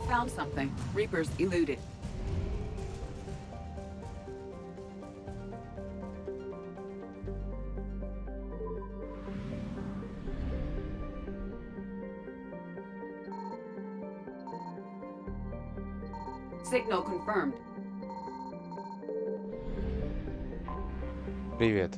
Found something. Reapers eluded. Signal confirmed. Привет.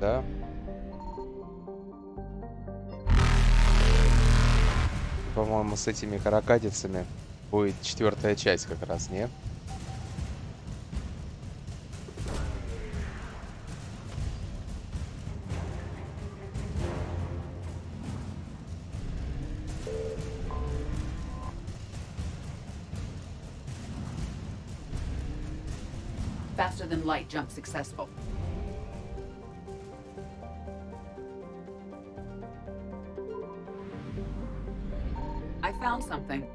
Да. По-моему, с этими каракатицами будет 4-я часть как раз, не? Faster than light jump successful. I found something.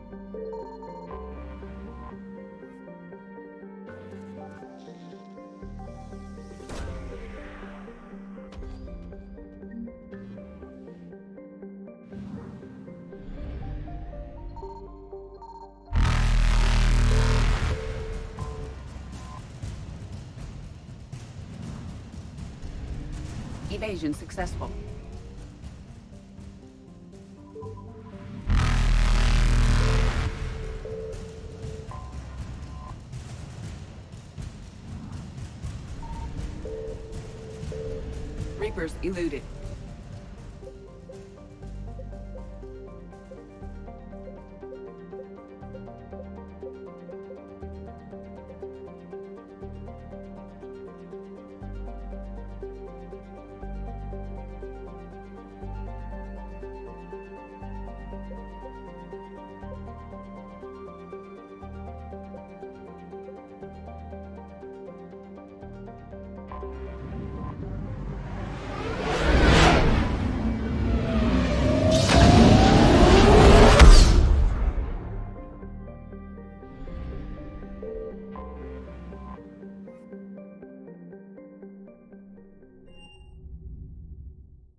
Evasion successful. Reapers eluded.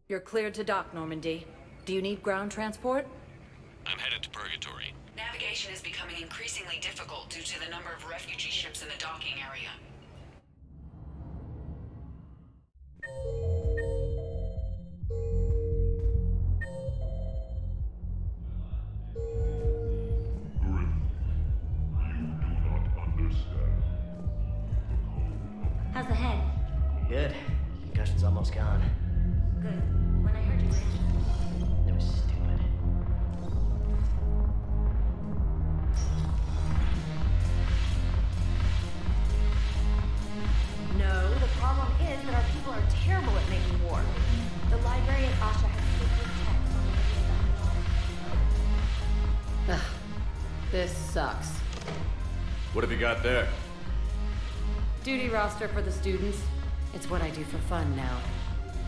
You're cleared to dock, Normandy. Do you need ground transport? I'm headed to Purgatory. Navigation is becoming increasingly difficult due to the number of refugee ships in the docking area. How's the head? Good. Concussion's almost gone. Good. When I heard you mention It was stupid. No, the problem is that our people are terrible at making war. The library at Asha has secret text on the Ugh, this sucks. What have you got there? Duty roster for the students. It's what I do for fun now.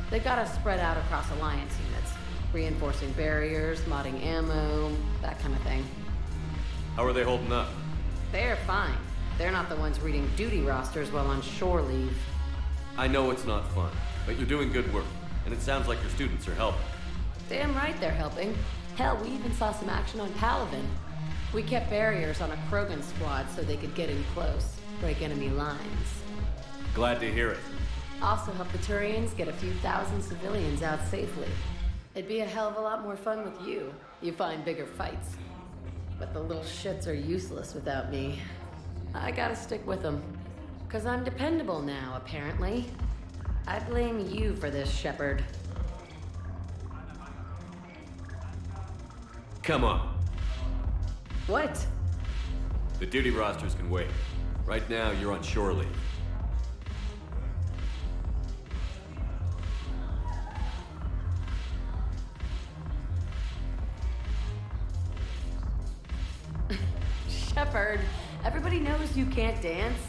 They got us spread out across Alliance units. Reinforcing barriers, modding ammo, that kind of thing. How are they holding up? They're fine. They're not the ones reading duty rosters while on shore leave. I know it's not fun, but you're doing good work, and it sounds like your students are helping. Damn right they're helping. Hell, we even saw some action on Paladin. We kept barriers on a Krogan squad so they could get in close, break enemy lines. Glad to hear it. Also help the Turians get a few thousand civilians out safely. It'd be a hell of a lot more fun with you. You find bigger fights. But the little shits are useless without me. I gotta stick with them. 'Cause I'm dependable now, apparently. I blame you for this, Shepard. Come on. What? The duty rosters can wait. Right now, you're on shore leave. Shepard, everybody knows you can't dance.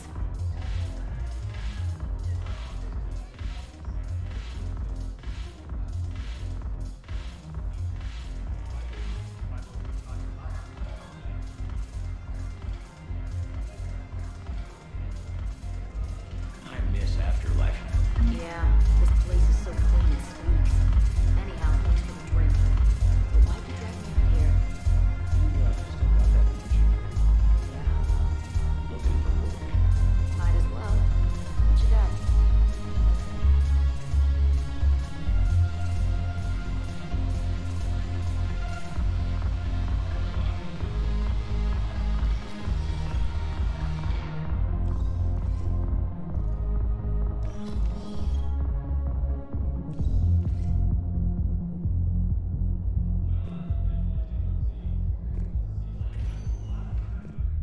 I miss Afterlife. Yeah, this place is so clean it stinks. Anyhow, thanks for the drink. But why'd you drag me out here? Might as well. What you got?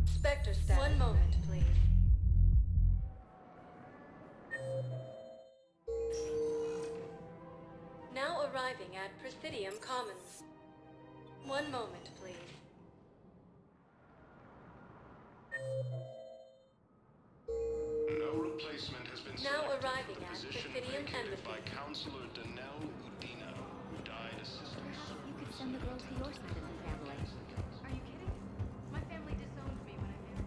Spectre status. One moment, please. Now arriving at Presidium Commons. One moment, please. No replacement has been Now selected arriving for the at position Presidium vacated Embassy. by Counselor Danelle Udina, who died assisting You could send the girls to your side of the family. Are you kidding? My family disowned me when I married.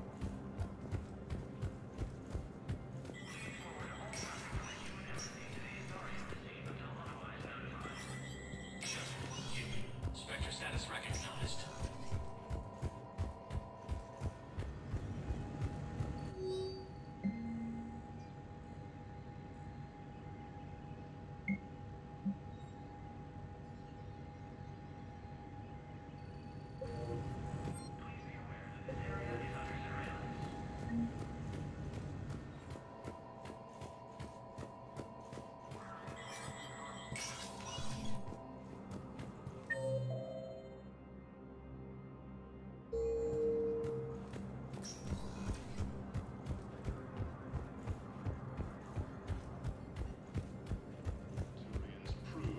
Spectre status recognized.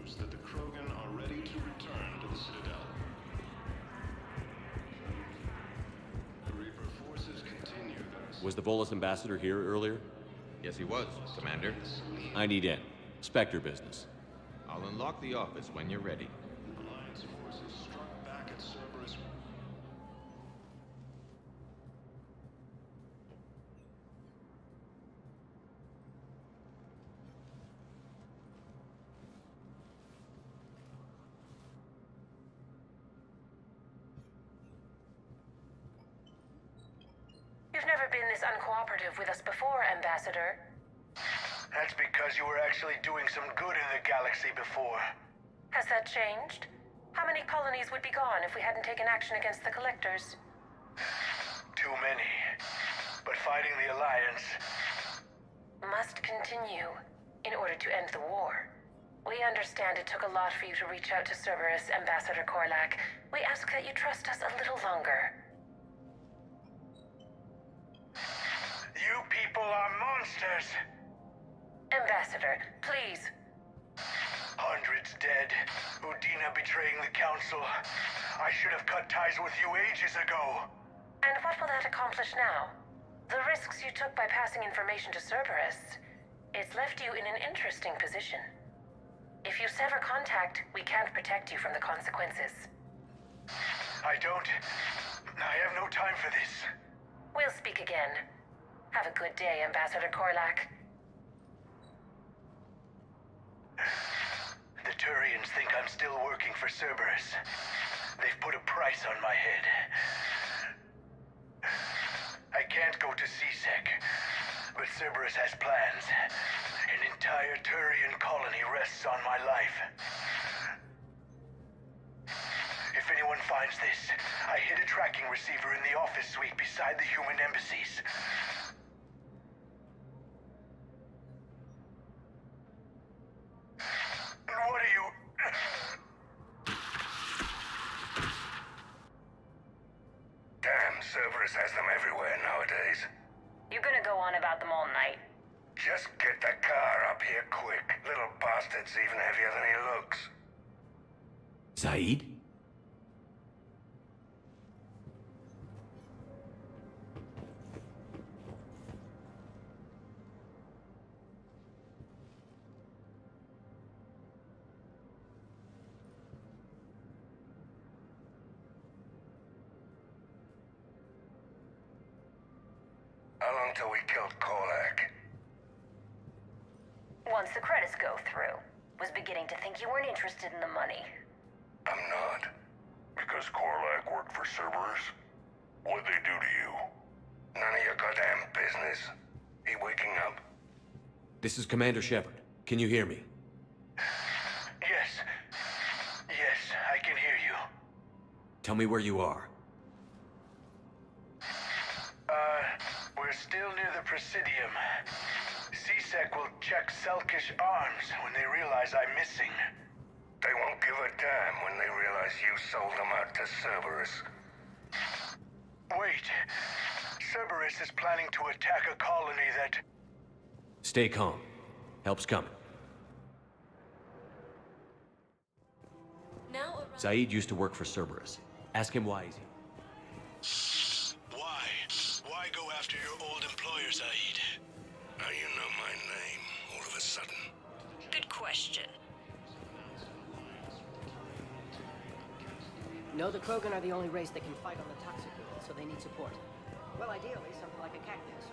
proves that the Krogan are ready to return to the Citadel. The Reaper forces continue their... Was the Volus ambassador here earlier? Yes, he was, Commander. I need in. Spectre business. I'll unlock the office when you're ready. Alliance forces struck back at Cerberus. You've never been this uncooperative with us before, Ambassador. That's because you were actually doing some good in the galaxy before. Has that changed? How many colonies would be gone if we hadn't taken action against the Collectors? Too many. But fighting the Alliance... Must continue in order to end the war. We understand it took a lot for you to reach out to Cerberus, Ambassador Korlak. We ask that you trust us a little longer. You people are monsters! Ambassador, please. Hundreds dead. Udina betraying the Council. I should have cut ties with you ages ago. And what will that accomplish now? The risks you took by passing information to Cerberus, it's left you in an interesting position. If you sever contact, we can't protect you from the consequences. I have no time for this. We'll speak again. Have a good day, Ambassador Korlak. The Turians think I'm still working for Cerberus. They've put a price on my head. I can't go to CSEC, but Cerberus has plans. An entire Turian colony rests on my life. If anyone finds this, I hid a tracking receiver in the office suite beside the human embassies. And what are you... Cerberus has them everywhere nowadays. You're gonna go on about them all night. Just get the car up here quick. Little bastard's even heavier than he looks. Zaid? How long till we killed Korlak? Once the credits go through. Was beginning to think you weren't interested in the money. I'm not. Because Korlak worked for Cerberus? What'd they do to you? None of your goddamn business. He waking up? This is Commander Shepard. Can you hear me? Yes. Yes, I can hear you. Tell me where you are. We're still near the Presidium. CSEC will check Selkish arms when they realize I'm missing. They won't give a damn when they realize you sold them out to Cerberus. Wait. Cerberus is planning to attack a colony that... Stay calm. Help's coming. Now Zaid used to work for Cerberus. Ask him why he's here. Why? Why go after your old employer, Zaid? Now you know my name, all of a sudden. Good question. No, the Krogan are the only race that can fight on the toxic world, so they need support. Well, ideally, something like a cactus.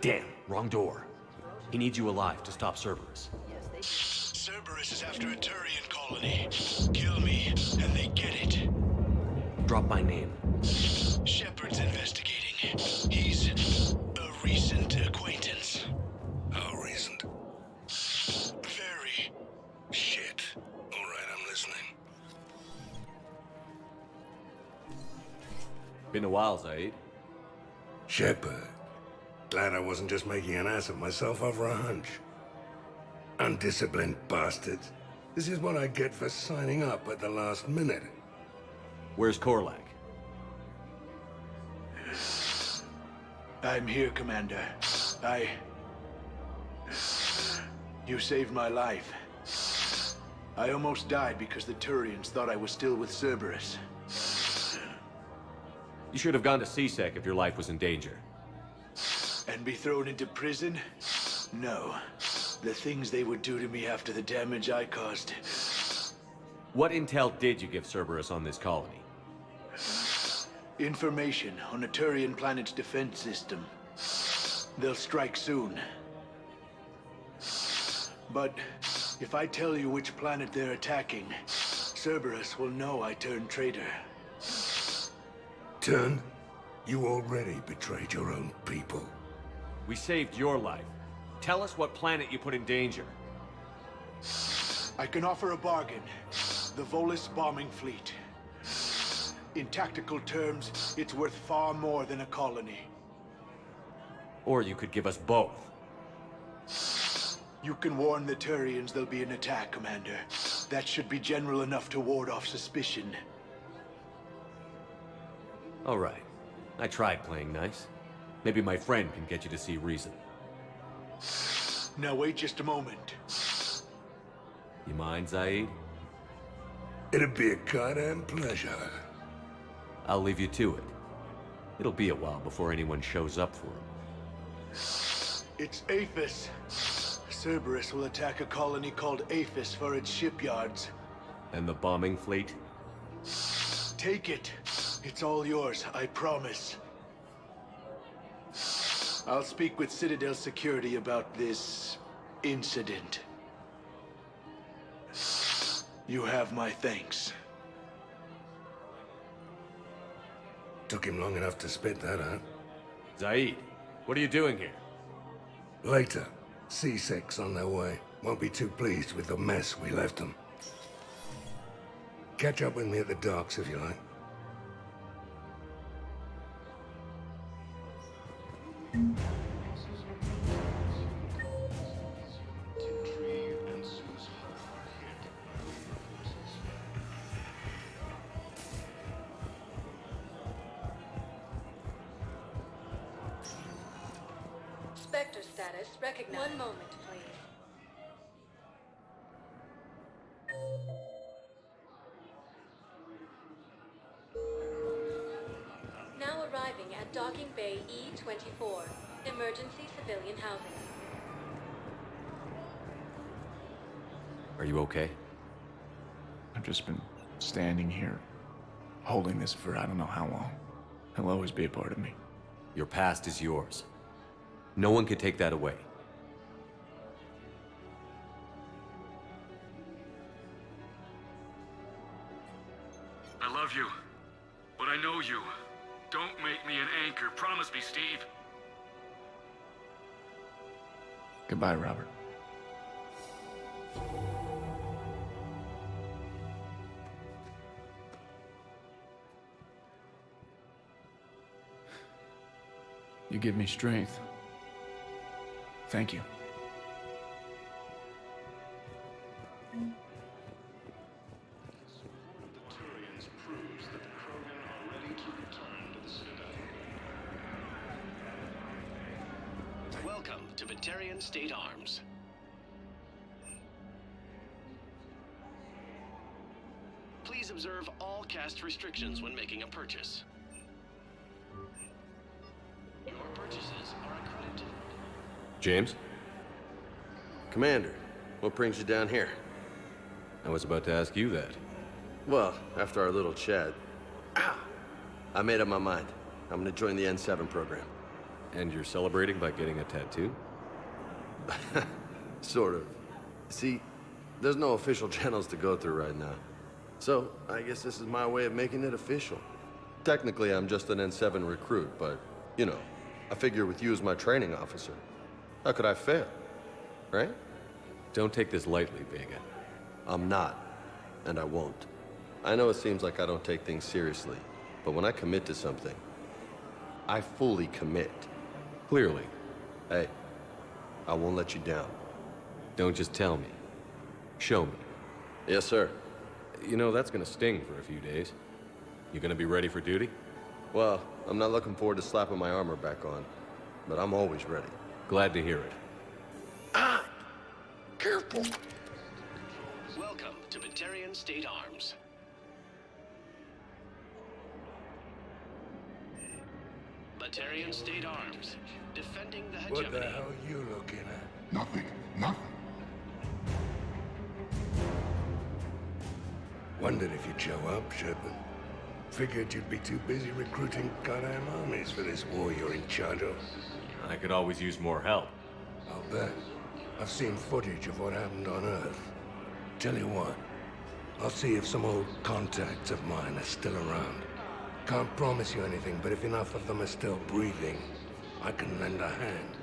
Damn, wrong door. He needs you alive to stop Cerberus. Yes, they... Cerberus is after a Turian colony. Kill me, and they get it. Drop my name. Shepard's investigating. He's a recent acquaintance. How recent? Very. Shit. All right, I'm listening. Been a while, Zaid. Shepard. Glad I wasn't just making an ass of myself over a hunch. Undisciplined bastards. This is what I get for signing up at the last minute. Where's Korlak? I'm here, Commander. You saved my life. I almost died because the Turians thought I was still with Cerberus. You should have gone to CSEC if your life was in danger. And be thrown into prison? No. The things they would do to me after the damage I caused. What intel did you give Cerberus on this colony? Information on a Turian planet's defense system. They'll strike soon. But if I tell you which planet they're attacking, Cerberus will know I turned traitor. Turned? You already betrayed your own people. We saved your life. Tell us what planet you put in danger. I can offer a bargain. The Volus bombing fleet. In tactical terms, it's worth far more than a colony. Or you could give us both. You can warn the Turians there'll be an attack, Commander. That should be general enough to ward off suspicion. All right. I tried playing nice. Maybe my friend can get you to see reason. Now wait just a moment. You mind, Zaid? It'd be a goddamn pleasure. I'll leave you to it. It'll be a while before anyone shows up for him. It's Aphis. Cerberus will attack a colony called Aphis for its shipyards. And the bombing fleet? Take it. It's all yours, I promise. I'll speak with Citadel Security about this incident. You have my thanks. Took him long enough to spit that out. Zaid, what are you doing here? Later. C6 on their way. Won't be too pleased with the mess we left them. Catch up with me at the docks if you like. Sector status recognized. One moment, please. Now arriving at Docking Bay E24, Emergency Civilian Housing. Are you okay? I've just been standing here, holding this for I don't know how long. It'll always be a part of me. Your past is yours. No one can take that away. I love you, but I know you. Don't make me an anchor. Promise me, Steve. Goodbye, Robert. You give me strength. Thank you. Welcome to Batarian State Arms. Please observe all caste restrictions when making a purchase. Your purchases are accredited. James? Commander, what brings you down here? I was about to ask you that. Well, after our little chat, I made up my mind. I'm gonna join the N7 program. And you're celebrating by getting a tattoo? Sort of. See, there's no official channels to go through right now. So, I guess this is my way of making it official. Technically, I'm just an N7 recruit, but, you know, I figure with you as my training officer, how could I fail? Right? Don't take this lightly, Vega. I'm not, and I won't. I know it seems like I don't take things seriously, but when I commit to something, I fully commit. Clearly. Hey, I won't let you down. Don't just tell me. Show me. Yes, sir. You know, that's gonna sting for a few days. You gonna be ready for duty? Well, I'm not looking forward to slapping my armor back on, but I'm always ready. Glad to hear it. Ah! Careful! Welcome to Batarian State Arms. Batarian State Arms. Defending the hegemony. What the hell are you looking at? Nothing. Nothing. Wondered if you'd show up, Shepard. Figured you'd be too busy recruiting goddamn armies for this war you're in charge of. I could always use more help. I'll bet. I've seen footage of what happened on Earth. Tell you what, I'll see if some old contacts of mine are still around. Can't promise you anything, but if enough of them are still breathing, I can lend a hand.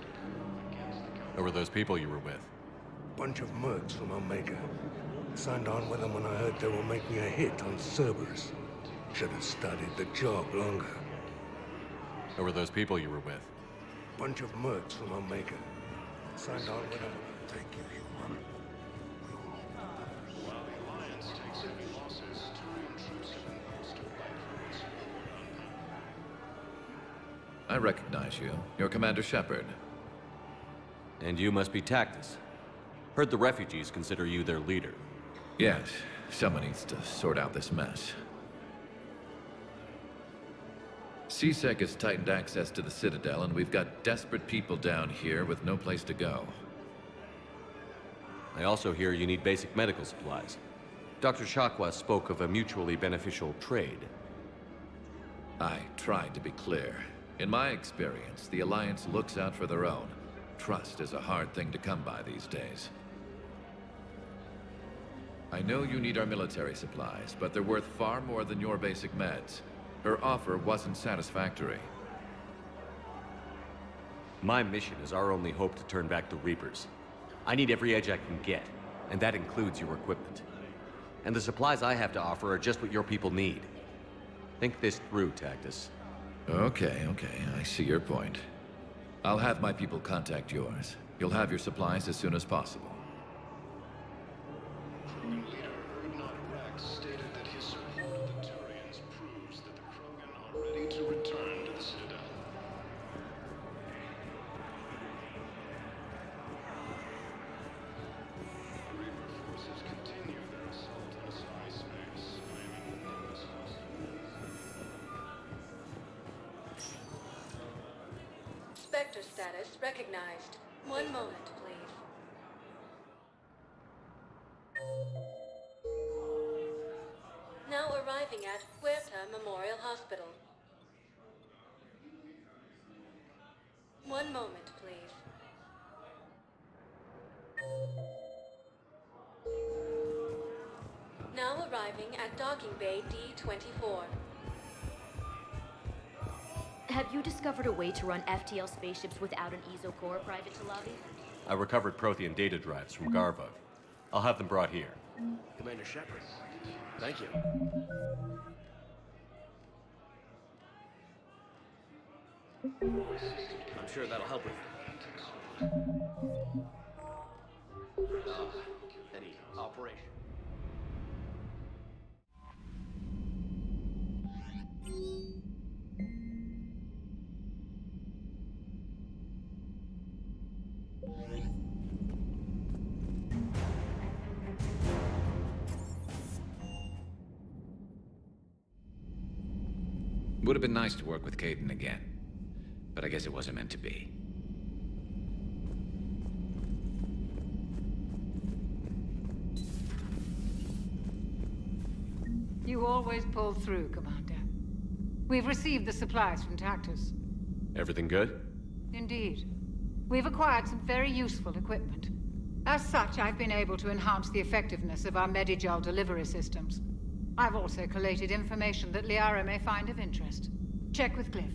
Who were those people you were with? Bunch of mercs from Omega. Signed on with them when I heard they were making a hit on Cerberus. Should have studied the job longer. Who were those people you were with? Bunch of mercs from Omega. Signed on with them. Thank you, human. While the Alliance takes heavy losses, Turian troops have been bolstered by credits. I recognize you. You're Commander Shepard. And you must be Tactus. Heard the refugees consider you their leader. Yes, someone needs to sort out this mess. CSEC has tightened access to the Citadel, and we've got desperate people down here with no place to go. I also hear you need basic medical supplies. Dr. Shakwa spoke of a mutually beneficial trade. I tried to be clear. In my experience, the Alliance looks out for their own. Trust is a hard thing to come by these days. I know you need our military supplies, but they're worth far more than your basic meds. Her offer wasn't satisfactory. My mission is our only hope to turn back the Reapers. I need every edge I can get, and that includes your equipment. And the supplies I have to offer are just what your people need. Think this through, Tactus. Okay, I see your point. I'll have my people contact yours. You'll have your supplies as soon as possible. Krogan leader stated that his support of the Turians proves that the Krogan are ready to return to the Citadel. sector status recognized. One moment, please. Now arriving at Huerta Memorial Hospital. One moment, please. Now arriving at Docking Bay D24. Have you discovered a way to run FTL spaceships without an ESO core private to lobby? I recovered Prothean data drives from Garvug. I'll have them brought here. Commander Shepard, thank you. I'm sure that'll help with any operation. Would have been nice to work with Caden again, but I guess it wasn't meant to be. You always pull through, Commander. We've received the supplies from Tactus. Everything good? Indeed. We've acquired some very useful equipment. As such, I've been able to enhance the effectiveness of our Medigel delivery systems. I've also collated information that Liara may find of interest. Check with Cliff.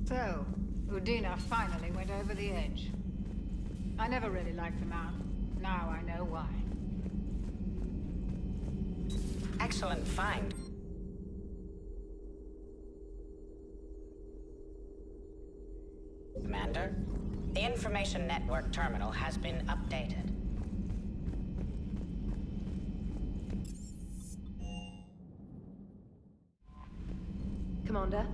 So, Udina finally went over the edge. I never really liked the man. Now I know why. Excellent find. Commander, the information network terminal has been updated. Commander?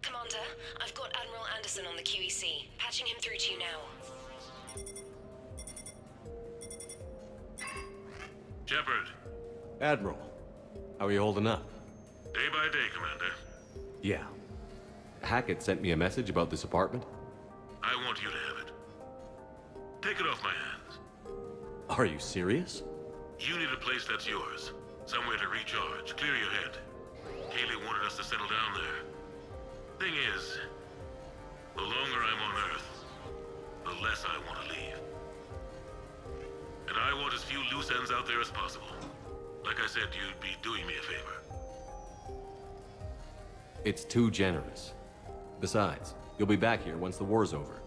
Commander, I've got Admiral Anderson on the QEC. Patching him through to you now. Shepard. Admiral, how are you holding up? Day by day, Commander. Yeah. Hackett sent me a message about this apartment. I want you to have it. Take it off my hands. Are you serious? You need a place that's yours. Somewhere to recharge, clear your head. Kaylee wanted us to settle down there. Thing is, the longer I'm on Earth, the less I want to leave. And I want as few loose ends out there as possible. Like I said, you'd be doing me a favor. It's too generous. Besides, you'll be back here once the war's over.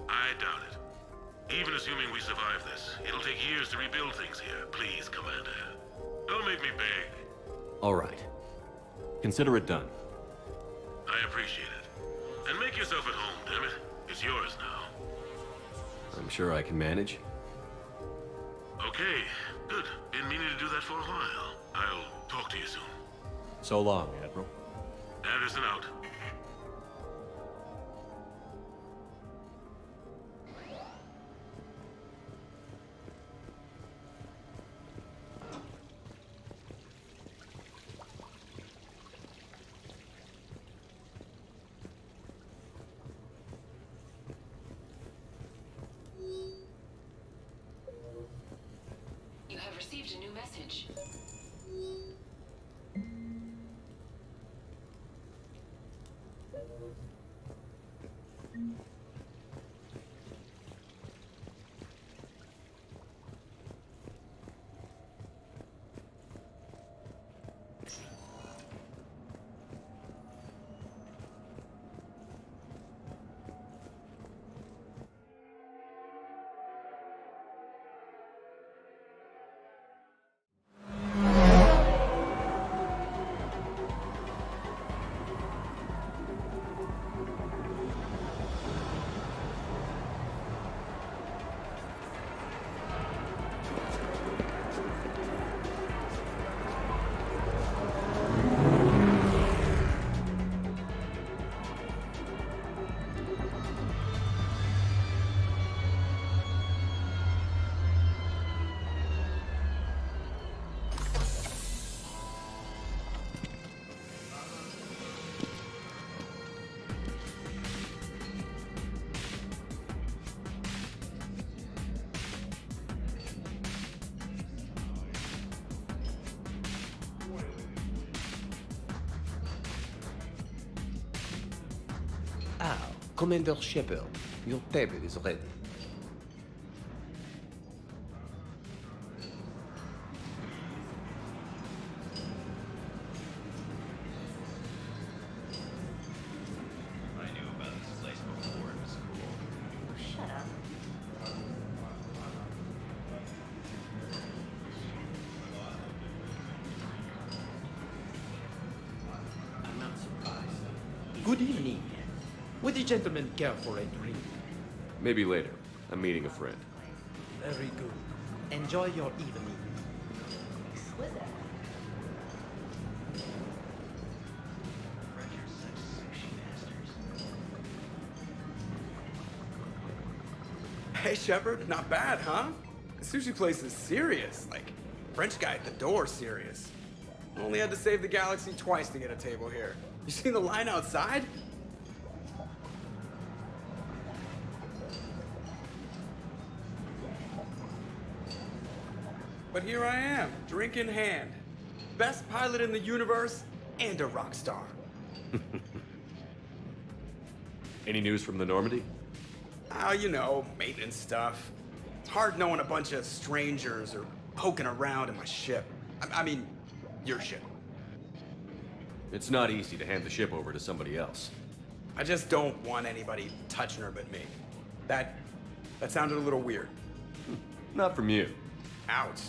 I doubt it. Even assuming we survive this, it'll take years to rebuild things here. Please, Commander. Don't make me beg. All right. Consider it done. I appreciate it. And make yourself at home, damn it. It's yours now. I'm sure I can manage. Okay, good. Been meaning to do that for a while. I'll talk to you soon. So long, Admiral. Anderson out. You have received a new message. Commander Shepard, your table is ready. I knew about this place before it was cool. Shut up. I'm not surprised. Good evening. Would the gentleman care for a drink? Maybe later. I'm meeting a friend. Very good. Enjoy your evening. Exquisite. Hey, Shepard, not bad, huh? The sushi place is serious. Like, French guy at the door serious. Only had to save the galaxy twice to get a table here. You seen the line outside? But here I am, drink in hand. Best pilot in the universe and a rock star. Any news from the Normandy? Oh, you know, maintenance stuff. It's hard knowing a bunch of strangers or poking around in my ship. I mean, your ship. It's not easy to hand the ship over to somebody else. I just don't want anybody touching her but me. That sounded a little weird. Not from you. Ouch.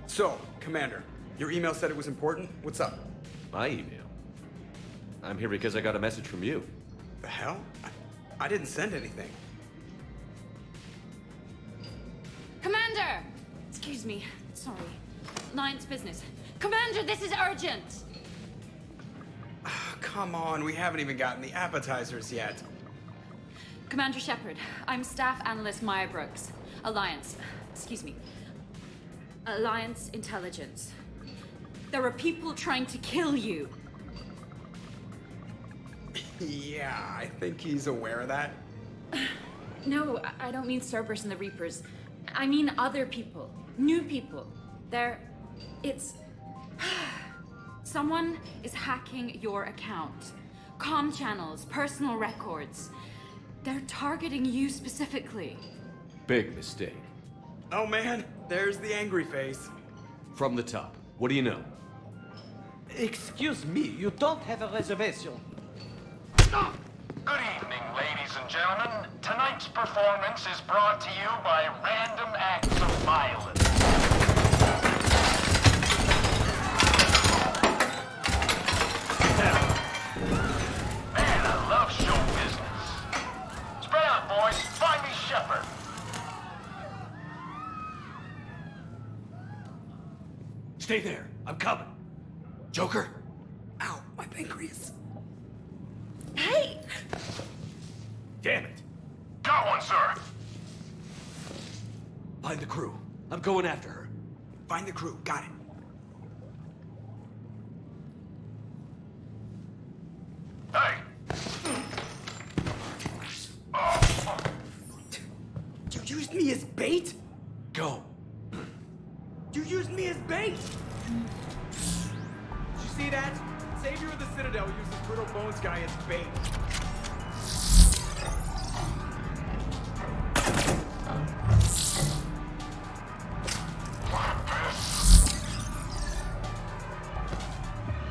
So, Commander, your email said it was important. What's up? My email? I'm here because I got a message from you. The hell? I didn't send anything. Commander! Excuse me. Sorry. Alliance business. Commander, this is urgent! Come on, we haven't even gotten the appetizers yet. Commander Shepard, I'm Staff Analyst Maya Brooks. Alliance. Excuse me. Alliance Intelligence. There are people trying to kill you. Yeah, I think he's aware of that. No, I don't mean Cerberus and the Reapers. I mean other people. New people. It's... Someone is hacking your account. Comm channels, personal records. They're targeting you specifically. Big mistake. Oh man, there's the angry face. From the top. What do you know? Excuse me, you don't have a reservation. Good evening, ladies and gentlemen. Tonight's performance is brought to you by random acts of violence. Man, I love show business. Spread out, boys. Find me Shepard. Stay there. I'm coming. Joker? Ow, my pancreas. Hey! Damn it. Got one, sir. Find the crew. I'm going after her. Find the crew. Got it. Hey! You used me as bait? Go. You used me as bait? Did you see that? Savior of the Citadel uses Brittle Bones guy as bait.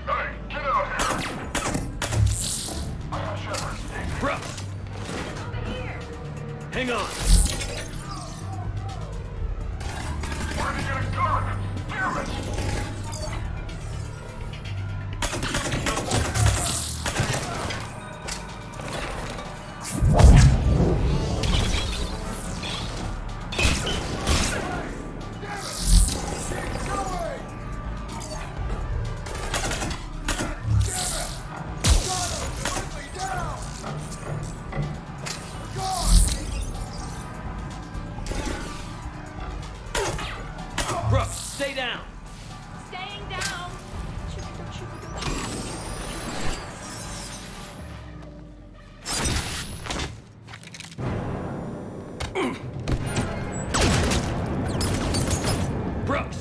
Hey, get out here! I got Shepard. Bro! Hang on! Where did you get a gun? Damn it! Stay down! Staying down! Brooks!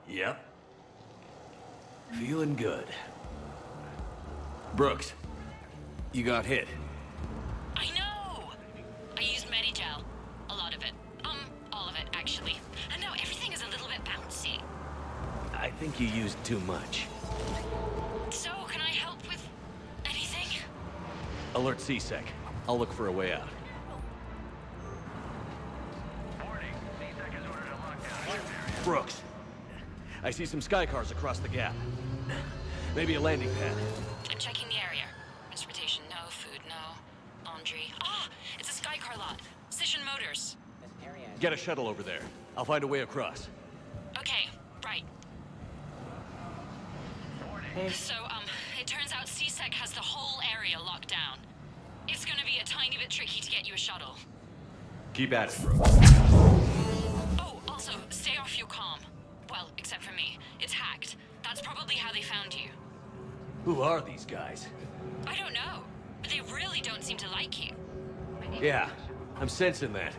Yep. Feeling good. Brooks, you got hit. I know! I used Medigel. A lot of it. All of it, actually. And now everything is a little bit bouncy. I think you used too much. So, can I help with anything? Alert C-Sec. I'll look for a way out. Brooks, I see some sky cars across the gap. Maybe a landing pad. I'm checking the area. Transportation, no. Food, no. Laundry. Ah! It's a sky car lot. Cision Motors. Get a shuttle over there. I'll find a way across. Okay, right. So, it turns out C-Sec has the whole area locked down. It's gonna be a tiny bit tricky to get you a shuttle. Keep at it, Brooks. Oh, also, stay off your comm. Well, except for me. It's hacked. That's probably how they found you. Who are these guys? I don't know. But they really don't seem to like you. Yeah, I'm sensing that.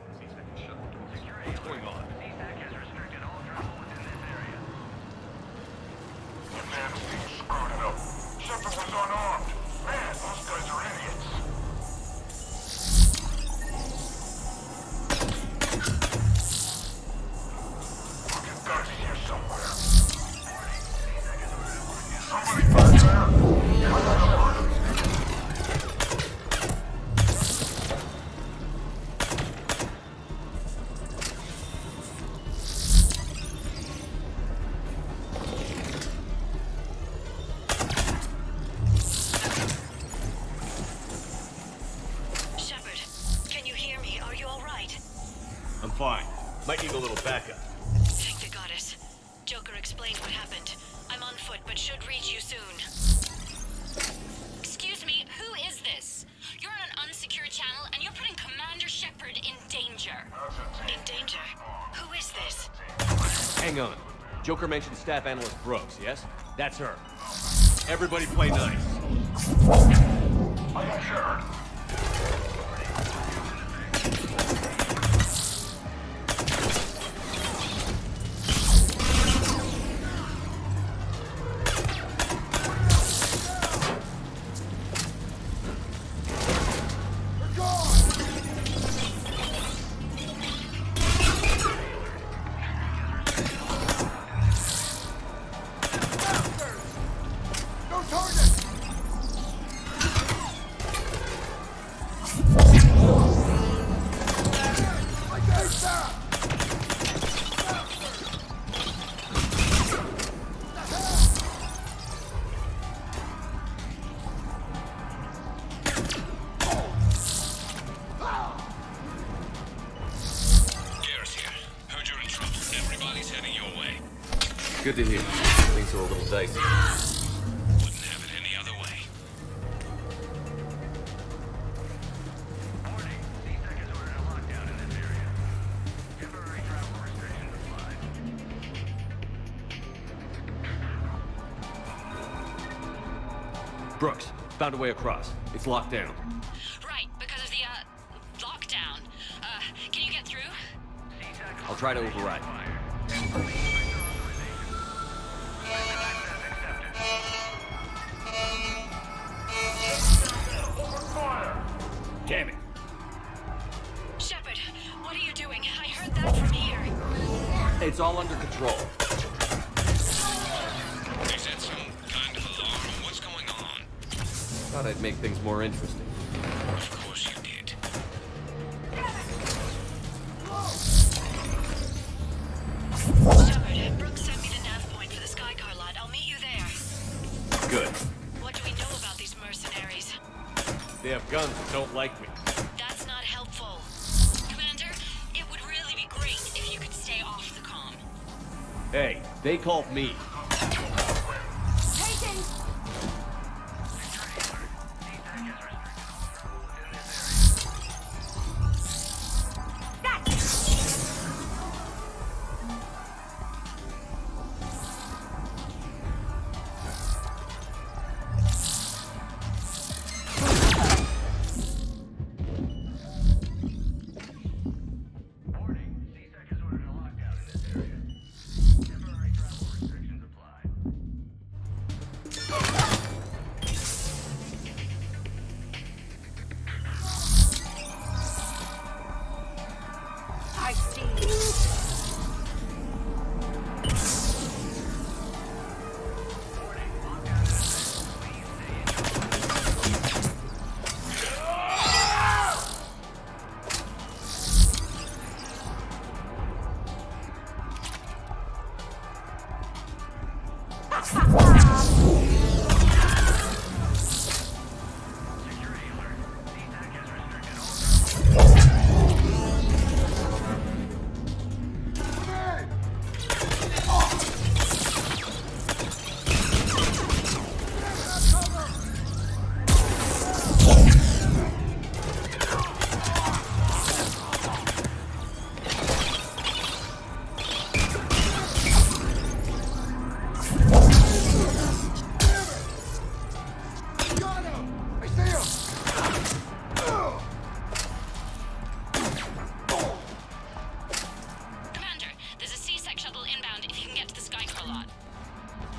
What's going on? The man seems screwed it up. Shepard was unarmed. Man, those guys are idiots. Fucking guys here somewhere. Somebody back there? I got a murder. I'm fine. Might need a little backup. Thank the goddess. Joker explained what happened. I'm on foot, but should reach you soon. Excuse me, who is this? You're on an unsecured channel, and you're putting Commander Shepard in danger. In danger? Who is this? Hang on. Joker mentioned Staff Analyst Brooks, yes? That's her. Everybody play nice. I got Shepard. Good to hear. Things are a little dicey. Wouldn't have it any other way. Brooks, found a way across. It's locked down. Right, because of the, lockdown. Can you get through? I'll try to override. Damn it. Shepard, what are you doing? I heard that from here. It's all under control. Is that some kind of alarm? What's going on? Thought I'd make things more interesting. Of course you did. Shepard, Brooks sent me the nav point for the Skycar lot. I'll meet you there. Good. What do we know about these mercenaries? They have guns and don't like me. That's not helpful. Commander, it would really be great if you could stay off the comm. Hey, they called me. Taken!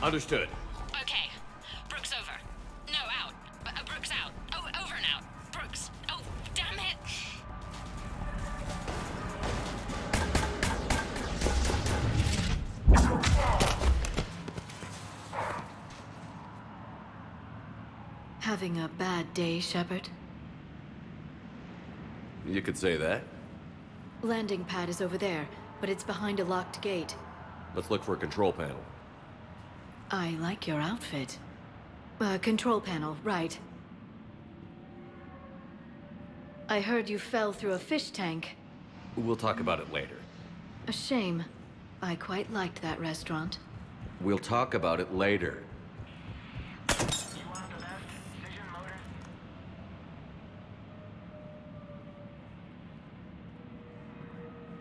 Understood. Okay. Brooks over. No, out. Brooks out. Oh, over and out. Brooks. Oh, damn it. Having a bad day, Shepard? You could say that. Landing pad is over there, but it's behind a locked gate. Let's look for a control panel. I like your outfit. Control panel, right. I heard you fell through a fish tank. We'll talk about it later. A shame. I quite liked that restaurant. We'll talk about it later.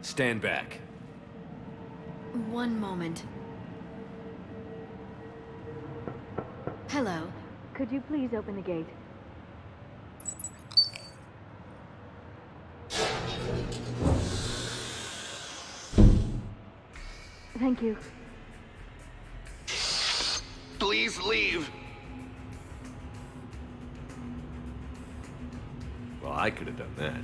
Stand back. One moment. Hello. Could you please open the gate? Thank you. Please leave. Well, I could have done that.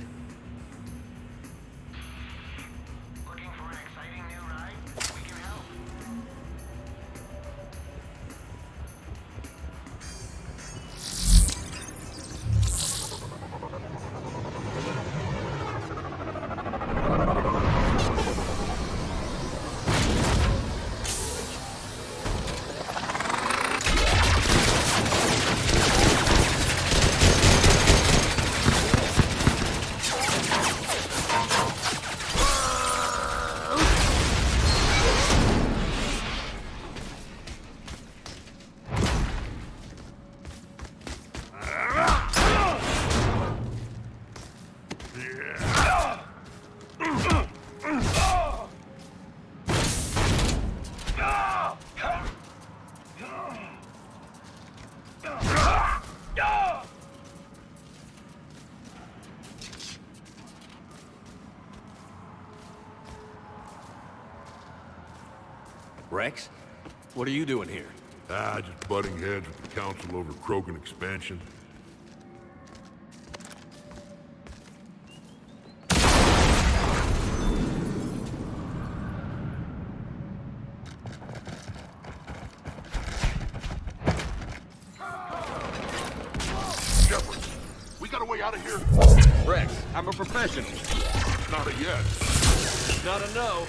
Looking for an exciting new ride? We can help. Rex? What are you doing here? Just butting heads with the council over Kraken expansion. Shepard, we got a way out of here? Rex, I'm a professional. Not a yes. Not a no.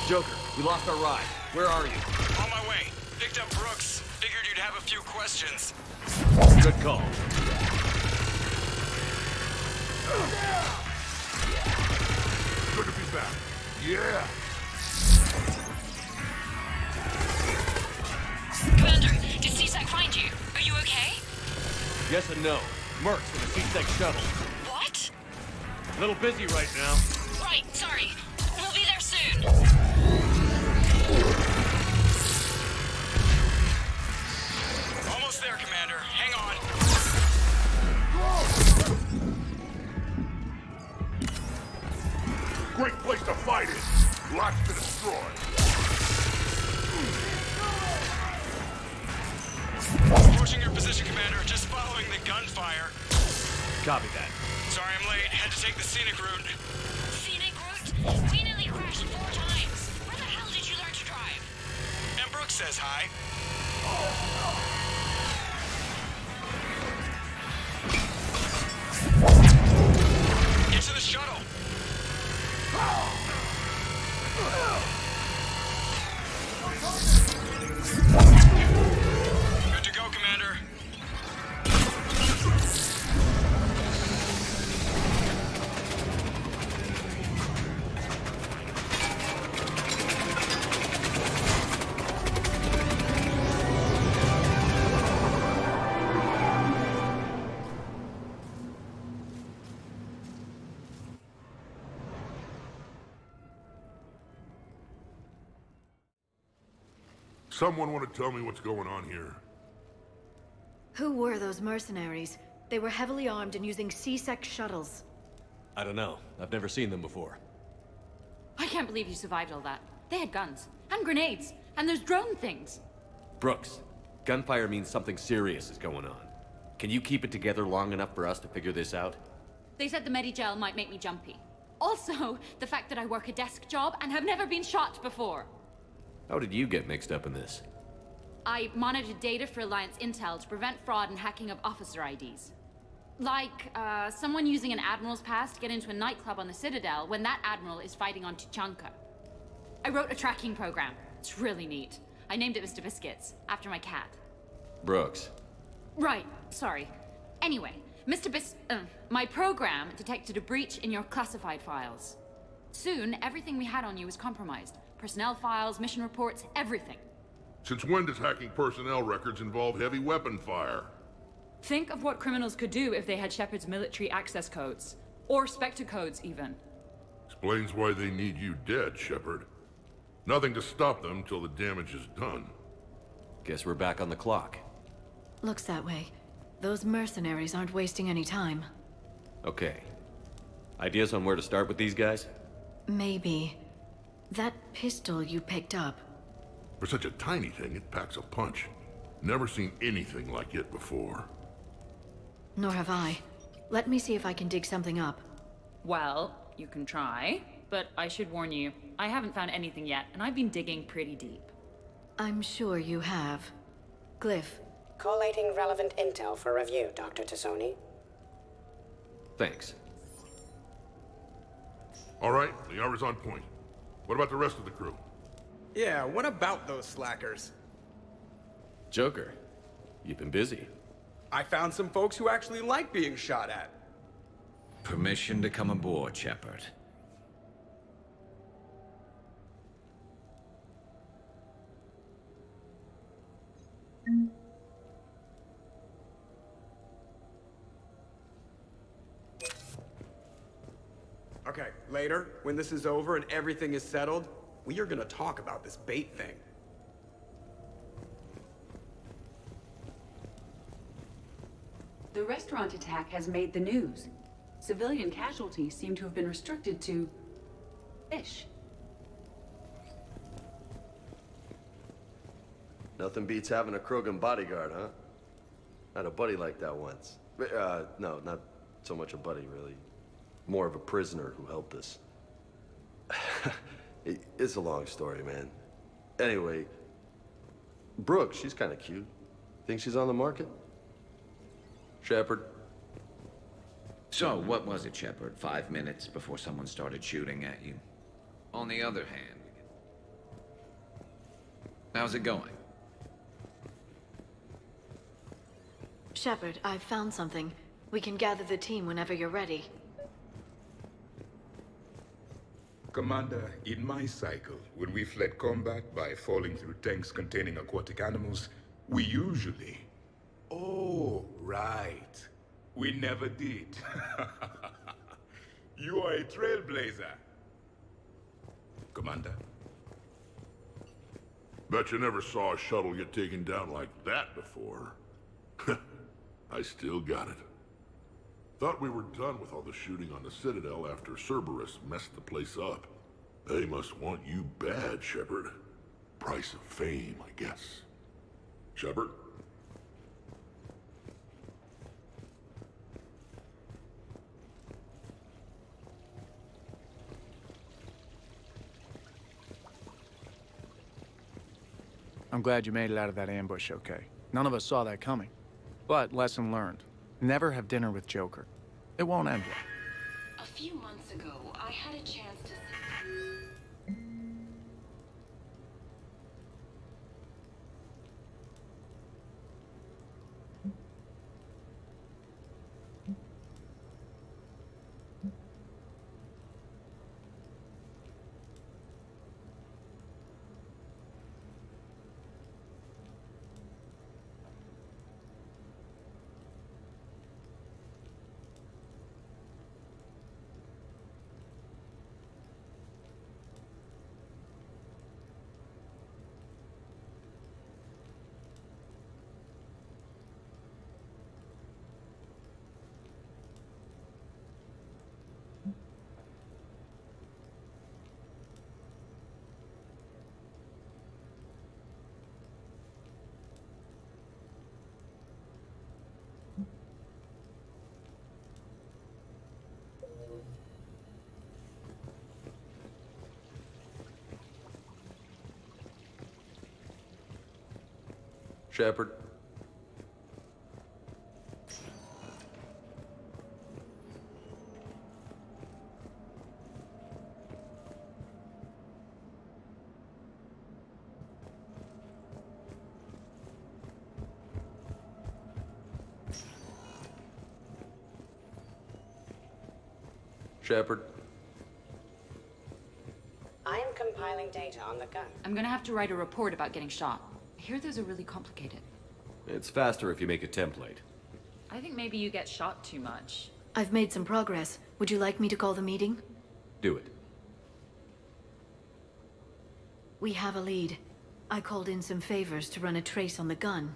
Joker, we lost our ride. Where are you? On my way. Picked up Brooks. Figured you'd have a few questions. Good call. Good to be back. Yeah. Commander, did CSEC find you? Are you okay? Yes and no. Mercs in the C-Sec shuttle. What? A little busy right now. Right, sorry. We'll be there soon. Almost there, Commander. Hang on. Great place to fight it. Lots to destroy. Approaching your position, Commander. Just following the gunfire. Copy that. Sorry I'm late. Had to take the scenic route. Scenic route? We nearly crashed 4 times. Where the hell did you learn to drive? And Brooks says hi. Get to the shuttle. Someone want to tell me what's going on here? Who were those mercenaries? They were heavily armed and using C-Sec shuttles. I don't know. I've never seen them before. I can't believe you survived all that. They had guns, and grenades, and those drone things. Brooks, gunfire means something serious is going on. Can you keep it together long enough for us to figure this out? They said the Medigel might make me jumpy. Also, the fact that I work a desk job and have never been shot before. How did you get mixed up in this? I monitored data for Alliance intel to prevent fraud and hacking of officer IDs. Like, someone using an Admiral's pass to get into a nightclub on the Citadel when that Admiral is fighting on Tuchanka. I wrote a tracking program. It's really neat. I named it Mr. Biscuits, after my cat. Brooks. Right, sorry. Anyway, my program detected a breach in your classified files. Soon, everything we had on you was compromised. Personnel files, mission reports, everything. Since when does hacking personnel records involve heavy weapon fire? Think of what criminals could do if they had Shepard's military access codes. Or Spectre codes, even. Explains why they need you dead, Shepard. Nothing to stop them till the damage is done. Guess we're back on the clock. Looks that way. Those mercenaries aren't wasting any time. Okay. Ideas on where to start with these guys? Maybe. That pistol you picked up. For such a tiny thing, it packs a punch. Never seen anything like it before. Nor have I. Let me see if I can dig something up. Well, you can try, but I should warn you, I haven't found anything yet, and I've been digging pretty deep. I'm sure you have. Glyph. Collating relevant intel for review, Dr. Tassoni. Thanks. All right, the hour's on point. What about the rest of the crew? Yeah, what about those slackers? Joker, you've been busy. I found some folks who actually like being shot at. Permission to come aboard, Shepard. Okay, later, when this is over and everything is settled, we are gonna talk about this bait thing. The restaurant attack has made the news. Civilian casualties seem to have been restricted to fish. Nothing beats having a Krogan bodyguard, huh? I had a buddy like that once. No, not so much a buddy, really. More of a prisoner who helped us. It's a long story, man. Anyway, Brooke, she's kind of cute. Think she's on the market? Shepard? So, what was it, Shepard? 5 minutes before someone started shooting at you? On the other hand, how's it going? Shepard, I've found something. We can gather the team whenever you're ready. Commander, in my cycle, when we fled combat by falling through tanks containing aquatic animals, we usually... Oh, right. We never did. You are a trailblazer. Commander? Bet you never saw a shuttle get taken down like that before. I still got it. Thought we were done with all the shooting on the Citadel after Cerberus messed the place up. They must want you bad, Shepard. Price of fame, I guess. Shepard? I'm glad you made it out of that ambush okay. None of us saw that coming. But lesson learned. Never have dinner with Joker. It won't end well. A few months ago, I had a chance to see... Shepard. Shepard. I am compiling data on the gun. I'm gonna have to write a report about getting shot. I hear those are really complicated. It's faster if you make a template. I think maybe you get shot too much. I've made some progress. Would you like me to call the meeting? Do it. We have a lead. I called in some favors to run a trace on the gun.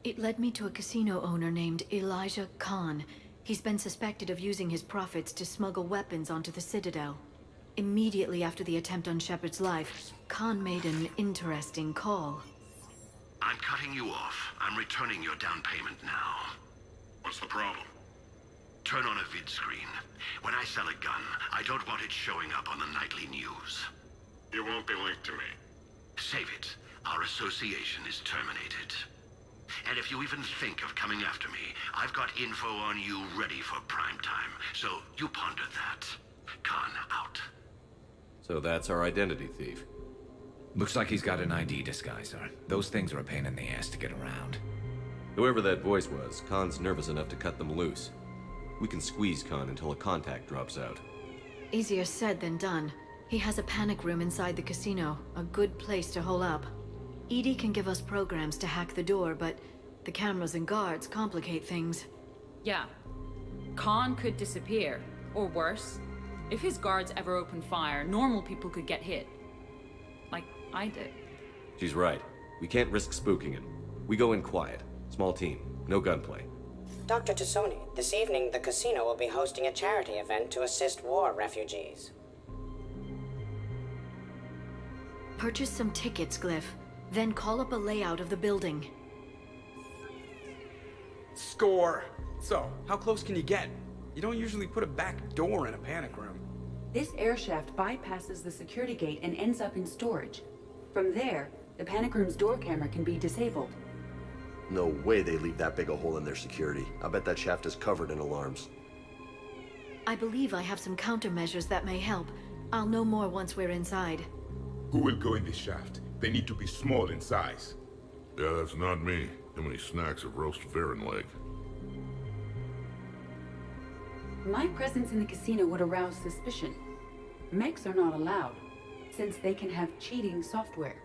It led me to a casino owner named Elijah Khan. He's been suspected of using his profits to smuggle weapons onto the Citadel. Immediately after the attempt on Shepard's life, Khan made an interesting call. I'm cutting you off. I'm returning your down payment now. What's the problem? Turn on a vid screen. When I sell a gun, I don't want it showing up on the nightly news. You won't be linked to me. Save it. Our association is terminated. And if you even think of coming after me, I've got info on you ready for prime time. So you ponder that. Khan out. So that's our identity thief. Looks like he's got an ID disguiser. Those things are a pain in the ass to get around. Whoever that voice was, Khan's nervous enough to cut them loose. We can squeeze Khan until a contact drops out. Easier said than done. He has a panic room inside the casino, a good place to hole up. EDI can give us programs to hack the door, but the cameras and guards complicate things. Yeah. Khan could disappear. Or worse. If his guards ever open fire, normal people could get hit. Like I did. She's right. We can't risk spooking him. We go in quiet. Small team. No gunplay. Dr. Tassoni, this evening the casino will be hosting a charity event to assist war refugees. Purchase some tickets, Glyph. Then call up a layout of the building. Score! So, how close can you get? You don't usually put a back door in a panic room. This air shaft bypasses the security gate and ends up in storage. From there, the panic room's door camera can be disabled. No way they leave that big a hole in their security. I bet that shaft is covered in alarms. I believe I have some countermeasures that may help. I'll know more once we're inside. Who will go in this shaft? They need to be small in size. Yeah, that's not me. How many snacks of roast Varan leg? My presence in the casino would arouse suspicion. Mechs are not allowed, since they can have cheating software.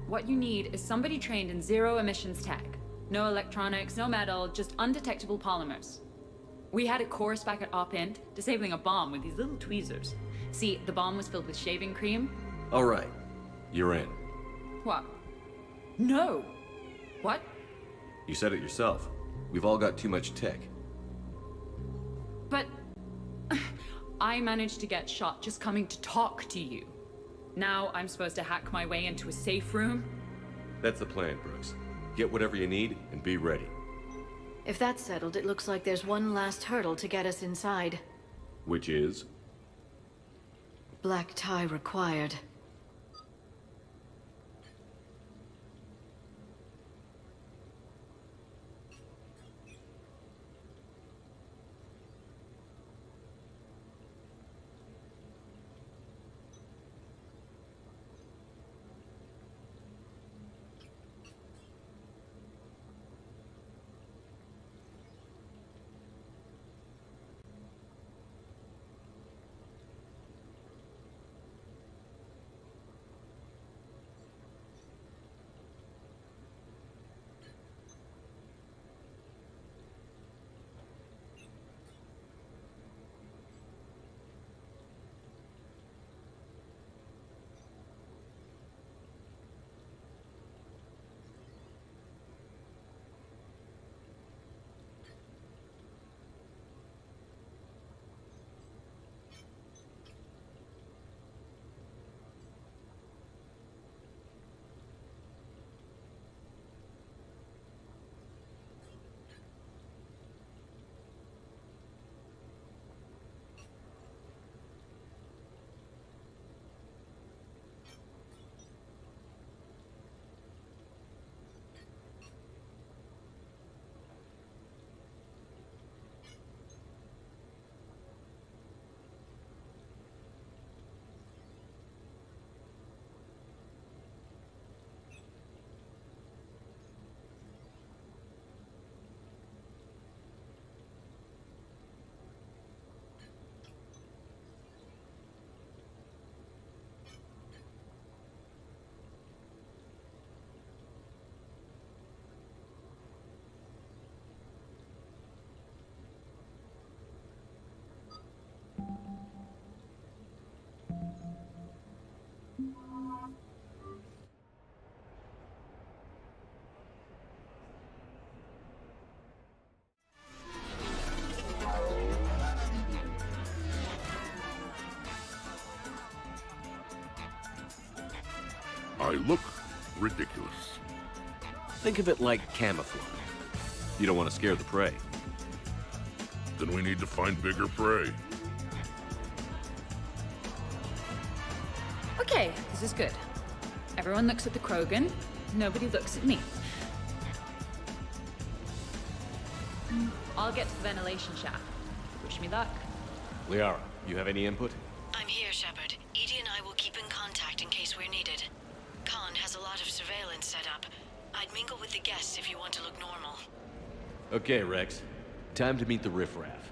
What you need is somebody trained in zero emissions tech. No electronics, no metal, just undetectable polymers. We had a course back at Op-Int, disabling a bomb with these little tweezers. See, the bomb was filled with shaving cream. All right. You're in. What? No! What? You said it yourself. We've all got too much tech. But I managed to get shot just coming to talk to you. Now I'm supposed to hack my way into a safe room? That's the plan, Brooks. Get whatever you need and be ready. If that's settled, it looks like there's one last hurdle to get us inside. Which is? Black tie required. I look ridiculous. Think of it like camouflage. You don't want to scare the prey. Then we need to find bigger prey. Okay, this is good. Everyone looks at the Krogan, nobody looks at me. I'll get to the ventilation shaft. Wish me luck. Liara, you have any input? I'm here, Shepard. Edie and I will keep in contact in case we're needed. Khan has a lot of surveillance set up. I'd mingle with the guests if you want to look normal. Okay, Rex. Time to meet the riffraff.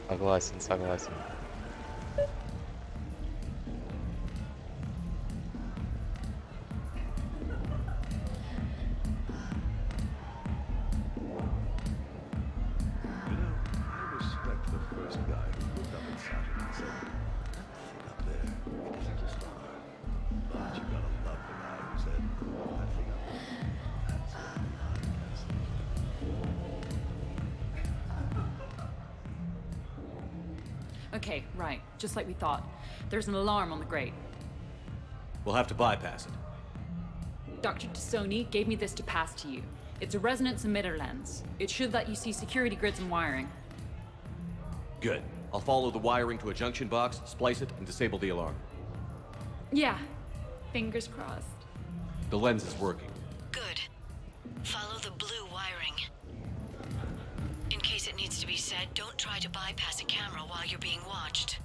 Согласен, согласен. Okay, right. Just like we thought. There's an alarm on the grate. We'll have to bypass it. Dr. Tassoni gave me this to pass to you. It's a resonance emitter lens. It should let you see security grids and wiring. Good. I'll follow the wiring to a junction box, splice it, and disable the alarm. Yeah. Fingers crossed. The lens is working. Good. Follow the blue wiring. In case it needs to be said, don't try to bypass a camera while you're being watched.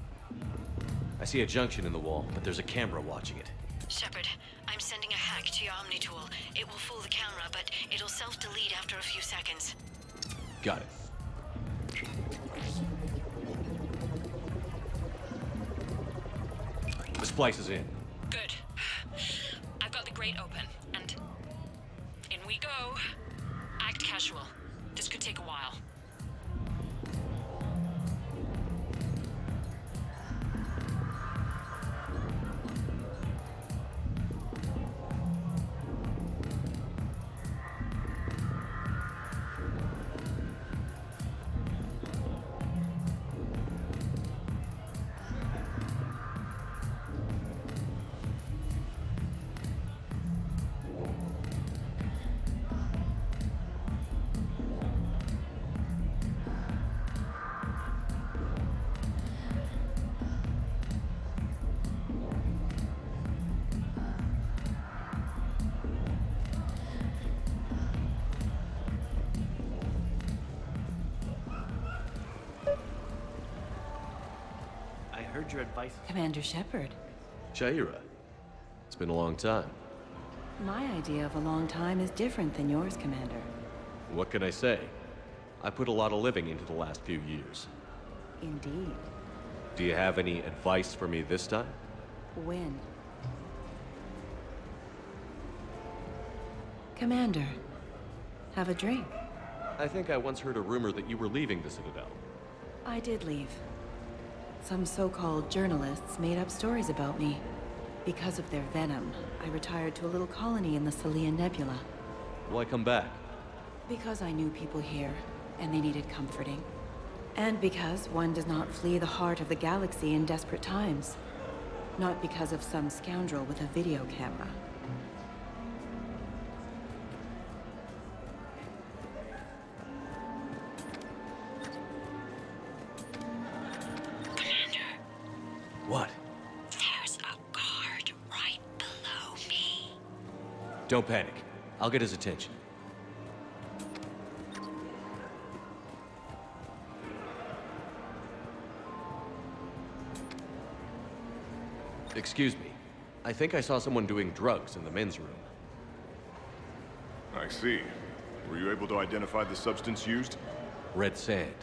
I see a junction in the wall, but there's a camera watching it. Shepard, I'm sending a hack to your Omni tool. It will fool the camera, but it'll self-delete after a few seconds. Got it. The splice is in. Good. I've got the grate open, and in we go. Act casual. This could take a while. Heard your advice. Commander Shepard. Shaira. It's been a long time. My idea of a long time is different than yours, Commander. What can I say? I put a lot of living into the last few years. Indeed. Do you have any advice for me this time? When? Commander, have a drink. I think I once heard a rumor that you were leaving the Citadel. I did leave. Some so-called journalists made up stories about me. Because of their venom, I retired to a little colony in the Salian Nebula. Why come back? Because I knew people here, and they needed comforting. And because one does not flee the heart of the galaxy in desperate times. Not because of some scoundrel with a video camera. What? There's a guard right below me. Don't panic. I'll get his attention. Excuse me. I think I saw someone doing drugs in the men's room. I see. Were you able to identify the substance used? Red sand.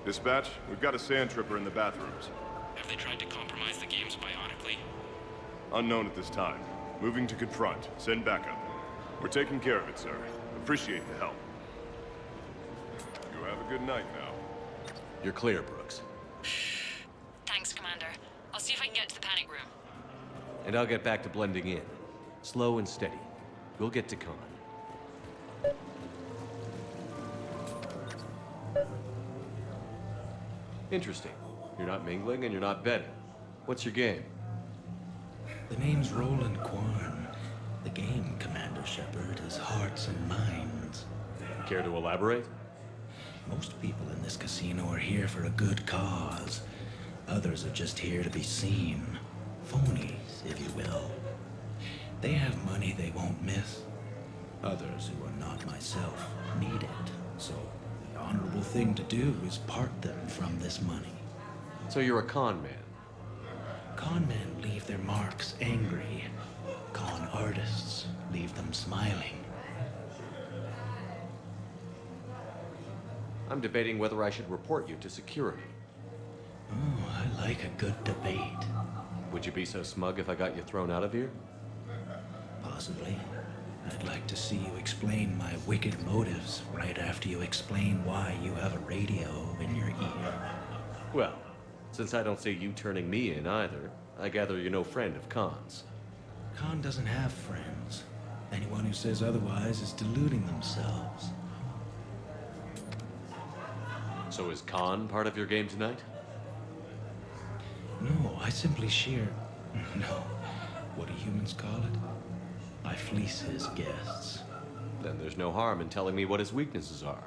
Dispatch, we've got a sand tripper in the bathrooms. Have they tried to compromise the games bionically? Unknown at this time. Moving to confront. Send backup. We're taking care of it, sir. Appreciate the help. You have a good night now. You're clear, Brooks. Thanks, Commander. I'll see if I can get to the panic room. And I'll get back to blending in. Slow and steady. We'll get to Khan. Interesting. You're not mingling and you're not betting. What's your game? The name's Roland Quarn. The game, Commander Shepard, is hearts and minds. Care to elaborate? Most people in this casino are here for a good cause. Others are just here to be seen. Phonies, if you will. They have money they won't miss. Others who are not myself need it. So the honorable thing to do is part them from this money. So you're a con man? Con men leave their marks angry. Con artists leave them smiling. I'm debating whether I should report you to security. Oh, I like a good debate. Would you be so smug if I got you thrown out of here? Possibly. I'd like to see you explain my wicked motives right after you explain why you have a radio in your ear. Well, since I don't see you turning me in either, I gather you're no friend of Khan's. Khan doesn't have friends. Anyone who says otherwise is deluding themselves. So is Khan part of your game tonight? No, I simply share... No. What do humans call it? I fleece his guests. Then there's no harm in telling me what his weaknesses are.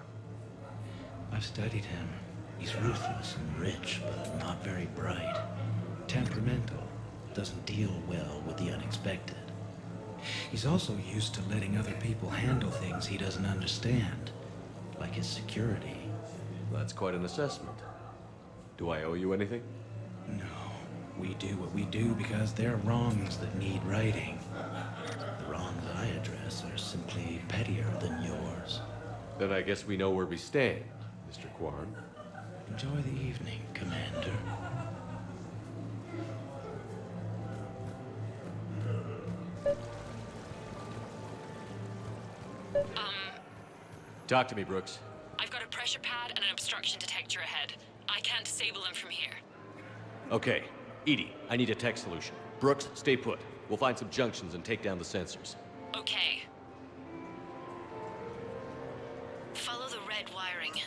I've studied him. He's ruthless and rich, but not very bright. Temperamental. Doesn't deal well with the unexpected. He's also used to letting other people handle things he doesn't understand, like his security. That's quite an assessment. Do I owe you anything? No. We do what we do because they're wrongs that need righting. The wrongs I address are simply pettier than yours. Then I guess we know where we stand, Mr. Quarn. Enjoy the evening, Commander. Talk to me, Brooks. I've got a pressure pad and an obstruction detector ahead. I can't disable them from here. Okay. Edie, I need a tech solution. Brooks, stay put. We'll find some junctions and take down the sensors. Okay. Follow the red wiring.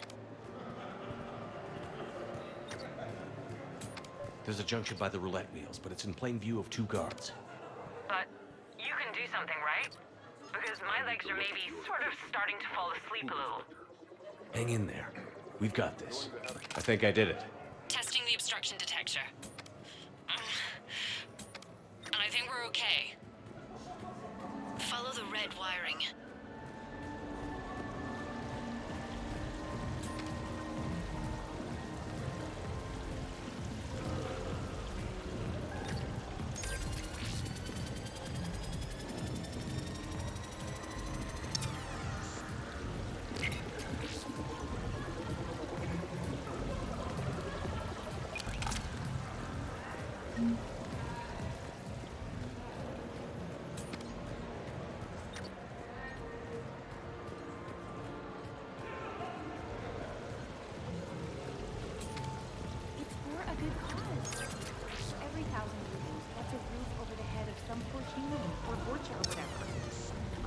There's a junction by the roulette wheels, but it's in plain view of 2 guards. But you can do something, right? Because my legs are maybe sort of starting to fall asleep a little. Hang in there. We've got this. I think I did it. Testing the obstruction detector. And I think we're okay. Follow the red wiring.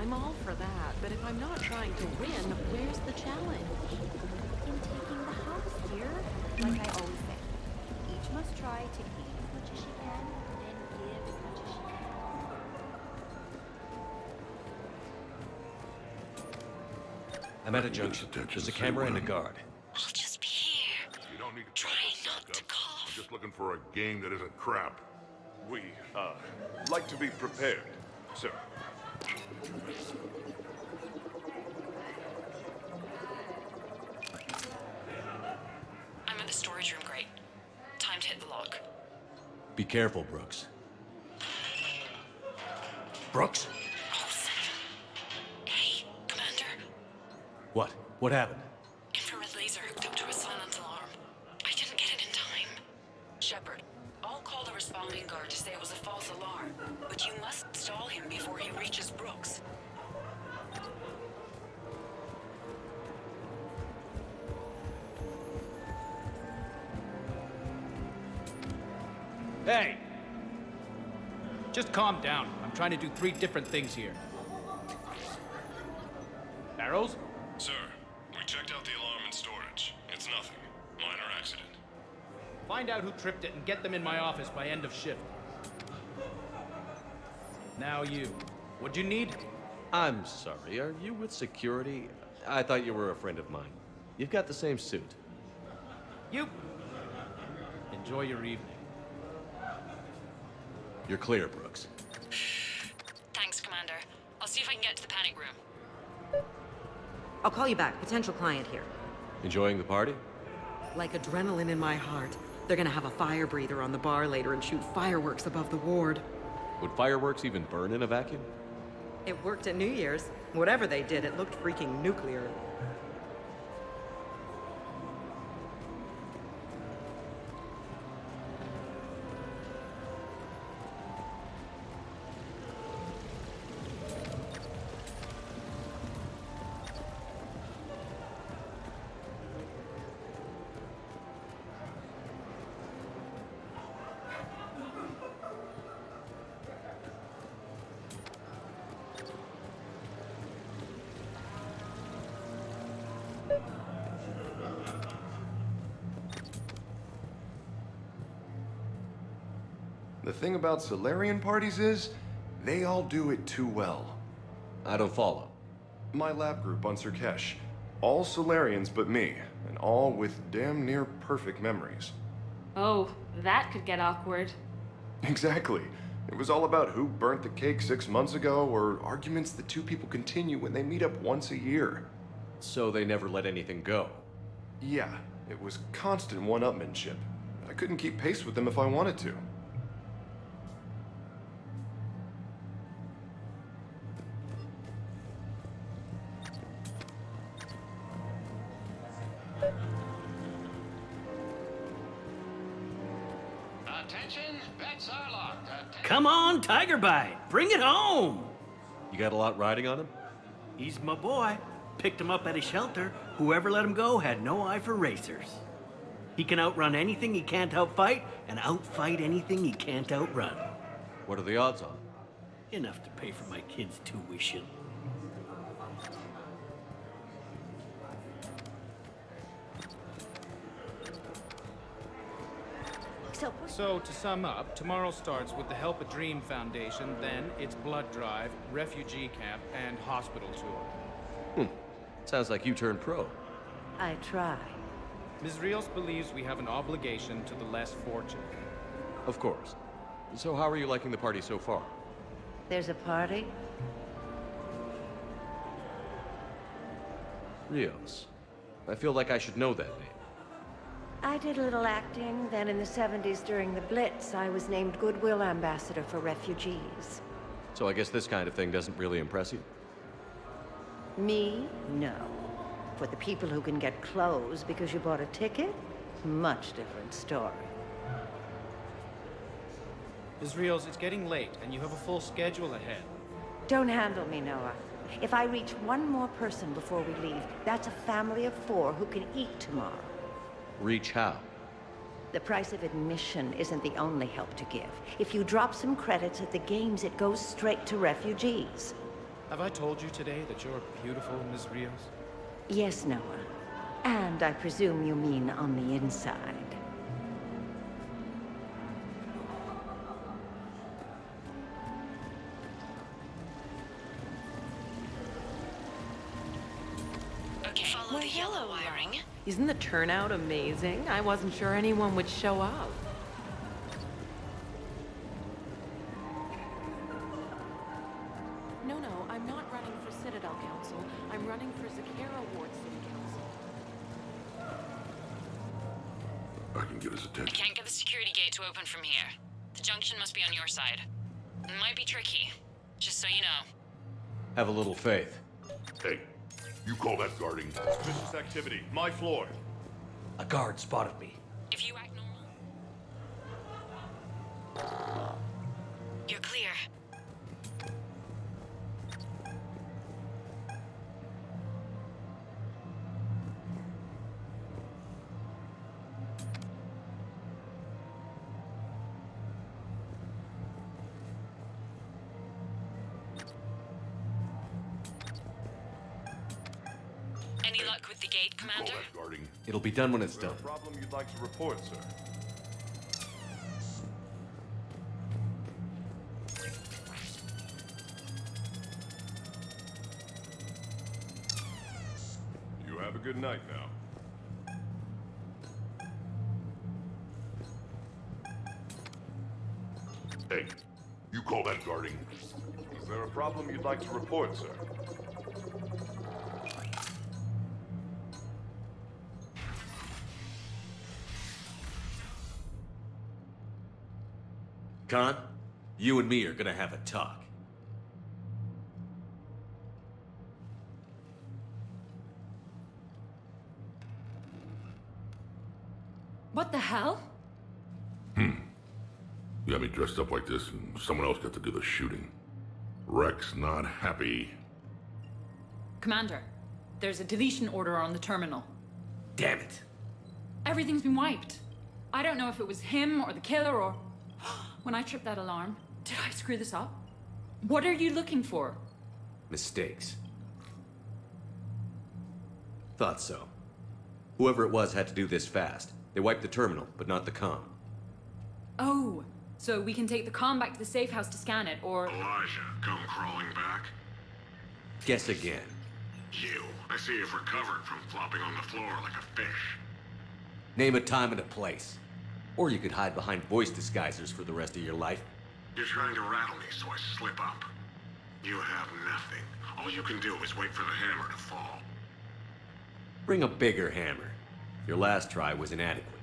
I'm all for that, but if I'm not trying to win, where's the challenge? In taking the house, dear. Like I always say, each must try to gain as much as she can and give as much as she can. I'm at a junction. There's a camera and a guard. I'll just be here. You don't need to try not to cough. I'm just looking for a game that isn't crap. We, like to be prepared, sir. I'm at the storage room, great. Time to hit the lock. Be careful, Brooks. Brooks? Hey, Commander. What? What happened? Infrared laser hooked up to a silent alarm. I didn't get it in time. Shepard, I'll call the responding guard to say it was a false alarm, but you must stall him before he reaches Brooks. Hey! Just calm down. I'm trying to do 3 different things here. Arrows? Sir, we checked out the alarm in storage. It's nothing. Minor accident. Find out who tripped it and get them in my office by end of shift. Now you. What'd you need? I'm sorry, are you with security? I thought you were a friend of mine. You've got the same suit. You. Enjoy your evening. You're clear, Brooks. Thanks, Commander. I'll see if I can get to the panic room. I'll call you back. Potential client here. Enjoying the party? Like adrenaline in my heart. They're gonna have a fire breather on the bar later and shoot fireworks above the ward. Would fireworks even burn in a vacuum? It worked at New Year's. Whatever they did, it looked freaking nuclear. The thing about Solarian parties is, they all do it too well. I don't follow. My lab group on Sirkesh, all Solarians but me, and all with damn near perfect memories. Oh, that could get awkward. Exactly. It was all about who burnt the cake 6 months ago, or arguments that 2 people continue when they meet up once a year. So they never let anything go? Yeah, it was constant one-upmanship. I couldn't keep pace with them if I wanted to. Come on, Tiger Bite. Bring it home. You got a lot riding on him? He's my boy. Picked him up at a shelter. Whoever let him go had no eye for racers. He can outrun anything he can't outfight, and outfight anything he can't outrun. What are the odds on? Enough to pay for my kids' tuition. So, to sum up, tomorrow starts with the Help a Dream Foundation, then it's blood drive, refugee camp, and hospital tour. Sounds like you turned pro. I try. Ms. Rios believes we have an obligation to the less fortunate. Of course. So how are you liking the party so far? There's a party? Rios. I feel like I should know that name. I did a little acting, then in the 70s during the Blitz, I was named Goodwill Ambassador for Refugees. So I guess this kind of thing doesn't really impress you? Me? No. For the people who can get clothes because you bought a ticket? Much different story. Ms. Rios, it's getting late, and you have a full schedule ahead. Don't handle me, Noah. If I reach one more person before we leave, that's a family of 4 who can eat tomorrow. Reach how? The price of admission isn't the only help to give. If you drop some credits at the games, it goes straight to refugees. Have I told you today that you're beautiful, Ms. Rios? Yes, Noah. And I presume you mean on the inside. Okay, follow the yellow wiring. Isn't the turnout amazing? I wasn't sure anyone would show up. No, I'm not running for Citadel Council. I'm running for Zakara Ward City Council. I can get his I attention. can't get the security gate to open from here. The junction must be on your side. It might be tricky, just so you know. Have a little faith. Hey, you call that guarding? Suspicious activity. My floor. A guard spotted me. If you act normal... You're clear. at the gate, Commander? It'll be done when it's Is there done. a problem you'd like to report, sir? You have a good night now. Hey, you call that guarding? Is there a problem you'd like to report, sir? Khan, you and me are gonna have a talk. What the hell? You got me dressed up like this, and someone else got to do the shooting. Rex not happy. Commander, there's a deletion order on the terminal. Damn it. Everything's been wiped. I don't know if it was him or the killer or... When I tripped that alarm, did I screw this up? What are you looking for? Mistakes. Thought so. Whoever it was had to do this fast. They wiped the terminal, but not the comm. Oh, so we can take the comm back to the safe house to scan it, or... Elijah, come crawling back. Guess again. You. I see you've recovered from flopping on the floor like a fish. Name a time and a place. Or you could hide behind voice disguisers for the rest of your life. You're trying to rattle me, so I slip up. You have nothing. All you can do is wait for the hammer to fall. Bring a bigger hammer. Your last try was inadequate.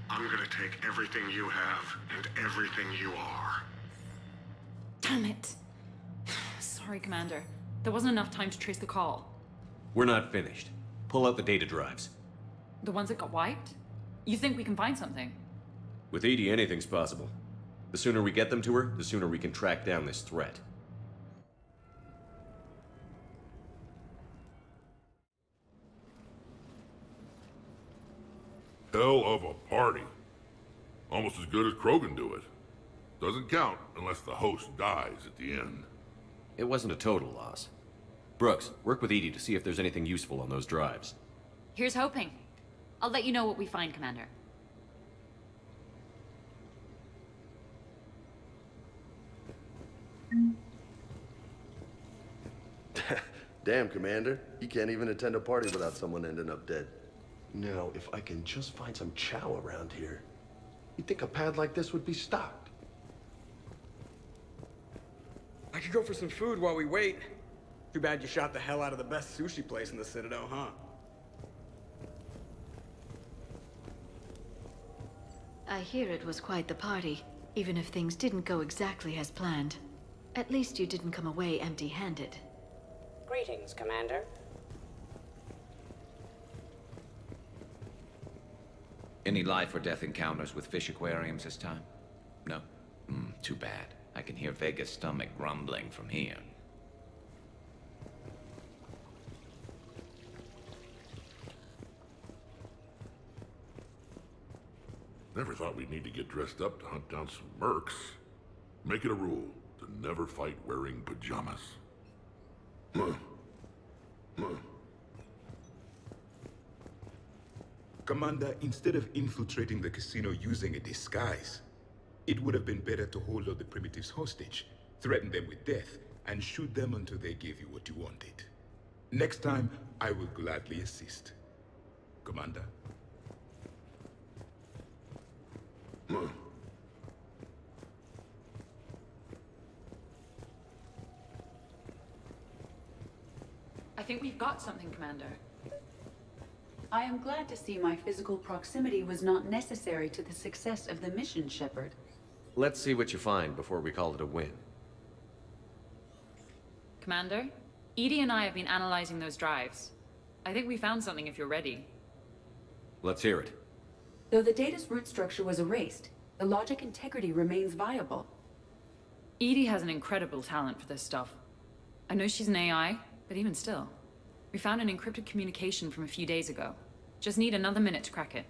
I'm gonna take everything you have and everything you are. Damn it. Sorry, Commander. There wasn't enough time to trace the call. We're not finished. Pull out the data drives. The ones that got wiped? You think we can find something? With Edie, anything's possible. The sooner we get them to her, the sooner we can track down this threat. Hell of a party. Almost as good as Krogan do it. Doesn't count unless the host dies at the end. It wasn't a total loss. Brooks, work with Edie to see if there's anything useful on those drives. Here's hoping. I'll let you know what we find, Commander. Damn, Commander. You can't even attend a party without someone ending up dead. Now, if I can just find some chow around here, you'd think a pad like this would be stocked. I could go for some food while we wait. Too bad you shot the hell out of the best sushi place in the Citadel, huh? I hear it was quite the party, even if things didn't go exactly as planned. At least you didn't come away empty-handed. Greetings, Commander. Any life or death encounters with fish aquariums this time? No? Too bad. I can hear Vega's stomach grumbling from here. Never thought we'd need to get dressed up to hunt down some mercs. Make it a rule to never fight wearing pajamas. Commander, instead of infiltrating the casino using a disguise, it would have been better to hold all the primitives hostage, threaten them with death, and shoot them until they gave you what you wanted. Next time, I will gladly assist. Commander. I think we've got something, Commander. I am glad to see my physical proximity was not necessary to the success of the mission, Shepard. Let's see what you find before we call it a win. Commander, Edie and I have been analyzing those drives. I think we found something if you're ready. Let's hear it. Though the data's root structure was erased, the logic integrity remains viable. Edie has an incredible talent for this stuff. I know she's an AI, but even still. We found an encrypted communication from a few days ago. Just need another minute to crack it.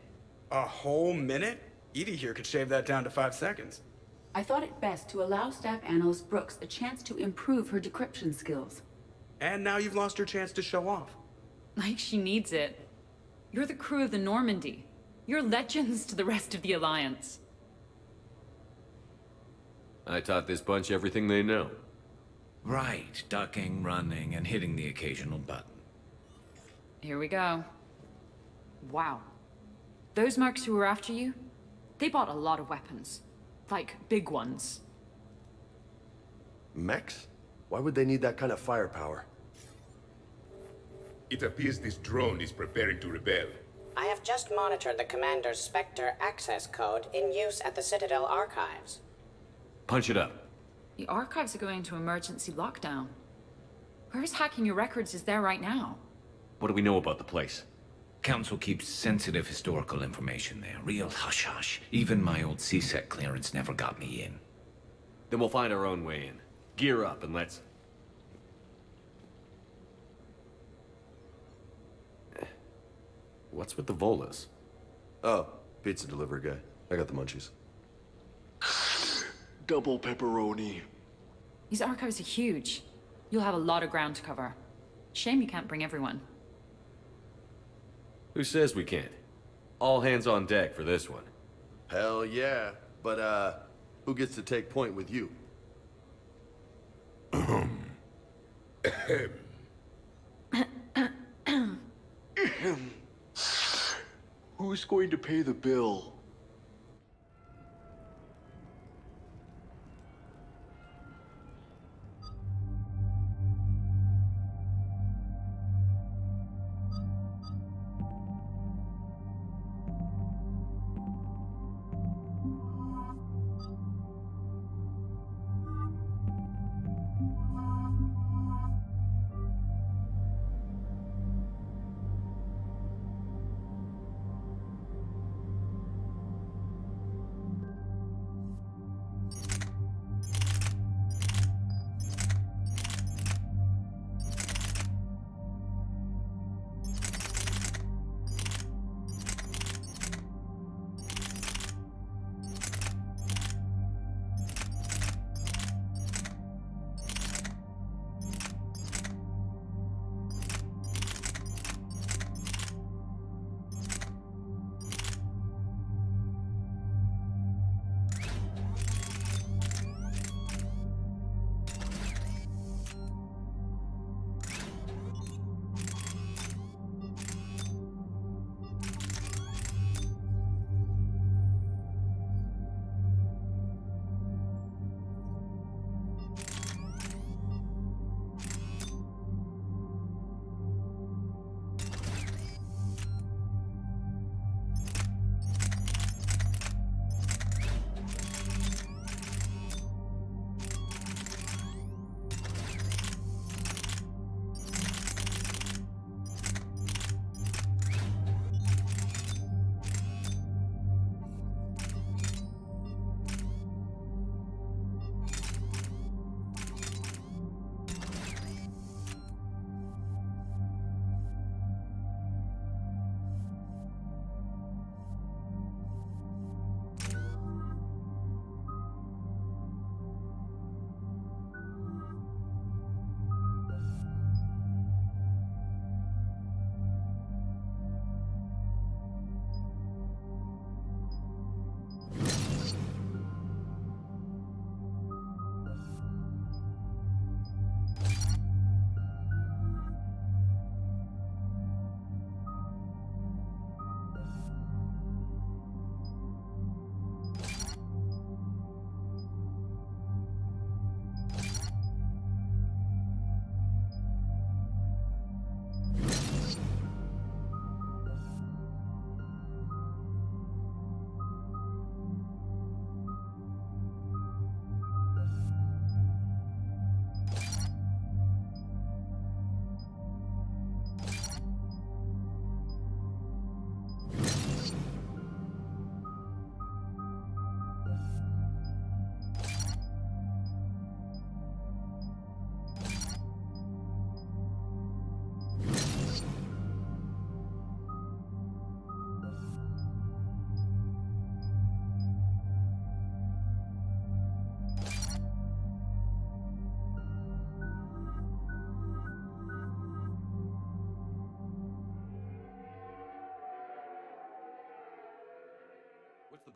A whole minute? Edie here could shave that down to 5 seconds. I thought it best to allow Staff Analyst Brooks a chance to improve her decryption skills. And now you've lost your chance to show off. Like she needs it. You're the crew of the Normandy. You're legends to the rest of the Alliance. I taught this bunch everything they know. Right, ducking, running, and hitting the occasional button. Here we go. Wow. Those mercs who were after you, they bought a lot of weapons. Like, big ones. Mechs? Why would they need that kind of firepower? It appears this drone is preparing to rebel. I have just monitored the Commander's Spectre access code in use at the Citadel archives. Punch it up. The archives are going into emergency lockdown. Whoever's hacking your records is there right now. What do we know about the place? Council keeps sensitive historical information there. Real hush-hush. Even my old CSEC clearance never got me in. Then we'll find our own way in. Gear up and let's... What's with the Volas? Oh, pizza delivery guy. I got the munchies. Double pepperoni. These archives are huge. You'll have a lot of ground to cover. Shame you can't bring everyone. Who says we can't? All hands on deck for this one. Hell yeah. But, who gets to take point with you? Who's going to pay the bill?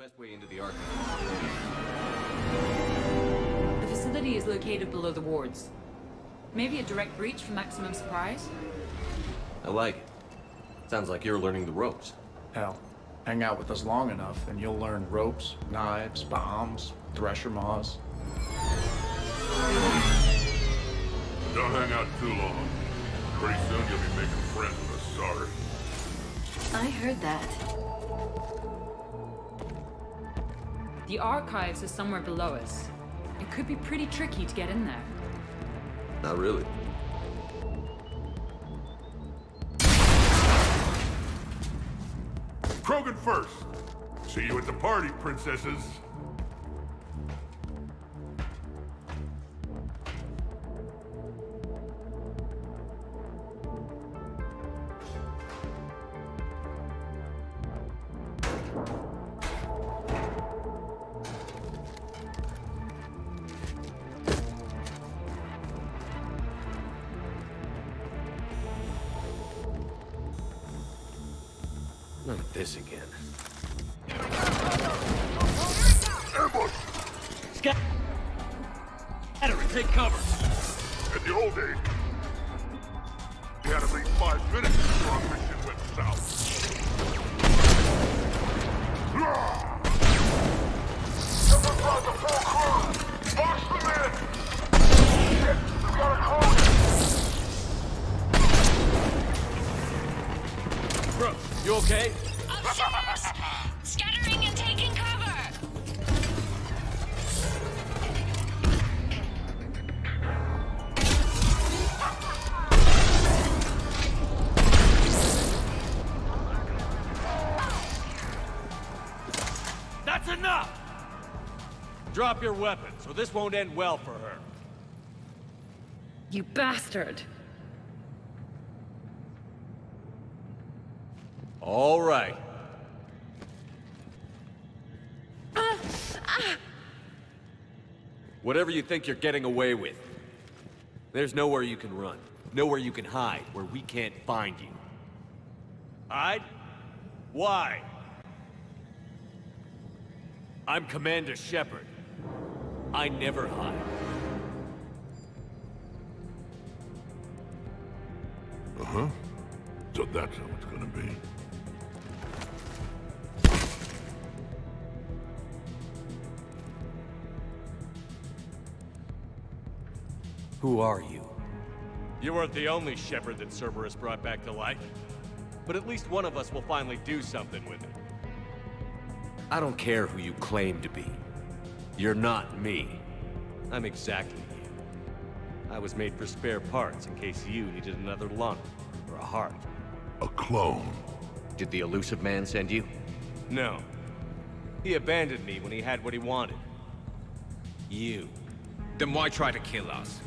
Best way into the archive. The facility is located below the wards. Maybe a direct breach for maximum surprise? I like it. Sounds like you're learning the ropes. Hell, hang out with us long enough and you'll learn ropes, knives, bombs, thresher maws. Don't hang out too long. Pretty soon you'll be making friends with us, sorry. I heard that. The archives are somewhere below us. It could be pretty tricky to get in there. Not really. Krogan first. See you at the party, princesses. Not this again. Ambush! Scatter and take cover! In the old days, we had at least 5 minutes before our mission went south. Someone brought the full crew! Box them in! Shit, we got a close! Bro, you okay? Upstairs! Scattering and taking cover! That's enough! Drop your weapons, or this won't end well for her. You bastard! All right. Whatever you think you're getting away with, there's nowhere you can run. Nowhere you can hide where we can't find you. Hide? Why? I'm Commander Shepard. I never hide. Uh-huh. So that's how it's gonna be. Who are you? You weren't the only Shepard that Cerberus brought back to life. But at least one of us will finally do something with it. I don't care who you claim to be. You're not me. I'm exactly you. I was made for spare parts in case you needed another lung or a heart. A clone. Did the elusive man send you? No. He abandoned me when he had what he wanted. You. Then why try to kill us?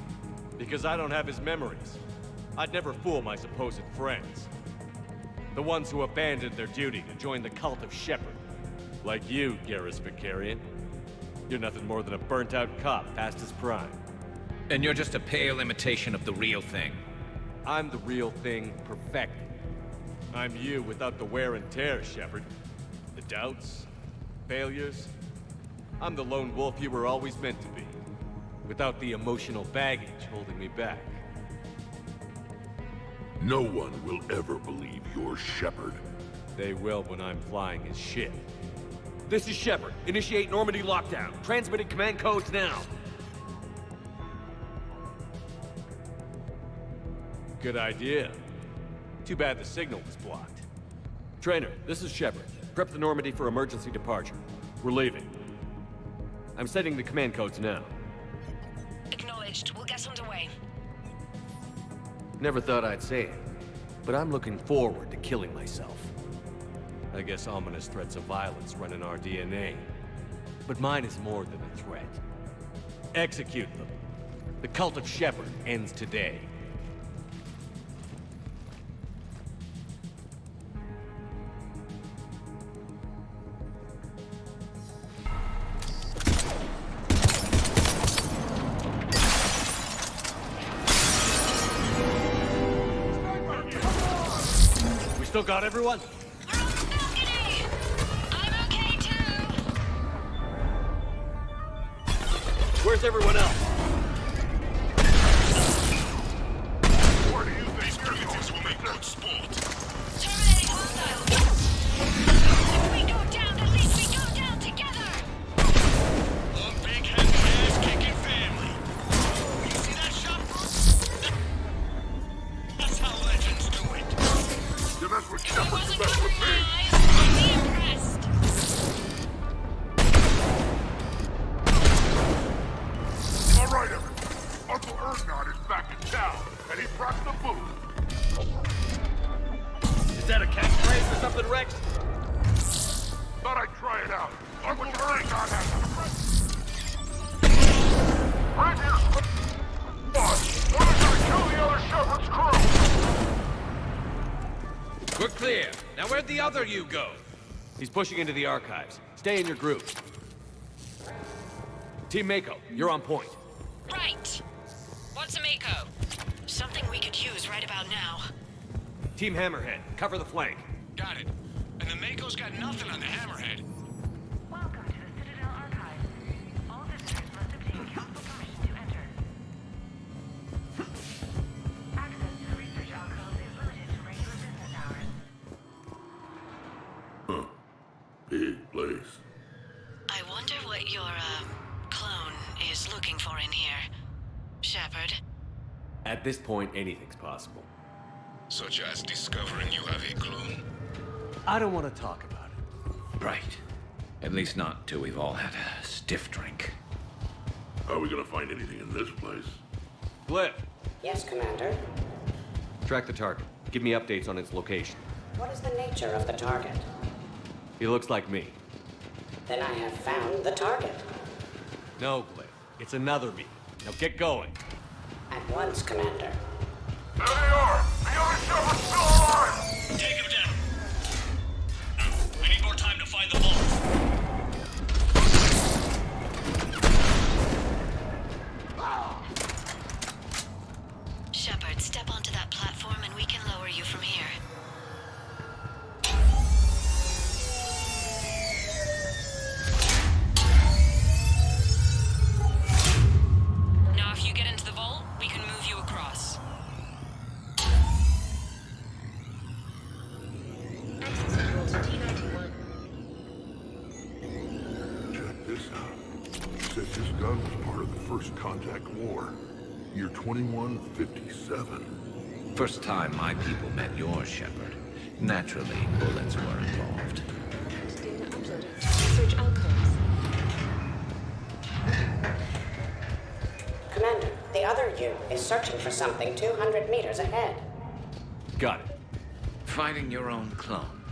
Because I don't have his memories. I'd never fool my supposed friends. The ones who abandoned their duty to join the cult of Shepard. Like you, Garrus Vicarian. You're nothing more than a burnt-out cop past his prime. And you're just a pale imitation of the real thing. I'm the real thing perfected. I'm you without the wear and tear, Shepard. The doubts, failures. I'm the lone wolf you were always meant to be. Without the emotional baggage holding me back. No one will ever believe you're Shepard. They will when I'm flying his ship. This is Shepard. Initiate Normandy lockdown. Transmitting command codes now. Good idea. Too bad the signal was blocked. Trainer, this is Shepard. Prep the Normandy for emergency departure. We're leaving. I'm setting the command codes now. Acknowledged. We'll get underway. Never thought I'd say it, but I'm looking forward to killing myself. I guess ominous threats of violence run in our DNA. But mine is more than a threat. Execute them. The cult of Shepard ends today. We still got everyone? We're on the balcony! I'm okay too! Where's everyone else? Where do you think primitives will make good sport? Terminating hostiles! If we go down, at least we go down together! A big happy ass-kicking family. You see that shot? That's how legends do it. You mess with Shepard, you mess with me. Be impressed! All right, everyone. Uncle Erdnot is back in town, and he brought the food. Is that a catchphrase or something, Rex? Thought I'd try it out. Uncle Erdnot has right here. Boss, we're gonna kill the other Shepard's crew. We're clear. Now where'd the other you go? He's pushing into the archives. Stay in your group. Team Mako, you're on point. Right. What's a Mako? Something we could use right about now. Team Hammerhead, cover the flank. Got it. And the Mako's got nothing on the Hammerhead. Welcome to the Citadel Archives. All visitors must obtain council permission to enter. Access to the research alcove is limited to regular business hours. Big place. I wonder what your, clone is looking for in here. Shepard. At this point, anything's possible. Such as discovering you have a clone. I don't want to talk about it. Right. At least not till we've all had a stiff drink. How are we gonna find anything in this place? Glyph, Yes, Commander. track the target. Give me updates on its location. What is the nature of the target? He looks like me. Then I have found the target. No, Glyph. It's another me. Now get going. At once, Commander. There they are! The other Shepard's still alive! Take him down. I need more time to find the vault. Shepard, step onto that platform and we can lower you from here. Now if you get into the vault, we can move you across. Check this out. Said this gun was part of the First Contact War. Year 2157. First time my people met yours, Shepard. Naturally, bullets were involved. Data uploaded to research alcoves. Commander, the other you is searching for something 200 meters ahead. Got it. Fighting your own clone.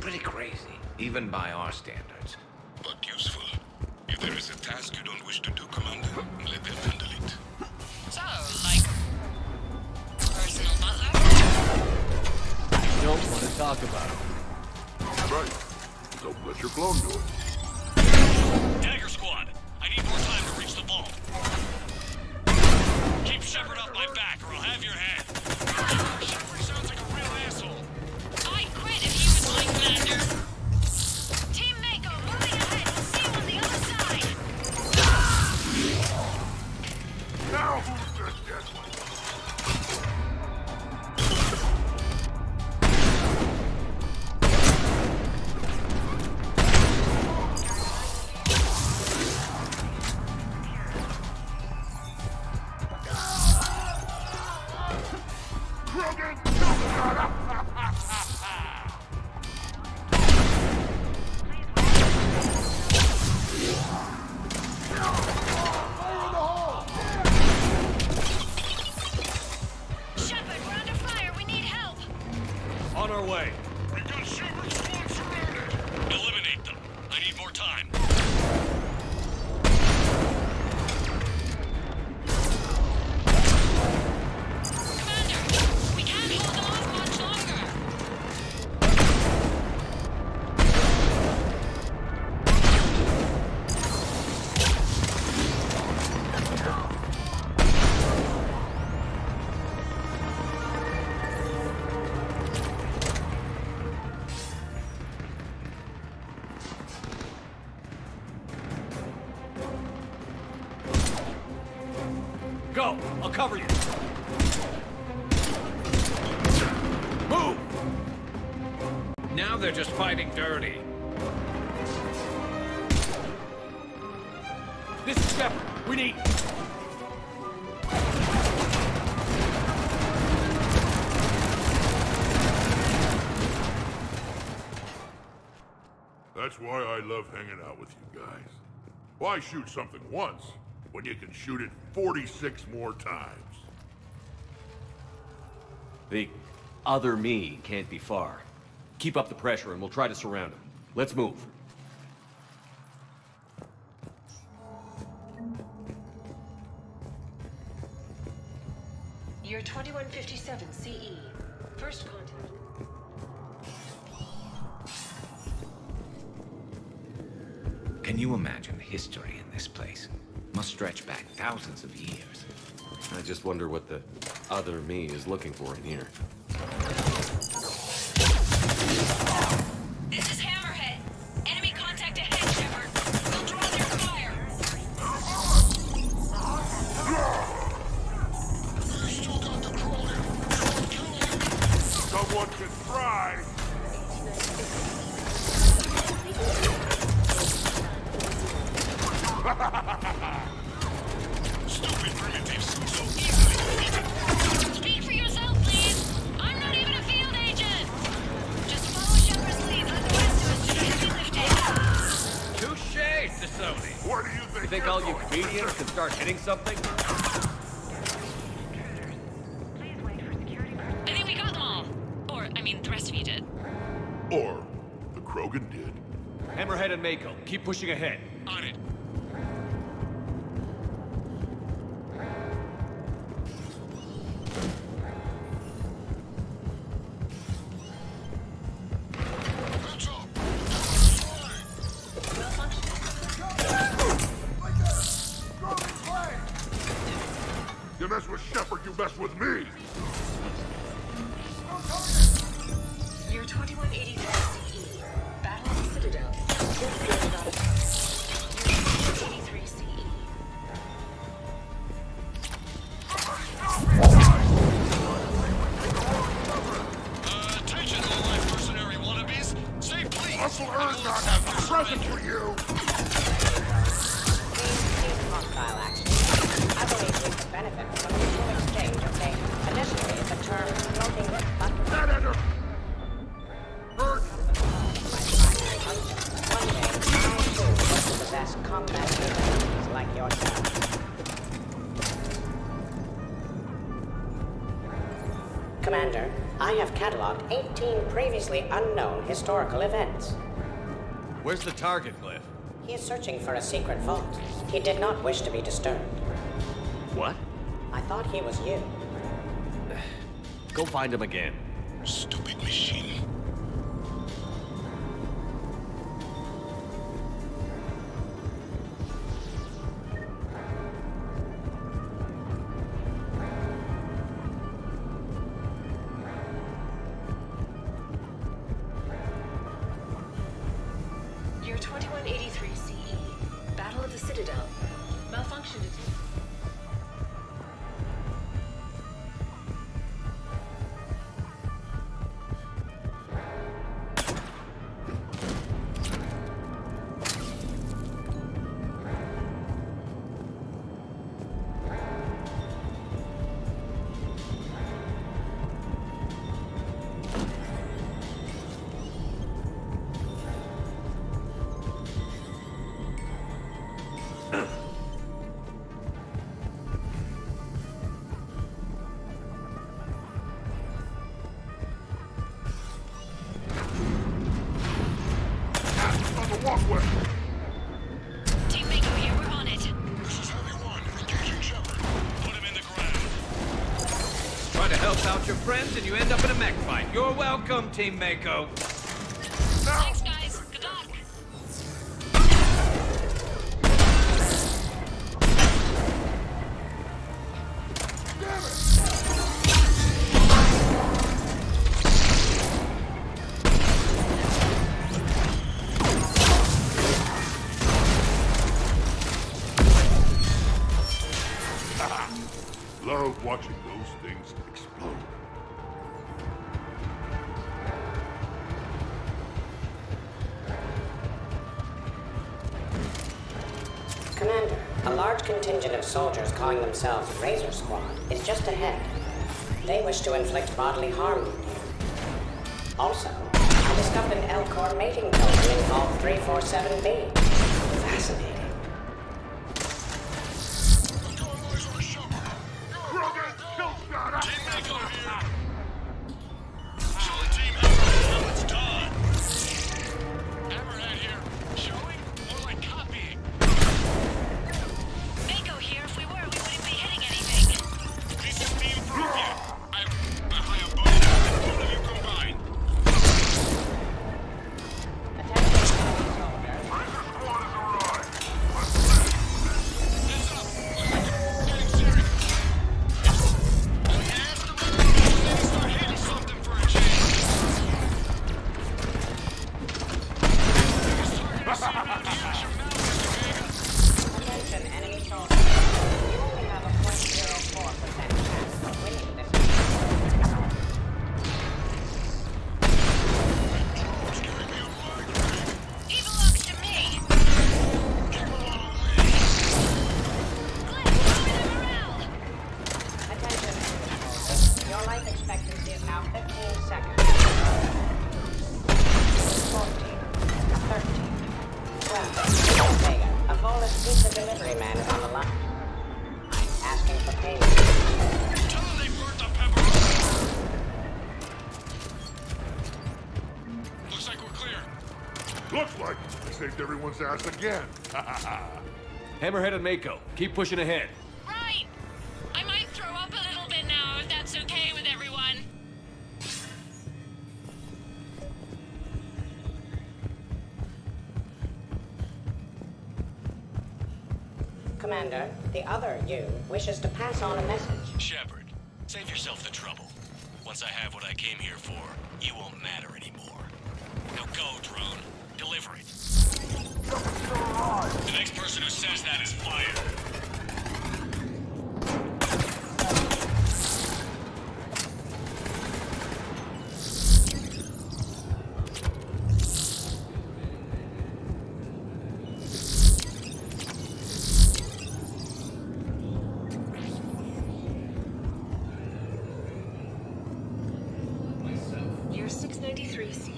Pretty crazy, even by our standards. But useful. If there is a task you don't wish to do, Commander, let them handle it. So, like... personal butler? Don't want to talk about it. Right. So let your clone do it. Dagger Squad, I need more time to reach the vault. Keep Shepard up my back or I'll have your head. Shepard sounds like a real asshole. I'd quit if he was my commander. Team Mako, moving ahead. We'll see you on the other side. Now who's this dead one? Shepard, we're under fire. We need help. On our way. We got Shepard's squad surrounded! Eliminate them. I need more time. Commander, we can't hold them off much longer. Go! I'll cover you! Move! Now they're just fighting dirty. This is Shepard. We need... That's why I love hanging out with you guys. Why shoot something once when you can shoot it 46 more times? The other me can't be far. Keep up the pressure and we'll try to surround him. Let's move. Year 2157 CE. First contact. Can you imagine history in this place? Must stretch back thousands of years. I just wonder what the other me is looking for in here. This is Hammerhead. Enemy contact ahead, Shepard. We'll draw their fire. Someone can try! Stupid primitives, so easily defeated. Speak for yourself, please. I'm not even a field agent. Just follow Shepard's lead. Let the rest of us do the heavy lifting. Touche, Sony. Where do you think You think all you comedians can start hitting something? I think we got them all. Or, I mean, the rest of you did. Or the Krogan did. Hammerhead and Mako, keep pushing ahead. On it. You mess with Shepard, you mess with me! Year 2183 CE. Battle of the Citadel. Year 2183 CE. Attention, all-life mercenary wannabes. Save, please. Hustle Earth not have a present for you! Hostile action. I believe we could benefit from a mutual exchange of data. Additionally, the term smoking button. That ender! Earth! One day, I too will possess combat capabilities like yourself. Commander, I have cataloged 18 previously unknown historical events. Where's the target, Cliff? He is searching for a secret vault. He did not wish to be disturbed. What? I thought he was you. Go find him again. Stupid machine. Year 2183 CE. Battle of the Citadel. Malfunction detected. On the walkway! Team Mako here, we're on it. This is Heavy 1, engaging Shepard. Put him in the ground. Try to help out your friends and you end up in a mech fight. You're welcome, Team Mako. Thanks, guys. Good luck. love watching those things explode. Commander, a large contingent of soldiers calling themselves Razor Squad is just ahead. They wish to inflict bodily harm on you. Also, I discovered an L-Core mating token in Vault 347B. Fascinating. Ass again. Hammerhead and Mako, keep pushing ahead. Right! I might throw up a little bit now, if that's okay with everyone. Commander, the other you wishes to pass on a message. Shepard, save yourself the trouble. Once I have what I came here for, you won't matter anymore. Now go, drone. Deliver it. The next person who says that is fired. You're 693C.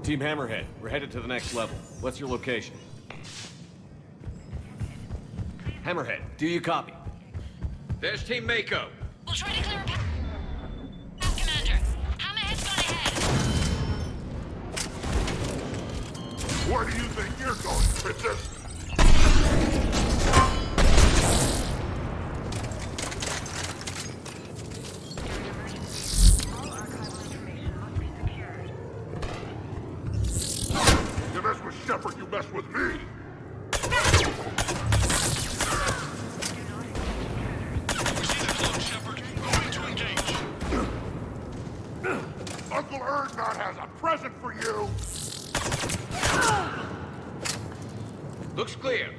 Team Hammerhead, we're headed to the next level. What's your location? Hammerhead, do you copy? There's Team Mako. We'll try to clear a path, Commander. Hammerhead's gone ahead. Where do you think you're going, Princess? Shepard, you mess with me! We see the cloak, Shepard. Going to engage. Uncle Erdnot has a present for you! Looks clear.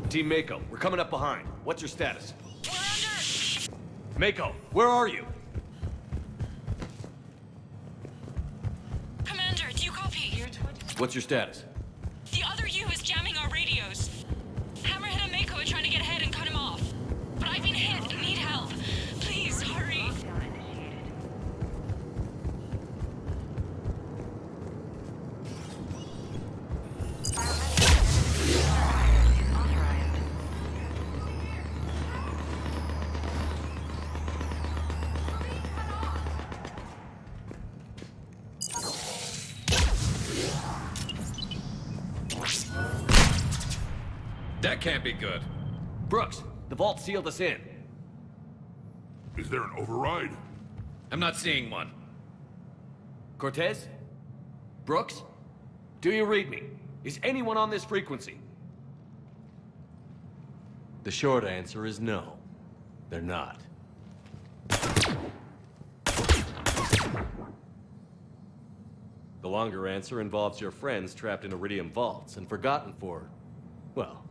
Team Mako, we're coming up behind. What's your status? We're under! Mako, where are you? Commander, do you copy? What's your status? The other U is jamming our radios. Hammerhead and Mako are trying to get ahead and cut him off. But I've been hit and need help. Please, hurry. That can't be good. Brooks, the vault sealed us in. Is there an override? I'm not seeing one. Cortez? Brooks? Do you read me? Is anyone on this frequency? The short answer is no. They're not. The longer answer involves your friends trapped in Iridium vaults and forgotten for, well,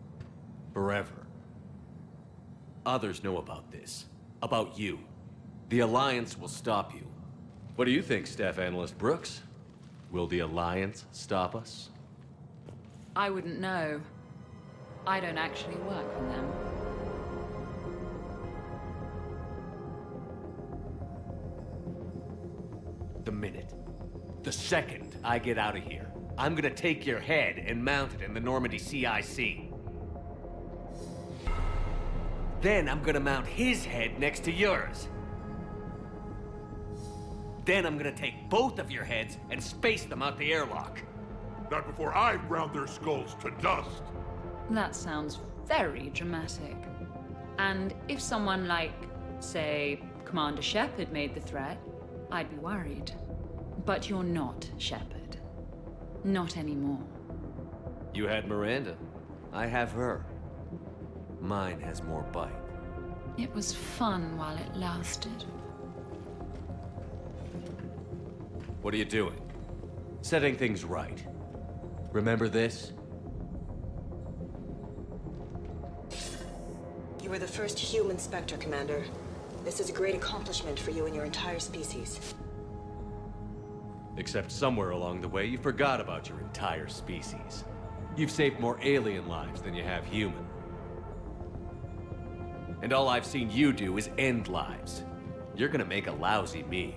forever. Others know about this. About you. The Alliance will stop you. What do you think, Staff Analyst Brooks? Will the Alliance stop us? I wouldn't know. I don't actually work for them. The minute, the second I get out of here, I'm gonna take your head and mount it in the Normandy CIC. Then I'm gonna mount his head next to yours. Then I'm gonna take both of your heads and space them out the airlock. Not before I ground their skulls to dust. That sounds very dramatic. And if someone like, say, Commander Shepard made the threat, I'd be worried. But you're not Shepard. Not anymore. You had Miranda. I have her. Mine has more bite. It was fun while it lasted. What are you doing? Setting things right. Remember this? You were the first human Spectre, Commander. This is a great accomplishment for you and your entire species. Except somewhere along the way, you forgot about your entire species. You've saved more alien lives than you have human. And all I've seen you do is end lives. You're gonna make a lousy me.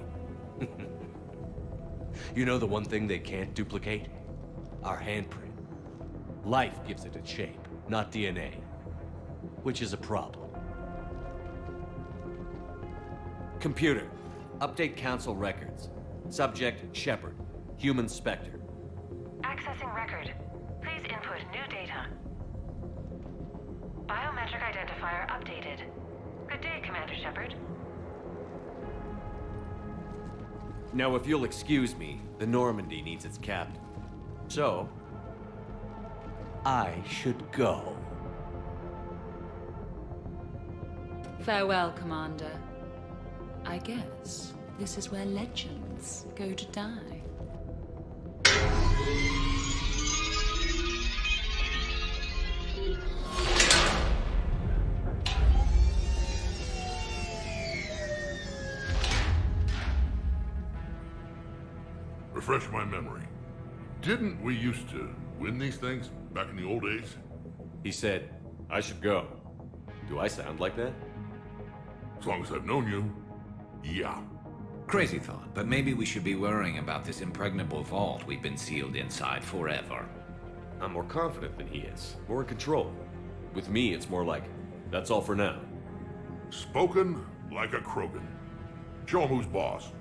You know the one thing they can't duplicate? Our handprint. Life gives it its shape, not DNA. Which is a problem. Computer, update Council records. Subject, Shepard. Human Spectre. Accessing record. Please input new data. Biometric identifier updated. Good day, Commander Shepard. Now, if you'll excuse me, the Normandy needs its captain. So, I should go. Farewell, Commander. I guess this is where legends go to die. Refresh my memory. Didn't we used to win these things back in the old days? He said, I should go. Do I sound like that? As long as I've known you, yeah. Crazy thought, but maybe we should be worrying about this impregnable vault we've been sealed inside forever. I'm more confident than he is. More in control. With me, it's more like, that's all for now. Spoken like a Krogan. Show him who's boss.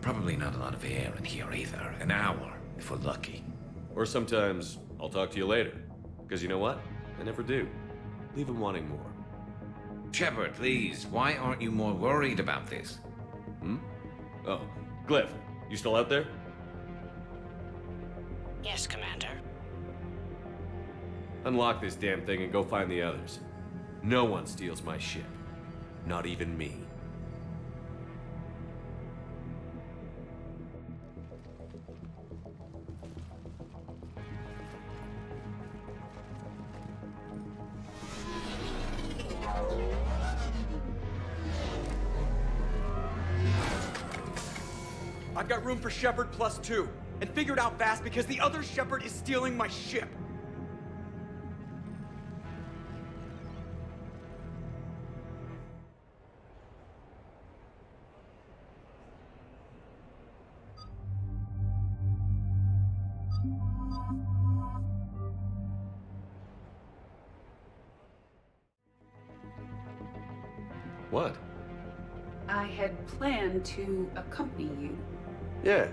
Probably not a lot of air in here either. An hour, if we're lucky. Or sometimes, I'll talk to you later. Because you know what? I never do. Leave him wanting more. Shepard, please, why aren't you more worried about this? Hmm? Oh, Glyph, you still out there? Yes, Commander. Unlock this damn thing and go find the others. No one steals my ship. Not even me. I've got room for Shepard +2, and figure it out fast because the other Shepard is stealing my ship. What? I had planned to accompany you. Yeah,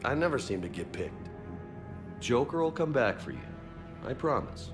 I never seem to get picked. Joker will come back for you. I promise.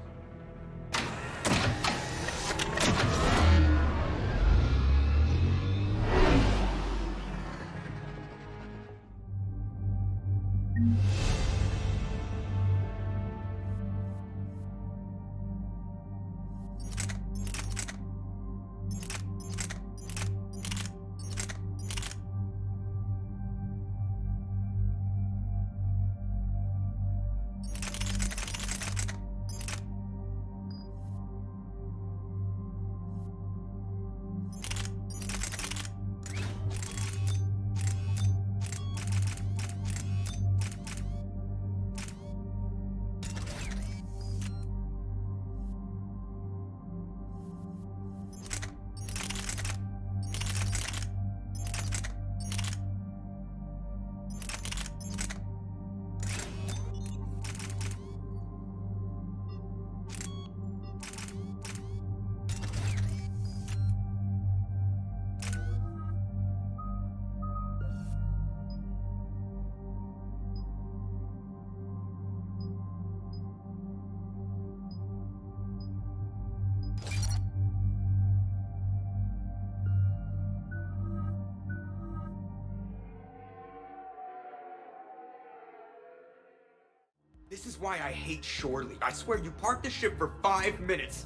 This is why I hate Shorely. I swear you parked the ship for 5 minutes.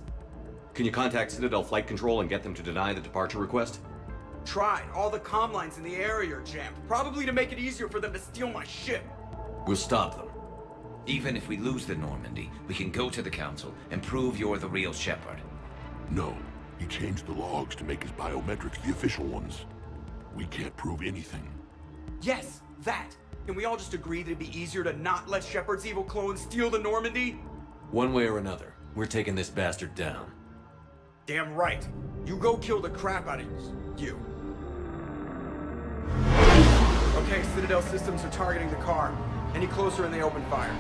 Can you contact Citadel Flight Control and get them to deny the departure request? Tried. All the comm lines in the area are jammed. Probably to make it easier for them to steal my ship. We'll stop them. Even if we lose the Normandy, we can go to the Council and prove you're the real Shepard. No. He changed the logs to make his biometrics the official ones. We can't prove anything. Yes, that. Can we all just agree that it'd be easier to not let Shepard's evil clone steal the Normandy? One way or another, we're taking this bastard down. Damn right. You go kill the crap out of you. Okay, Citadel systems are targeting the car. Any closer and they open fire.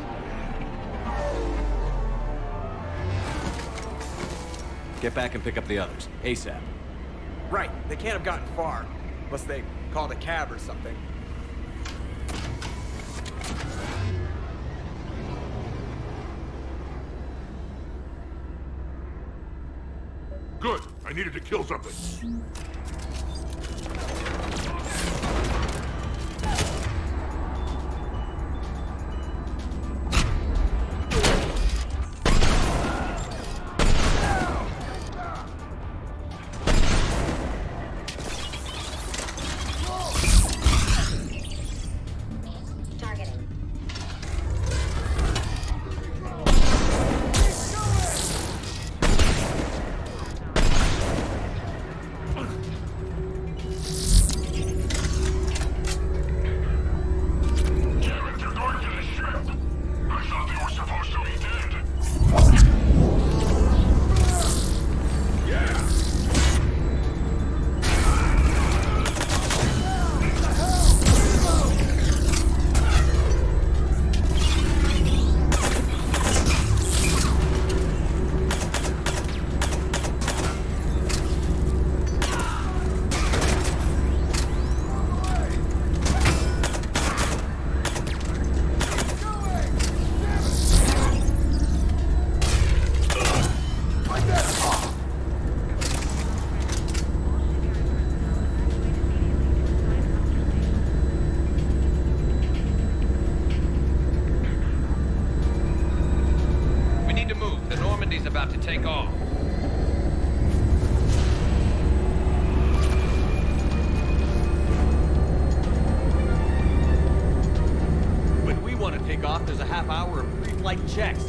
Get back and pick up the others, ASAP. Right, they can't have gotten far. Unless they called a cab or something. Good. I needed to kill something. about to take off. When we want to take off, there's a half hour of pre-flight checks.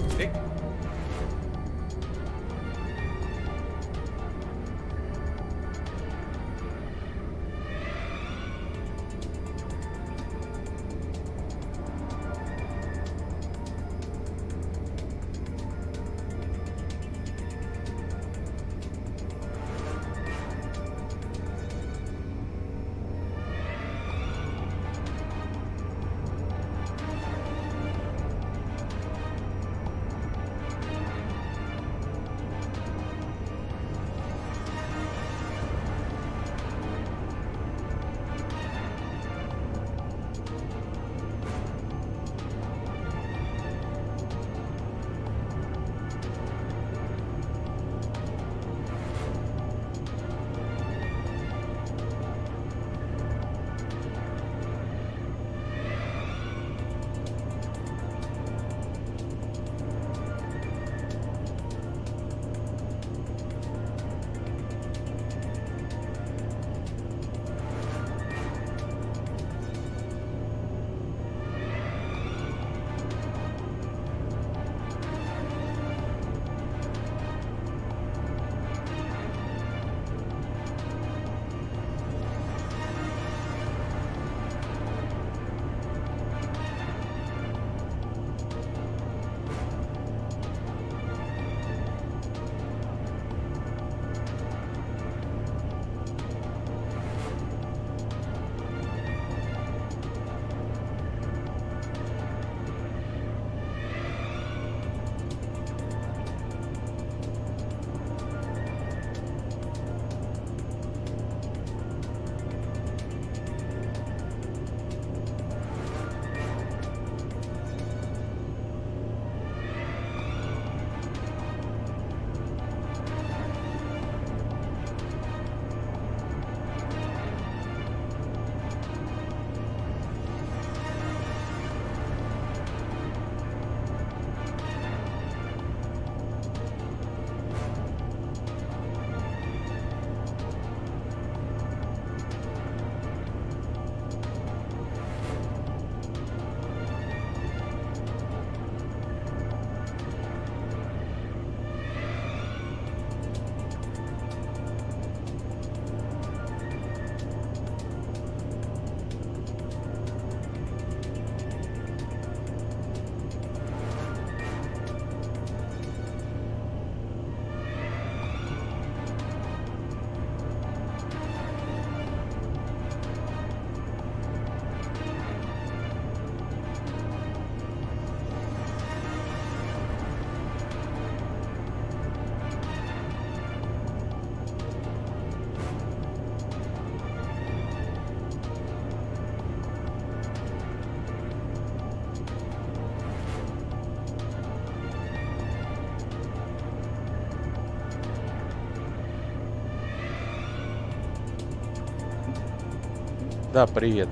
Сетап, привет.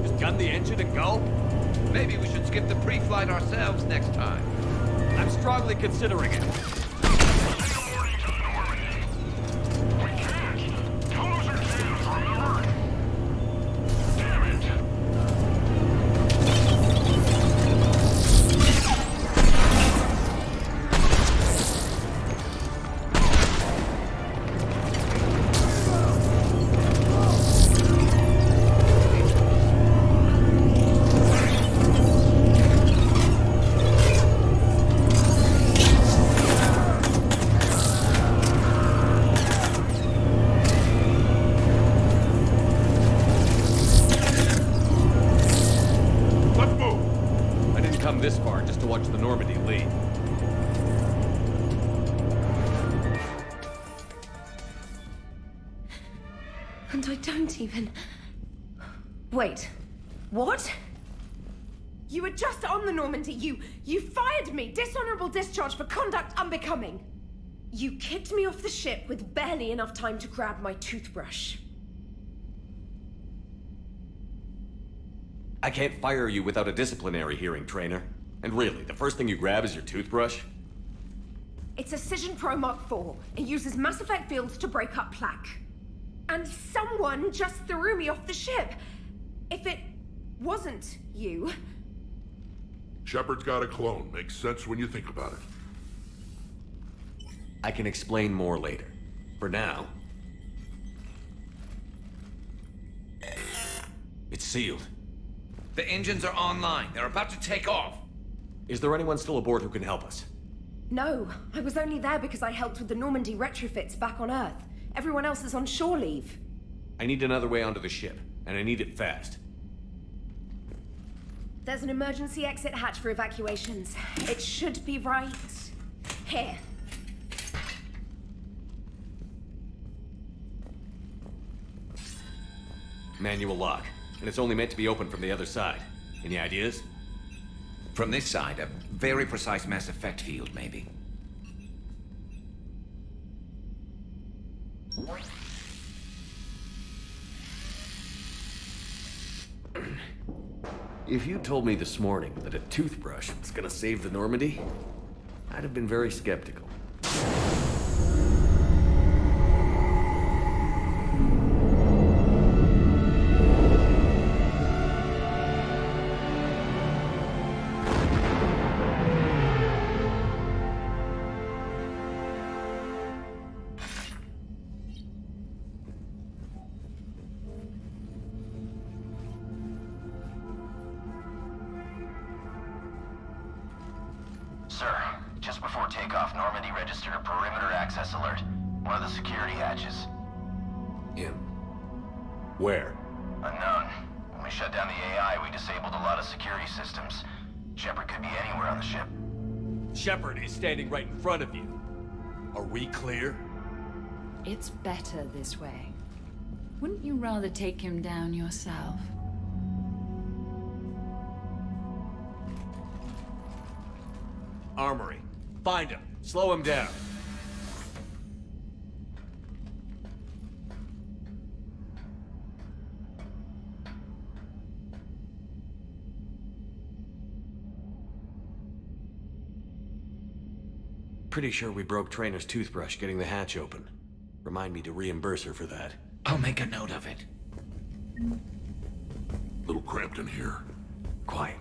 Just gun the engine and go? Maybe we should skip the pre-flight ourselves next time. I'm strongly considering it. This far just to watch the Normandy lead. And I don't even... Wait. What? You were just on the Normandy. You fired me. Dishonorable discharge for conduct unbecoming. You kicked me off the ship with barely enough time to grab my toothbrush. I can't fire you without a disciplinary hearing, trainer. And really, the first thing you grab is your toothbrush? It's a Cision Pro Mark IV. It uses mass effect fields to break up plaque. And someone just threw me off the ship. If it wasn't you... Shepard's got a clone. Makes sense when you think about it. I can explain more later. For now... It's sealed. The engines are online. They're about to take off. Is there anyone still aboard who can help us? No, I was only there because I helped with the Normandy retrofits back on Earth. Everyone else is on shore leave. I need another way onto the ship, and I need it fast. There's an emergency exit hatch for evacuations. It should be right here. Manual lock, and it's only meant to be opened from the other side. Any ideas? From this side, a very precise mass effect field, maybe. If you told me this morning that a toothbrush was gonna save the Normandy, I'd have been very skeptical. Sir, just before takeoff, Normandy registered a perimeter access alert. One of the security hatches. Him? Where? Unknown. When we shut down the AI, we disabled a lot of security systems. Shepard could be anywhere on the ship. Shepard is standing right in front of you. Are we clear? It's better this way. Wouldn't you rather take him down yourself? Armory. Find him. Slow him down. Pretty sure we broke Trainer's toothbrush getting the hatch open. Remind me to reimburse her for that. I'll make a note of it. Little cramped in here. Quiet.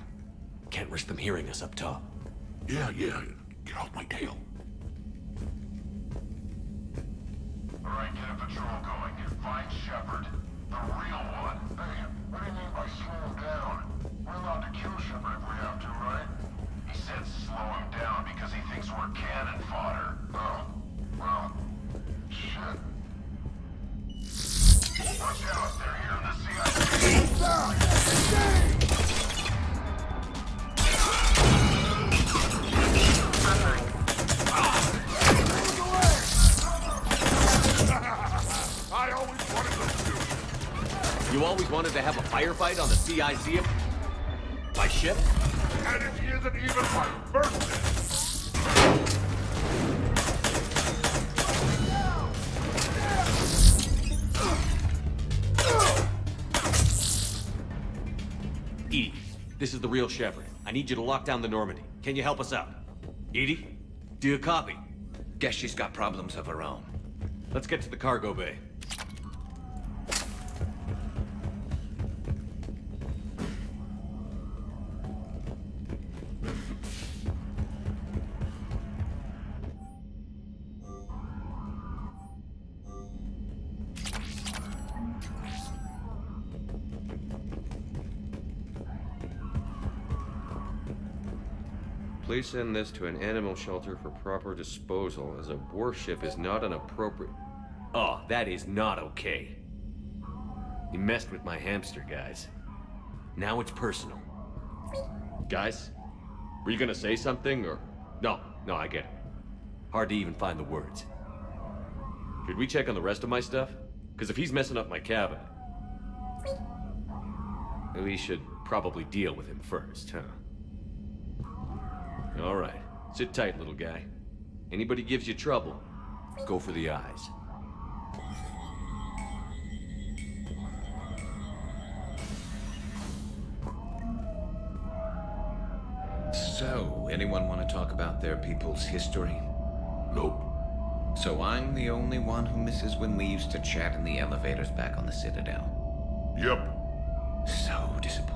Can't risk them hearing us up top. Yeah. Get off my tail. Alright, get a patrol going. Find Shepard. The real one. Hey, what do you mean by slow him down? We're allowed to kill Shepard if we have to, right? He said slow him down because he thinks we're cannon fodder. Oh, well, shit. Watch out, they're here in the CIA. I always wanted to do. You always wanted to have a firefight on the CIC of my ship? And it isn't even my birthday. This is the real Shepard. I need you to lock down the Normandy. Can you help us out? Edie? Do you copy? Guess she's got problems of her own. Let's get to the cargo bay. Please send this to an animal shelter for proper disposal, as a warship is not an appropriate... Oh, that is not okay. You messed with my hamster, guys. Now it's personal. Guys? Were you gonna say something, or... No, I get it. Hard to even find the words. Should we check on the rest of my stuff? Because if he's messing up my cabin... we should probably deal with him first, huh? All right. Sit tight, little guy. Anybody gives you trouble, go for the eyes. So, anyone want to talk about their people's history? Nope. So I'm the only one who misses when we used to chat in the elevators back on the Citadel. Yep. So disappointed.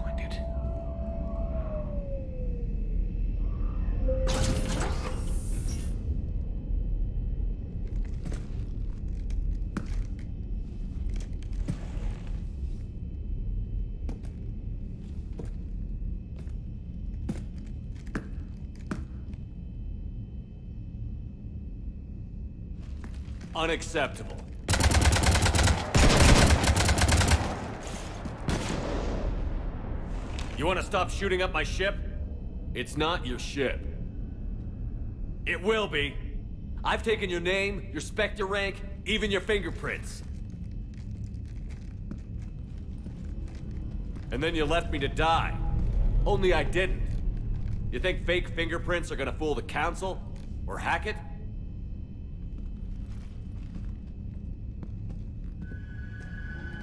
Unacceptable. You want to stop shooting up my ship? It's not your ship. It will be. I've taken your name, your Spectre rank, even your fingerprints. And then you left me to die. Only I didn't. You think fake fingerprints are gonna fool the Council? Or hack it?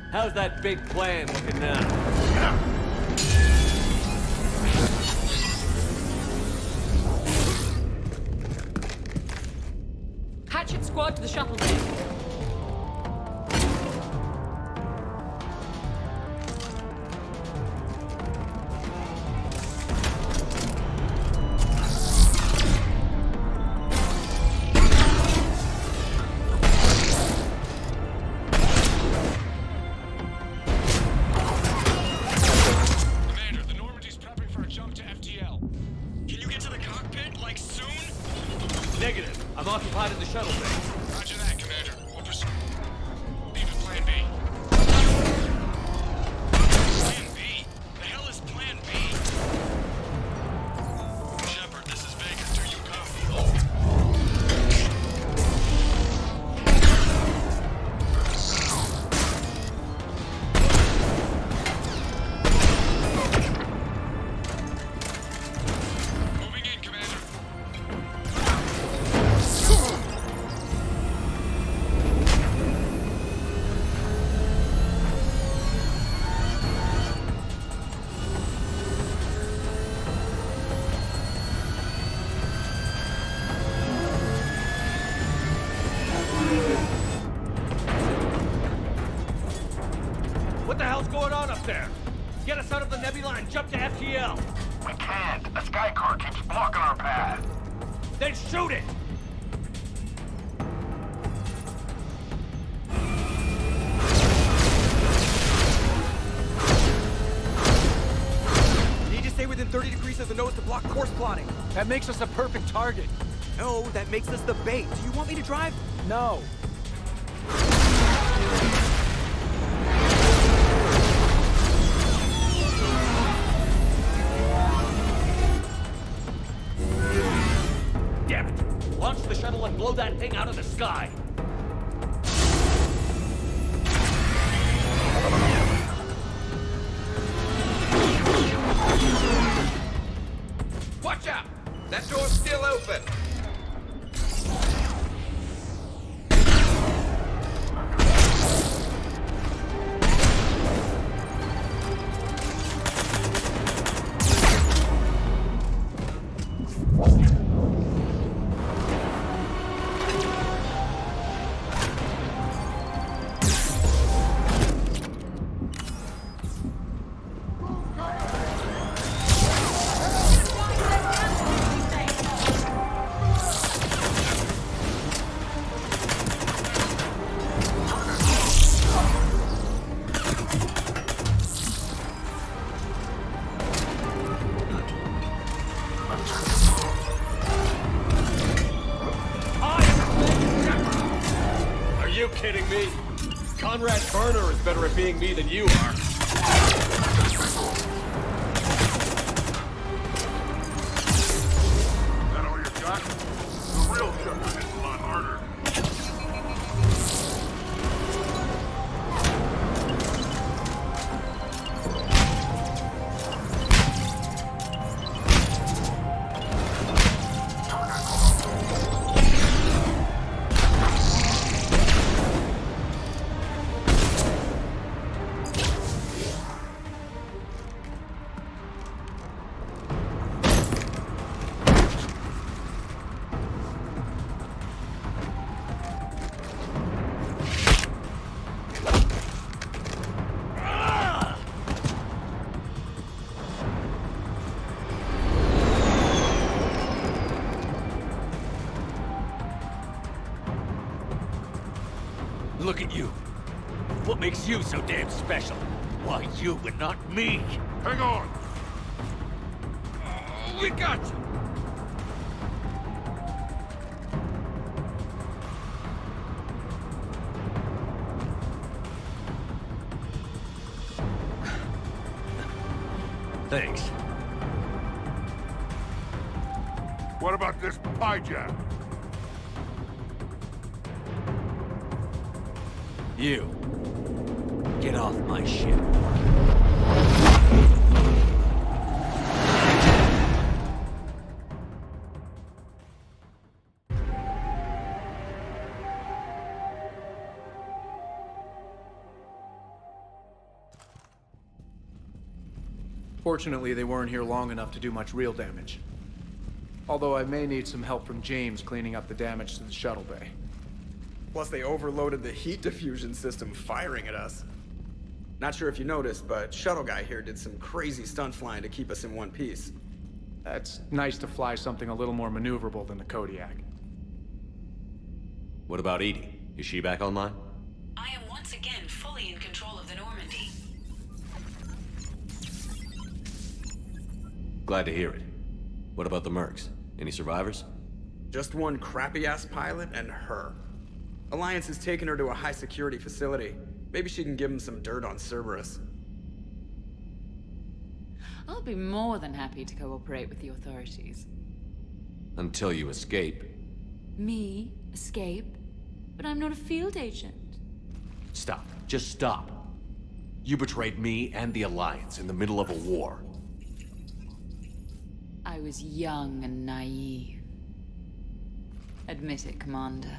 How's that big plan looking now? Hatchet squad to the shuttle bay. What the hell's going on up there? Get us out of the nebula and jump to FTL. We can't. A sky car keeps blocking our path. Then shoot it! You need to stay within 30 degrees of the nose to block course plotting. That makes us a perfect target. No, that makes us the bait. Do you want me to drive? No. Damn it! Launch the shuttle and blow that thing out of the sky! Watch out! That door's still open! being me. Conrad Burner is better at being me than you are. That all you got? The real Shepard is a lot harder. Look at you. What makes you so damn special? Why you and not me? Hang on! We got you! Thanks. What about this hijack? You. Get off my ship. Fortunately, they weren't here long enough to do much real damage. Although I may need some help from James cleaning up the damage to the shuttle bay. Plus, they overloaded the heat diffusion system firing at us. Not sure if you noticed, but Shuttle Guy here did some crazy stunt flying to keep us in one piece. That's nice to fly something a little more maneuverable than the Kodiak. What about Edie? Is she back online? I am once again fully in control of the Normandy. Glad to hear it. What about the Mercs? Any survivors? Just one crappy-ass pilot and her. Alliance has taken her to a high-security facility. Maybe she can give him some dirt on Cerberus. I'll be more than happy to cooperate with the authorities. Until you escape. Me? Escape? But I'm not a field agent. Stop. Just stop. You betrayed me and the Alliance in the middle of a war. I was young and naive. Admit it, Commander.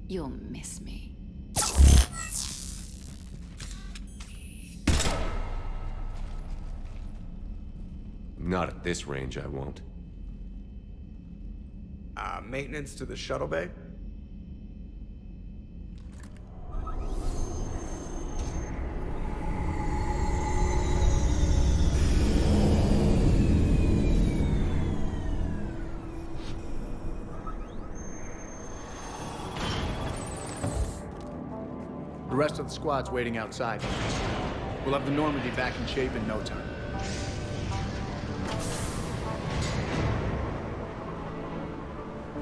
You'll miss me. Not at this range, I won't. Maintenance to the shuttle bay? The rest of the squad's waiting outside. We'll have the Normandy back in shape in no time.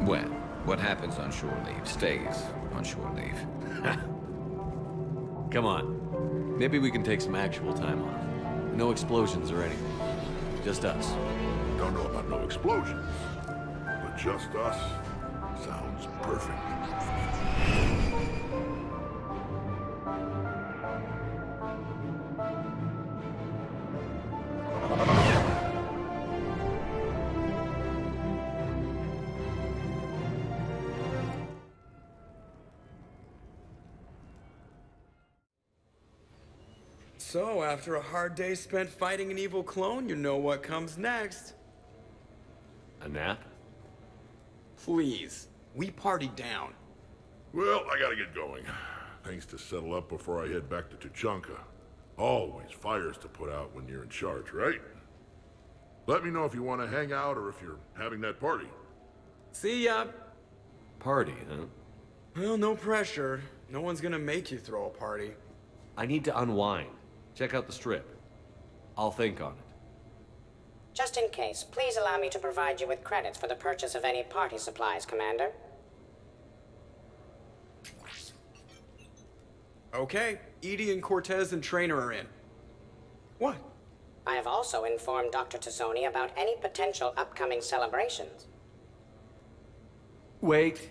Well, what happens on shore leave stays on shore leave. Come on. Maybe we can take some actual time off. No explosions or anything. Just us. Don't know about no explosions, but just us sounds perfect. So, after a hard day spent fighting an evil clone, you know what comes next. A nap? Please. We party down. Well, I gotta get going. Things to settle up before I head back to Tuchanka. Always fires to put out when you're in charge, right? Let me know if you want to hang out or if you're having that party. See ya. Party, huh? Well, no pressure. No one's gonna make you throw a party. I need to unwind. Check out the strip. I'll think on it. Just in case, please allow me to provide you with credits for the purchase of any party supplies, Commander. Okay, Edie and Cortez and Trainer are in. What? I have also informed Dr. Tazzoni about any potential upcoming celebrations. Wait,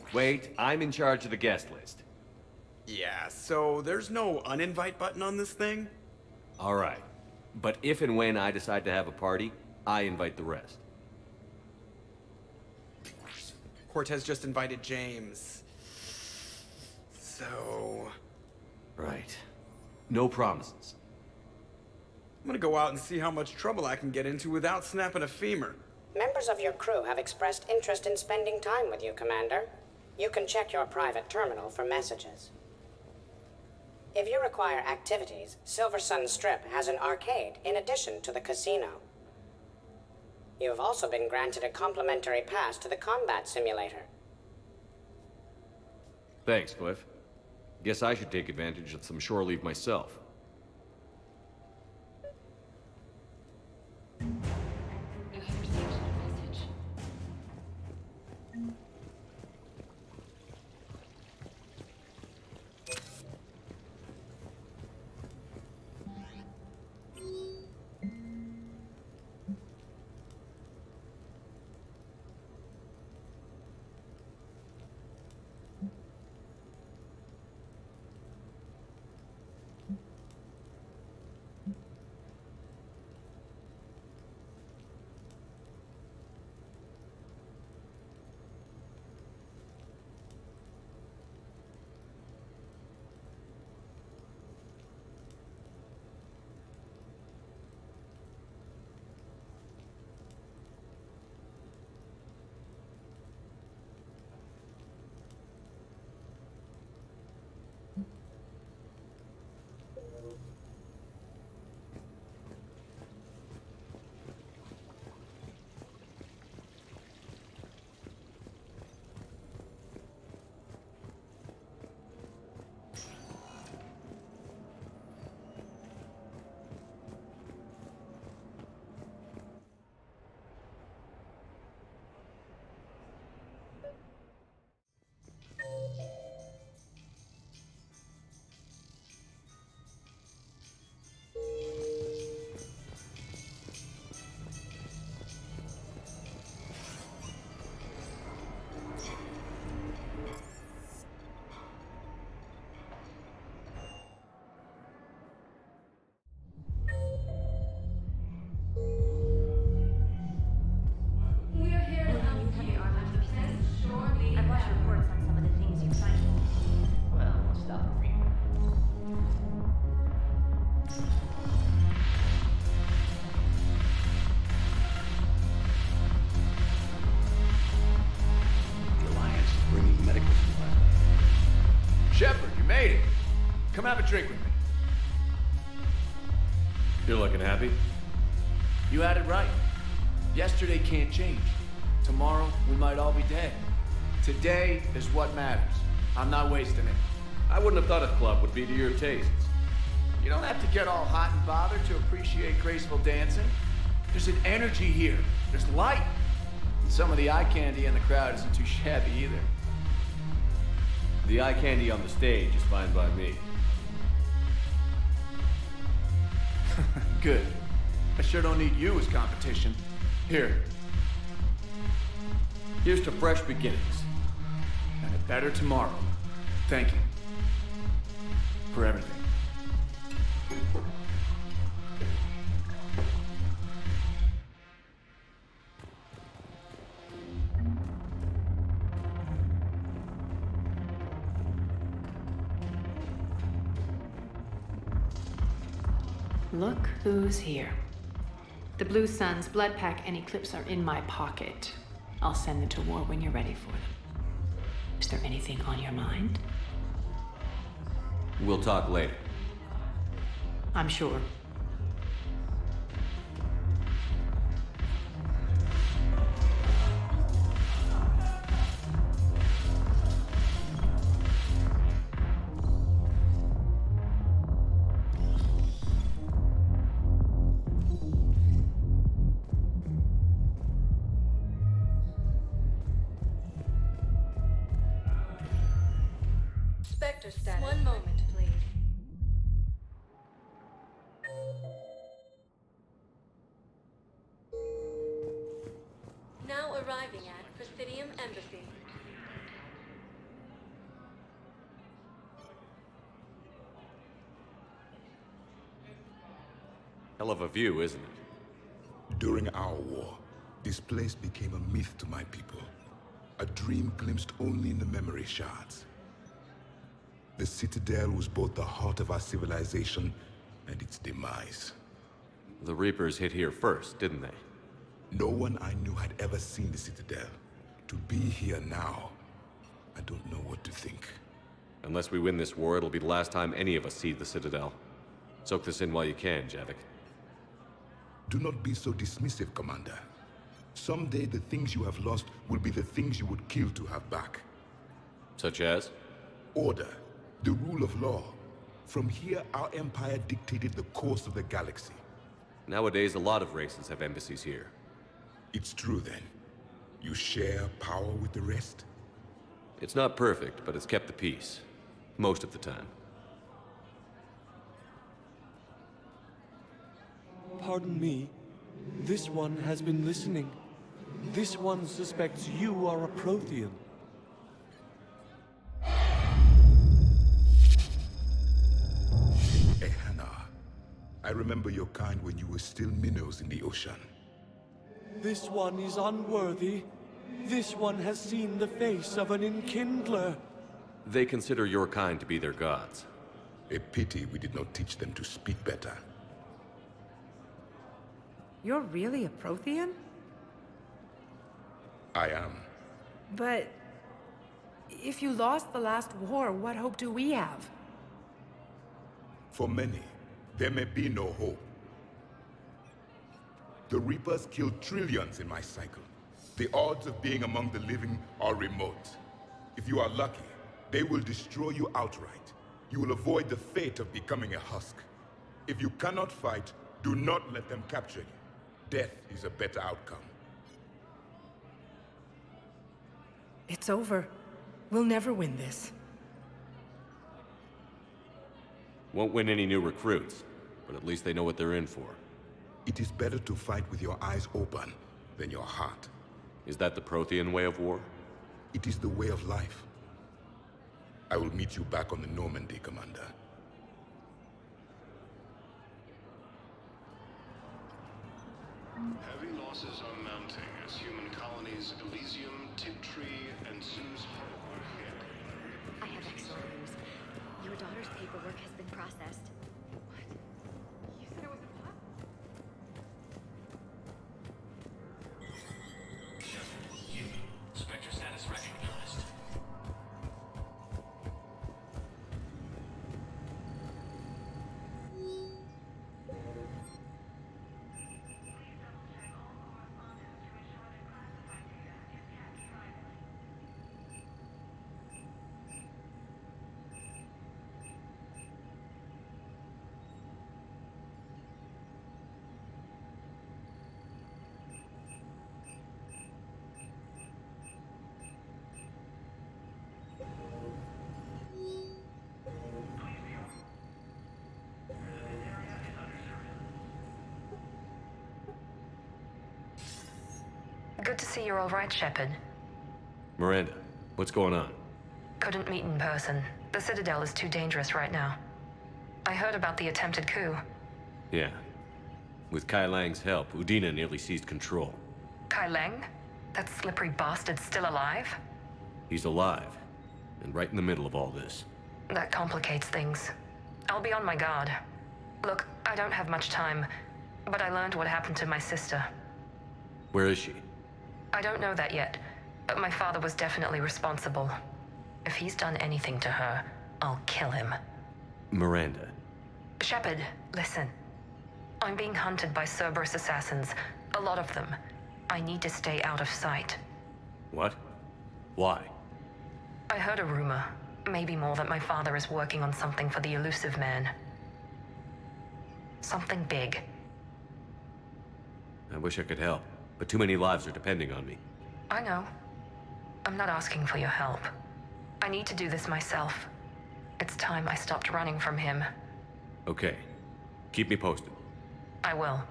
I'm in charge of the guest list. Yeah, so there's no uninvite button on this thing? Alright. But if and when I decide to have a party, I invite the rest. Cortez just invited James. So... Right. No promises. I'm gonna go out and see how much trouble I can get into without snapping a femur. Members of your crew have expressed interest in spending time with you, Commander. You can check your private terminal for messages. If you require activities, Silver Sun Strip has an arcade in addition to the casino. You have also been granted a complimentary pass to the combat simulator. Thanks, Cliff. Guess I should take advantage of some shore leave myself. Come have a drink with me. You're looking happy? You had it right. Yesterday can't change. Tomorrow, we might all be dead. Today is what matters. I'm not wasting it. I wouldn't have thought a club would be to your tastes. You don't have to get all hot and bothered to appreciate graceful dancing. There's an energy here. There's light. And some of the eye candy in the crowd isn't too shabby either. The eye candy on the stage is fine by me. Good. I sure don't need you as competition. Here. Here's to fresh beginnings. And a better tomorrow. Thank you. For everything. Look who's here. The Blue Suns, Blood Pack, and Eclipse are in my pocket. I'll send them to war when you're ready for them. Is there anything on your mind? We'll talk later. I'm sure. Status. One moment, please. arriving at Presidium Embassy. Hell of a view, isn't it? During our war, this place became a myth to my people. A dream glimpsed only in the memory shards. The Citadel was both the heart of our civilization and its demise. The Reapers hit here first, didn't they? No one I knew had ever seen the Citadel. To be here now, I don't know what to think. Unless we win this war, it'll be the last time any of us see the Citadel. Soak this in while you can, Javik. Do not be so dismissive, Commander. Someday the things you have lost will be the things you would kill to have back. Such as? Order, the rule of law. From here, our empire dictated the course of the galaxy. Nowadays, a lot of races have embassies here. It's true, then. You share power with the rest? It's not perfect, but it's kept the peace. Most of the time. Pardon me. This one has been listening. This one suspects you are a Prothean. Ehana, I remember your kind when you were still minnows in the ocean. This one is unworthy. This one has seen the face of an enkindler. They consider your kind to be their gods. A pity we did not teach them to speak better. You're really a Prothean? I am. But if you lost the last war, what hope do we have? For many, there may be no hope. The Reapers killed trillions in my cycle. The odds of being among the living are remote. If you are lucky, they will destroy you outright. You will avoid the fate of becoming a husk. If you cannot fight, do not let them capture you. Death is a better outcome. It's over. We'll never win this. Won't win any new recruits, but at least they know what they're in for. It is better to fight with your eyes open than your heart. Is that the Prothean way of war? It is the way of life. I will meet you back on the Normandy, Commander. Heavy losses are mounting as human colonies Elysium, Tiptree, and Zeus Hollow are hit. I have excellent news. Your daughter's paperwork has been processed. What? You said it was impossible. Spectre status recognized. Good to see you're all right, Shepard. Miranda, what's going on? Couldn't meet in person. The Citadel is too dangerous right now. I heard about the attempted coup. Yeah. With Kai Lang's help, Udina nearly seized control. Kai Lang? That slippery bastard's still alive? He's alive, and right in the middle of all this. That complicates things. I'll be on my guard. Look, I don't have much time, but I learned what happened to my sister. Where is she? I don't know that yet, but my father was definitely responsible. If he's done anything to her, I'll kill him. Miranda. Shepard, listen. I'm being hunted by Cerberus assassins. A lot of them. I need to stay out of sight. What? Why? I heard a rumor, maybe more, that my father is working on something for the elusive man. Something big. I wish I could help, but too many lives are depending on me. I know. I'm not asking for your help. I need to do this myself. It's time I stopped running from him. Okay. Keep me posted. I will.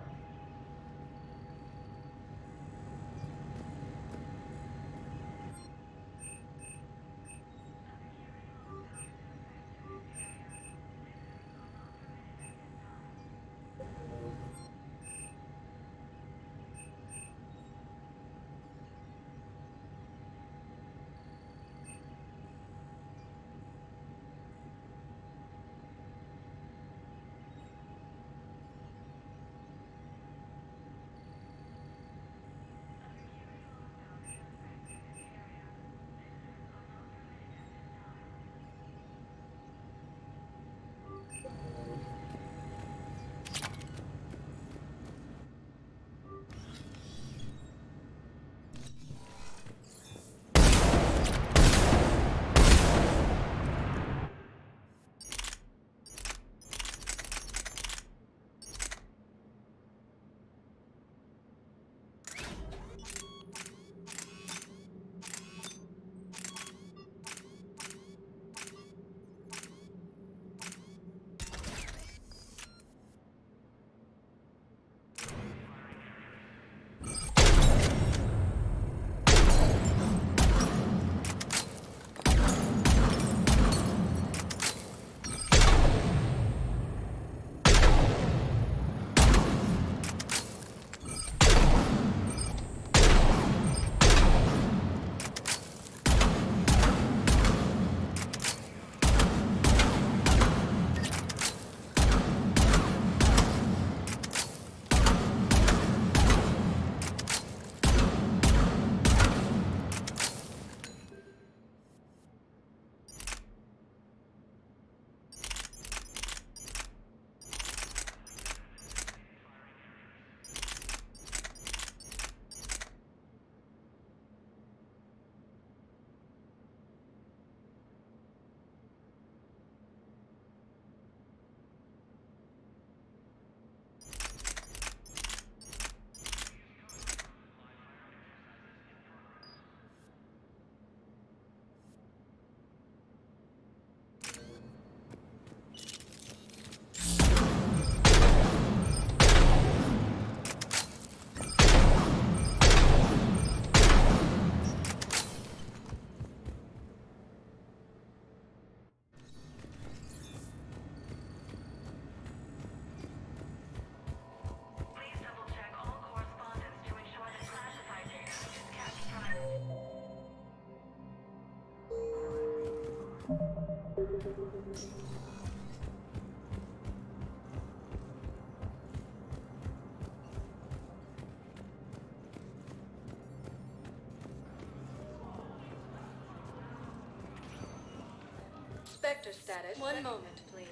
Spectre status. One moment, please.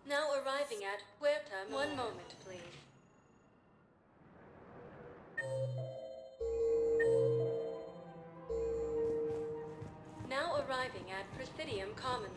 Now arriving at Puerta. One moment, please. Now arriving at Presidium Commons.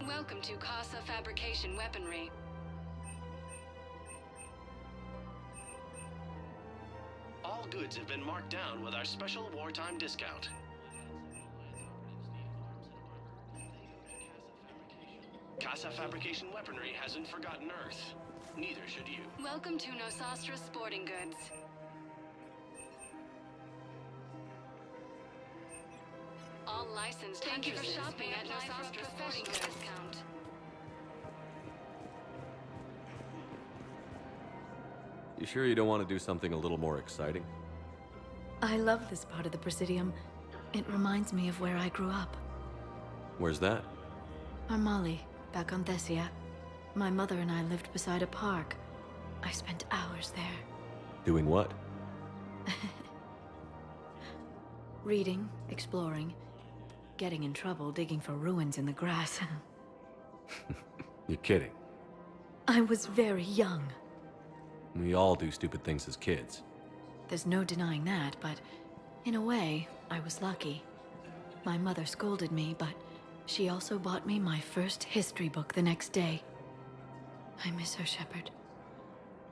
Welcome to Casa Fabrication Weaponry. All goods have been marked down with our special wartime discount. Casa Fabrication Weaponry hasn't forgotten Earth. Neither should you. Welcome to Nosastra Sporting Goods. All licensed Thank you for shopping at Nosastra Sporting Goods. Discount. You sure you don't want to do something a little more exciting? I love this part of the Presidium. It reminds me of where I grew up. Where's that? Armali, back on Thessia. My mother and I lived beside a park. I spent hours there. Doing what? Reading, exploring, getting in trouble digging for ruins in the grass. You're kidding. I was very young. We all do stupid things as kids. There's no denying that, but in a way, I was lucky. My mother scolded me, but she also bought me my first history book the next day. I miss her, Shepard.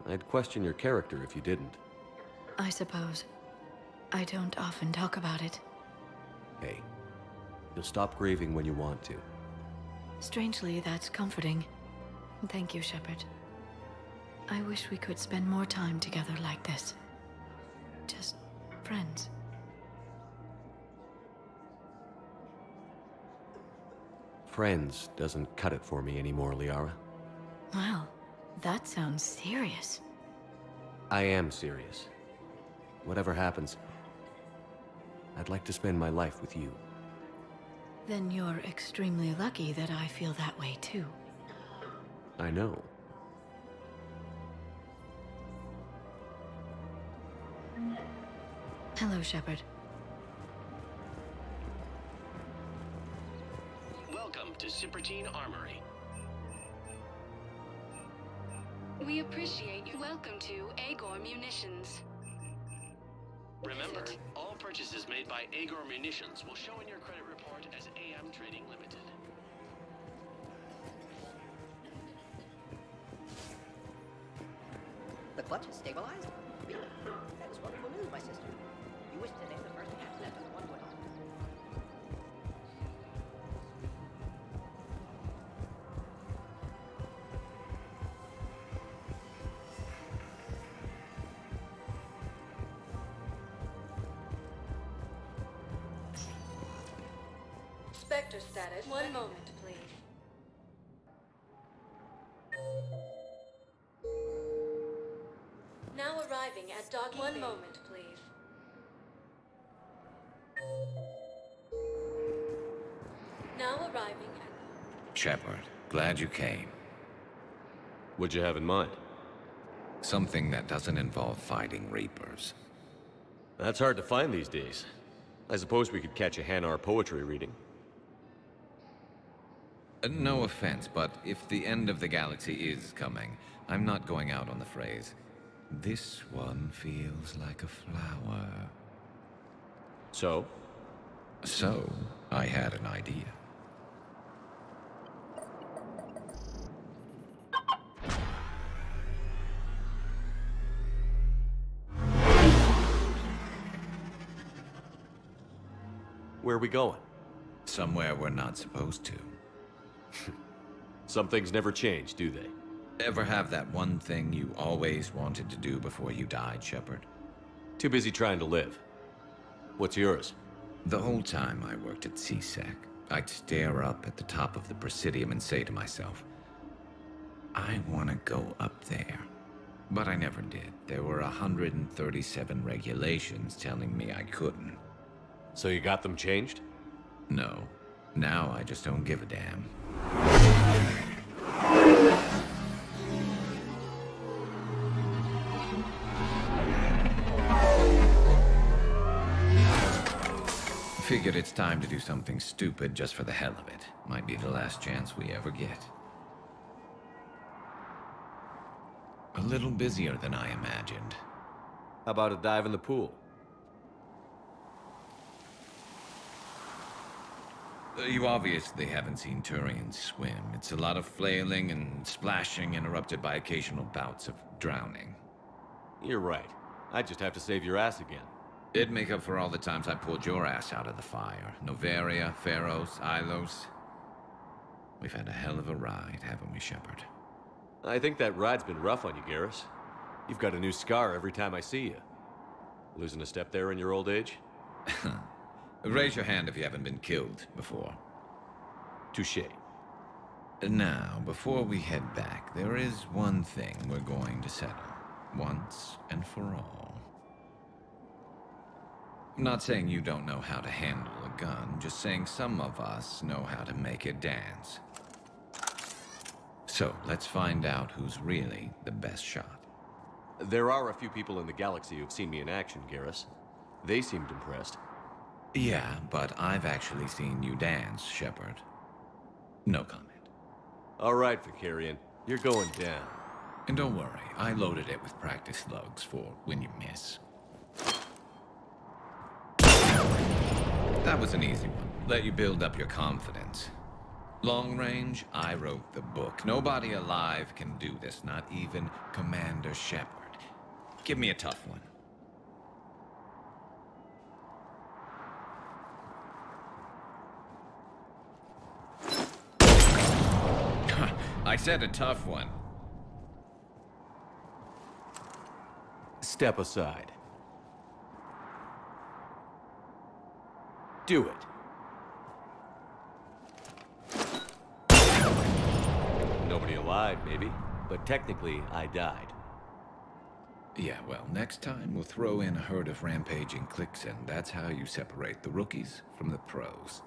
I'd question your character if you didn't. I suppose. I don't often talk about it. Hey, you'll stop grieving when you want to. Strangely, that's comforting. Thank you, Shepard. I wish we could spend more time together like this. Just friends. Friends doesn't cut it for me anymore, Liara. Well, that sounds serious. I am serious. Whatever happens, I'd like to spend my life with you. Then you're extremely lucky that I feel that way too. I know. Hello, Shepard. Welcome to Cipertine Armory. We appreciate you. Welcome to Agor Munitions. Remember, all purchases made by Agor Munitions will show in your credit report as AM Trading Limited. The clutch is stabilized? Really? That is wonderful news, my sister. You wish to name the first cat that took one foot off. Spectre status. One moment, please. Now arriving at docking. One moment, please. Now arriving at... Shepard, glad you came. What'd you have in mind? Something that doesn't involve fighting Reapers. That's hard to find these days. I suppose we could catch a Hanar poetry reading. No offense, but if the end of the galaxy is coming, I'm not going out on the phrase, "This one feels like a flower." So? So, I had an idea. Where are we going? Somewhere we're not supposed to. Some things never change, do they? Ever have that one thing you always wanted to do before you died, Shepard? Too busy trying to live. What's yours? The whole time I worked at CSEC, I'd stare up at the top of the Presidium and say to myself, I want to go up there. But I never did. There were 137 regulations telling me I couldn't. So you got them changed? No. Now I just don't give a damn. Figured it's time to do something stupid just for the hell of it. Might be the last chance we ever get. A little busier than I imagined. How about a dive in the pool? You obviously haven't seen Turians swim. It's a lot of flailing and splashing, interrupted by occasional bouts of drowning. You're right. I just have to save your ass again. It'd make up for all the times I pulled your ass out of the fire. Novaria, Pharos, Ilos. We've had a hell of a ride, haven't we, Shepard? I think that ride's been rough on you, Garrus. You've got a new scar every time I see you. Losing a step there in your old age? Raise your hand if you haven't been killed before. Touché. Now, before we head back, there is one thing we're going to settle. Once and for all. I'm not saying you don't know how to handle a gun, just saying some of us know how to make it dance. So, let's find out who's really the best shot. There are a few people in the galaxy who've seen me in action, Garrus. They seemed impressed. Yeah, but I've actually seen you dance, Shepard. No comment. All right, Vicarian. You're going down. And don't worry, I loaded it with practice slugs for when you miss. That was an easy one. Let you build up your confidence. Long range, I wrote the book. Nobody alive can do this, not even Commander Shepard. Give me a tough one. I said a tough one. Step aside. Do it. Nobody alive, maybe. But technically, I died. Yeah, well, next time we'll throw in a herd of rampaging cliques, and that's how you separate the rookies from the pros.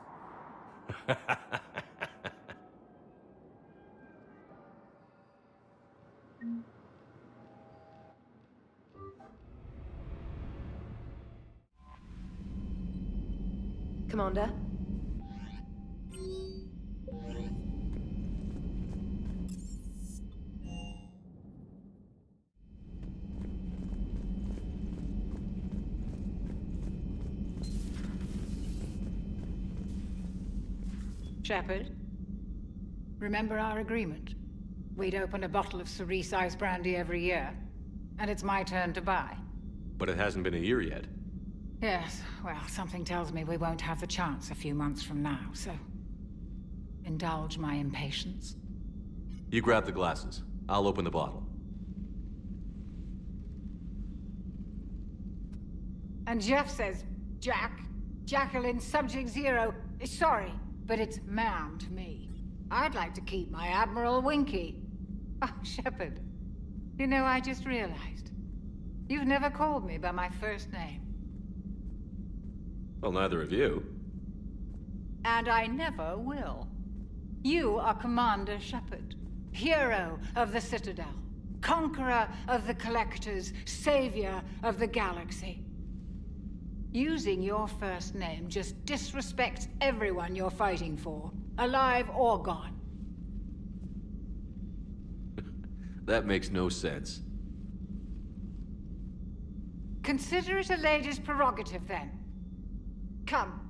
Commander? Shepard, remember our agreement? We'd open a bottle of cerise ice brandy every year, and it's my turn to buy. But it hasn't been a year yet. Yes, well, something tells me we won't have the chance a few months from now, so indulge my impatience. You grab the glasses. I'll open the bottle. And Jeff says, Jacqueline Subject Zero is sorry, but it's ma'am to me. I'd like to keep my Admiral Winky. Oh, Shepard, you know, I just realized. You've never called me by my first name. Well, neither of you. And I never will. You are Commander Shepard, hero of the Citadel, conqueror of the Collectors, savior of the galaxy. Using your first name just disrespects everyone you're fighting for, alive or gone. That makes no sense. Consider it a lady's prerogative, then. Come,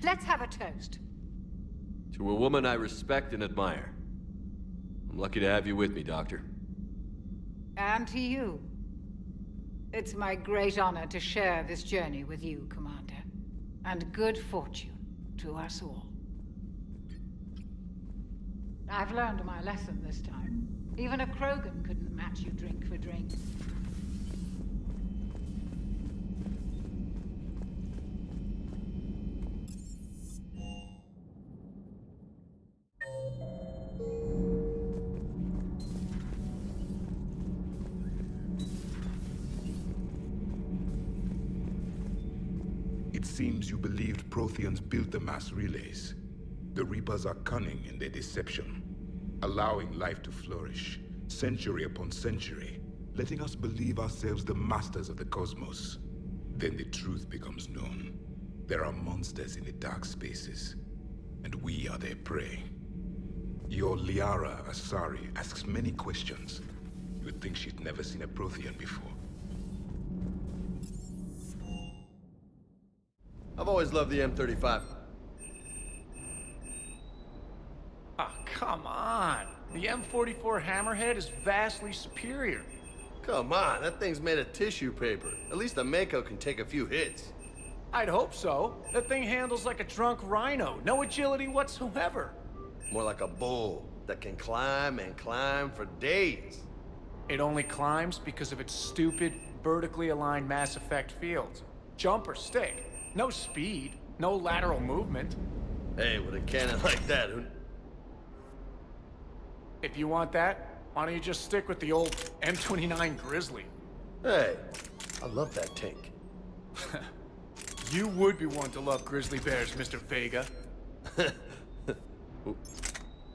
let's have a toast. To a woman I respect and admire. I'm lucky to have you with me, Doctor. And to you. It's my great honor to share this journey with you, Commander. And good fortune to us all. I've learned my lesson this time. Even a Krogan couldn't match you drink for drink. It seems you believed Protheans built the mass relays. The Reapers are cunning in their deception, allowing life to flourish, century upon century, letting us believe ourselves the masters of the cosmos. Then the truth becomes known. There are monsters in the dark spaces, and we are their prey. Your Liara Asari asks many questions. You'd think she'd never seen a Prothean before. I've always loved the M35. Oh, come on. The M44 Hammerhead is vastly superior. Come on, that thing's made of tissue paper. At least the Mako can take a few hits. I'd hope so. That thing handles like a drunk rhino. No agility whatsoever. More like a bull that can climb and climb for days. It only climbs because of its stupid, vertically aligned Mass Effect fields. Jump or stick. No speed. No lateral movement. Hey, with a cannon like that, who... If you want that, why don't you just stick with the old M29 Grizzly? Hey, I love that tank. You would be one to love grizzly bears, Mr. Vega.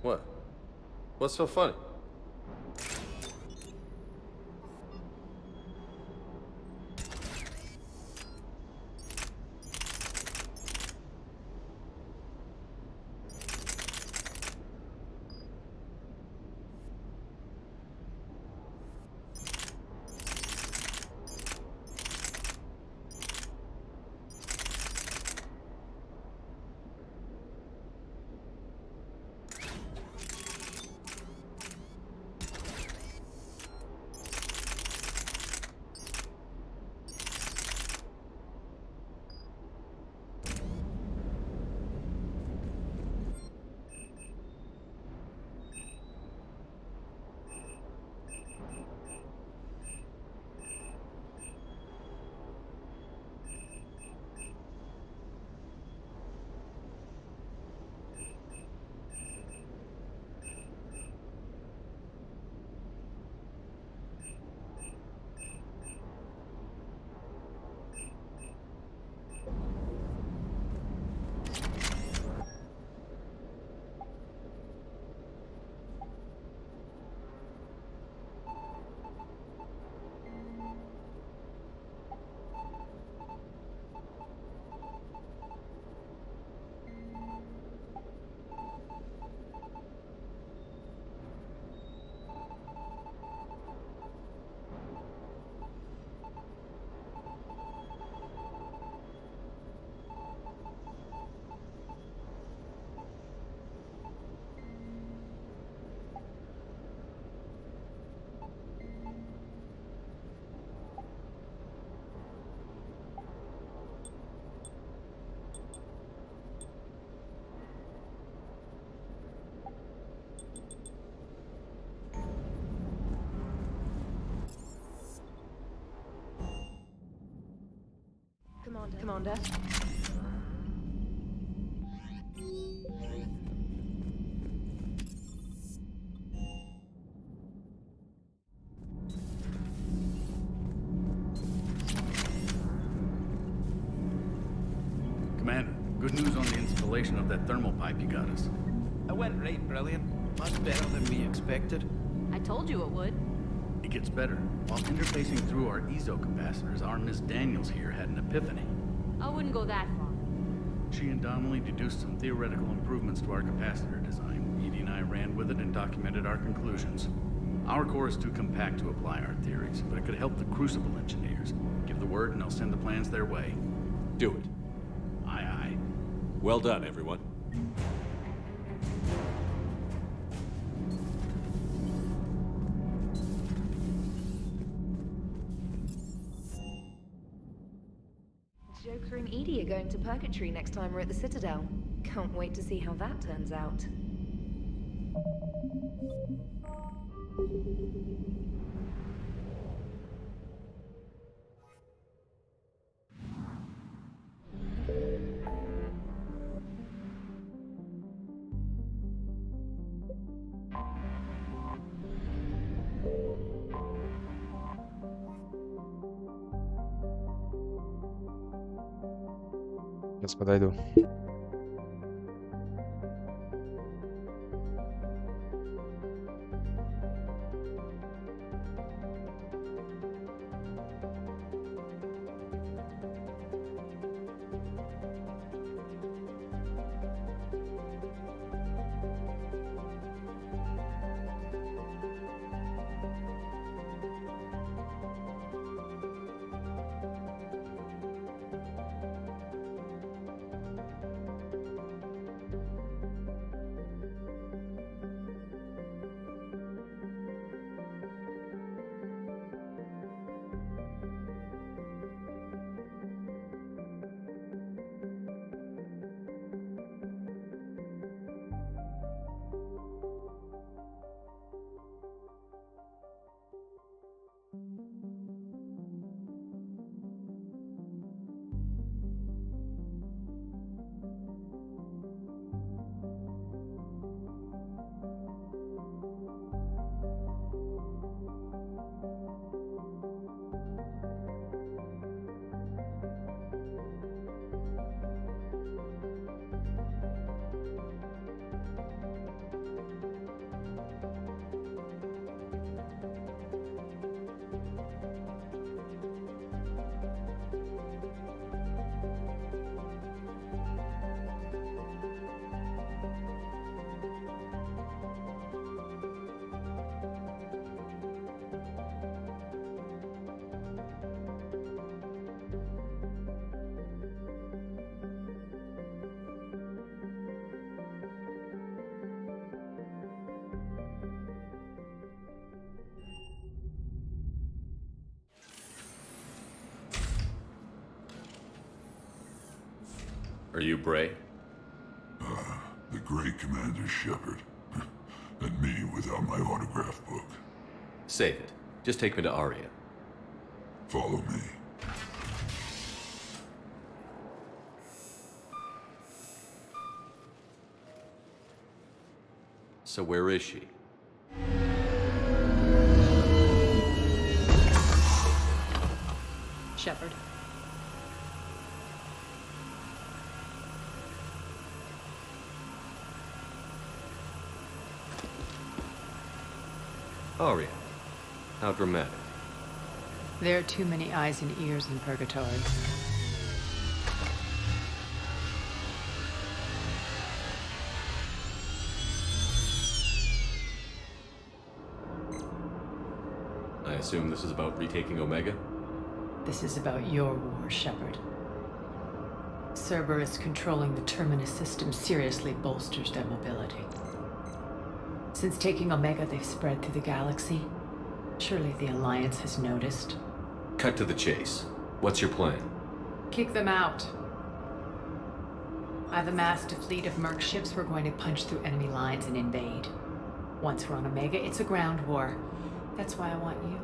What? What's so funny? Commander. Commander, good news on the installation of that thermal pipe you got us. It went right brilliant. Much better than we expected. I told you it would. It gets better. While interfacing through our EZO capacitors, our Miss Daniels here had an epiphany. I wouldn't go that far. She and Donnelly deduced some theoretical improvements to our capacitor design. Edie and I ran with it and documented our conclusions. Our core is too compact to apply our theories, but it could help the Crucible engineers. Give the word and I'll send the plans their way. Do it. Aye, aye. Well done, everyone. Joker and Edie are going to Purgatory next time we're at the Citadel. Can't wait to see how that turns out. Сейчас подойду. Are you Bray? The great Commander Shepard. And me without my autograph book. Save it. Just take me to Aria. Follow me. So where is she? Shepard. Aria. How dramatic. There are too many eyes and ears in Purgatory. I assume this is about retaking Omega? This is about your war, Shepard. Cerberus controlling the Terminus system seriously bolsters their mobility. Since taking Omega, they've spread through the galaxy. Surely the Alliance has noticed. Cut to the chase. What's your plan? Kick them out. I've amassed a fleet of merc ships. We're going to punch through enemy lines and invade. Once we're on Omega, it's a ground war. That's why I want you.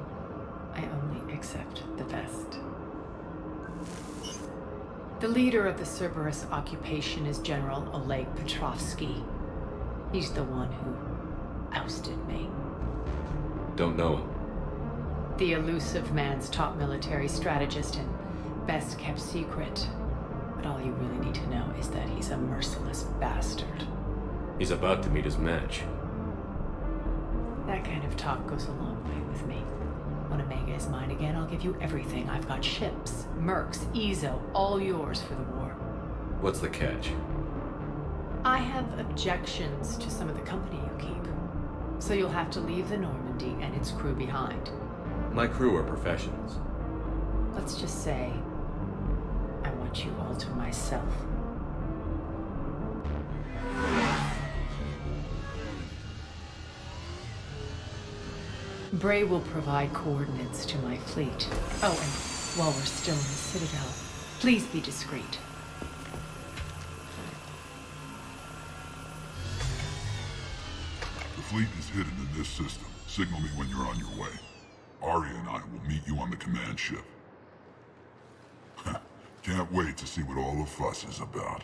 I only accept the best. The leader of the Cerberus occupation is General Oleg Petrovsky. He's the one who ousted me. Don't know him. The elusive man's top military strategist and best kept secret. But all you really need to know is that he's a merciless bastard. He's about to meet his match. That kind of talk goes a long way with me. When Omega is mine again, I'll give you everything. I've got ships, mercs, Ezo, all yours for the war. What's the catch? I have objections to some of the company you keep. So you'll have to leave the Normandy and its crew behind. My crew are professionals. Let's just say, I want you all to myself. Bray will provide coordinates to my fleet. Oh, and while we're still in the Citadel, please be discreet. The fleet is hidden in this system. Signal me when you're on your way. Arya and I will meet you on the command ship. Can't wait to see what all the fuss is about.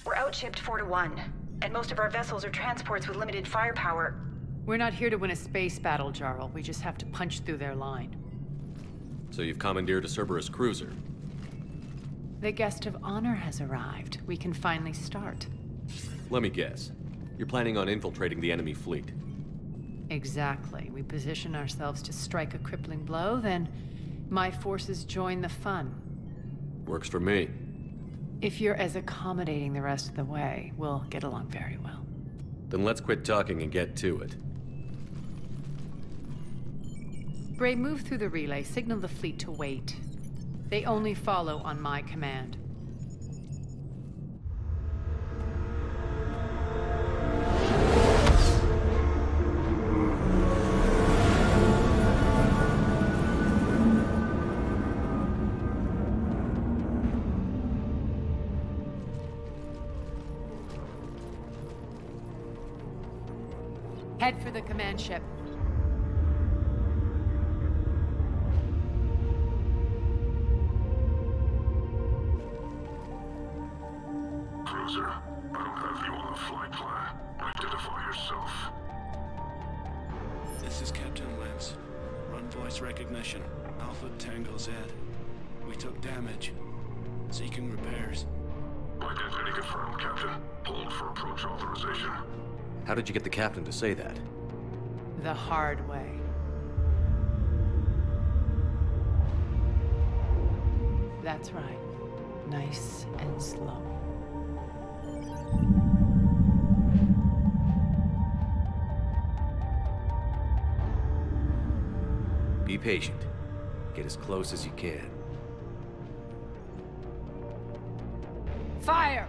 We're outshipped 4-1, and most of our vessels are transports with limited firepower. We're not here to win a space battle, Jarl. We just have to punch through their line. So you've commandeered a Cerberus cruiser? The guest of honor has arrived. We can finally start. Let me guess. You're planning on infiltrating the enemy fleet? Exactly. We position ourselves to strike a crippling blow, then my forces join the fun. Works for me. If you're as accommodating the rest of the way, we'll get along very well. Then let's quit talking and get to it. Bray, move through the relay. Signal the fleet to wait. They only follow on my command. Head for the command ship. Cruiser, I don't have you on the flight plan. Identify yourself. This is Captain Lance. Run voice recognition. Alpha Tango Z. We took damage. Seeking repairs. Identity confirmed, Captain. Hold for approach authorization. How did you get the captain to say that? The hard way. That's right. Nice and slow. Be patient. Get as close as you can. Fire!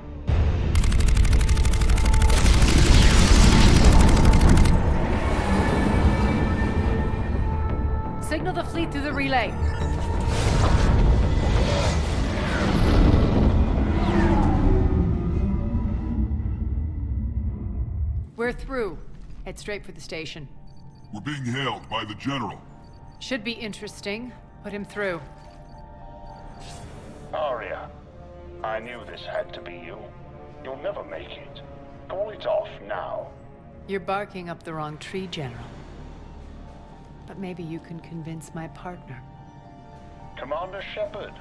Signal the fleet through the relay. We're through. Head straight for the station. We're being hailed by the General. Should be interesting. Put him through. Arya, I knew this had to be you. You'll never make it. Call it off now. You're barking up the wrong tree, General. But maybe you can convince my partner. Commander Shepard,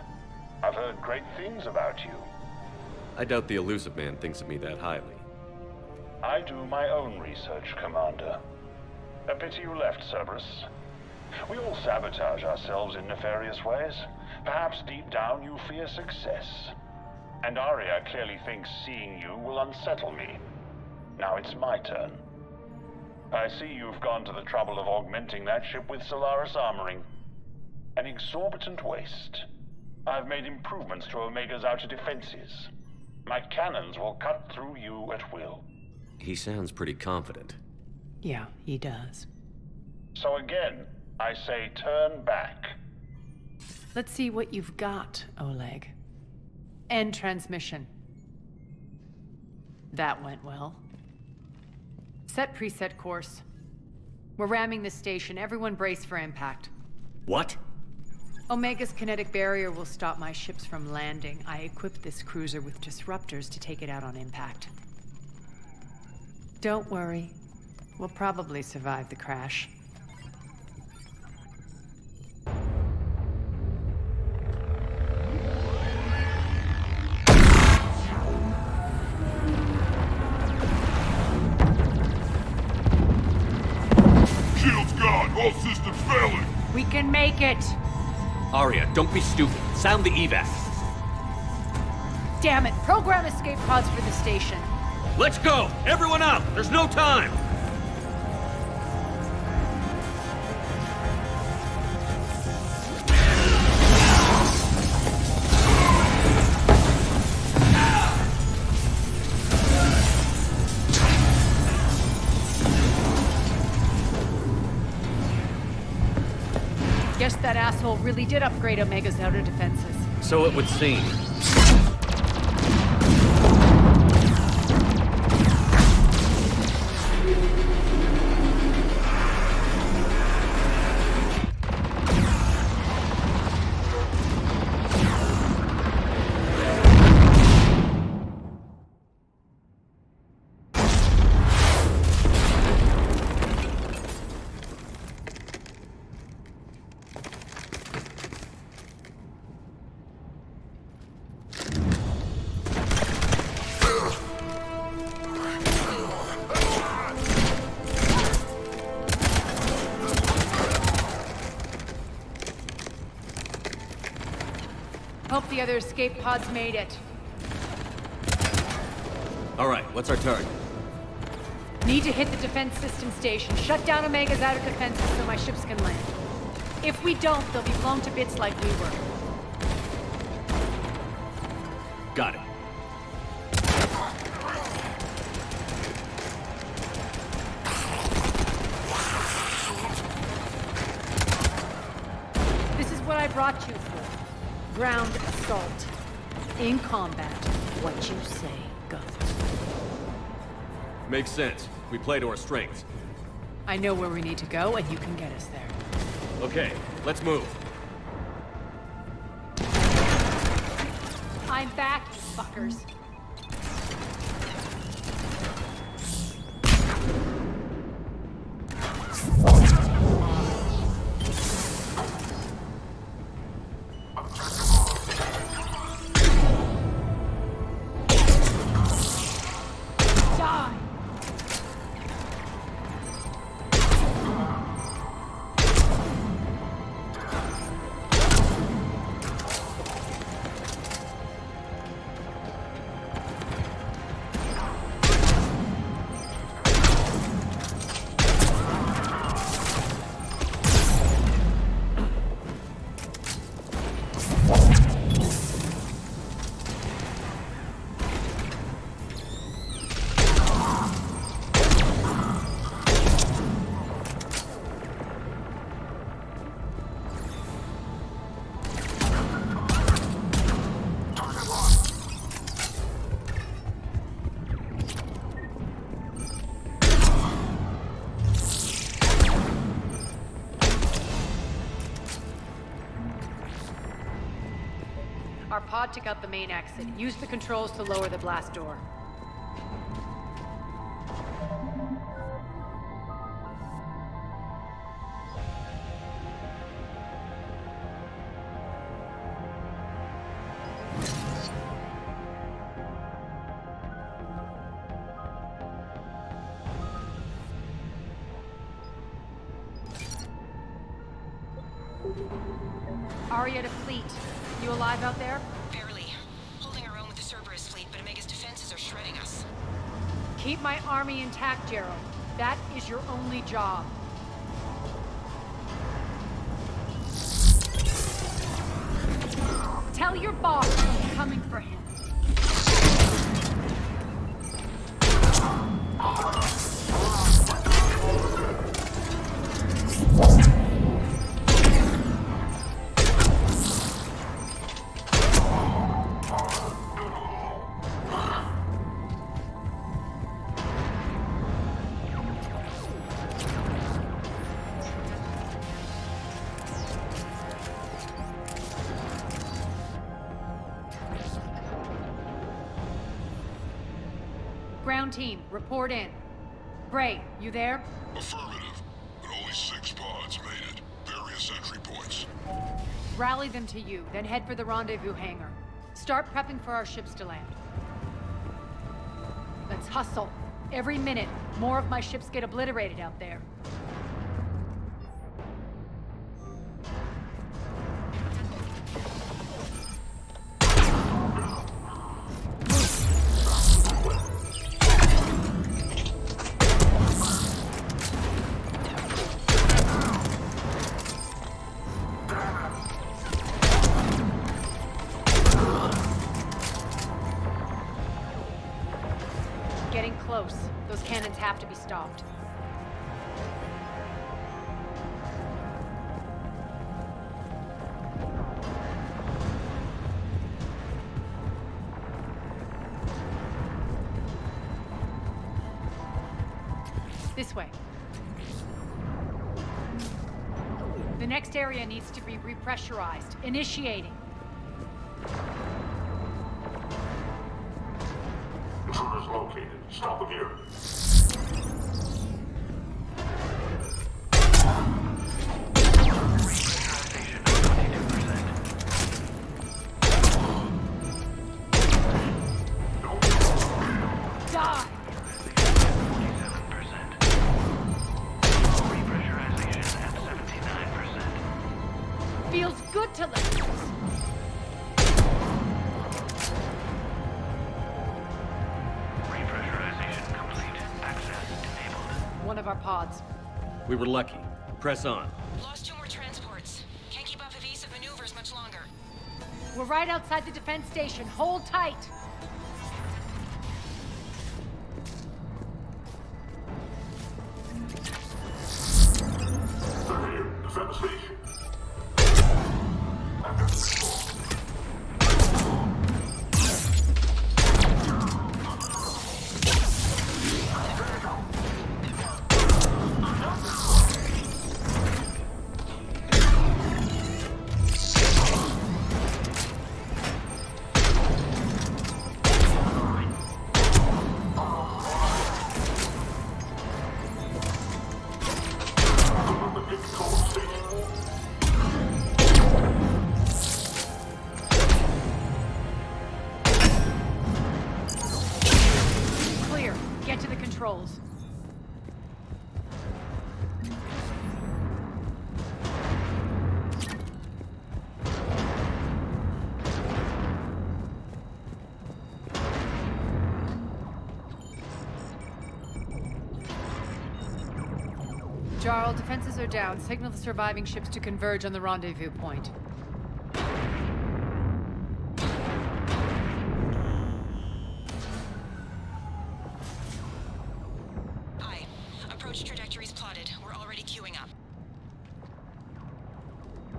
I've heard great things about you. I doubt the elusive man thinks of me that highly. I do my own research, Commander. A pity you left, Cerberus. We all sabotage ourselves in nefarious ways. Perhaps deep down you fear success. And Arya clearly thinks seeing you will unsettle me. Now it's my turn. I see you've gone to the trouble of augmenting that ship with Solaris armoring. An exorbitant waste. I've made improvements to Omega's outer defenses. My cannons will cut through you at will. He sounds pretty confident. Yeah, he does. So again, I say turn back. Let's see what you've got, Oleg. End transmission. That went well. Set preset course. We're ramming the station. Everyone brace for impact. What? Omega's kinetic barrier will stop my ships from landing. I equipped this cruiser with disruptors to take it out on impact. Don't worry. We'll probably survive the crash. Shields gone! All systems failing! We can make it! Arya, don't be stupid. Sound the evac. Damn it! Program escape pods for the station. Let's go! Everyone out! There's no time! Guess that asshole really did upgrade Omega's outer defenses. So it would seem. Hope the other escape pods made it. All right, what's our target? Need to hit the defense system station. Shut down Omega's outer defenses so my ships can land. If we don't, they'll be blown to bits like we were. Got it. This is what I brought you for. Ground assault. In combat, what you say goes. Makes sense. We play to our strengths. I know where we need to go, and you can get us there. Okay, let's move. I'm back, you fuckers. Our pod took out the main exit. Use the controls to lower the blast door. Aria to fleet. You alive out there? Barely. Holding our own with the Cerberus fleet, but Omega's defenses are shredding us. Keep my army intact, Gerald. That is your only job. Tell your boss I'm coming for him. Ground team, report in. Gray, you there? Affirmative, but only 6 pods made it. Various entry points. Rally them to you, then head for the rendezvous hangar. Start prepping for our ships to land. Let's hustle. Every minute, more of my ships get obliterated out there. Getting close. Those cannons have to be stopped. This way. The next area needs to be repressurized. Initiating. Intruders located. Stop them here. Die! Repressurization at 79%. Feels good to let loose. Repressurization complete. Access enabled. One of our pods. We were lucky. Press on. Lost 2 more transports. Can't keep up evasive maneuvers much longer. We're right outside the defense station. Hold tight. They're here. Defend the station. Clear. Get to the controls. Jarl, defenses are down. Signal the surviving ships to converge on the rendezvous point. Aye. Approach trajectories plotted. We're already queuing up.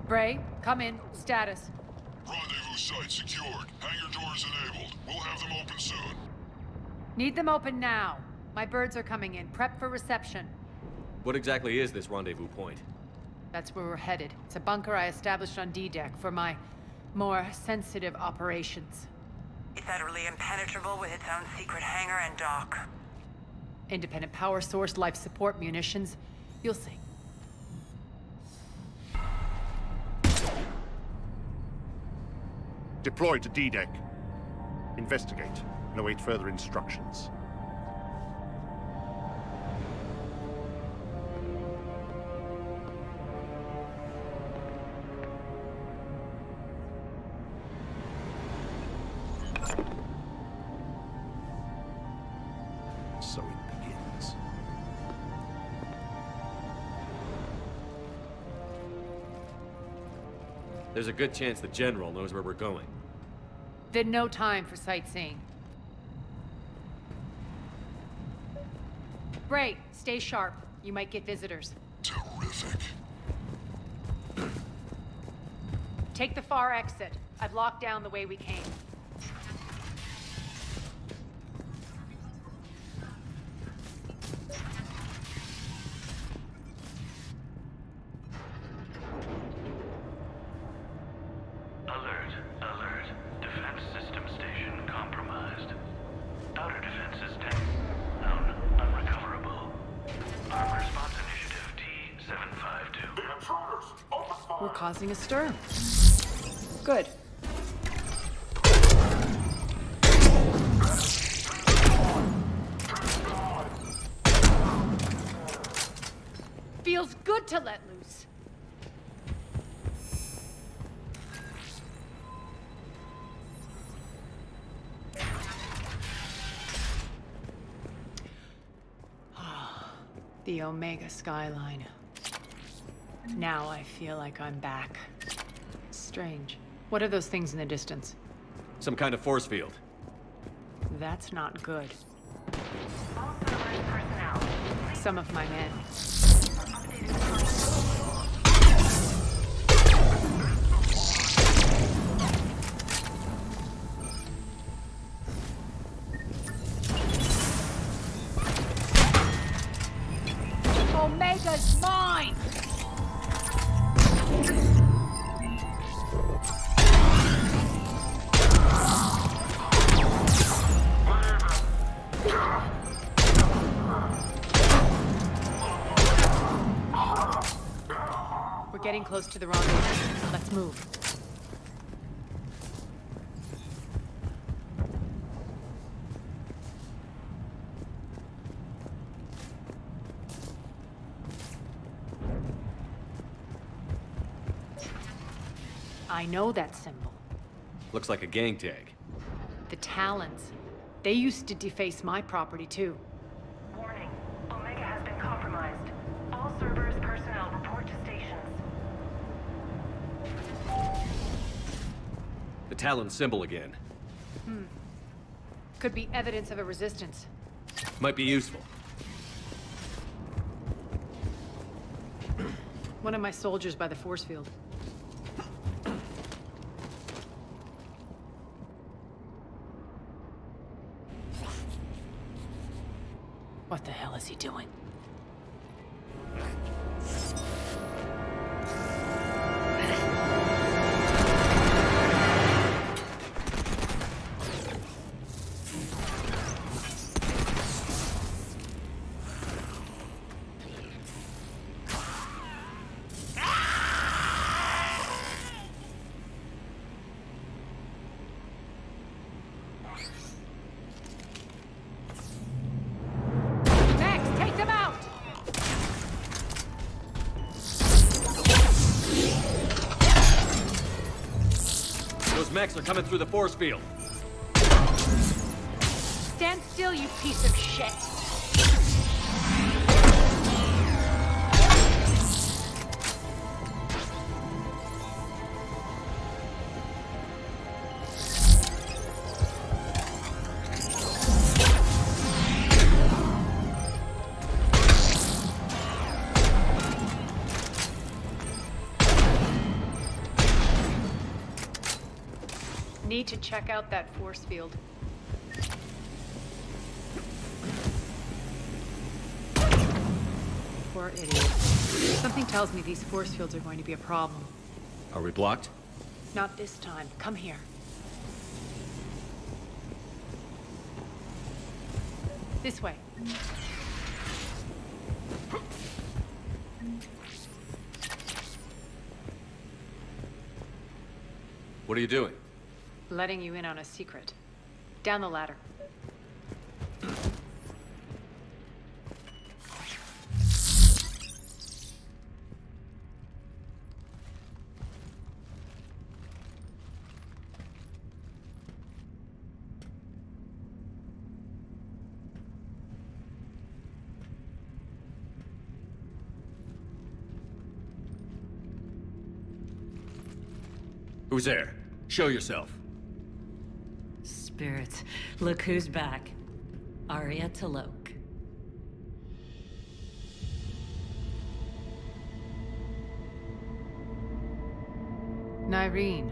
Bray, come in. Status. Rendezvous site secured. Hangar doors enabled. We'll have them open soon. Need them open now. My birds are coming in. Prep for reception. What exactly is this rendezvous point? That's where we're headed. It's a bunker I established on D-Deck for my more sensitive operations. It's utterly impenetrable with its own secret hangar and dock. Independent power source, life support, munitions. You'll see. Deploy to D-Deck. Investigate and await further instructions. There's a good chance the General knows where we're going. Then no time for sightseeing. Bray, stay sharp. You might get visitors. Terrific. Take the far exit. I've locked down the way we came. Alert, alert. Defense system station compromised. Outer defenses down, unrecoverable. Armed response initiative T-752. The intruders! Open fire! We're causing a stir. Good. Feels good to let loose. The Omega skyline. Now I feel like I'm back. Strange. What are those things in the distance? Some kind of force field. That's not good. Some of my men. Omega's mine! We're getting close to the rendezvous. Let's move. I know that symbol. Looks like a gang tag. The Talons. They used to deface my property, too. Warning. Omega has been compromised. All servers, personnel, report to stations. The Talon symbol again. Could be evidence of a resistance. Might be useful. One of my soldiers by the force field. What the hell is he doing? Mechs are coming through the force field. Stand still, you piece of shit! Need to check out that force field. Poor idiot. Something tells me these force fields are going to be a problem. Are we blocked? Not this time. Come here. This way. What are you doing? Letting you in on a secret. Down the ladder. Who's there? Show yourself. Spirits, look who's back. Arya Talok. Nyreen,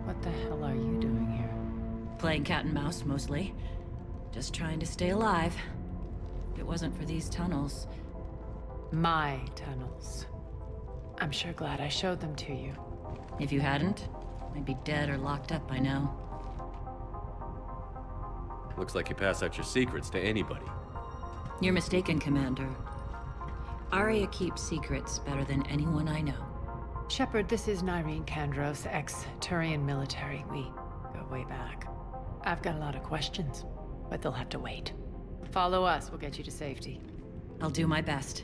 what the hell are you doing here? Playing cat and mouse, mostly. Just trying to stay alive. If it wasn't for these tunnels... My tunnels. I'm sure glad I showed them to you. If you hadn't, I'd be dead or locked up by now. Looks like you pass out your secrets to anybody. You're mistaken, Commander. Arya keeps secrets better than anyone I know. Shepard, this is Nyreen Kandros, ex-Turian military. We go way back. I've got a lot of questions, but they'll have to wait. Follow us, we'll get you to safety. I'll do my best.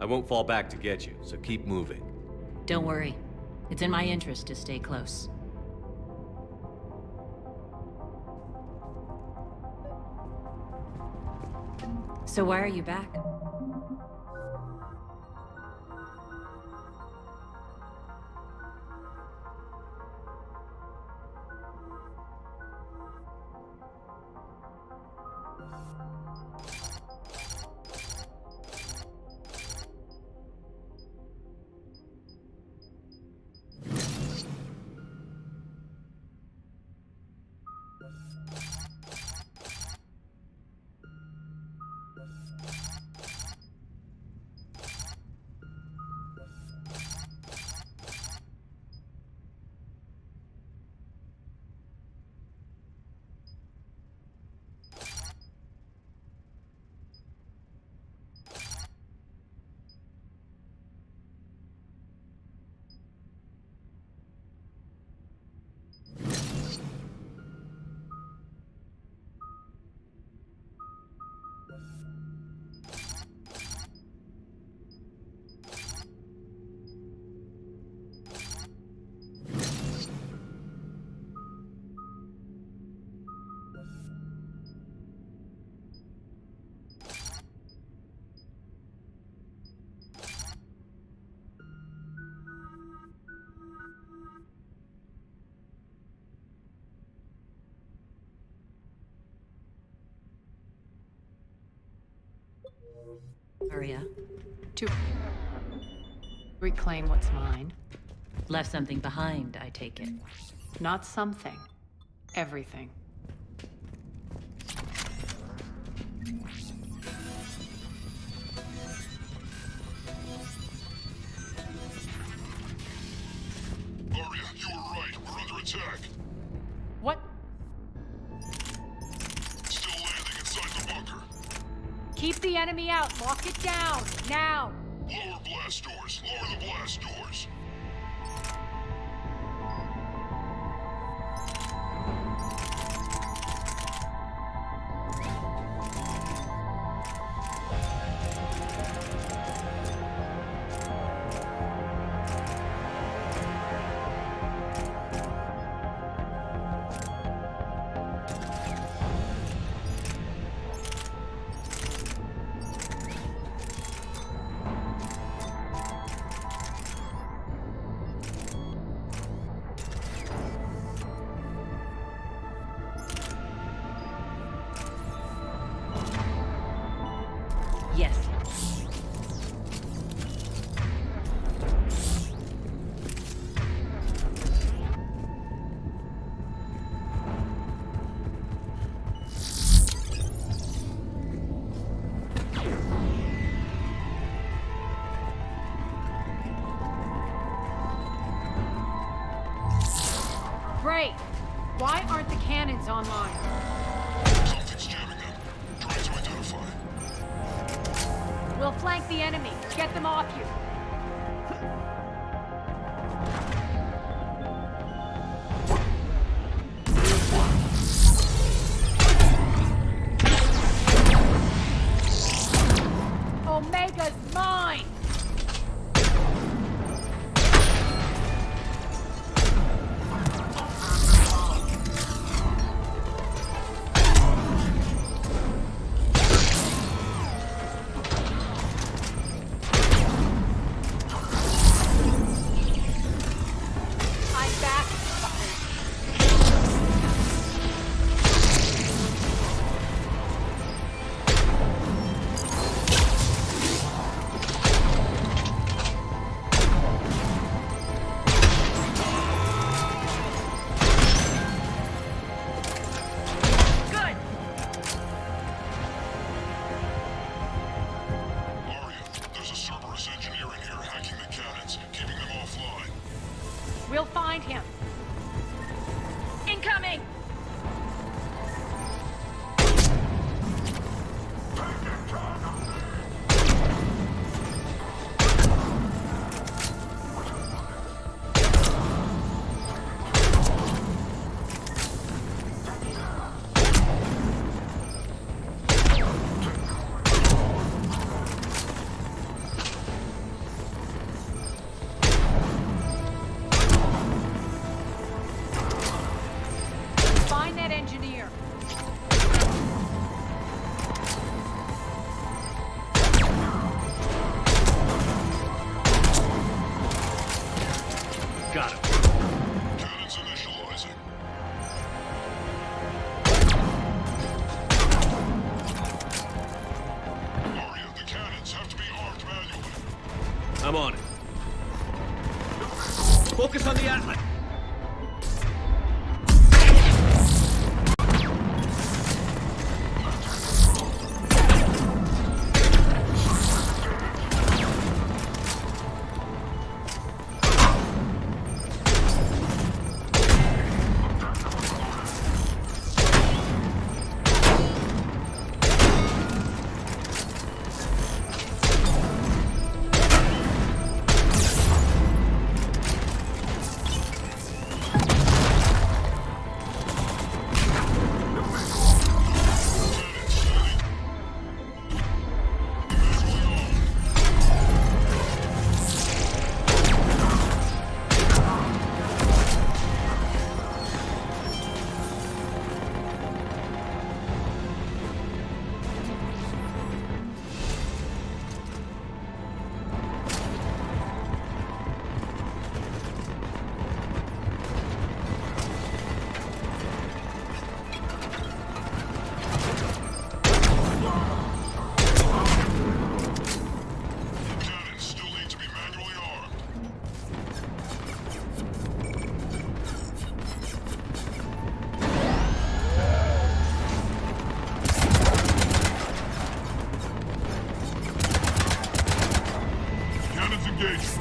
I won't fall back to get you, so keep moving. Don't worry. It's in my interest to stay close. So why are you back? Arya. To reclaim what's mine. Left something behind, I take it. Not something. Everything. Arya, you were right. We're under attack. What? Still landing inside the bunker. Keep the enemy out. Lock it down. Now. Lower blast doors. Lower the blast doors. Yes. Great. Why aren't the cannons online? Something's jamming them. Trying to identify. We'll flank the enemy. Get them off you. Omega's mine! We'll find him. Incoming! I'm on it. Focus on the outlet.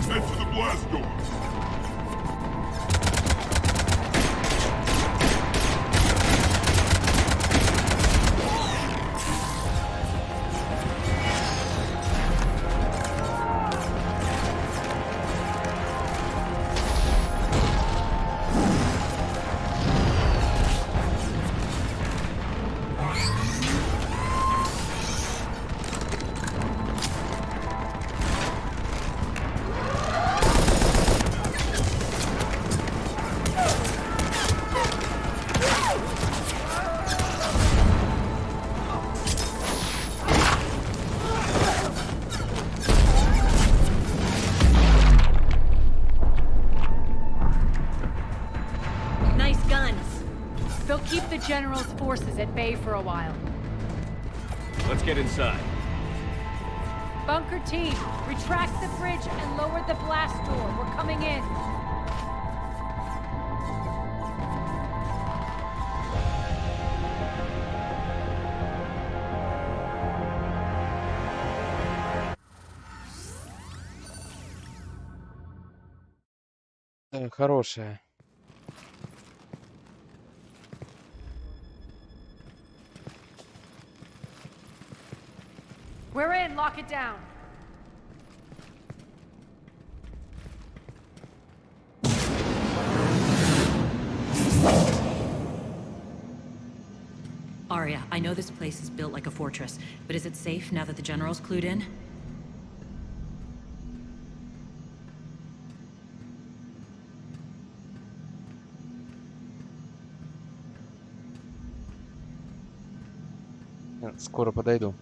Head to the blast door. General's forces at bay for a while. Let's get inside. Bunker team, retract the bridge and lower the blast door. We're coming in. Хорошая. We're in. Lock it down. Arya, I know this place is built like a fortress, but is it safe now that the General's clued in? Скоро подойду.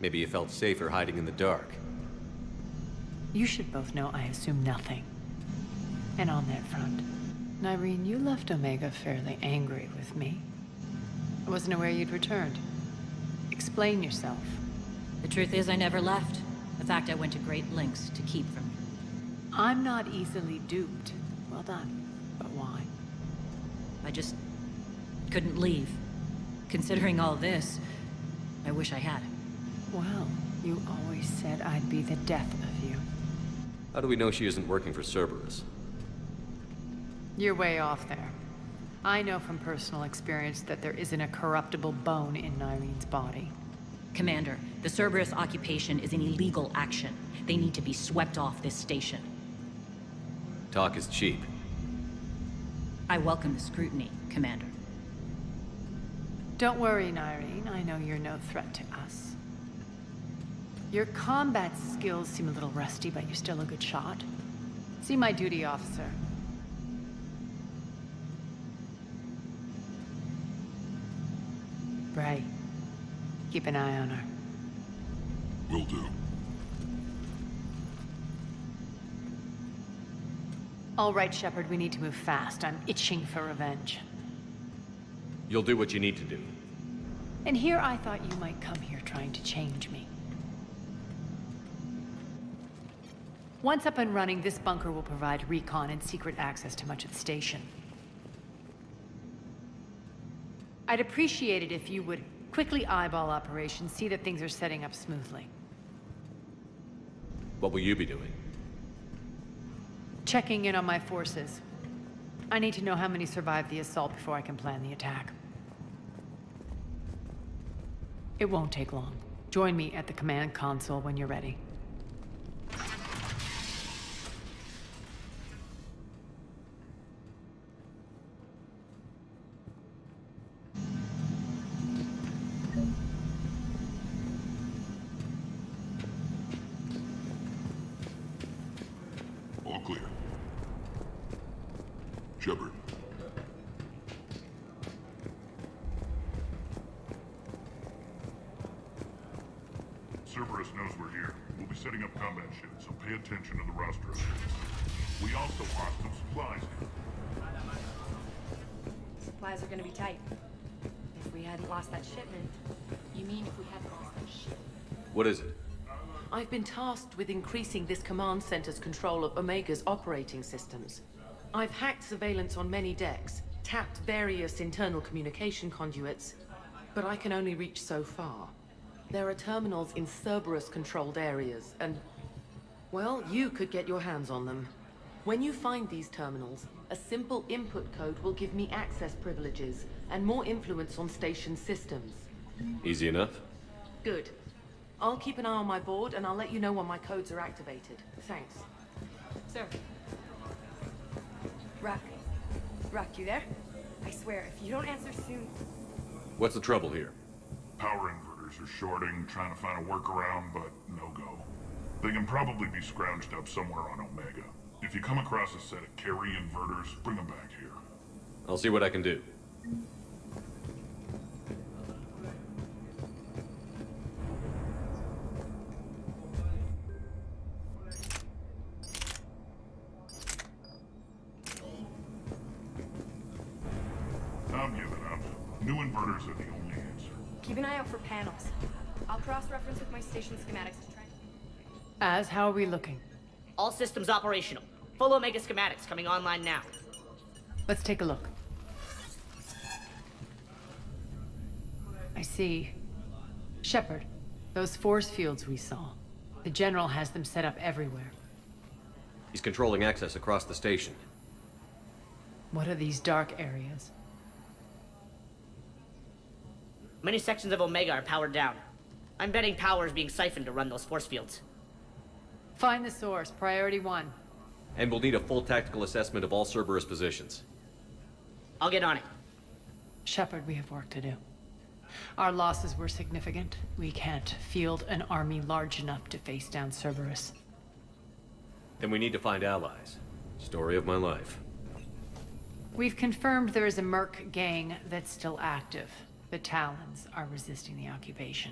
Maybe you felt safer hiding in the dark. You should both know I assume nothing. And on that front, Nyreen, you left Omega fairly angry with me. I wasn't aware you'd returned. Explain yourself. The truth is, I never left. In fact, I went to great lengths to keep from you. I'm not easily duped. Well done. But why? I just couldn't leave. Considering all this, I wish I had. Well, you always said I'd be the death of you. How do we know she isn't working for Cerberus? You're way off there. I know from personal experience that there isn't a corruptible bone in Nyreen's body. Commander, the Cerberus occupation is an illegal action. They need to be swept off this station. Talk is cheap. I welcome the scrutiny, Commander. Don't worry, Nyreen. I know you're no threat to us. Your combat skills seem a little rusty, but you're still a good shot. See my duty officer. Bray, keep an eye on her. Will do. All right, Shepard, we need to move fast. I'm itching for revenge. You'll do what you need to do. And here I thought you might come here trying to change me. Once up and running, this bunker will provide recon and secret access to much of the station. I'd appreciate it if you would quickly eyeball operations, see that things are setting up smoothly. What will you be doing? Checking in on my forces. I need to know how many survived the assault before I can plan the attack. It won't take long. Join me at the command console when you're ready. All clear. Shepard. Cerberus knows we're here. We'll be setting up combat ships, so pay attention to the roster of ships. We also lost some supplies here. Supplies are gonna be tight. If we hadn't lost that shipment. You mean if we hadn't lost that shipment? What is it? I've been tasked with increasing this command center's control of Omega's operating systems. I've hacked surveillance on many decks, tapped various internal communication conduits, but I can only reach so far. There are terminals in Cerberus-controlled areas, and, well, you could get your hands on them. When you find these terminals, a simple input code will give me access privileges and more influence on station systems. Easy enough? Good. I'll keep an eye on my board, and I'll let you know when my codes are activated. Thanks. Sir. Rock, you there? I swear, if you don't answer soon... What's the trouble here? Power inverters are shorting, trying to find a workaround, but no go. They can probably be scrounged up somewhere on Omega. If you come across a set of carry inverters, bring them back here. I'll see what I can do. I'm giving up. New inverters are the only answer. Keep an eye out for panels. I'll cross-reference with my station schematics to try... Az, how are we looking? All systems operational. Full Omega schematics coming online now. Let's take a look. I see. Shepard, those force fields we saw. The General has them set up everywhere. He's controlling access across the station. What are these dark areas? Many sections of Omega are powered down. I'm betting power is being siphoned to run those force fields. Find the source, priority 1. And we'll need a full tactical assessment of all Cerberus positions. I'll get on it. Shepard, we have work to do. Our losses were significant. We can't field an army large enough to face down Cerberus. Then we need to find allies. Story of my life. We've confirmed there is a Merc gang that's still active. The Talons are resisting the occupation.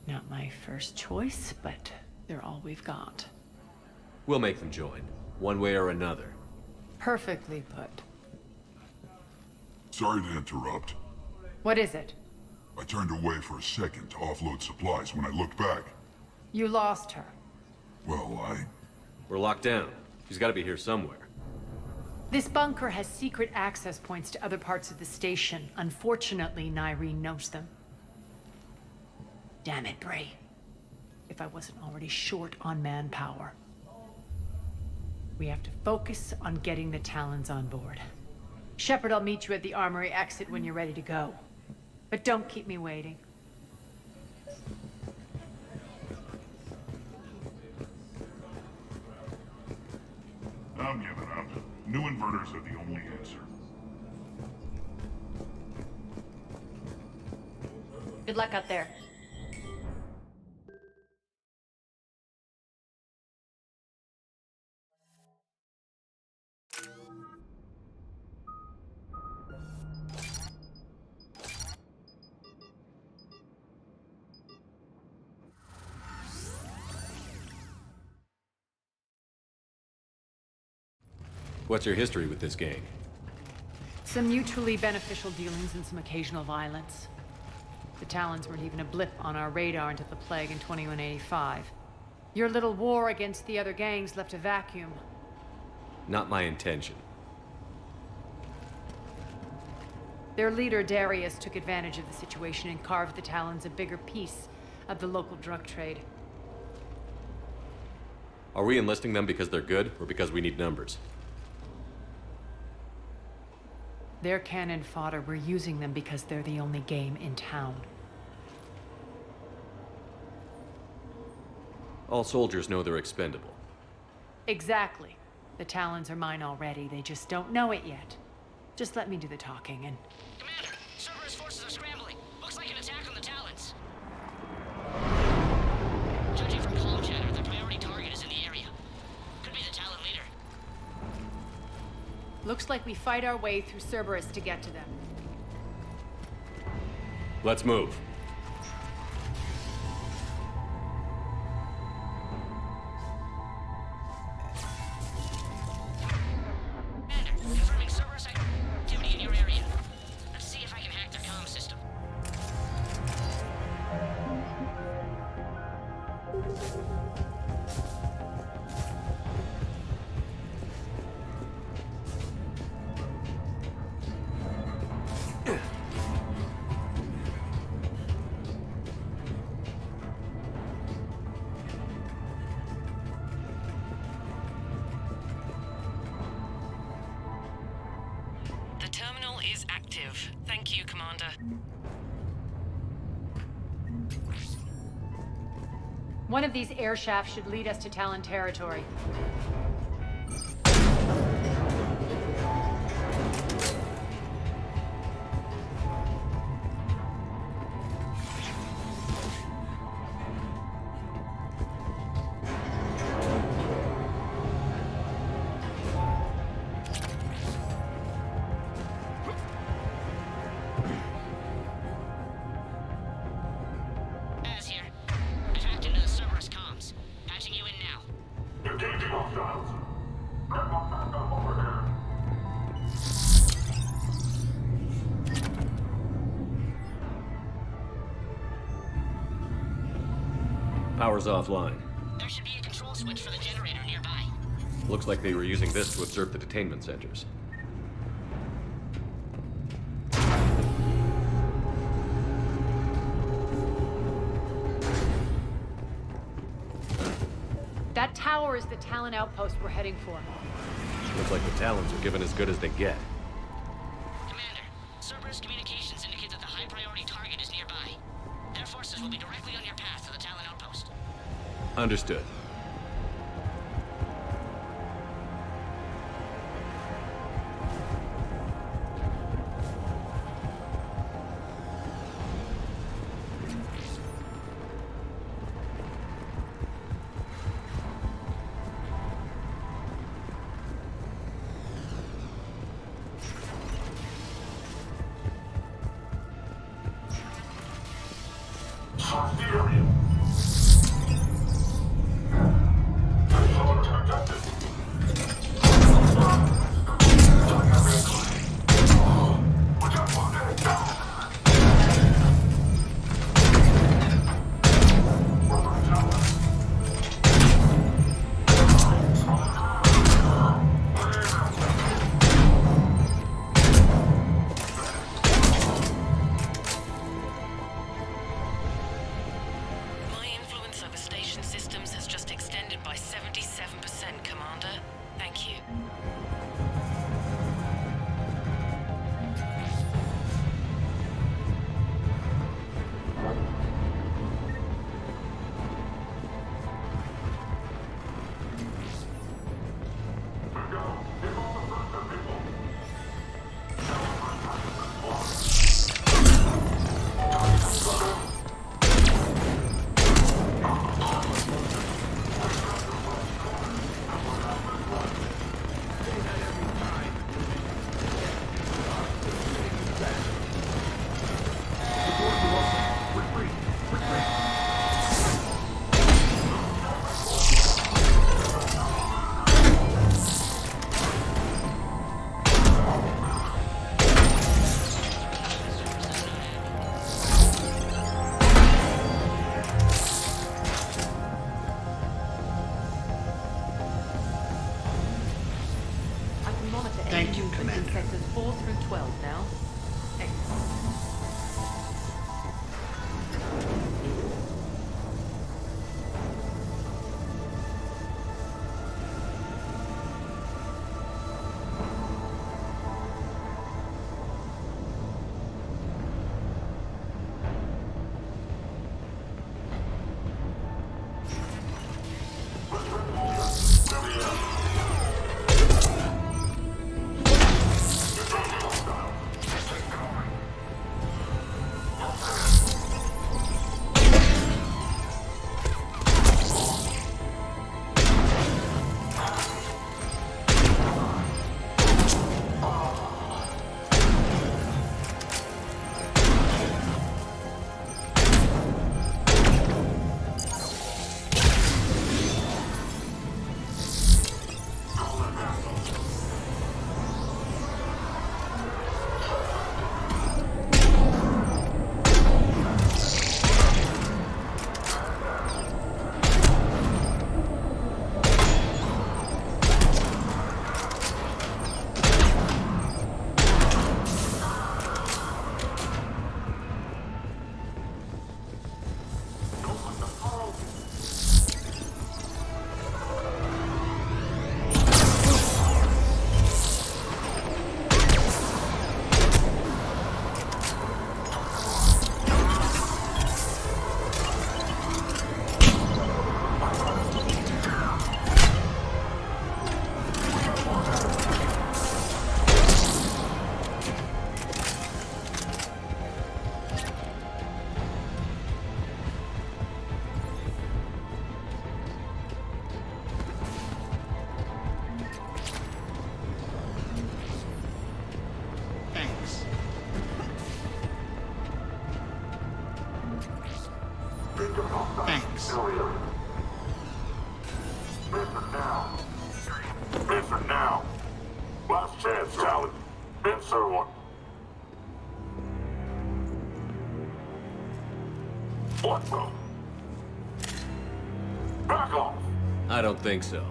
Not my first choice, but they're all we've got. We'll make them join, one way or another. Perfectly put. Sorry to interrupt. What is it? I turned away for a second to offload supplies. When I looked back, You lost her. well, We're locked down. She's gotta be here somewhere. This bunker has secret access points to other parts of the station. Unfortunately, Nyreen knows them. Damn it, Bray. If I wasn't already short on manpower. We have to focus on getting the Talons on board. Shepard, I'll meet you at the armory exit when you're ready to go. But don't keep me waiting. I'm giving up. New inverters are the only answer. Good luck out there. What's your history with this gang? Some mutually beneficial dealings and some occasional violence. The Talons weren't even a blip on our radar until the plague in 2185. Your little war against the other gangs left a vacuum. Not my intention. Their leader, Darius, took advantage of the situation and carved the Talons a bigger piece of the local drug trade. Are we enlisting them because they're good, or because we need numbers? They're cannon fodder. We're using them because they're the only game in town. All soldiers know they're expendable. Exactly. The Talons are mine already. They just don't know it yet. Just let me do the talking and... Commander, Cerberus forces are scrambling. Looks like an attack on the Talons. Judging from comm chatter, their priority target is in the area. Could be the Talon leader. Looks like we fight our way through Cerberus to get to them. Let's move. Commander, confirming Cerberus activity in your area. Let's see if I can hack their comm system. The terminal is active. Thank you, Commander. One of these air shafts should lead us to Talon territory. Az here. I've hacked into the Cerberus comms. Patching you in now. Engaging hostiles. Grab my backup over here. Power's offline. There should be a control switch for the generator nearby. Looks like they were using this to observe the detainment centers. That tower is the Talon outpost we're heading for. Looks like the Talons are given as good as they get. Commander, Cerberus communications indicate that the high-priority target is nearby. Their forces will be directly on your path to the Talon outpost. Understood. Siberian. Thank you, Commander. Sectors 4 through 12 now. Excellent. Thanks. Answer now. Last chance, Talon. Answer one. What the? Back off. I don't think so.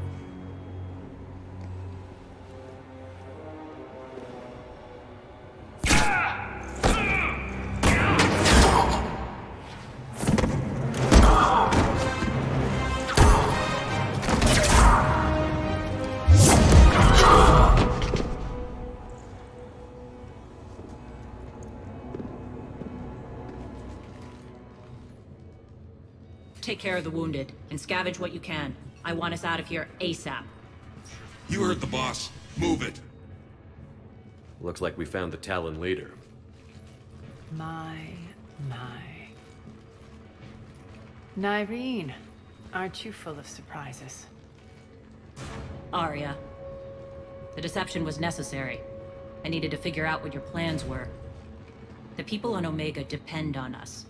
Take care of the wounded, and scavenge what you can. I want us out of here ASAP. You heard the boss. Move it. Looks like we found the Talon leader. My. Nyreen, aren't you full of surprises? Arya. The deception was necessary. I needed to figure out what your plans were. The people on Omega depend on us.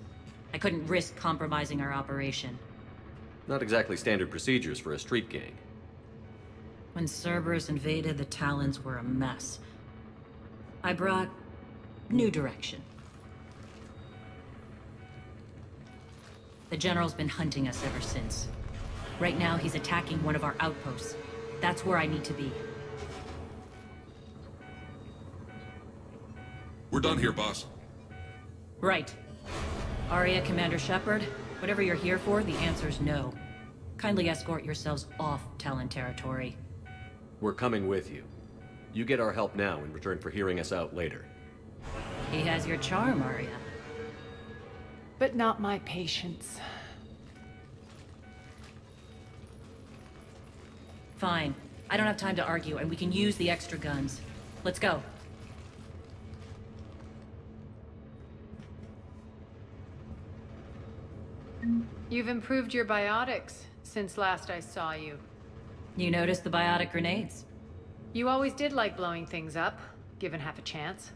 I couldn't risk compromising our operation. Not exactly standard procedures for a street gang. When Cerberus invaded, the Talons were a mess. I brought new direction. The General's been hunting us ever since. Right now, he's attacking one of our outposts. That's where I need to be. We're done here, boss. Right. Arya, Commander Shepard, whatever you're here for, the answer's no. Kindly escort yourselves off Talon territory. We're coming with you. You get our help now in return for hearing us out later. He has your charm, Arya. But not my patience. Fine. I don't have time to argue, and we can use the extra guns. Let's go. You've improved your biotics since last I saw you. You noticed the biotic grenades? You always did like blowing things up, given half a chance.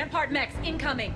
Rampart mechs incoming.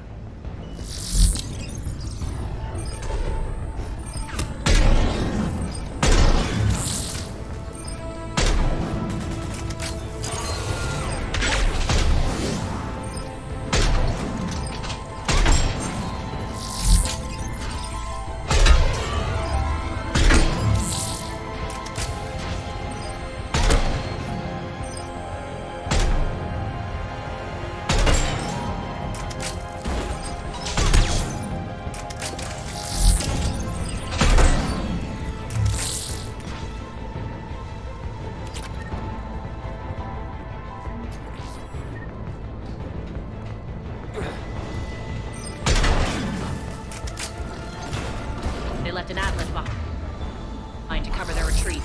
An atlas behind to cover their retreat.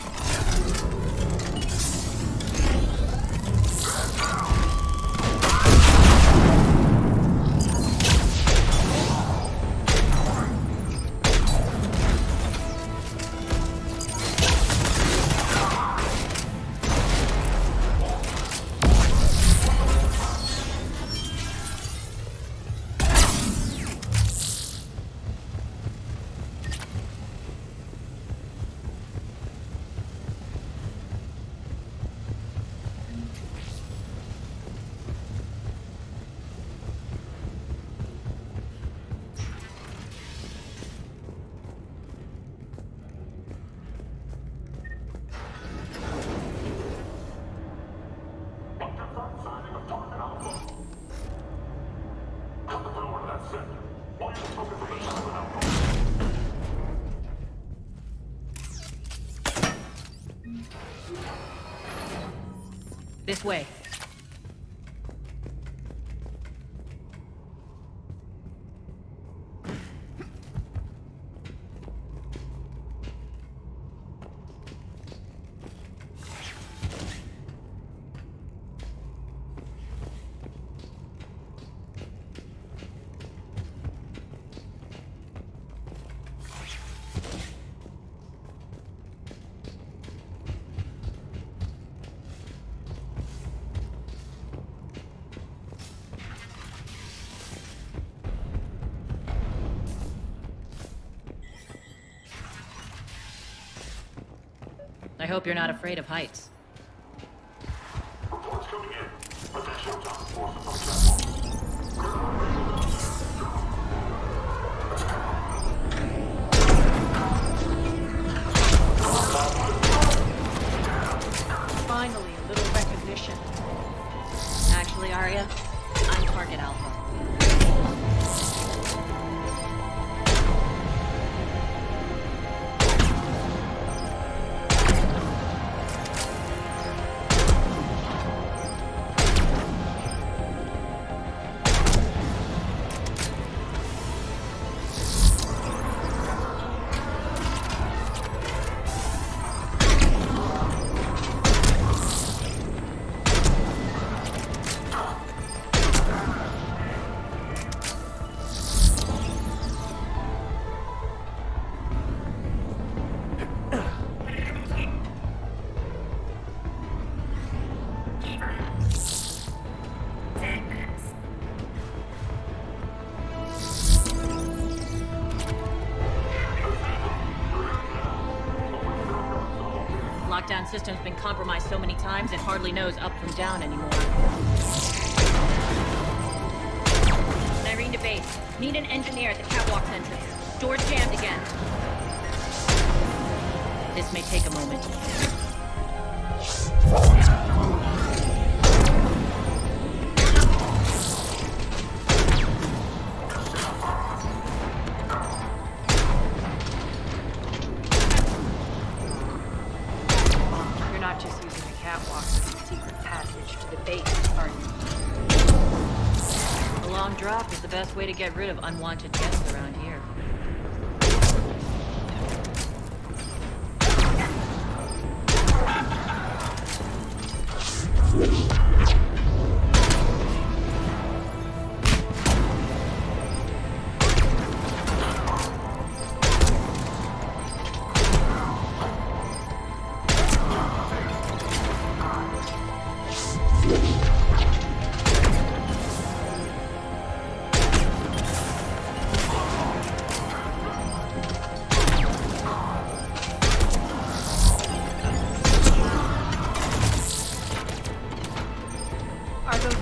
This way. I hope you're not afraid of heights. Reports coming in. Attention, task force on platform. Finally, a little recognition. Actually, Arya, I'm target alpha. Lockdown system's been compromised so many times it hardly knows up from down anymore. Irene to base. Need an engineer at the catwalk entrance. Door's jammed again. This may take a moment. Drop is the best way to get rid of unwanted guests around here.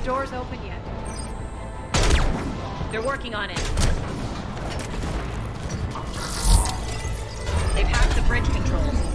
doors open yet? They're working on it. They've hacked the bridge controls.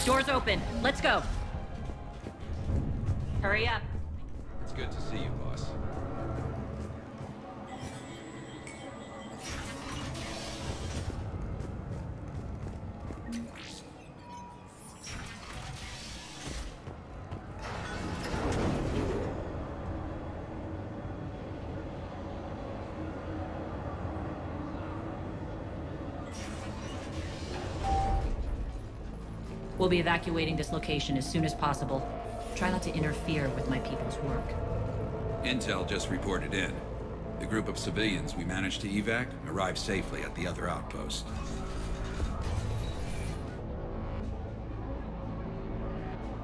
Doors open. Let's go. Hurry up. It's good to see you, boss. We'll be evacuating this location as soon as possible. Try not to interfere with my people's work. Intel just reported in. The group of civilians we managed to evac arrived safely at the other outpost.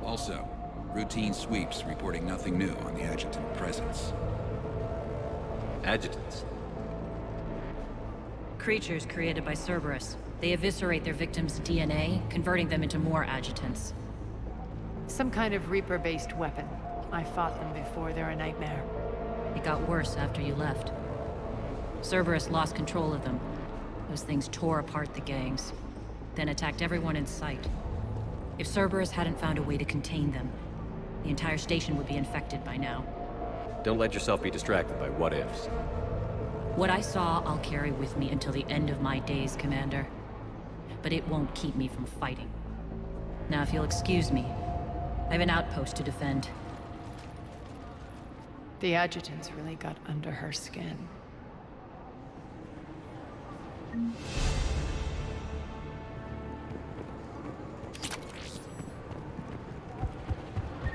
Also, routine sweeps reporting nothing new on the adjutant presence. Adjutants? Creatures created by Cerberus. They eviscerate their victims' DNA, converting them into more adjutants. Some kind of Reaper-based weapon. I fought them before, they're a nightmare. It got worse after you left. Cerberus lost control of them. Those things tore apart the gangs, then attacked everyone in sight. If Cerberus hadn't found a way to contain them, the entire station would be infected by now. Don't let yourself be distracted by what-ifs. What I saw, I'll carry with me until the end of my days, Commander. But it won't keep me from fighting. Now, if you'll excuse me, I have an outpost to defend. The adjutants really got under her skin.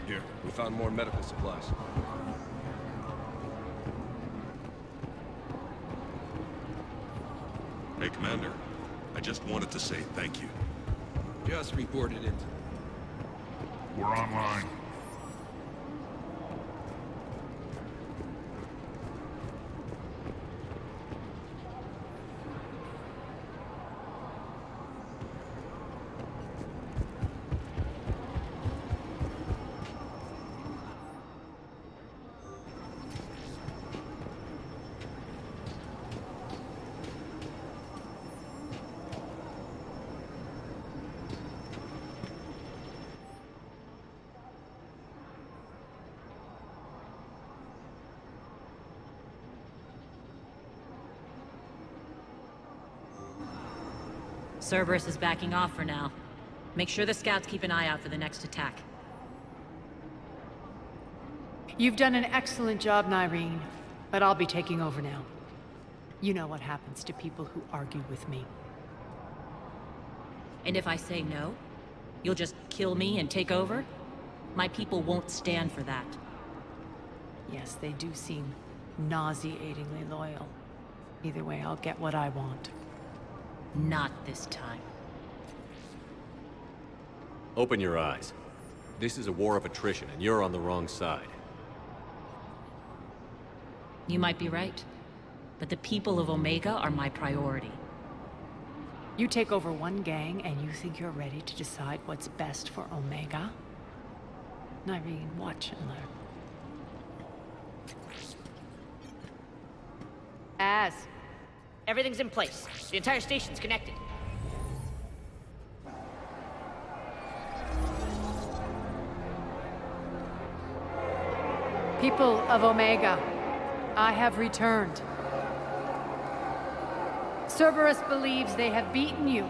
Here, we found more medical supplies. Hey, Commander. I just wanted to say thank you. Just reported into. We're online. Cerberus is backing off for now. Make sure the scouts keep an eye out for the next attack. You've done an excellent job, Nyreen, but I'll be taking over now. You know what happens to people who argue with me. And if I say no, you'll just kill me and take over? My people won't stand for that. Yes, they do seem nauseatingly loyal. Either way, I'll get what I want. Not this time. Open your eyes. This is a war of attrition, and you're on the wrong side. You might be right, but the people of Omega are my priority. You take over one gang, and you think you're ready to decide what's best for Omega? Nyreen, watch and learn. Everything's in place. The entire station's connected. People of Omega, I have returned. Cerberus believes they have beaten you.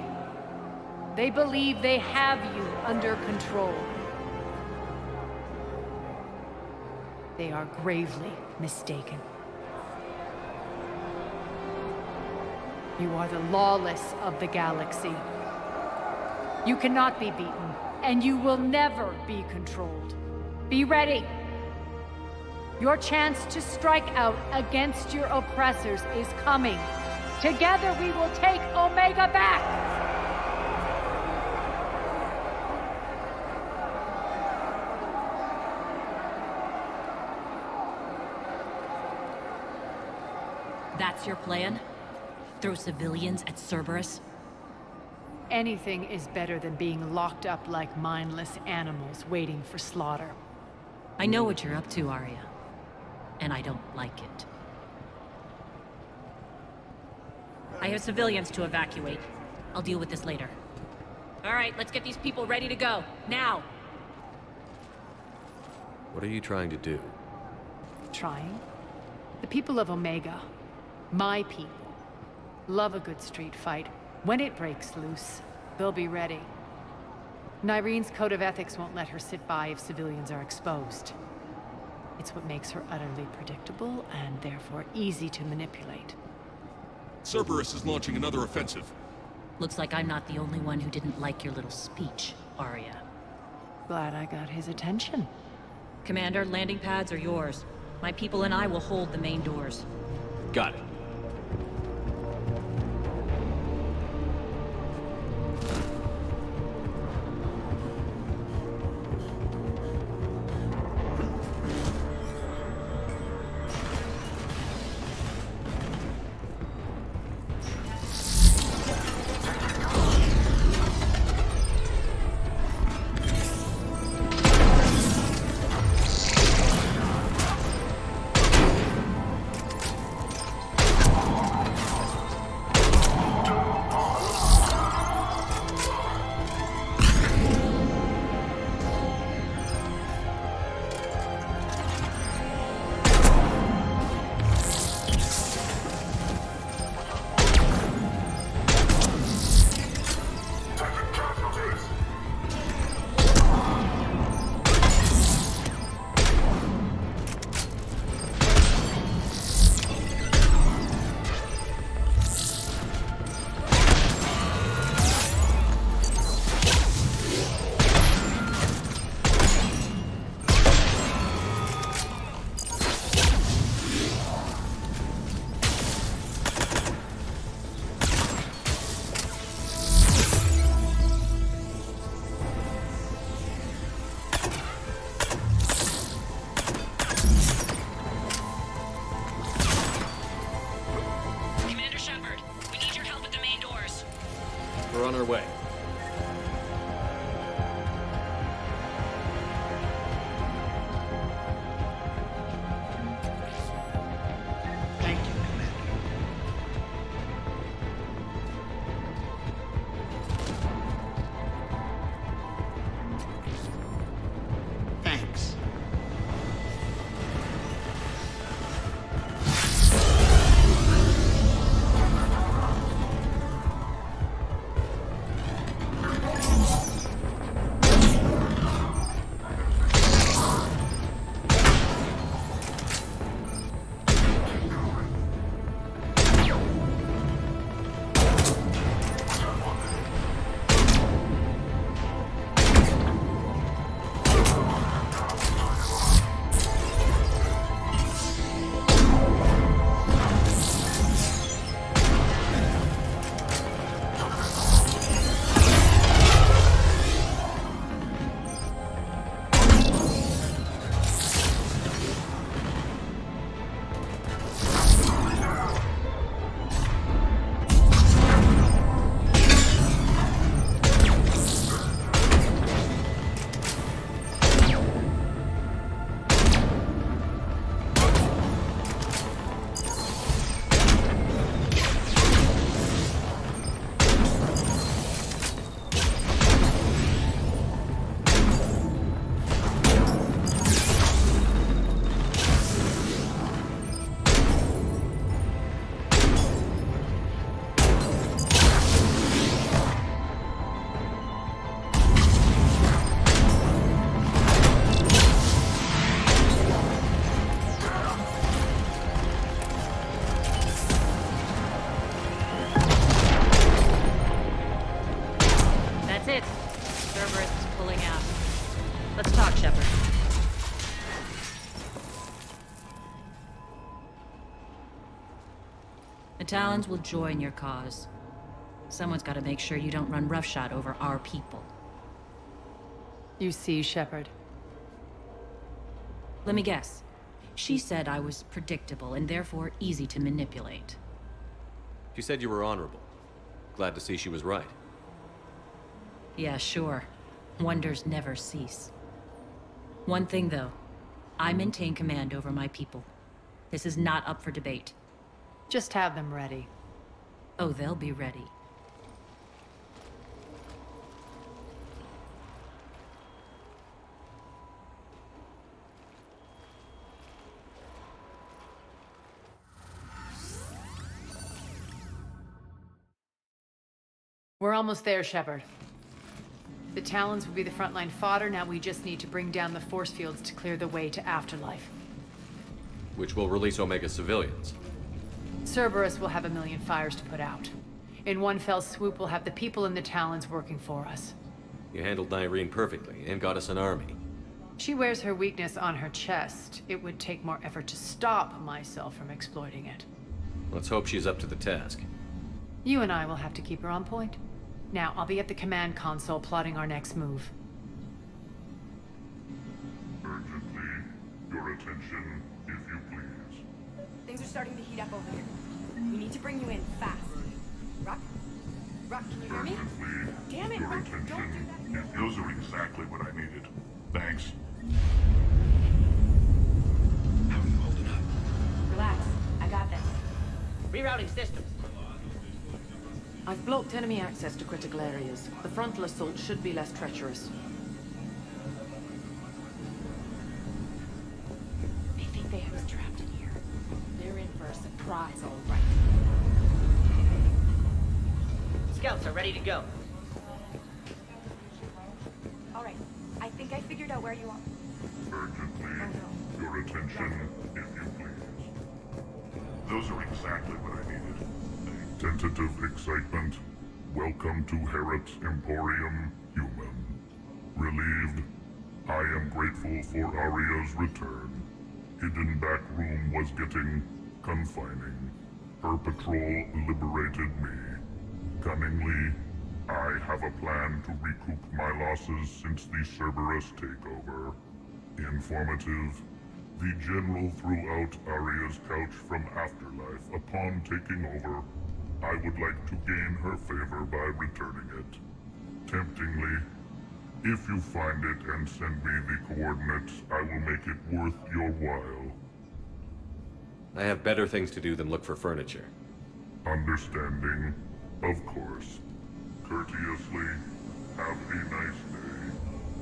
They believe they have you under control. They are gravely mistaken. You are the lawless of the galaxy. You cannot be beaten, and you will never be controlled. Be ready. Your chance to strike out against your oppressors is coming. Together we will take Omega back! That's your plan? Throw civilians at Cerberus? Anything is better than being locked up like mindless animals waiting for slaughter. I know what you're up to, Arya. And I don't like it. I have civilians to evacuate. I'll deal with this later. All right, let's get these people ready to go. Now! What are you trying to do? Trying? The people of Omega, my people, love a good street fight. When it breaks loose, they'll be ready. Nyrene's code of ethics won't let her sit by if civilians are exposed. It's what makes her utterly predictable and therefore easy to manipulate. Cerberus is launching another offensive. Looks like I'm not the only one who didn't like your little speech, Arya. Glad I got his attention. Commander, landing pads are yours. My people and I will hold the main doors. Got it. We're on our way. Thank you, Commander. Thanks. The Talons will join your cause. Someone's got to make sure you don't run roughshod over our people. You see, Shepard. Let me guess. She said I was predictable and therefore easy to manipulate. She said you were honorable. Glad to see she was right. Yeah, sure. Wonders never cease. One thing, though. I maintain command over my people. This is not up for debate. Just have them ready. Oh, they'll be ready. We're almost there, Shepard. The Talons will be the frontline fodder. Now we just need to bring down the force fields to clear the way to Afterlife. Which will release Omega civilians. Cerberus will have a million fires to put out. In one fell swoop, we'll have the people in the Talons working for us. You handled Nyreen perfectly and got us an army. She wears her weakness on her chest. It would take more effort to stop myself from exploiting it. Let's hope she's up to the task. You and I will have to keep her on point. Now, I'll be at the command console plotting our next move. Urgently, your attention, if you please. Things are starting to heat up over here. We need to bring you in fast. Rock? Rock, can you hear me? Urgently, Damn it, your Rock, attention. don't do that. Those are exactly what I needed. Thanks. How are you holding up? Relax. I got this. Rerouting systems. I've blocked enemy access to critical areas. The frontal assault should be less treacherous. I think they have us trapped in here. They're in for a surprise, all right. Scouts are ready to go. All right. I think I figured out where you are. Urgently, your attention, if you please. Those are exactly what I needed. Tentative excitement. Welcome to Herod's Emporium, human. Relieved. I am grateful for Aria's return. Hidden back room was getting confining. Her patrol liberated me. Cunningly, I have a plan to recoup my losses since the Cerberus takeover. Informative. The General threw out Aria's couch from Afterlife upon taking over. I would like to gain her favor by returning it. Temptingly, if you find it and send me the coordinates, I will make it worth your while. I have better things to do than look for furniture. Understanding, of course. Courteously, have a nice day.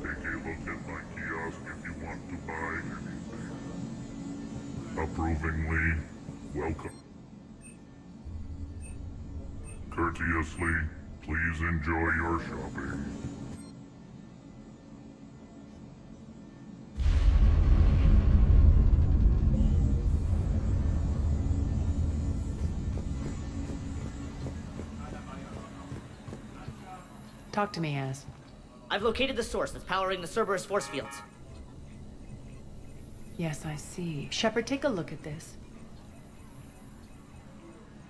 Take a look at my kiosk if you want to buy anything. Approvingly, welcome. Courteously, please enjoy your shopping. Talk to me, Az. I've located the source that's powering the Cerberus force fields. Yes, I see. Shepard, take a look at this.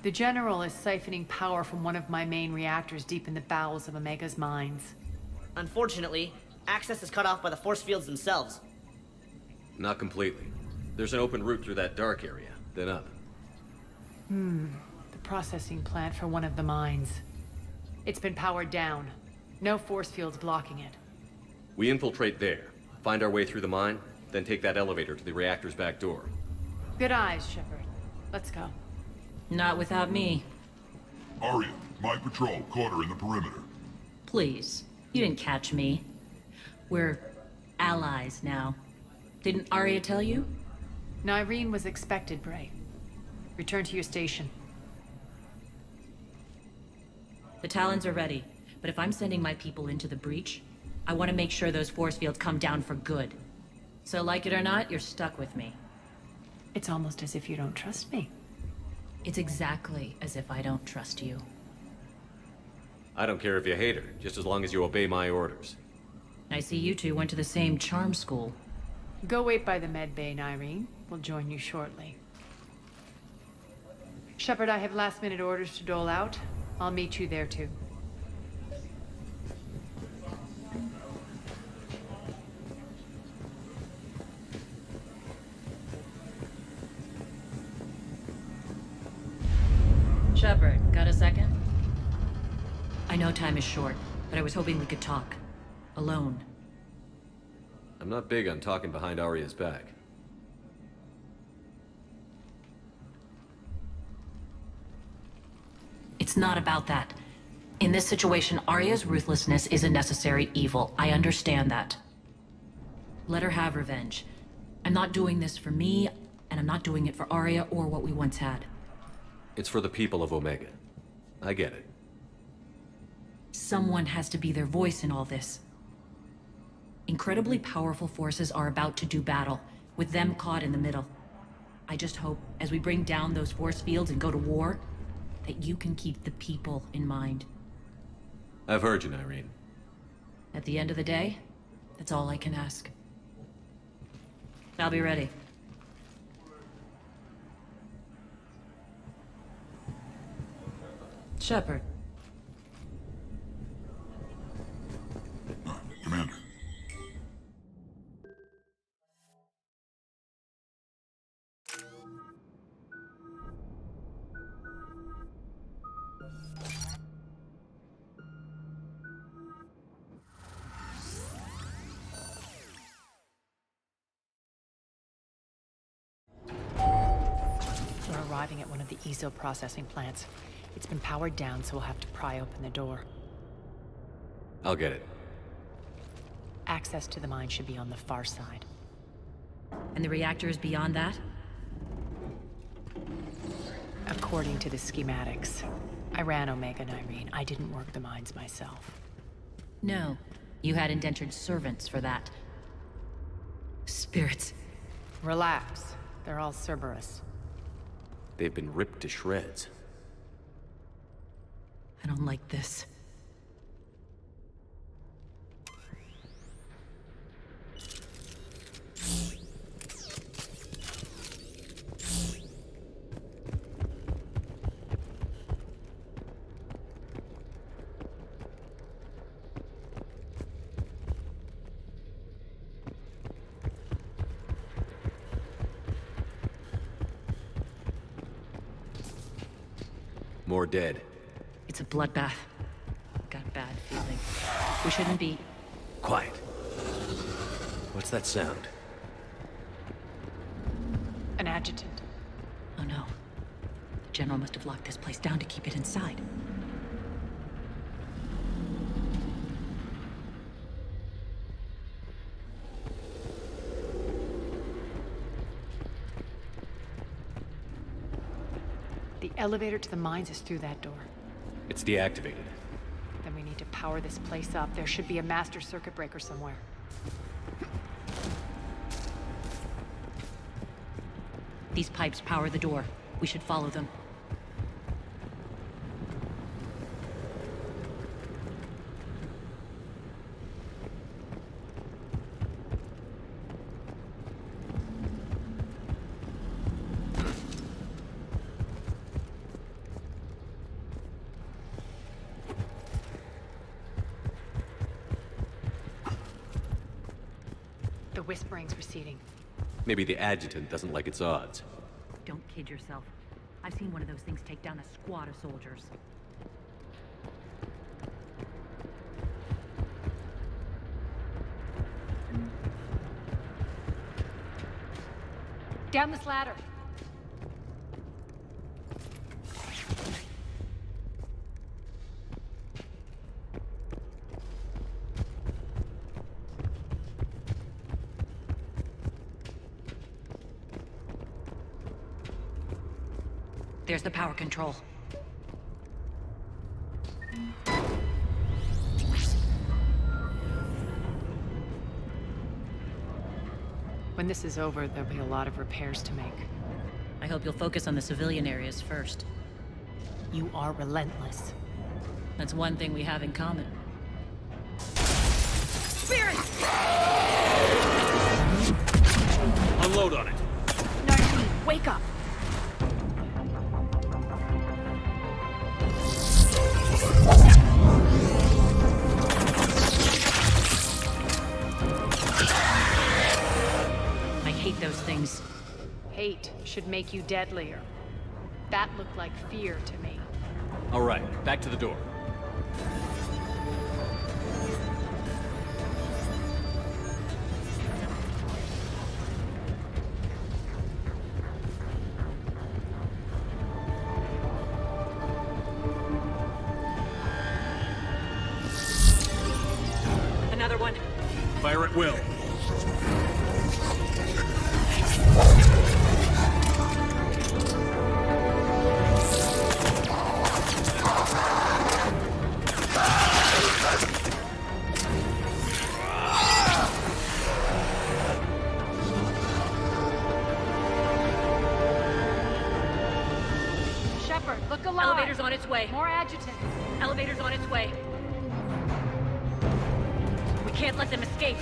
The General is siphoning power from one of my main reactors deep in the bowels of Omega's mines. Unfortunately, access is cut off by the force fields themselves. Not completely. There's an open route through that dark area, then up. The processing plant for one of the mines. It's been powered down. No force fields blocking it. We infiltrate there, find our way through the mine, then take that elevator to the reactor's back door. Good eyes, Shepard. Let's go. Not without me. Aria, my patrol, caught her in the perimeter. Please. You didn't catch me. We're allies now. Didn't Aria tell you? Nyreen was expected, Bray. Return to your station. The Talons are ready, but if I'm sending my people into the breach, I want to make sure those force fields come down for good. So like it or not, you're stuck with me. It's almost as if you don't trust me. It's exactly as if I don't trust you. I don't care if you hate her, just as long as you obey my orders. I see you two went to the same charm school. Go wait by the med bay, Nyreen. We'll join you shortly. Shepard, I have last-minute orders to dole out. I'll meet you there, too. Shepard, got a second? I know time is short, but I was hoping we could talk. Alone. I'm not big on talking behind Arya's back. It's not about that. In this situation, Arya's ruthlessness is a necessary evil. I understand that. Let her have revenge. I'm not doing this for me, and I'm not doing it for Arya or what we once had. It's for the people of Omega. I get it. Someone has to be their voice in all this. Incredibly powerful forces are about to do battle, with them caught in the middle. I just hope, as we bring down those force fields and go to war, that you can keep the people in mind. I've heard you, Irene. At the end of the day, that's all I can ask. I'll be ready. Shepard. Commander. We're arriving at one of the ESO processing plants. It's been powered down, so we'll have to pry open the door. I'll get it. Access to the mine should be on the far side. And the reactor is beyond that? According to the schematics. I ran Omega and Irene. I didn't work the mines myself. No. You had indentured servants for that. Spirits. Relax. They're all Cerberus. They've been ripped to shreds. I don't like this. More dead. It's a bloodbath. Got a bad feeling. We shouldn't be... Quiet. What's that sound? An adjutant. Oh no. The General must have locked this place down to keep it inside. The elevator to the mines is through that door. It's deactivated. Then we need to power this place up. There should be a master circuit breaker somewhere. These pipes power the door. We should follow them. The whispering's receding. Maybe the adjutant doesn't like its odds. Don't kid yourself. I've seen one of those things take down a squad of soldiers. Down this ladder. There's the power control. When this is over, there'll be a lot of repairs to make. I hope you'll focus on the civilian areas first. You are relentless. That's one thing we have in common. Spirit! Unload on it. Narcine, wake up! should make you deadlier. That looked like fear to me. All right, back to the door. Another one. Fire at will. Shepard, look alive! Elevator's on its way. More adjutants. Elevator's on its way. We can't let them escape.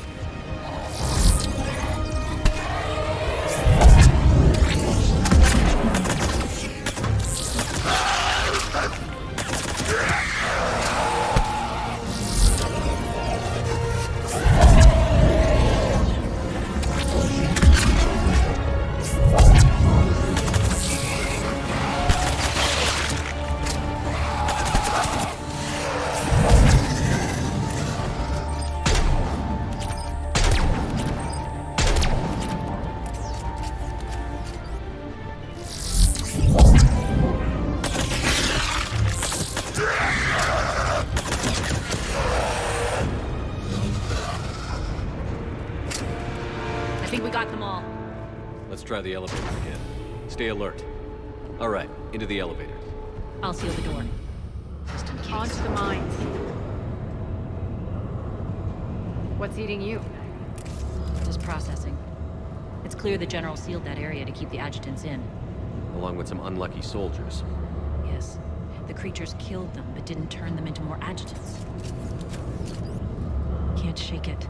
Try the elevator again. Stay alert. All right, into the elevator. I'll seal the door. Just in case. On to the mines. What's eating you? Just processing. It's clear the General sealed that area to keep the adjutants in. Along with some unlucky soldiers. Yes. The creatures killed them, but didn't turn them into more adjutants. Can't shake it.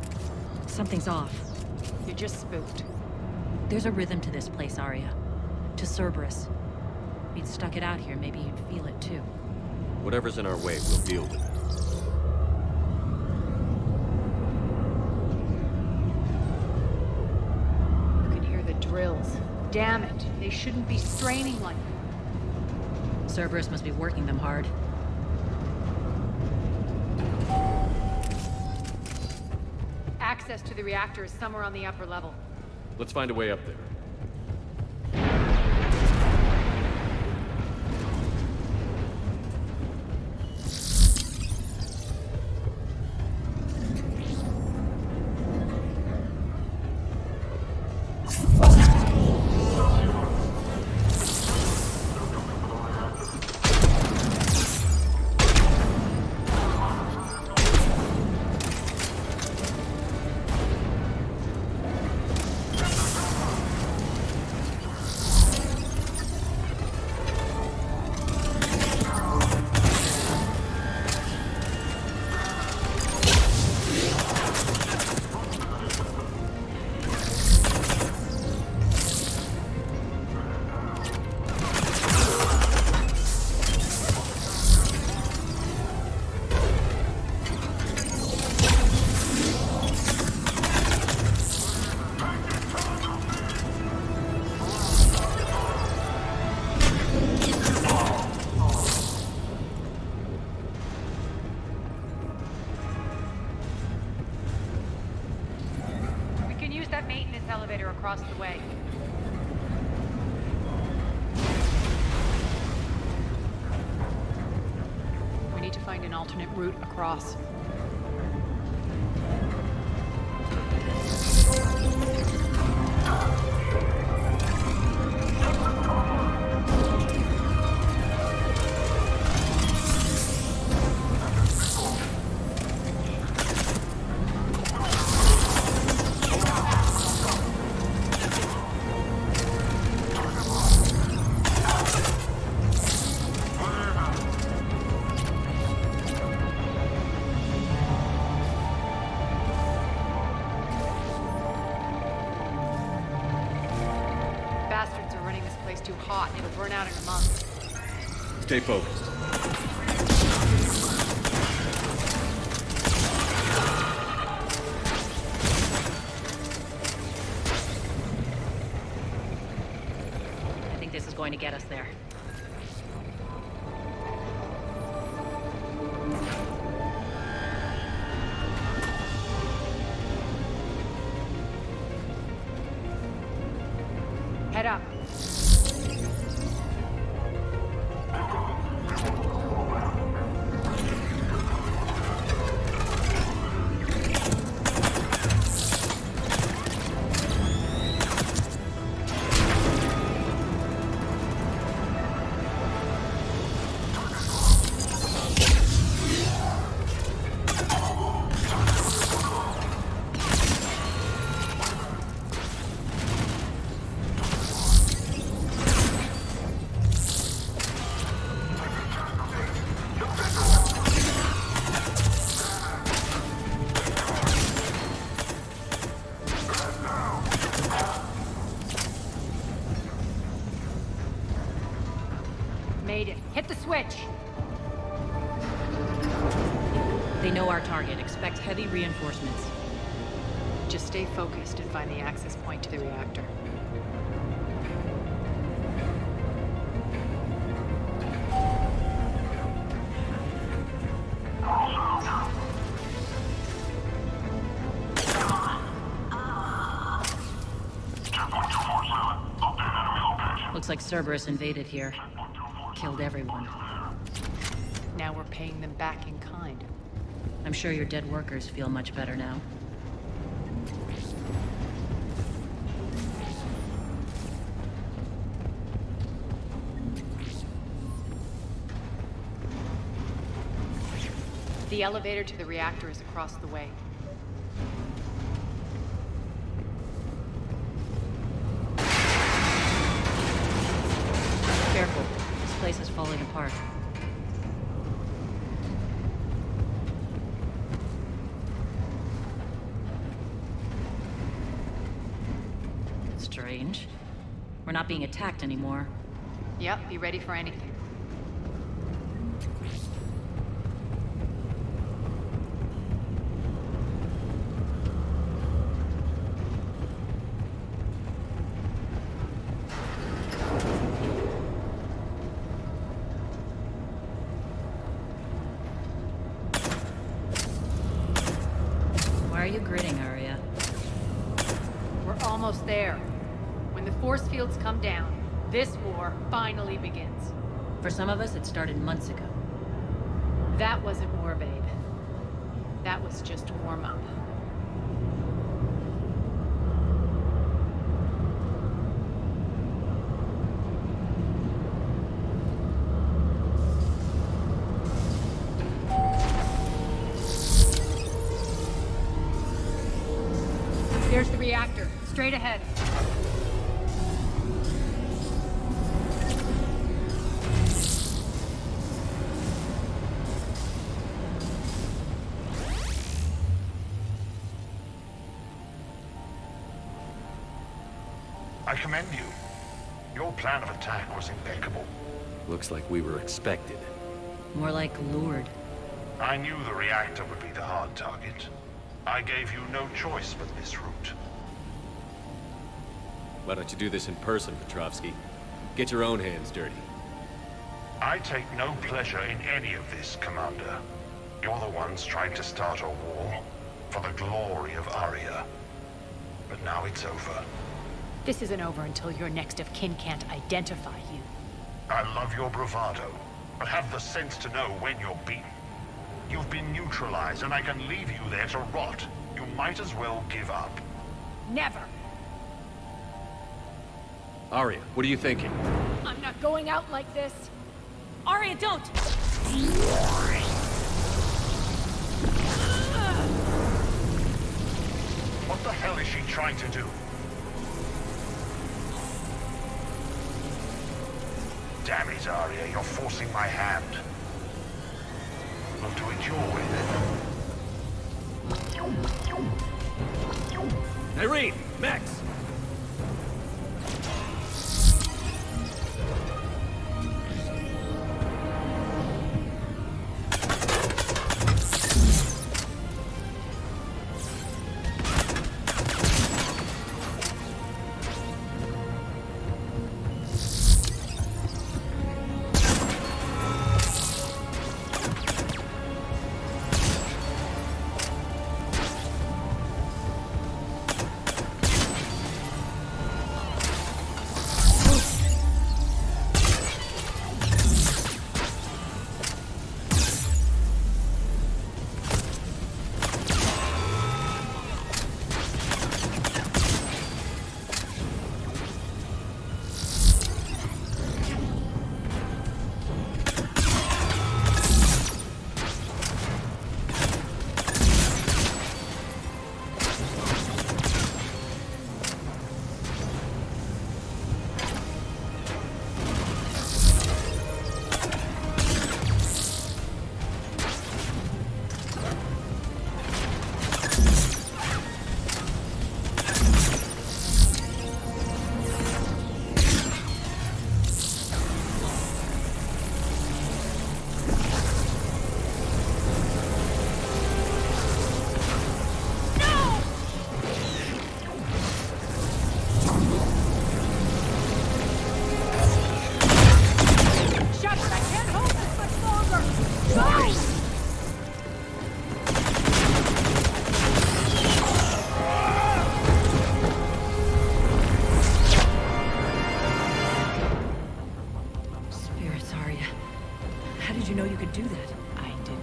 Something's off. You're just spooked. There's a rhythm to this place, Arya. To Cerberus. If you'd stuck it out here, maybe you'd feel it too. Whatever's in our way, we'll deal with it. You can hear the drills. Damn it, they shouldn't be straining like that. Cerberus must be working them hard. Access to the reactor is somewhere on the upper level. Let's find a way up there. Across the way. We need to find an alternate route across. Too hot. It'll burn out in a month. Stay focused. going to get us there. Head up. Made it. Hit the switch! They know our target. Expect heavy reinforcements. Just stay focused and find the access point to the reactor. Looks like Cerberus invaded here. Killed everyone. Now we're paying them back in kind. I'm sure your dead workers feel much better now. The elevator to the reactor is across the way. Careful. This place is falling apart. Strange. We're not being attacked anymore. Yep, be ready for anything. Why are you grinning, Arya? We're almost there. When the force fields come down, this war finally begins. For some of us, it started months ago. That wasn't war, babe. That was just warm-up. There's the reactor. Straight ahead. I commend you. Your plan of attack was impeccable. Looks like we were expected. More like lured. I knew the reactor would be the hard target. I gave you no choice but this route. Why don't you do this in person, Petrovsky? Get your own hands dirty. I take no pleasure in any of this, Commander. You're the ones trying to start a war for the glory of Arya. But now it's over. This isn't over until your next of kin can't identify you. I love your bravado, but have the sense to know when you're beaten. You've been neutralized, and I can leave you there to rot. You might as well give up. Never! Arya, what are you thinking? I'm not going out like this! Arya, don't! What the hell is she trying to do? Damn it, Arya, you're forcing my hand. We'll do it your way, then. Irene! Max! Jesus, Arya. How did you know you could do that? I didn't.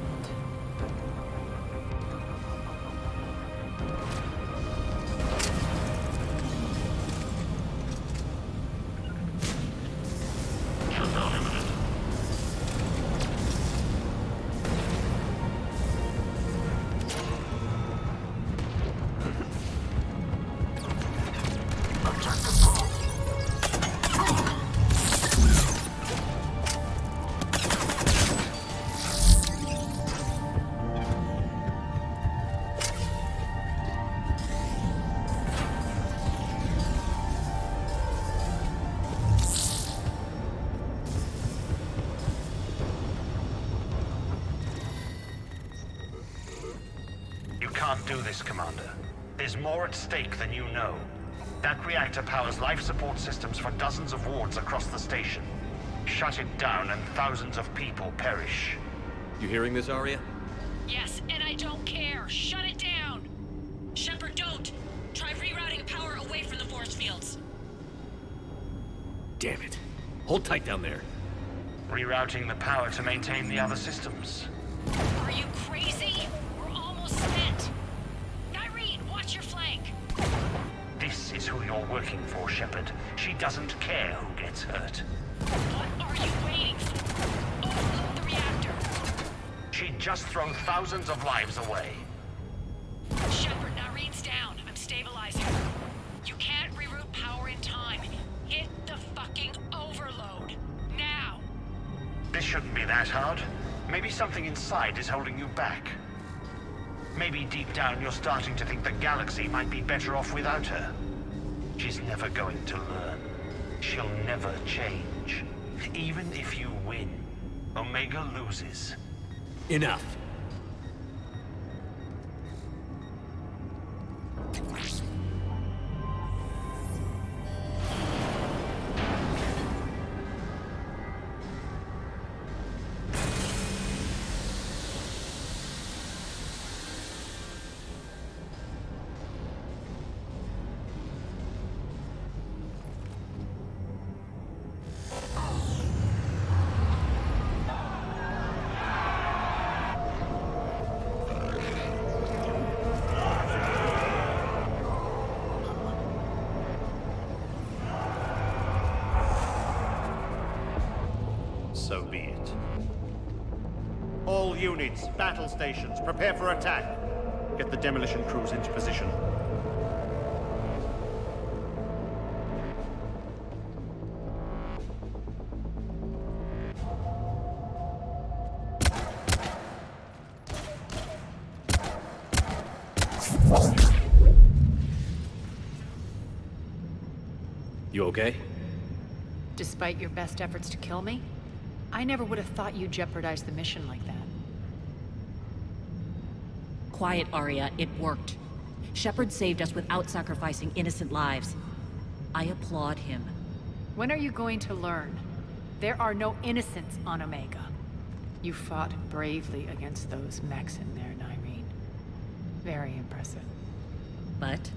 Can't do this, Commander. There's more at stake than you know. That reactor powers life support systems for dozens of wards across the station. Shut it down and thousands of people perish. You hearing this, Arya? Yes, and I don't care. Shut it down! Shepard, don't! Try rerouting power away from the force fields. Damn it. Hold tight down there. Rerouting the power to maintain the other systems. Are you crazy? We're almost spent. Nyreen, watch your flank. This is who you're working for, Shepard. She doesn't care who gets hurt. What are you waiting for? Overload the reactor. She'd just thrown thousands of lives away. Shepard, Nyreen's down. I'm stabilizing. You can't reroute power in time. Hit the fucking overload. Now! This shouldn't be that hard. Maybe something inside is holding you back. Maybe deep down you're starting to think the galaxy might be better off without her. She's never going to learn. She'll never change. Even if you win, Omega loses. Enough. So be it. All units, battle stations, prepare for attack. Get the demolition crews into position. You okay? Despite your best efforts to kill me, I never would have thought you'd jeopardize the mission like that. Quiet, Arya. It worked. Shepard saved us without sacrificing innocent lives. I applaud him. When are you going to learn? There are no innocents on Omega. You fought bravely against those mechs in there, Nyreen. Very impressive. But?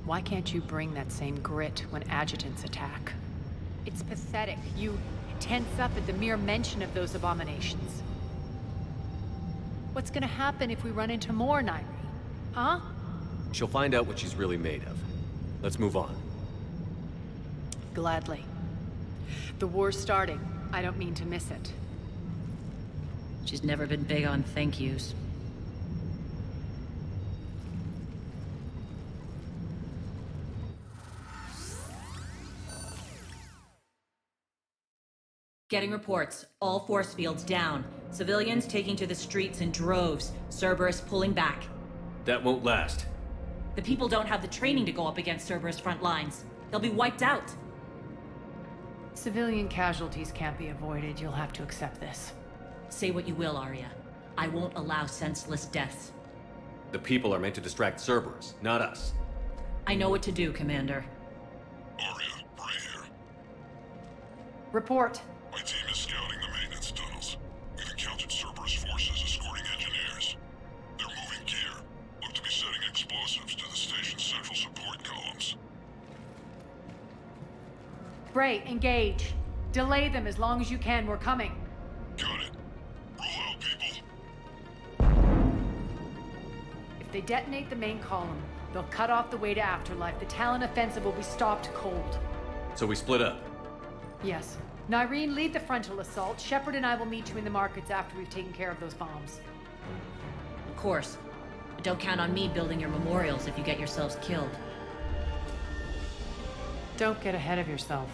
Why can't you bring that same grit when adjutants attack? It's pathetic. You tense up at the mere mention of those abominations. What's gonna happen if we run into more, Nyreen? Huh? She'll find out what she's really made of. Let's move on. Gladly. The war's starting. I don't mean to miss it. She's never been big on thank yous. Getting reports. All force fields down. Civilians taking to the streets in droves. Cerberus pulling back. That won't last. The people don't have the training to go up against Cerberus front lines. They'll be wiped out. Civilian casualties can't be avoided. You'll have to accept this. Say what you will, Arya. I won't allow senseless deaths. The people are meant to distract Cerberus, not us. I know what to do, Commander. Arya, Bray here. Report. My team is scouting the maintenance tunnels. We've encountered Cerberus forces escorting engineers. They're moving gear. Look to be setting explosives to the station's central support columns. Bray, engage. Delay them as long as you can. We're coming. Got it. Roll out, people. If they detonate the main column, they'll cut off the way to Afterlife. The Talon offensive will be stopped cold. So we split up. Yes. Nyreen, lead the frontal assault. Shepard and I will meet you in the markets after we've taken care of those bombs. Of course. But don't count on me building your memorials if you get yourselves killed. Don't get ahead of yourself.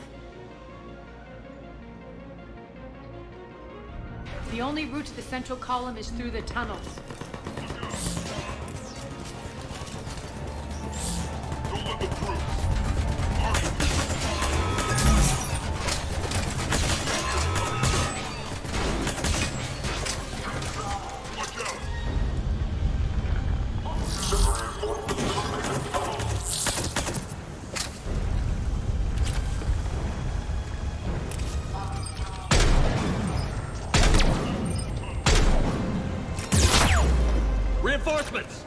The only route to the central column is through the tunnels. Don't let them through. Reinforcements!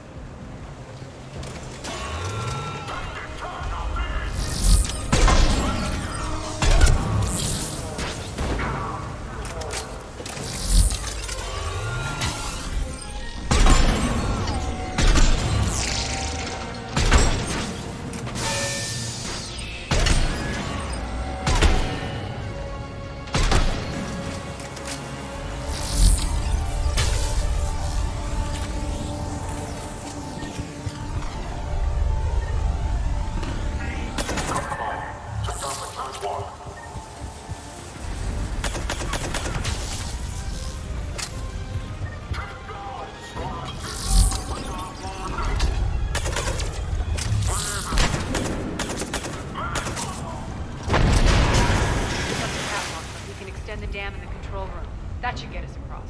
That should get us across.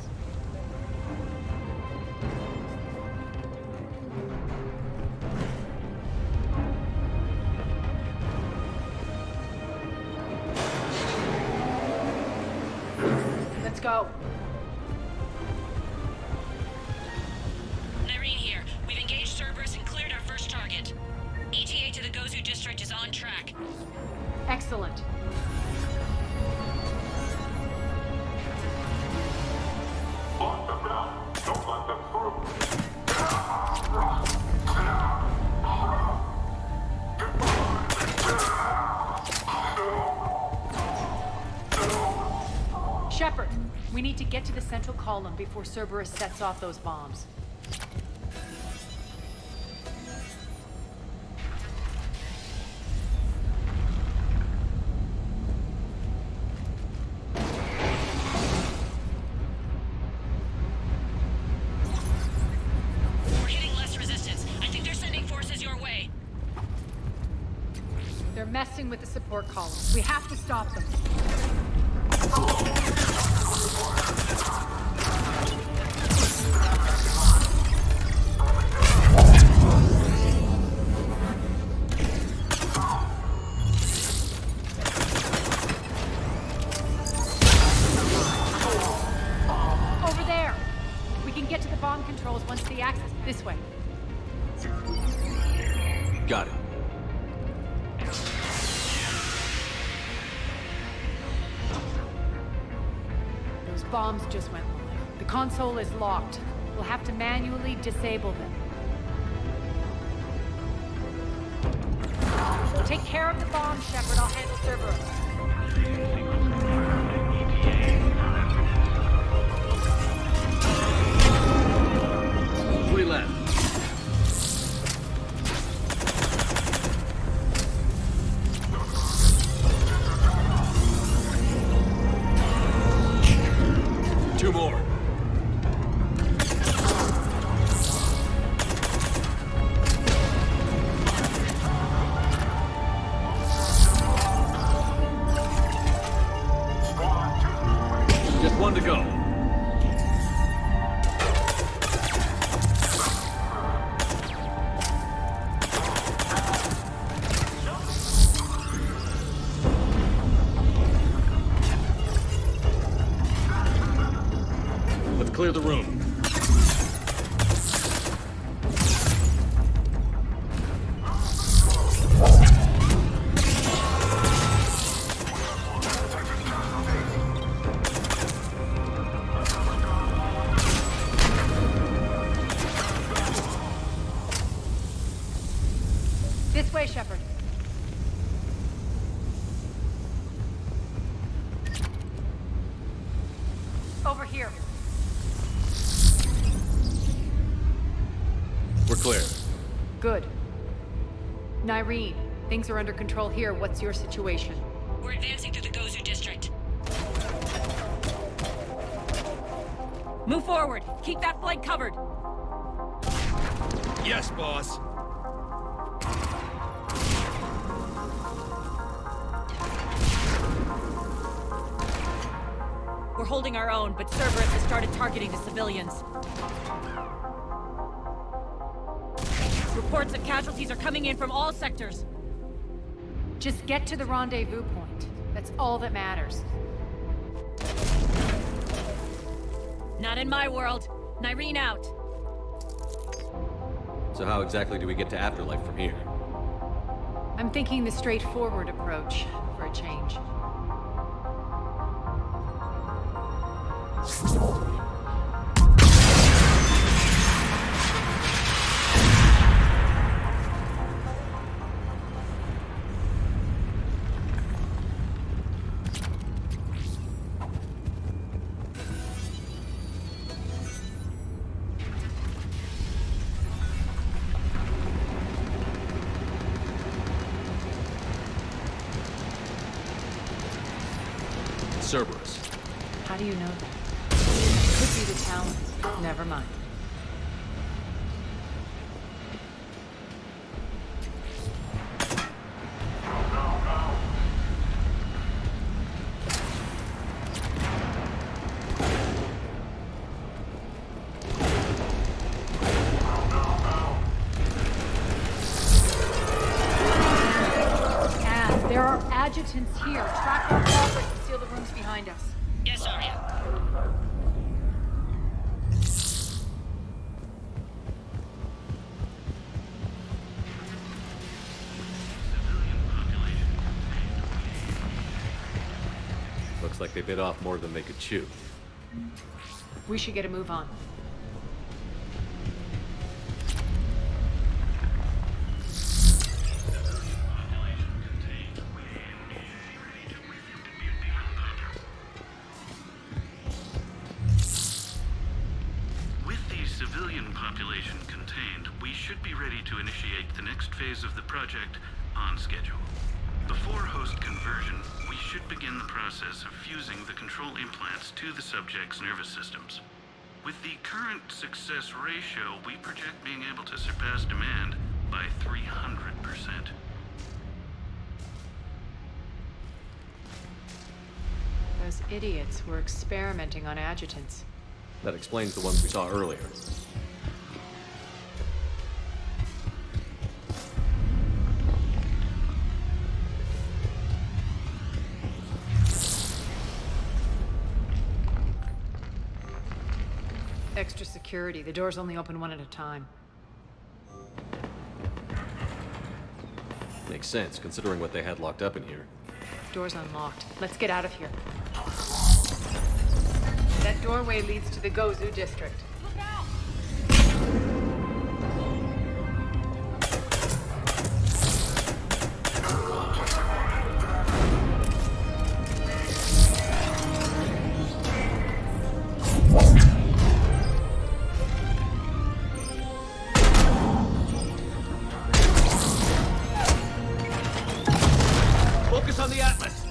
Let's go. Nyreen here. We've engaged Cerberus and cleared our first target. ETA to the Gozu district is on track. Excellent. Shepard, we need to get to the central column before Cerberus sets off those bombs. We're hitting less resistance. I think they're sending forces your way. They're messing with the support columns. We have to stop them. Over there. We can get to the bomb controls once the access this way. Got it. Those bombs just went live. The console is locked. We'll have to manually disable them. Take care of the bomb, Shepard. I'll handle Cerberus. We left. Two more. Just one to go. Let's clear the room. Shepard. Over here. We're clear. Good. Nyreen, things are under control here. What's your situation? We're advancing through the Gozu district. Move forward. Keep that flank covered. Yes, boss. We're holding our own, but Cerberus has started targeting the civilians. Reports of casualties are coming in from all sectors. Just get to the rendezvous point. That's all that matters. Not in my world. Nyreen out. So how exactly do we get to Afterlife from here? I'm thinking the straightforward approach for a change. Cerberus. How do you know that? Could be the talent. Never mind. There are adjutants here. Track our progress and seal the rooms behind us. Yes, Arya. Looks like they bit off more than they could chew. We should get a move on. To initiate the next phase of the project on schedule. Before host conversion, we should begin the process of fusing the control implants to the subject's nervous systems. With the current success ratio, we project being able to surpass demand by 300%. Those idiots were experimenting on adjutants. That explains the ones we saw earlier. Extra security. The doors only open one at a time. Makes sense, considering what they had locked up in here. Door's unlocked. Let's get out of here. That doorway leads to the Gozu district. Look out! Focus on the Atlas.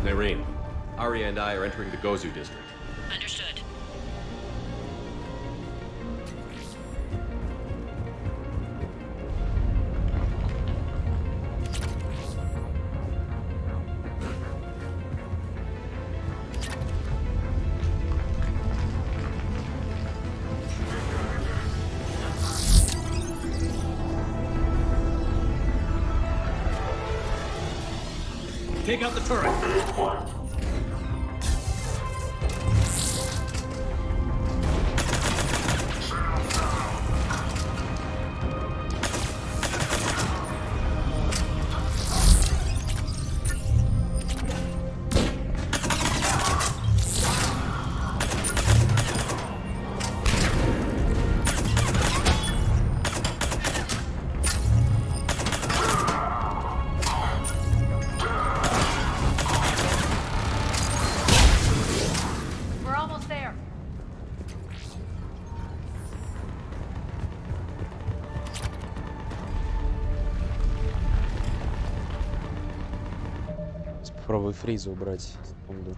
Nyreen, Arya and I are entering the Gozu district. Understood. Take out the turret. Попробуй фризу убрать. Секунду.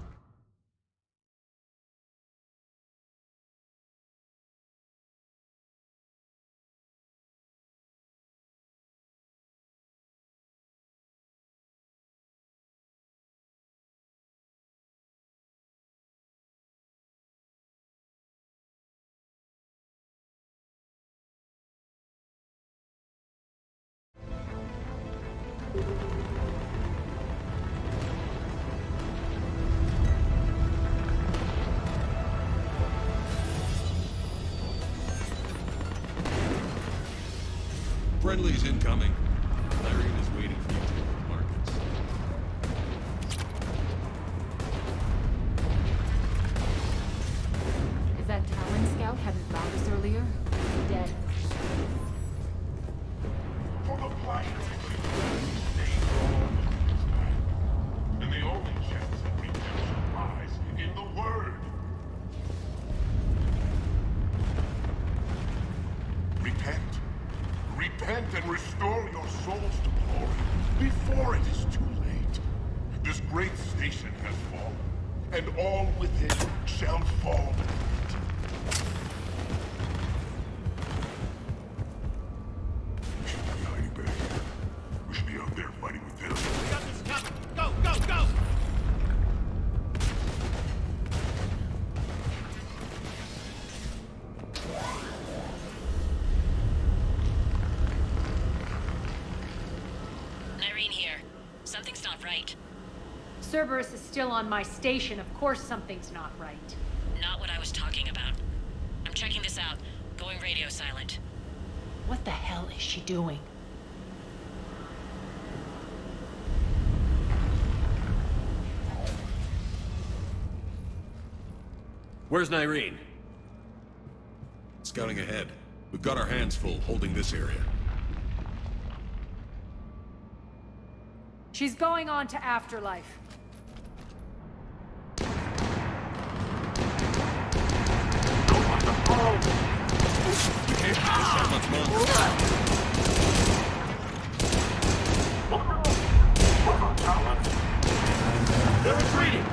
Friendly's incoming. Nyreen is waiting for you to open markets. Is that Talon scout hadn't found us earlier? Dead. For the plight of stay strong. And the only chance of redemption lies in the word. Repent. Repent and restore your souls to glory before it is too late. This great station has fallen, and all within shall fall with it. We should be hiding back here. We should be out there fighting with them. We got this covered. Go, go, go! Nyreen here. Something's not right. Cerberus is still on my station. Of course something's not right. Not what I was talking about. I'm checking this out. Going radio silent. What the hell is she doing? Where's Nyreen? Scouting ahead. We've got our hands full holding this area. She's going on to Afterlife. We can't do this that much longer. They're retreating!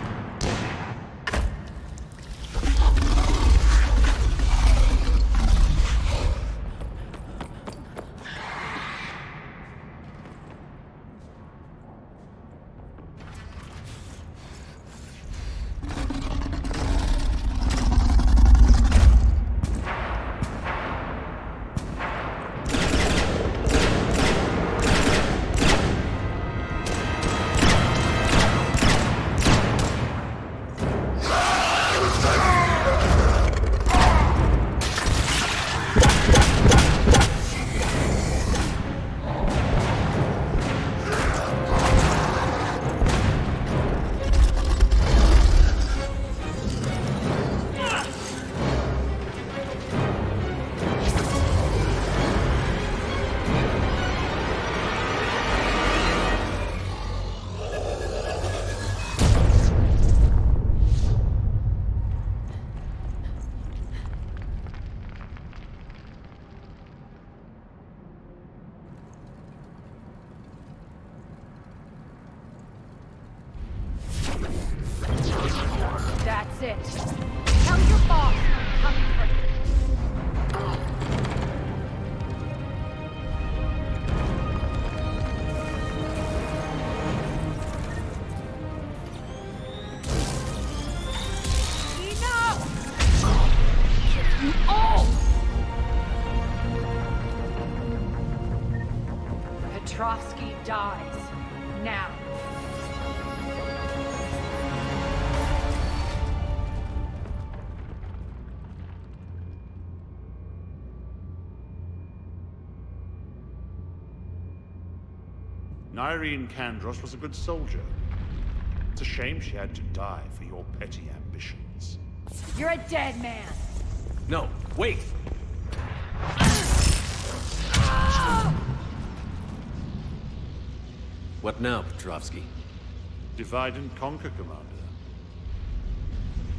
it. Tell your boss I'm coming for him. Petrovsky dies. Now. Irene Kandros was a good soldier. It's a shame she had to die for your petty ambitions. You're a dead man. No, wait! What now, Petrovsky? Divide and conquer, Commander.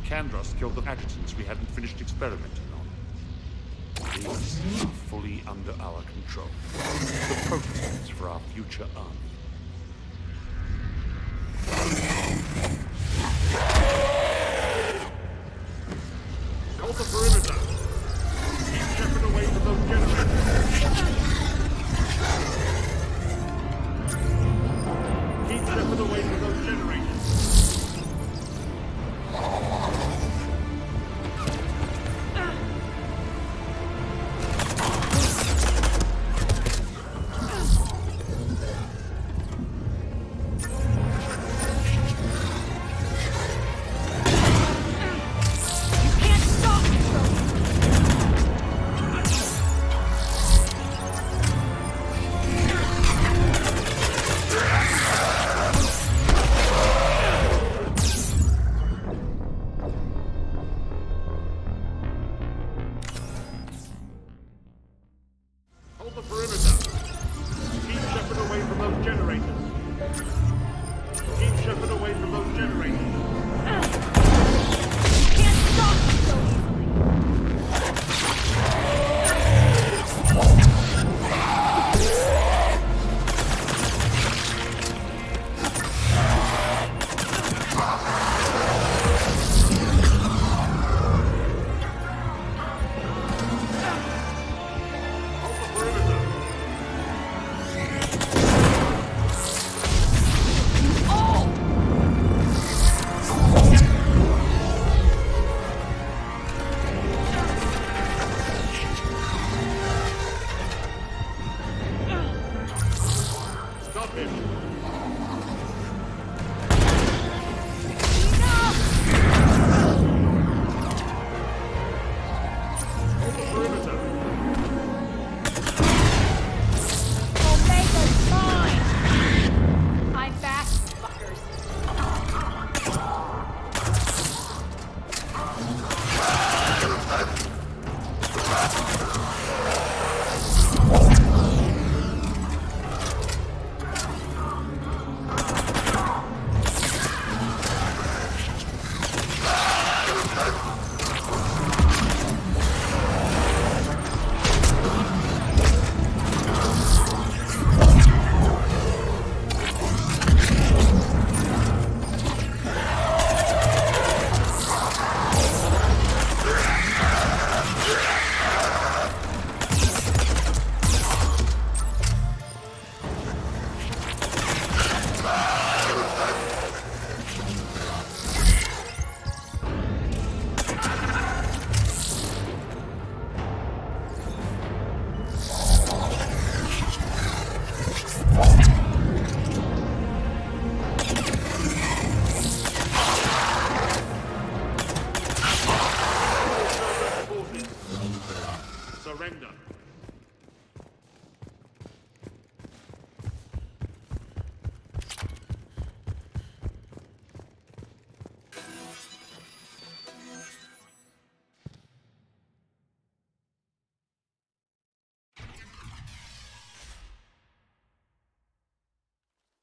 Kandros killed the adjutants we hadn't finished experimenting on. These are fully under our control. The prototypes for our future army. Hold the perimeter! Keep Shepard away from those generators! Keep Shepard away from those generators!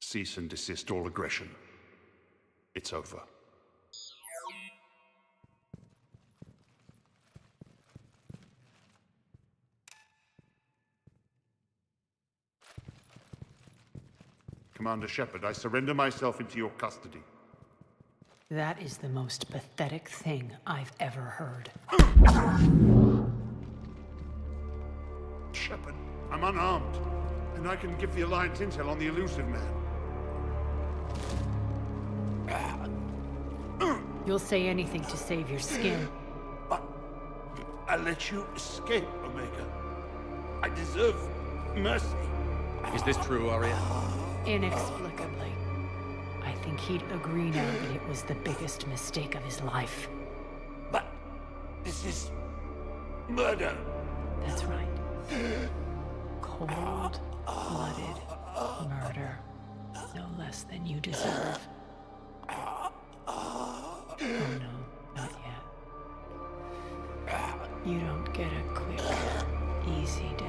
Cease and desist all aggression. It's over. Commander Shepard, I surrender myself into your custody. That is the most pathetic thing I've ever heard. Shepard, I'm unarmed, and I can give the Alliance intel on the elusive man. You'll say anything to save your skin. But I let you escape, Omega. I deserve mercy. Is this true, Aria? Inexplicably. I think he'd agree now that it was the biggest mistake of his life. But this is murder. That's right. Cold-blooded murder. No less than you deserve. Oh no, not yet. You don't get a quick, easy death.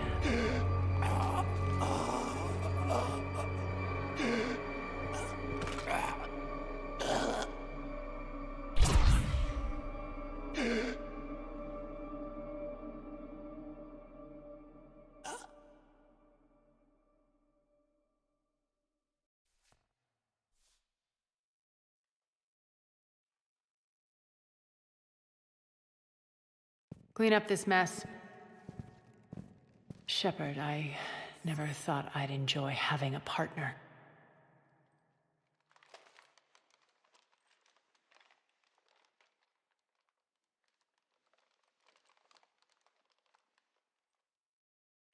Clean up this mess. Shepard, I never thought I'd enjoy having a partner.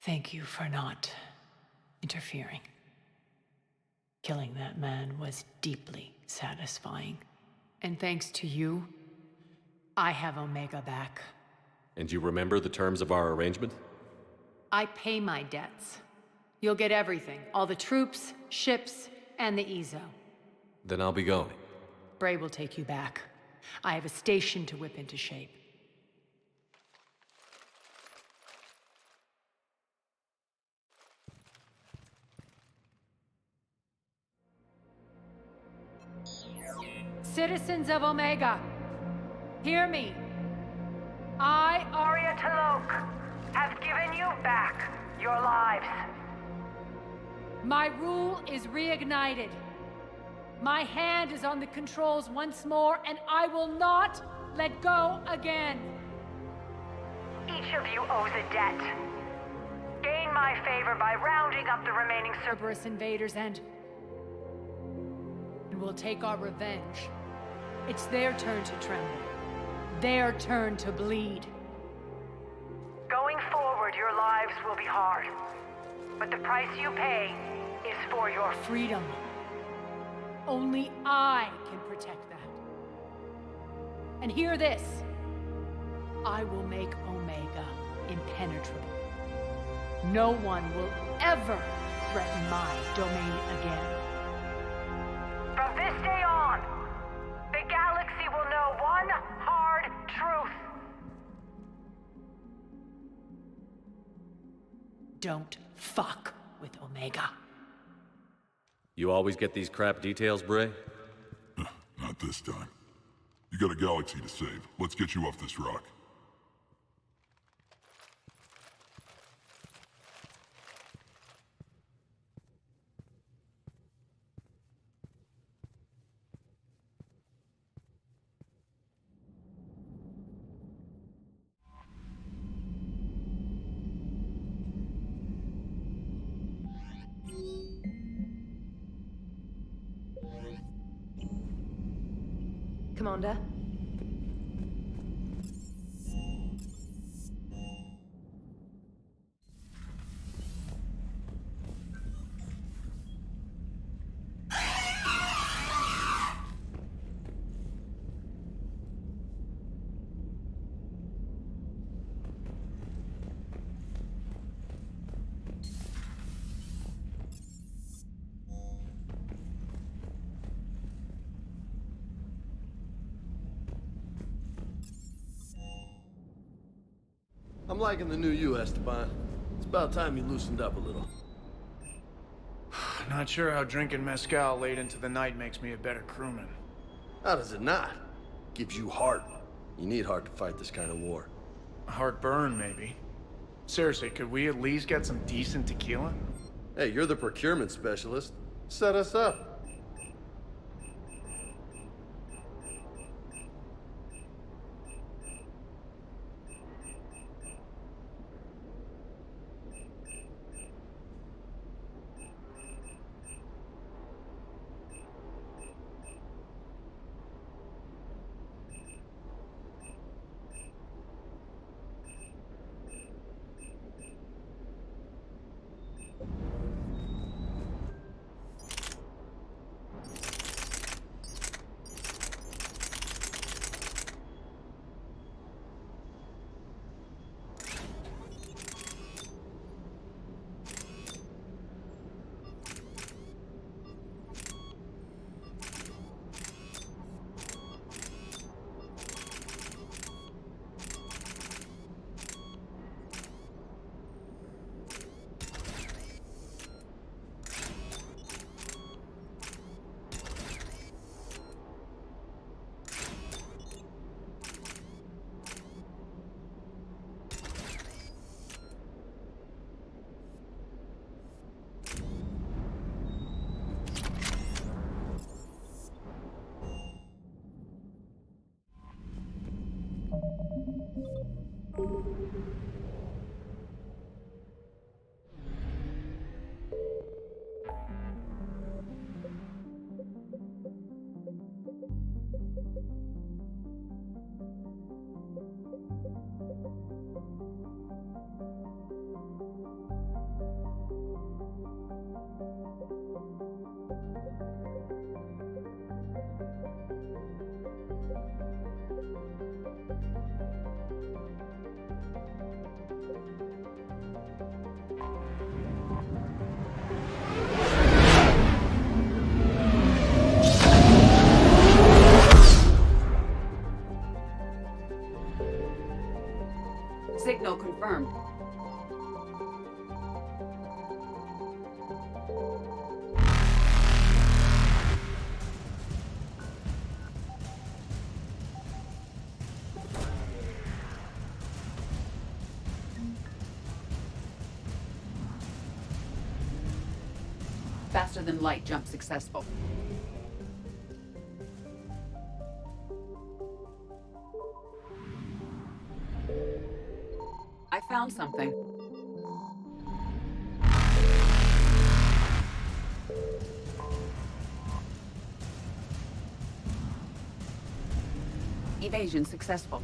Thank you for not interfering. Killing that man was deeply satisfying. And thanks to you, I have Omega back. And you remember the terms of our arrangement? I pay my debts. You'll get everything. All the troops, ships, and the Ezo. Then I'll be going. Bray will take you back. I have a station to whip into shape. Citizens of Omega, hear me. I, Aria Talok, have given you back your lives. My rule is reignited. My hand is on the controls once more, and I will not let go again. Each of you owes a debt. Gain my favor by rounding up the remaining Cerberus invaders and we'll take our revenge. It's their turn to tremble. Their turn to bleed. Going forward, your lives will be hard. But the price you pay is for your freedom. Only I can protect that. And hear this. I will make Omega impenetrable. No one will ever threaten my domain again. From this day on, the galaxy will know one hard truth. Don't fuck with Omega. You always get these crap details, Bray? Not this time. You got a galaxy to save. Let's get you off this rock. Commander? I'm liking the new you, Esteban. It's about time you loosened up a little. Not sure how drinking mezcal late into the night makes me a better crewman. How does it not? Gives you heart. You need heart to fight this kind of war. Heartburn, maybe. Seriously, could we at least get some decent tequila? Hey, you're the procurement specialist. Set us up. Signal confirmed. Faster than light jump successful. I found something. Evasion successful.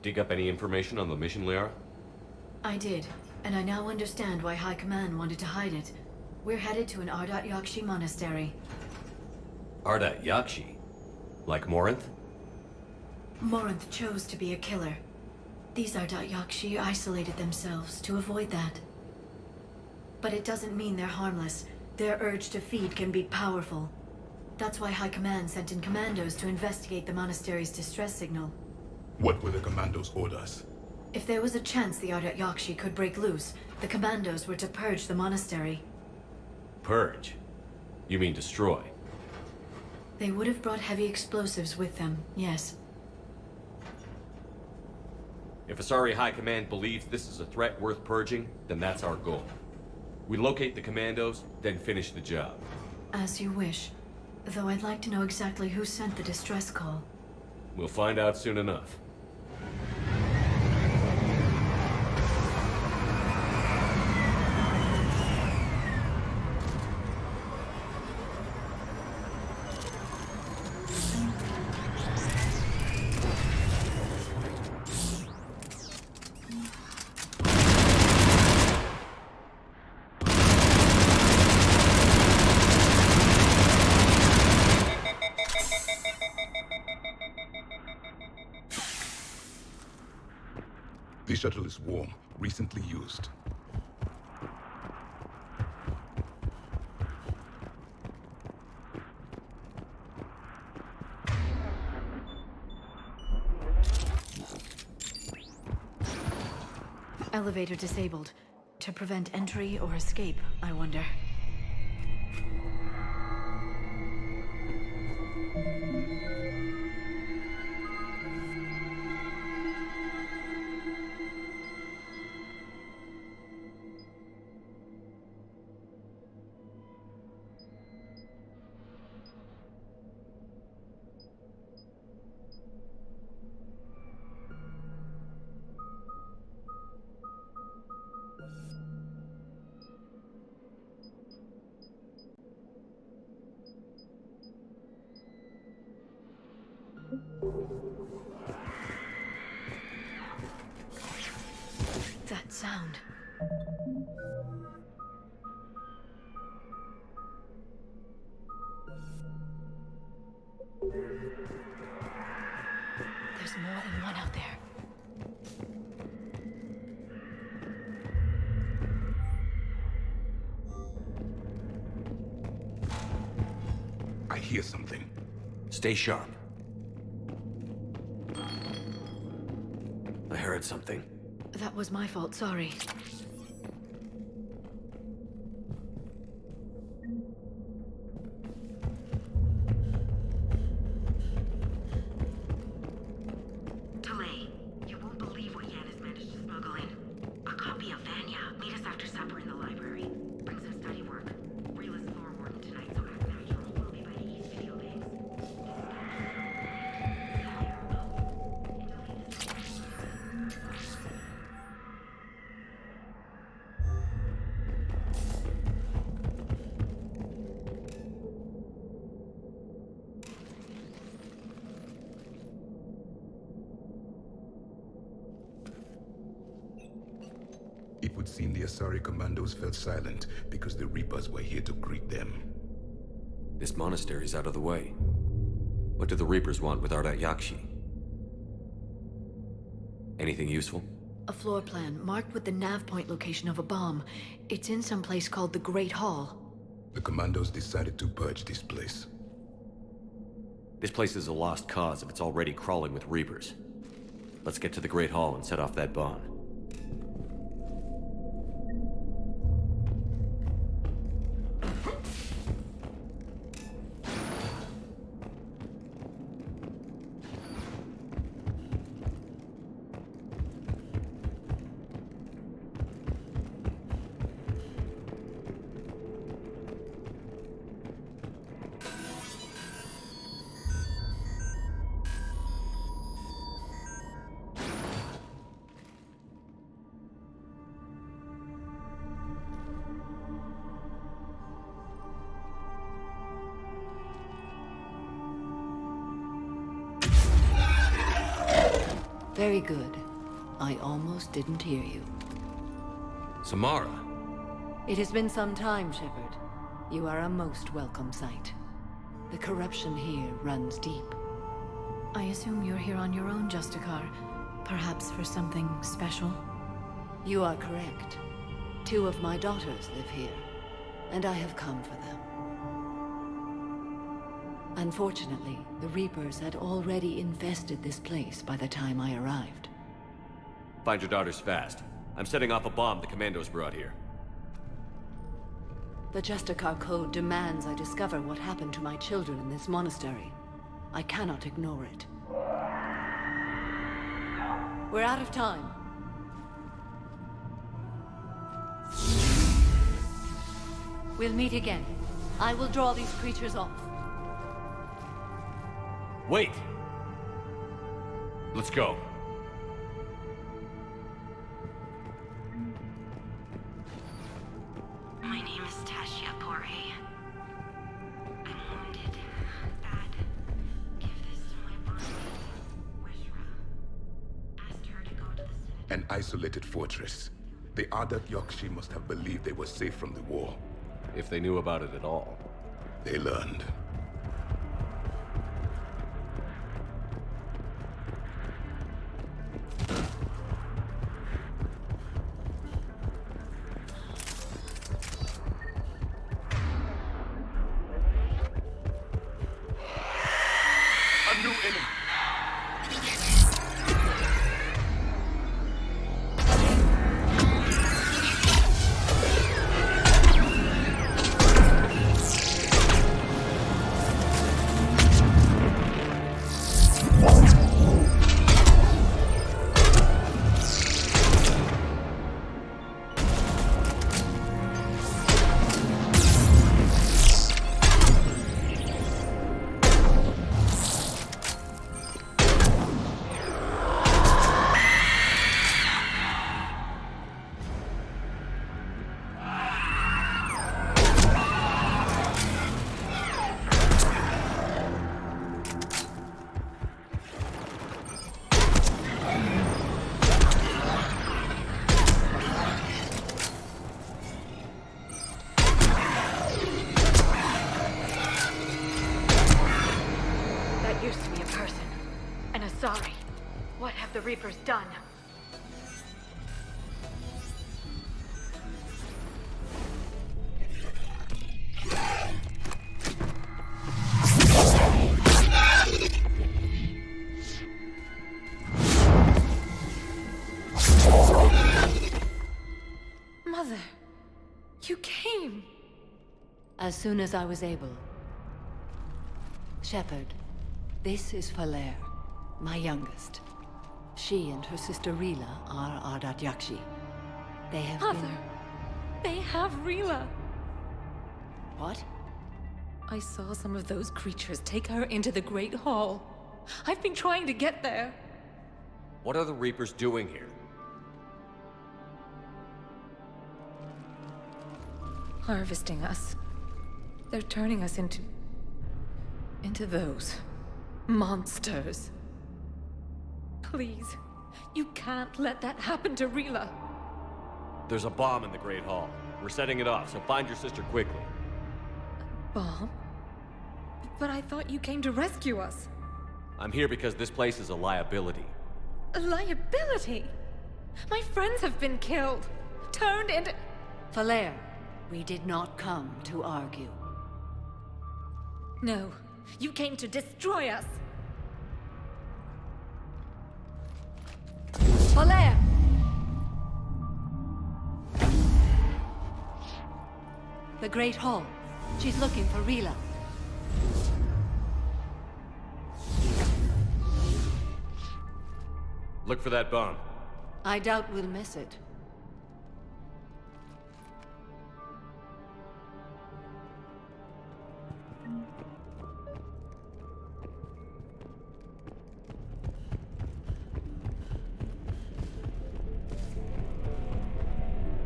Dig up any information on the mission, Liara? I did, and I now understand why High Command wanted to hide it. We're headed to an Ardot Yakshi monastery. Arda Yakshi? Like Morinth? Morinth chose to be a killer. These Yakshi isolated themselves to avoid that. But it doesn't mean they're harmless. Their urge to feed can be powerful. That's why High Command sent in commandos to investigate the monastery's distress signal. What were the commandos' orders? If there was a chance the Yakshi could break loose, the commandos were to purge the monastery. Purge? You mean destroy? They would have brought heavy explosives with them, yes. If Asari High Command believes this is a threat worth purging, then that's our goal. We locate the commandos, then finish the job. As you wish. Though I'd like to know exactly who sent the distress call. We'll find out soon enough. The shuttle is warm, recently used. Elevator disabled. To prevent entry or escape, I wonder. That sound. There's more than one out there. I hear something. Stay sharp. I heard something. That was my fault, sorry. Delay. You won't believe what Yan has managed to smuggle in. A copy of Vanya. Meet us after supper in the library. Bring some study work. Reel is floor warden tonight, so act natural. We'll be by the East video banks. It would seem the Asari commandos fell silent because the Reapers were here to greet them. This monastery's out of the way. What do the Reapers want with Arda Yakshi? Anything useful? A floor plan marked with the nav point location of a bomb. It's in some place called the Great Hall. The commandos decided to purge this place. This place is a lost cause if it's already crawling with Reapers. Let's get to the Great Hall and set off that bomb. Very good. I almost didn't hear you. Samara? It has been some time, Shepard. You are a most welcome sight. The corruption here runs deep. I assume you're here on your own, Justicar. Perhaps for something special? You are correct. 2 of my daughters live here, and I have come for them. Unfortunately, the Reapers had already infested this place by the time I arrived. Find your daughters fast. I'm setting off a bomb the commandos brought here. The Justicar Code demands I discover what happened to my children in this monastery. I cannot ignore it. We're out of time. We'll meet again. I will draw these creatures off. Wait! Let's go. My name is Tashia Pori. I'm wounded. Bad. Give this to my brother, Wishra. Asked her to go to the Senate. An isolated fortress. The Ardat Yakshi must have believed they were safe from the war. If they knew about it at all. They learned. Sorry. What have the Reapers done? Mother, you came. As soon as I was able. Shepard, this is Falair. My youngest. She and her sister Rila are Ardat Yakshi. They have Mother, they have Rila. What? I saw some of those creatures take her into the Great Hall. I've been trying to get there. What are the Reapers doing here? Harvesting us. They're turning us into those monsters. Please, you can't let that happen to Rila. There's a bomb in the Great Hall. We're setting it off, so find your sister quickly. Bomb? But I thought you came to rescue us. I'm here because this place is a liability. A liability? My friends have been killed. Turned into... Falair, we did not come to argue. No, you came to destroy us. Falair! The Great Hall. She's looking for Rila. Look for that bomb. I doubt we'll miss it.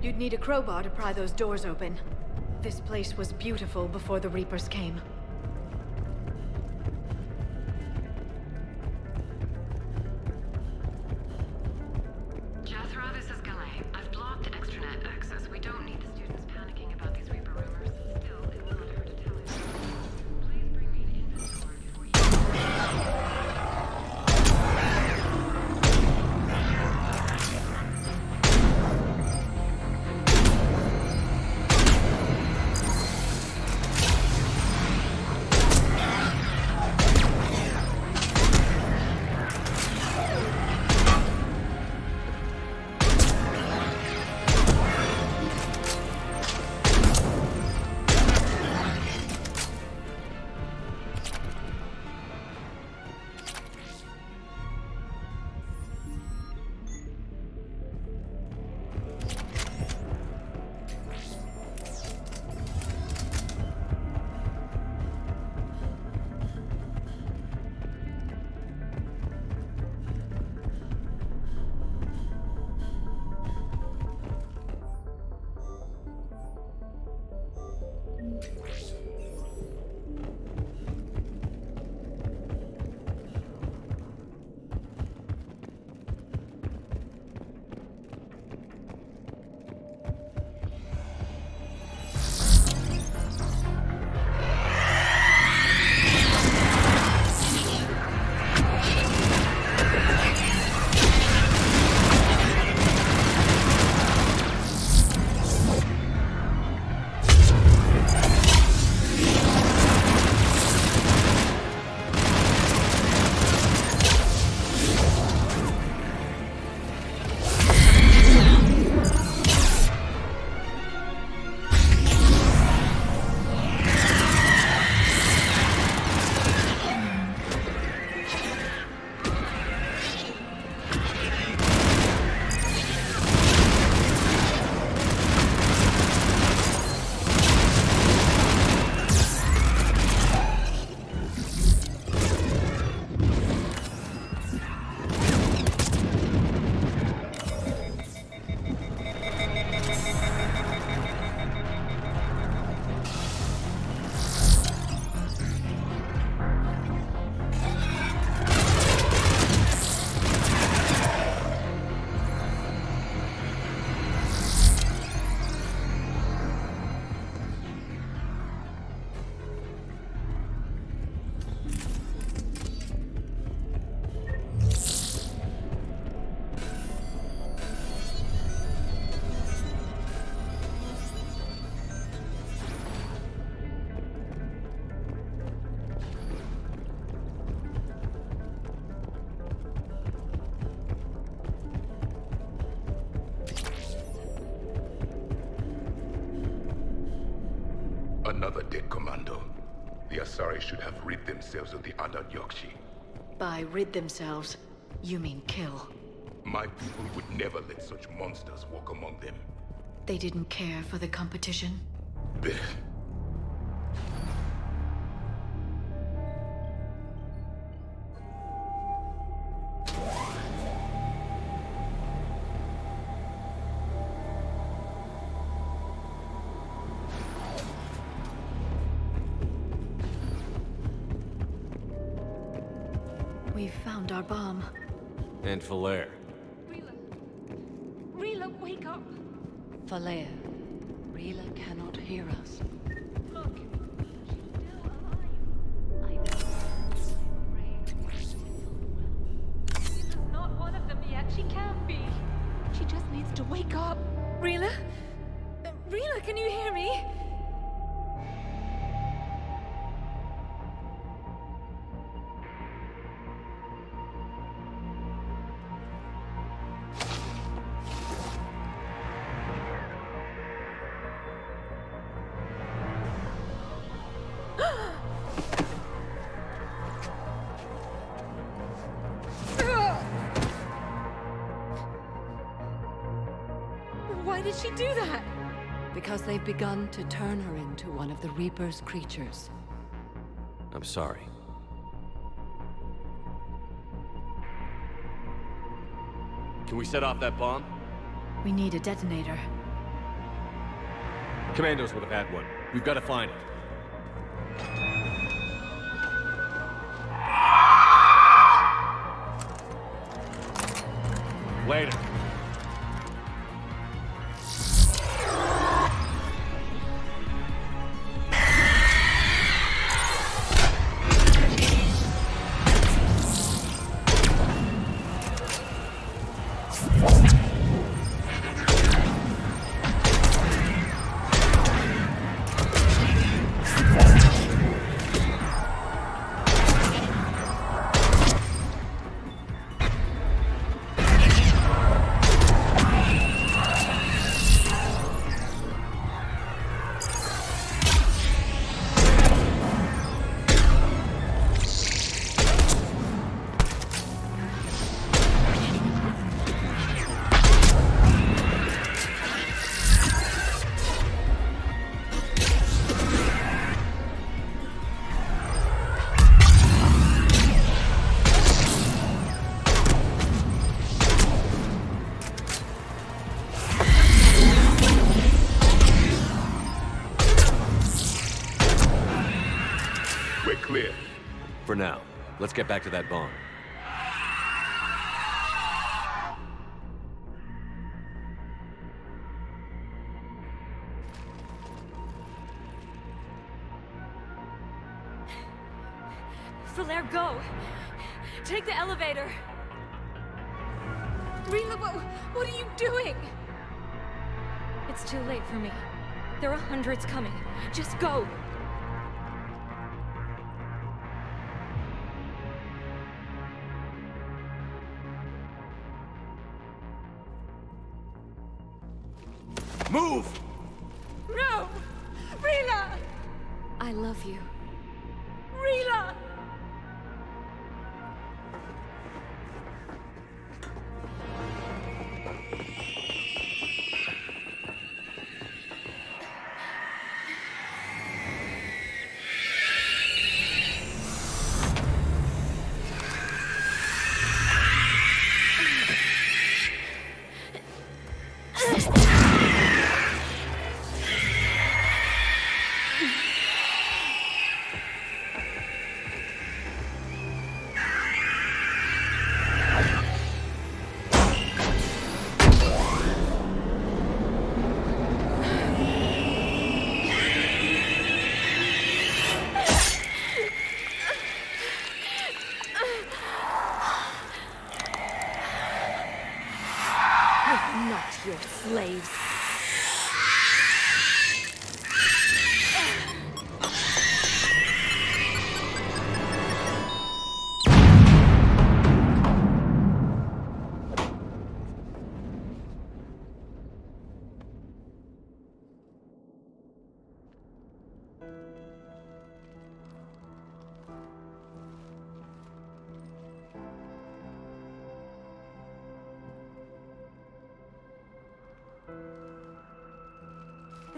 You'd need a crowbar to pry those doors open. This place was beautiful before the Reapers came. Jethro, this is Galay. I've blocked extranet access. We don't need the students panicking about these Reaper rumors. Still, it will not hurt to tell you. Please bring me an Another dead commando. The Asari should have rid themselves of the Adat Yakshi. By rid themselves, you mean kill. My people would never let such monsters walk among them. They didn't care for the competition? We found our bomb. And Falair. Rila, wake up! Falair, Rila cannot hear us. Look, she's still alive. I know. Rila's not one of them yet. She can't be. She just needs to wake up. Rila? Rila, can you hear me? Why did she do that? Because they've begun to turn her into one of the Reaper's creatures. I'm sorry. Can we set off that bomb? We need a detonator. Commandos would have had one. We've got to find it. Later. For now, let's get back to that bomb. Falair, go! Take the elevator! Rila, what are you doing? It's too late for me. There are hundreds coming. Just go! Move! No! Rila! I love you. Rila!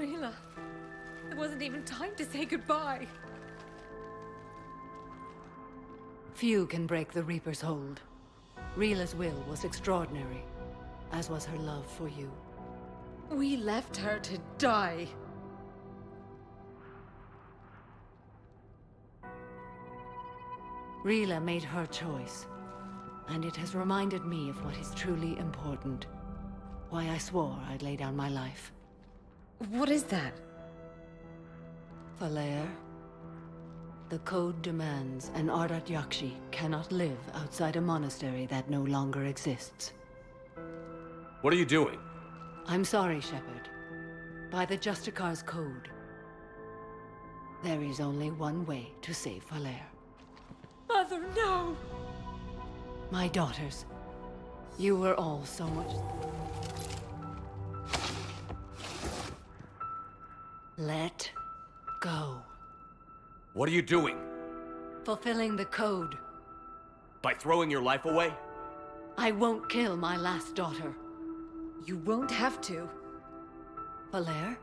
Rila. There wasn't even time to say goodbye. Few can break the Reaper's hold. Rila's will was extraordinary, as was her love for you. We left her to die. Rila made her choice, and it has reminded me of what is truly important. Why I swore I'd lay down my life. What is that? Falair, the code demands an Ardat Yakshi cannot live outside a monastery that no longer exists. What are you doing? I'm sorry, Shepard. By the Justicar's code, there is only one way to save Falair. Mother, no! My daughters, you were all so much... Let go. What are you doing? Fulfilling the code. By throwing your life away? I won't kill my last daughter. You won't have to. Falair?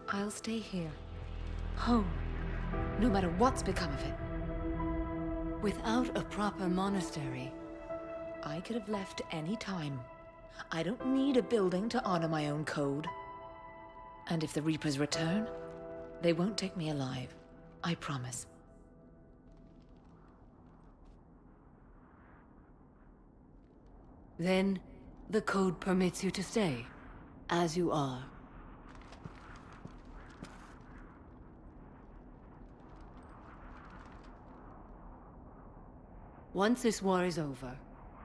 I'll stay here. Home. No matter what's become of it. Without a proper monastery... I could have left any time. I don't need a building to honor my own code. And if the Reapers return, they won't take me alive. I promise. Then, the code permits you to stay, as you are. Once this war is over,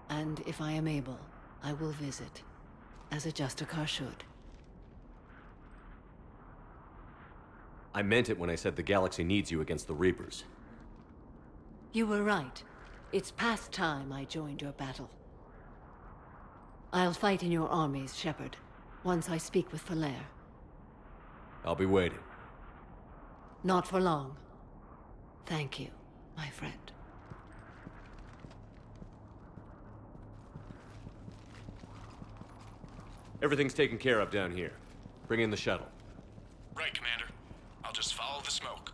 and if I am able, I will visit, as a Justicar should. I meant it when I said the galaxy needs you against the Reapers. You were right. It's past time I joined your battle. I'll fight in your armies, Shepard, once I speak with Falair. I'll be waiting. Not for long. Thank you, my friend. Everything's taken care of down here. Bring in the shuttle. Right, Commander. I'll just follow the smoke.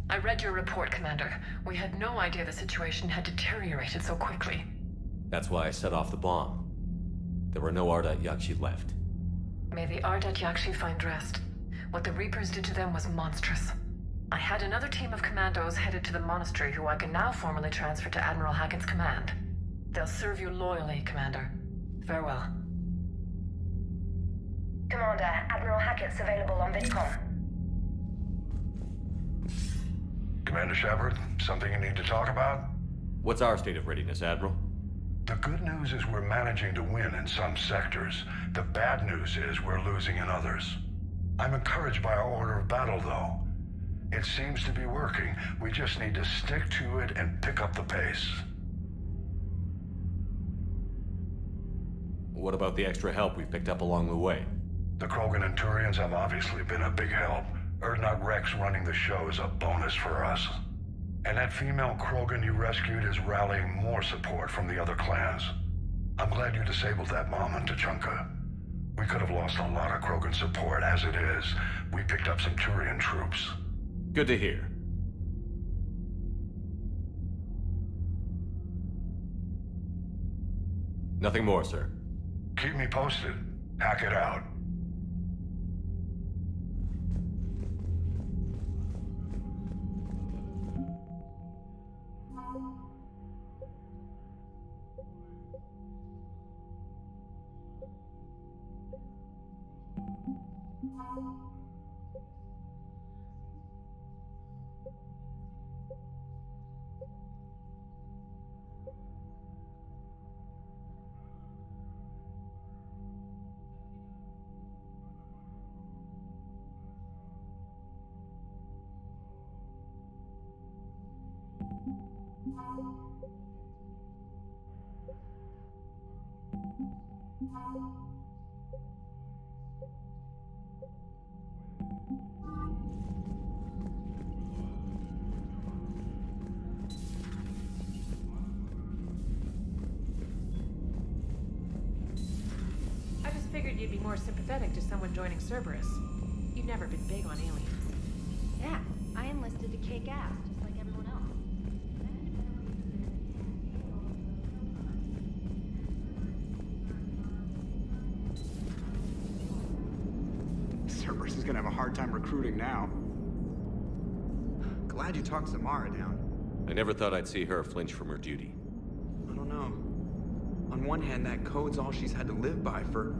I read your report, Commander. We had no idea the situation had deteriorated so quickly. That's why I set off the bomb. There were no Ardat Yakshi left. May the Ardat Yakshi find rest. What the Reapers did to them was monstrous. I had another team of commandos headed to the monastery who I can now formally transfer to Admiral Hackett's command. They'll serve you loyally, Commander. Farewell. Commander, Admiral Hackett's available on VidCom. Commander Shepard, something you need to talk about? What's our state of readiness, Admiral? The good news is we're managing to win in some sectors. The bad news is we're losing in others. I'm encouraged by our order of battle, though. It seems to be working. We just need to stick to it and pick up the pace. What about the extra help we picked up along the way? The Krogan and Turians have obviously been a big help. Erdnot Rex running the show is a bonus for us. And that female Krogan you rescued is rallying more support from the other clans. I'm glad you disabled that bomb on Tachanka. We could have lost a lot of Krogan support as it is. We picked up some Turian troops. Good to hear. Nothing more, sir. Keep me posted. Hack it out. figured you'd be more sympathetic to someone joining Cerberus. You've never been big on aliens. Yeah, I enlisted to kick ass, just like everyone else. Cerberus is gonna have a hard time recruiting now. Glad you talked Samara down. I never thought I'd see her flinch from her duty. I don't know. On one hand, that code's all she's had to live by for,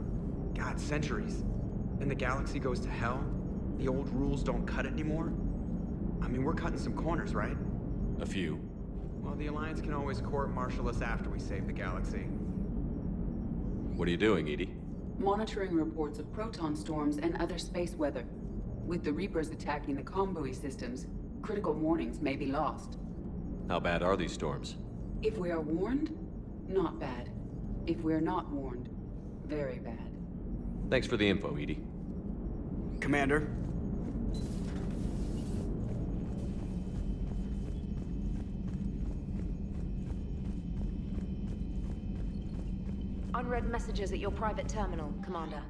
God, centuries. Then the galaxy goes to hell. The old rules don't cut it anymore. I mean, we're cutting some corners, right? A few. Well, the Alliance can always court-martial us after we save the galaxy. What are you doing, Edie? Monitoring reports of proton storms and other space weather. With the Reapers attacking the comm buoy systems, critical warnings may be lost. How bad are these storms? If we are warned, not bad. If we are not warned, very bad. Thanks for the info, Edie. Commander. Unread messages at your private terminal, Commander.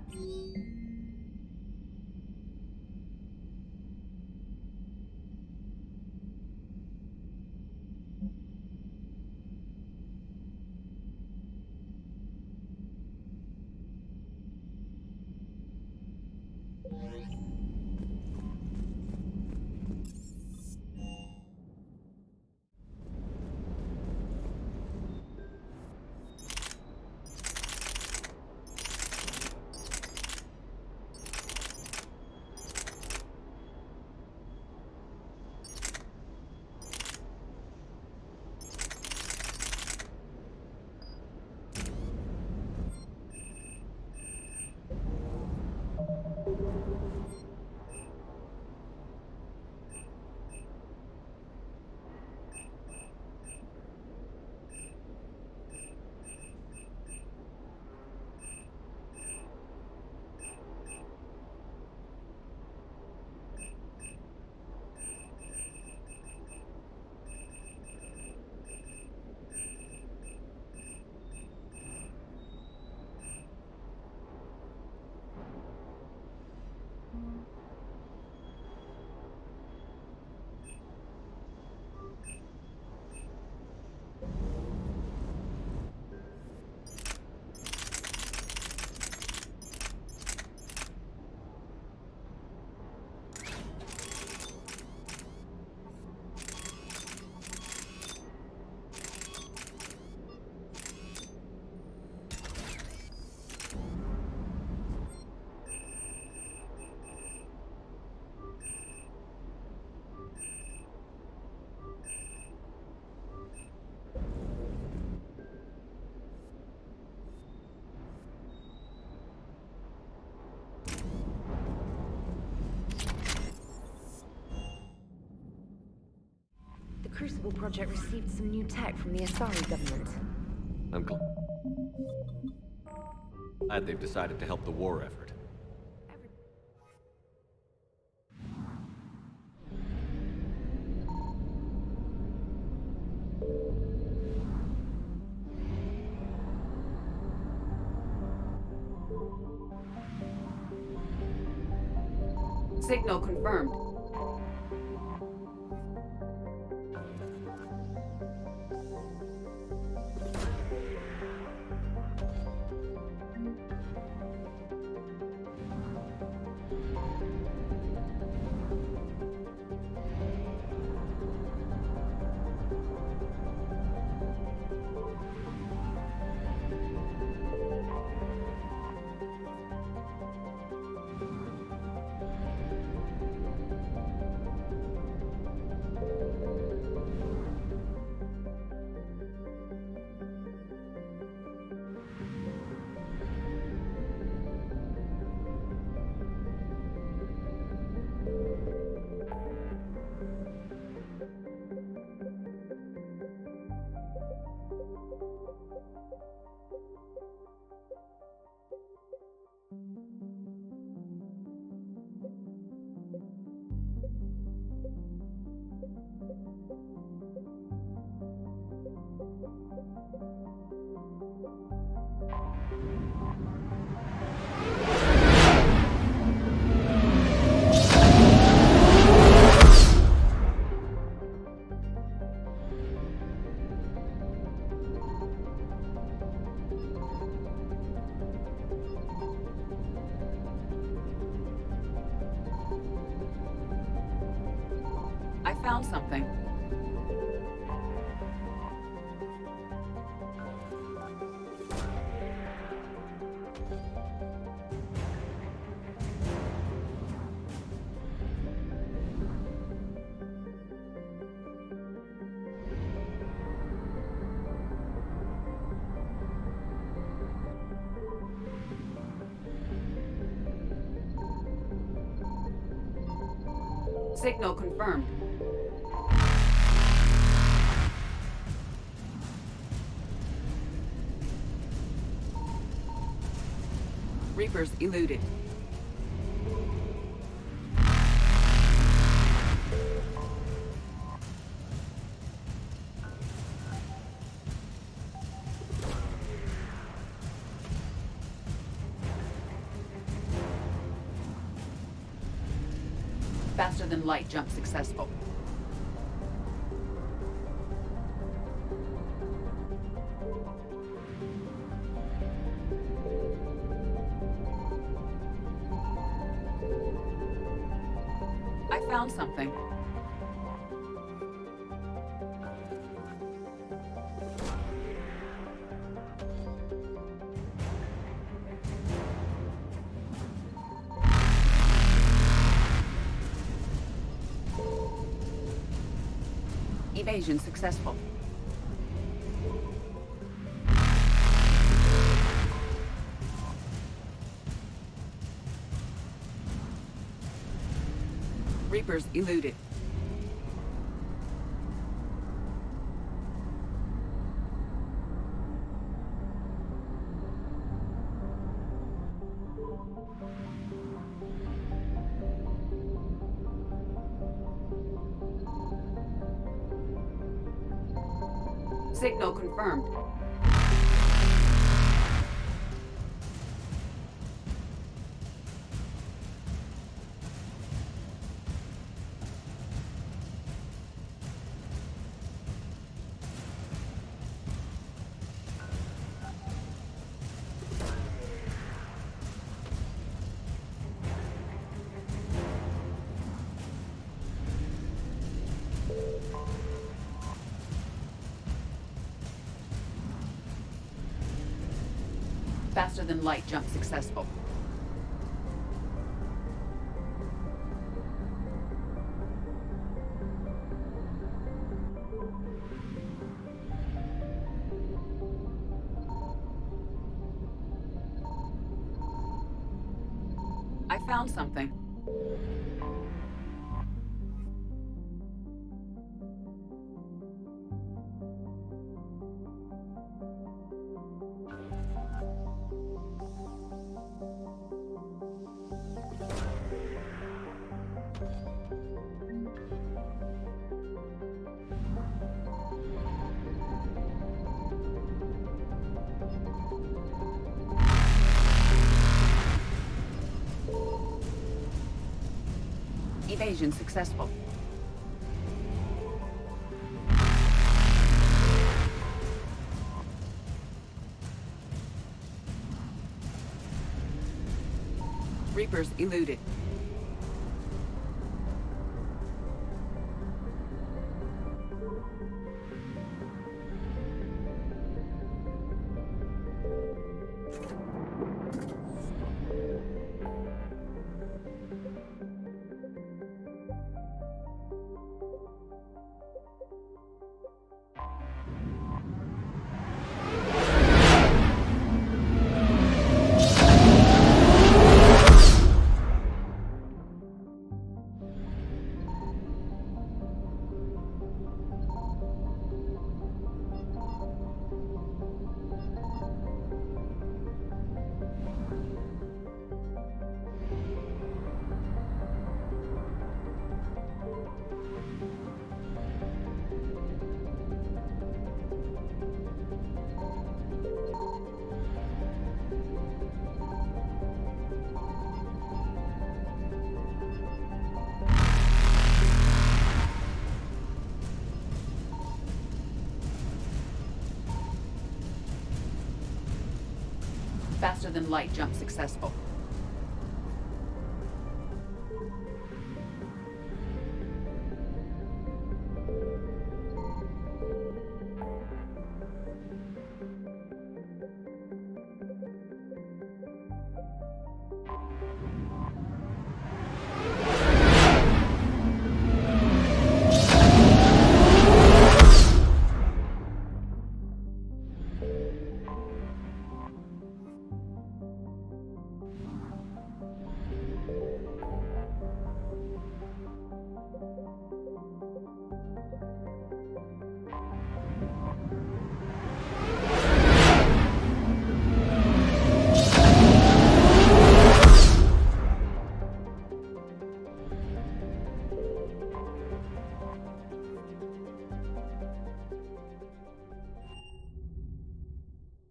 Crucible project received some new tech from the Asari government. I'm glad they've decided to help the war effort. Signal confirmed. found something. Signal confirmed. Reapers eluded. Faster than light jump successful. I found something. Evasion successful. Reapers eluded. Signal confirmed. Faster than light jump successful. I found something. Evasion successful. Reapers eluded. Faster than light jump successful.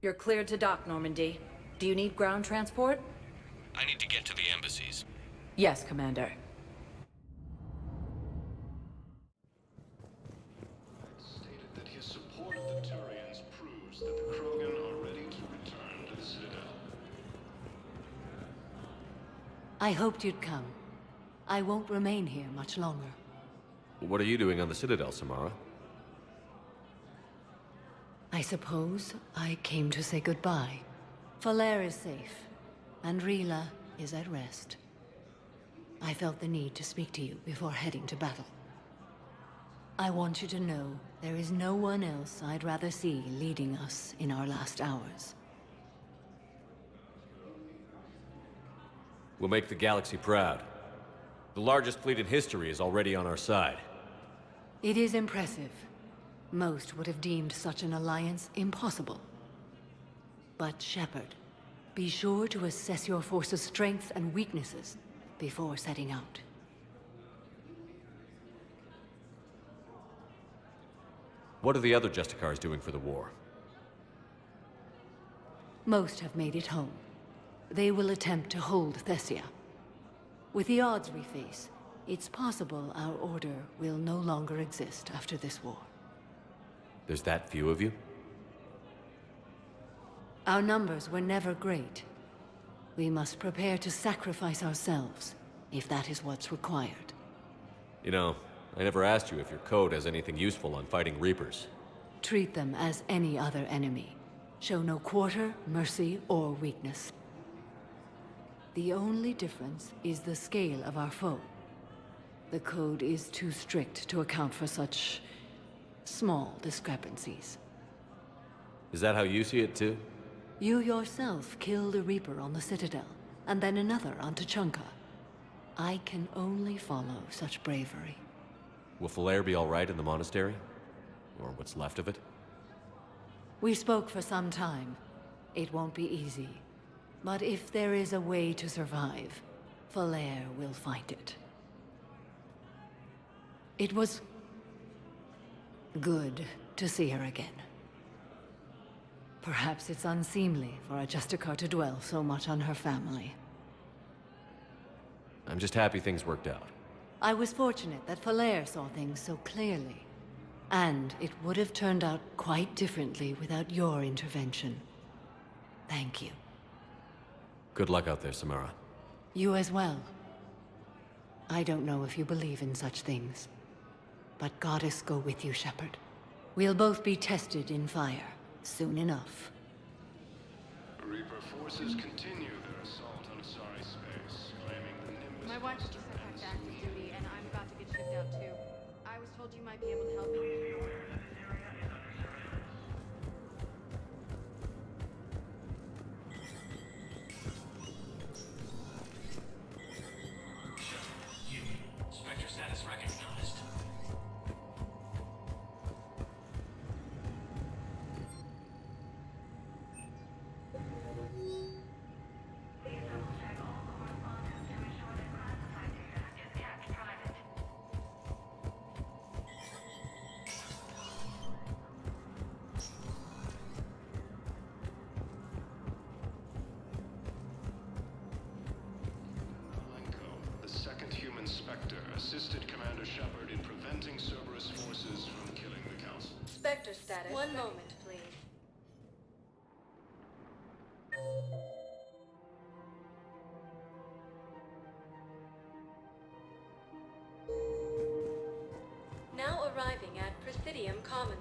You're cleared to dock, Normandy. Do you need ground transport? I need to get to the embassies. Yes, Commander. Stated that his support of the Turians proves that the Krogan are ready to return to the Citadel. I hoped you'd come. I won't remain here much longer. What are you doing on the Citadel, Samara? I suppose I came to say goodbye. Falair is safe, and Rila is at rest. I felt the need to speak to you before heading to battle. I want you to know there is no one else I'd rather see leading us in our last hours. We'll make the galaxy proud. The largest fleet in history is already on our side. It is impressive. Most would have deemed such an alliance impossible. But Shepard, be sure to assess your force's strengths and weaknesses before setting out. What are the other Justicars doing for the war? Most have made it home. They will attempt to hold Thessia. With the odds we face, it's possible our order will no longer exist after this war. There's that few of you? Our numbers were never great. We must prepare to sacrifice ourselves, if that is what's required. You know, I never asked you if your code has anything useful on fighting Reapers. Treat them as any other enemy. Show no quarter, mercy, or weakness. The only difference is the scale of our foe. The code is too strict to account for such small discrepancies. Is that how you see it too? You yourself killed a Reaper on the Citadel, and then another on Tuchanka. I can only follow such bravery. Will Falair be all right in the monastery? Or what's left of it? We spoke for some time. It won't be easy. But if there is a way to survive, Falair will find it. It was good to see her again. Perhaps it's unseemly for a Justicar to dwell so much on her family. I'm just happy things worked out. I was fortunate that Falair saw things so clearly. And it would have turned out quite differently without your intervention. Thank you. Good luck out there, Samara. You as well. I don't know if you believe in such things, but Goddess go with you, Shepard. We'll both be tested in fire, soon enough. Reaper forces continue their assault on Asari space, claiming the Nimbus... My wife just sent back to active duty, and I'm about to get shipped out too. I was told you might be able to help me. Spectre status recognized. The second human Spectre assisted Commander Shepard in preventing Cerberus forces from killing the Council. Spectre status. One moment, please. Now arriving at Presidium Commons.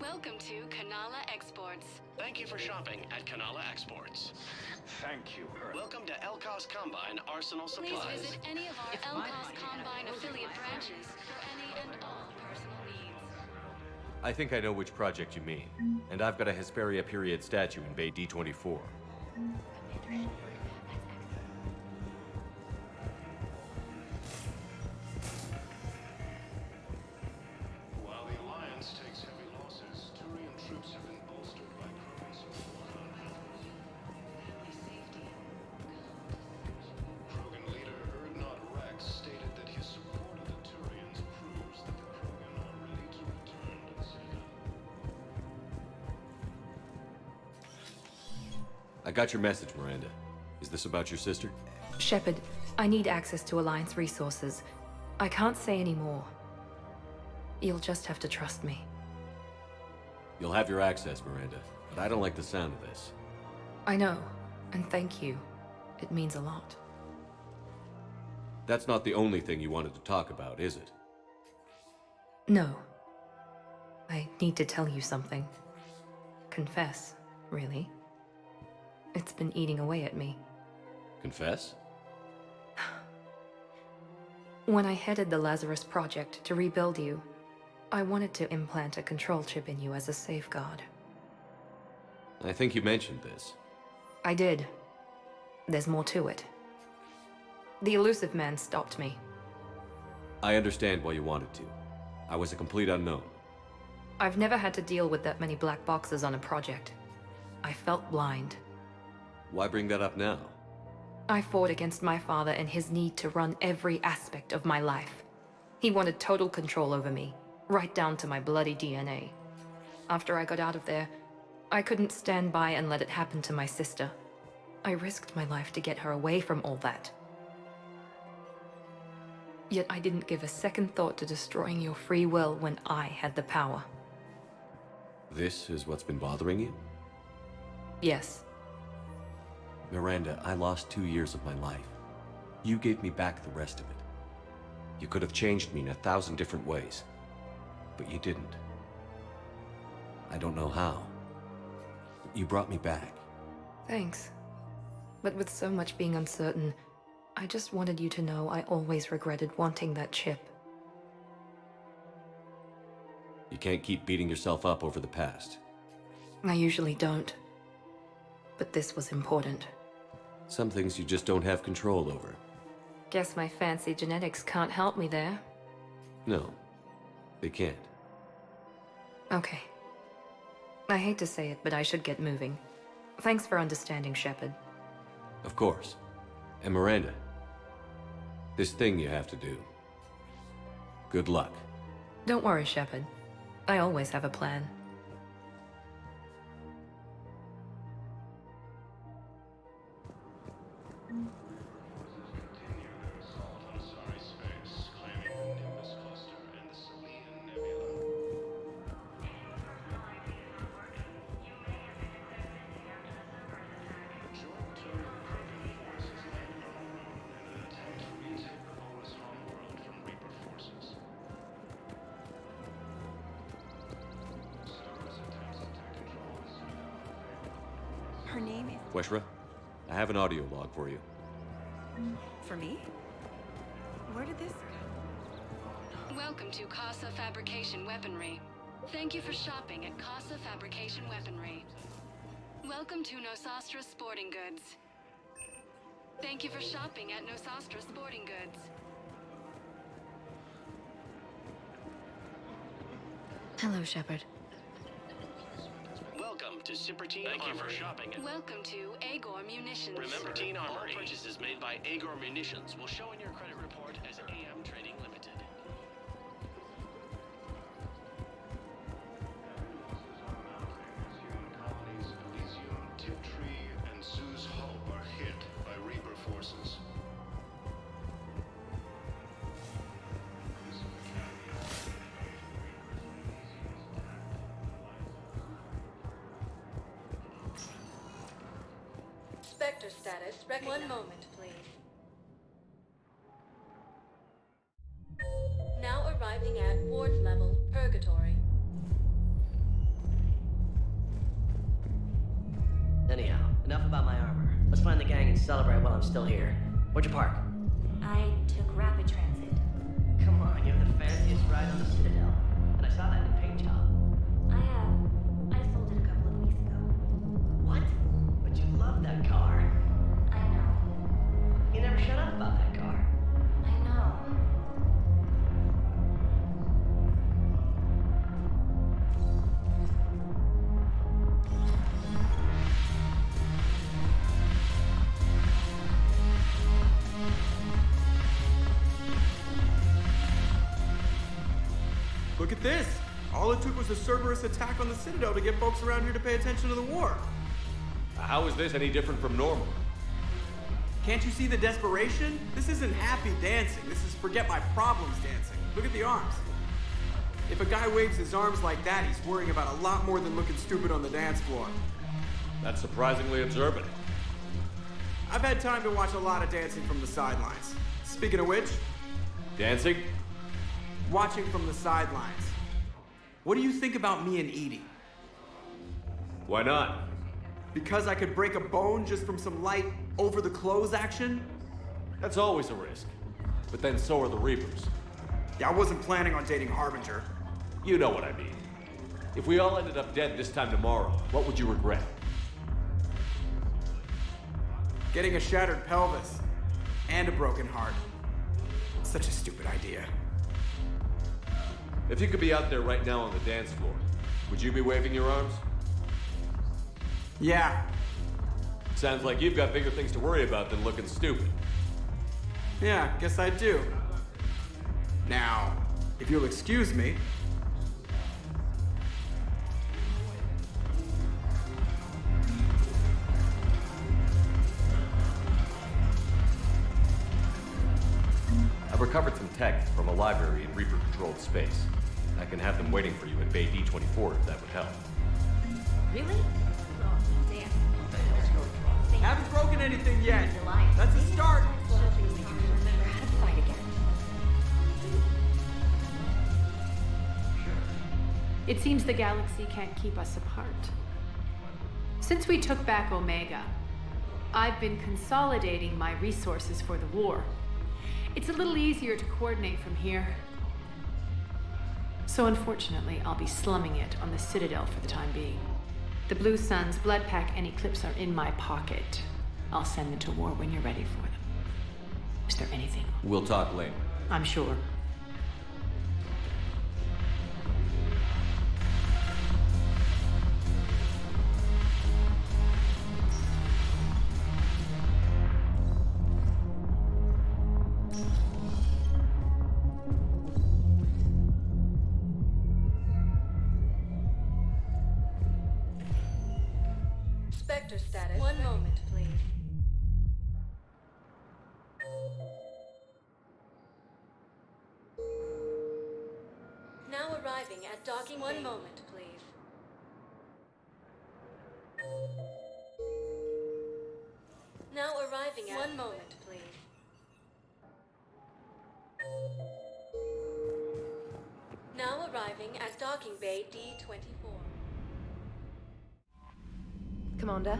Welcome to Kanala Exports. Thank you for shopping at Kanala Exports. Thank you. Welcome to Elkos Combine Arsenal Please Supplies. visit any of our Elkos Combine affiliate branches for any and all personal needs. I think I know which project you mean. And I've got a Hesperia period statue in Bay D24. While the Alliance takes heavy losses, Turian troops have been bolstered by Krogan support. Krogan leader Erdnot Rex stated that his support of the Turians proves that the Krogan are ready to return to the Citadel. I got your message, Miranda. Is this about your sister? Shepard, I need access to Alliance resources. I can't say any more. You'll just have to trust me. You'll have your access, Miranda, but I don't like the sound of this. I know, and thank you. It means a lot. That's not the only thing you wanted to talk about, is it? No. I need to tell you something. Confess, really. It's been eating away at me. Confess? When I headed the Lazarus Project to rebuild you, I wanted to implant a control chip in you as a safeguard. I think you mentioned this. I did. There's more to it. The elusive man stopped me. I understand why you wanted to. I was a complete unknown. I've never had to deal with that many black boxes on a project. I felt blind. Why bring that up now? I fought against my father and his need to run every aspect of my life. He wanted total control over me, right down to my bloody DNA. After I got out of there, I couldn't stand by and let it happen to my sister. I risked my life to get her away from all that. Yet I didn't give a second thought to destroying your free will when I had the power. This is what's been bothering you? Yes. Miranda, I lost 2 years of my life. You gave me back the rest of it. You could have changed me in 1,000 different ways, but you didn't. I don't know how. But you brought me back. Thanks. But with so much being uncertain, I just wanted you to know I always regretted wanting that chip. You can't keep beating yourself up over the past. I usually don't. But this was important. Some things you just don't have control over. Guess my fancy genetics can't help me there. No, they can't. Okay. I hate to say it, but I should get moving. Thanks for understanding, Shepard. Of course. And Miranda, this thing you have to do. Good luck. Don't worry, Shepard. I always have a plan. Her name is... Weshra, I have an audio log for you. For me? Where did this go? Welcome to Casa Fabrication Weaponry. Thank you for shopping at Casa Fabrication Weaponry. Welcome to Nosastra Sporting Goods. Thank you for shopping at Nosastra Sporting Goods. Hello, Shepard. Welcome to Sippertine Armory. Thank you for shopping. Welcome to Agor Munitions. Remember, Teen Armory. All purchases made by Agor Munitions will show in your credit report as AM Trading Limited. Colonies Elysium, Tiptree, and Zeus Hope are hit by Reaper forces. Spectre status recognized. One moment, please. Now arriving at ward level, Purgatory. Anyhow, enough about my armor. Let's find the gang and celebrate while I'm still here. Where'd you park? I took rapid transit. Come on, you have the fanciest ride on the Citadel. And I saw that new paint job. I sold it a couple of weeks ago. What? But you love that car. I know. You never shut up about that car. I know. Look at this! All it took was a Cerberus attack on the Citadel to get folks around here to pay attention to the war. How is this any different from normal? Can't you see the desperation? This isn't happy dancing. This is forget my problems dancing. Look at the arms. If a guy waves his arms like that, he's worrying about a lot more than looking stupid on the dance floor. That's surprisingly observant. I've had time to watch a lot of dancing from the sidelines. Speaking of which... Dancing? Watching from the sidelines. What do you think about me and Edie? Why not? Because I could break a bone just from some light over-the-clothes action? That's always a risk. But then so are the Reapers. Yeah, I wasn't planning on dating Harbinger. You know what I mean. If we all ended up dead this time tomorrow, what would you regret? Getting a shattered pelvis. And a broken heart. Such a stupid idea. If you could be out there right now on the dance floor, would you be waving your arms? Yeah. Sounds like you've got bigger things to worry about than looking stupid. Yeah, guess I do. Now, if you'll excuse me... I've recovered some tech from a library in Reaper-controlled space. I can have them waiting for you in Bay D24 if that would help. Really? Haven't broken anything yet. That's a start. It seems the galaxy can't keep us apart. Since we took back Omega, I've been consolidating my resources for the war. It's a little easier to coordinate from here. So unfortunately, I'll be slumming it on the Citadel for the time being. The Blue Suns, Blood Pack, and Eclipse are in my pocket. I'll send them to war when you're ready for them. Is there anything? We'll talk later. I'm sure. Spectre status. One moment, please. Now arriving at docking. One moment, please. Now arriving at. One moment, please. Now arriving at docking bay D24. Commander?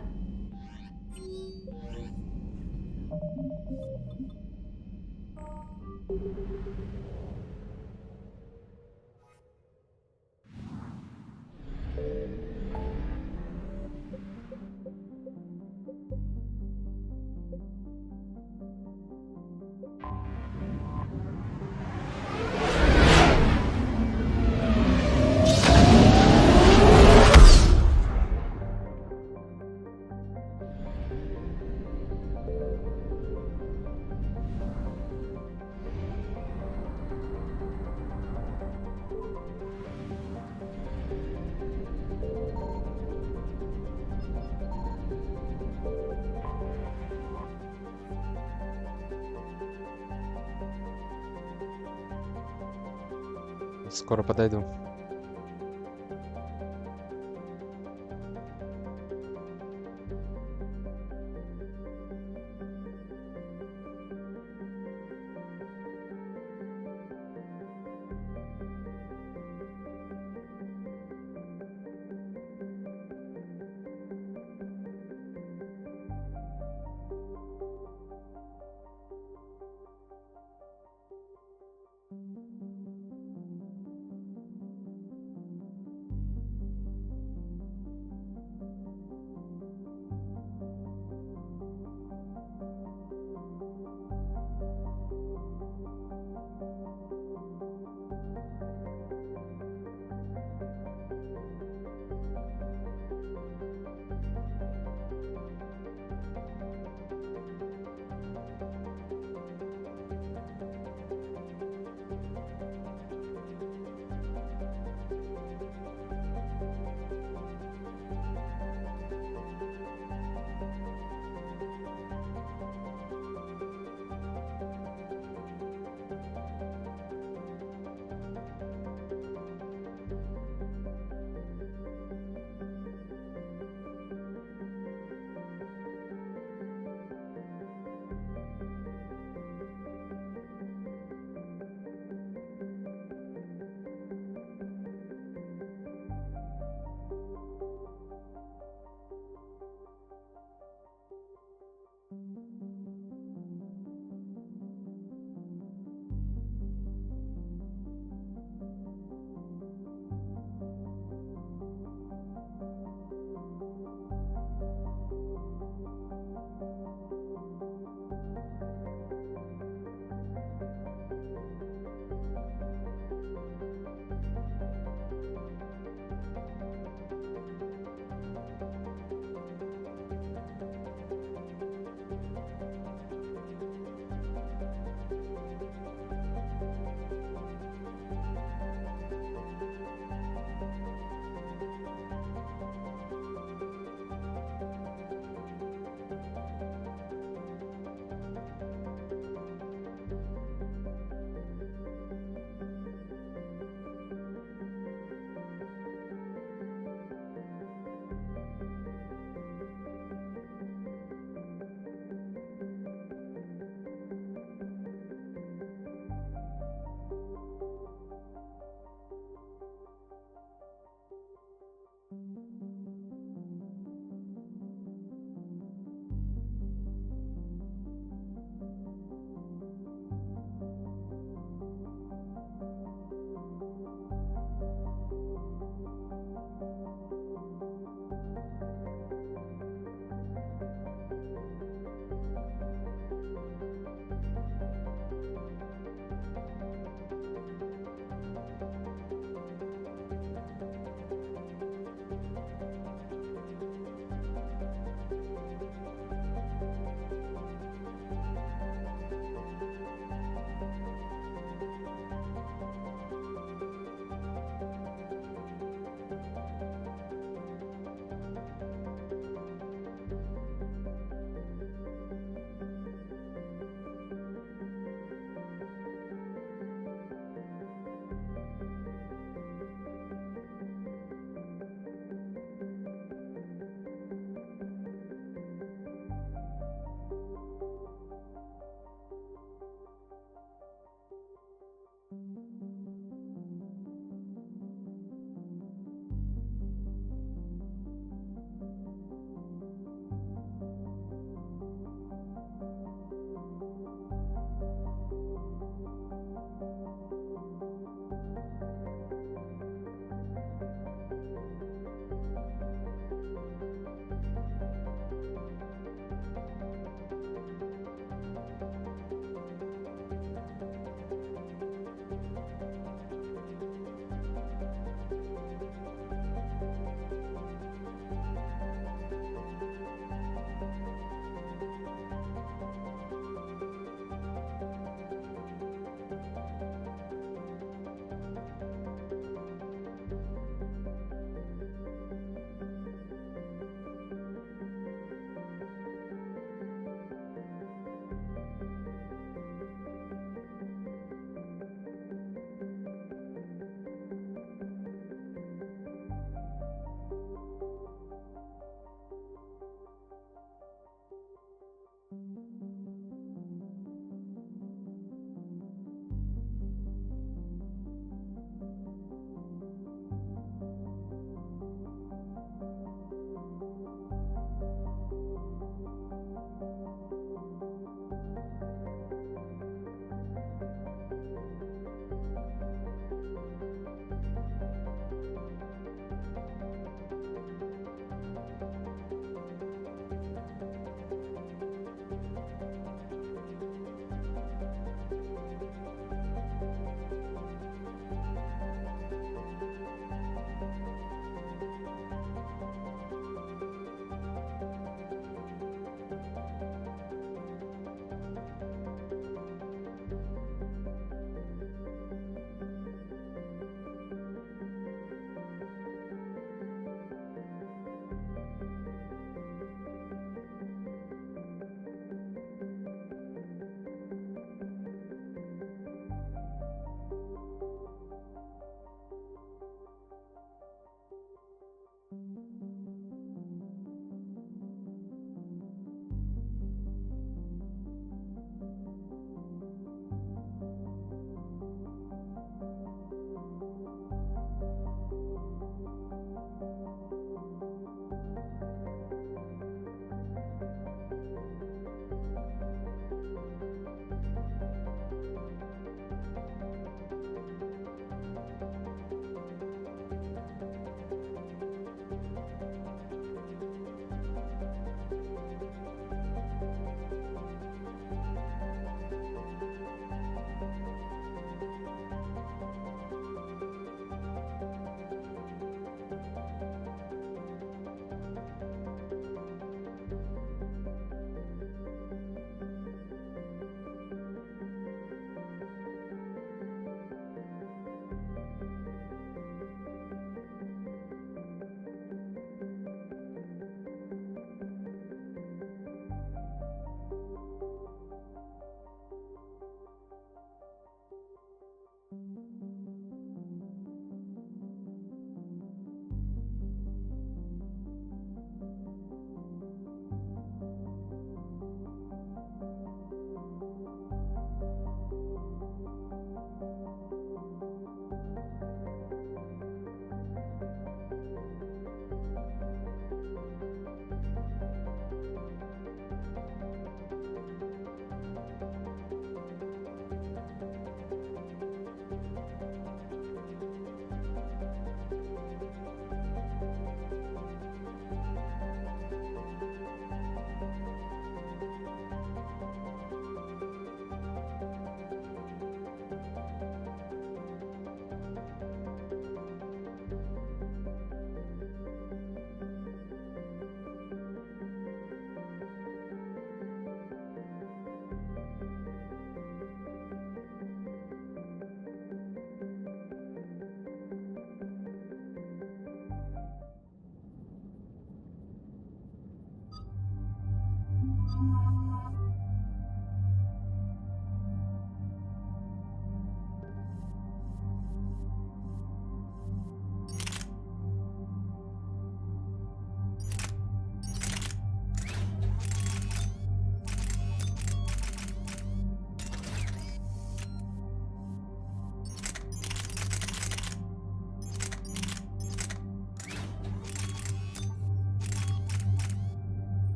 Скоро подойду.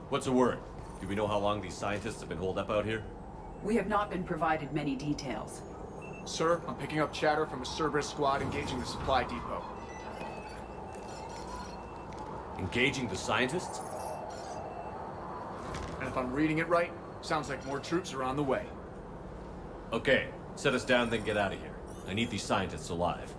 What's the word? Do we know how long these scientists have been holed up out here? We have not been provided many details. Sir, I'm picking up chatter from a Cerberus squad engaging the supply depot. Engaging the scientists? And if I'm reading it right, sounds like more troops are on the way. Okay, set us down, then get out of here. I need these scientists alive.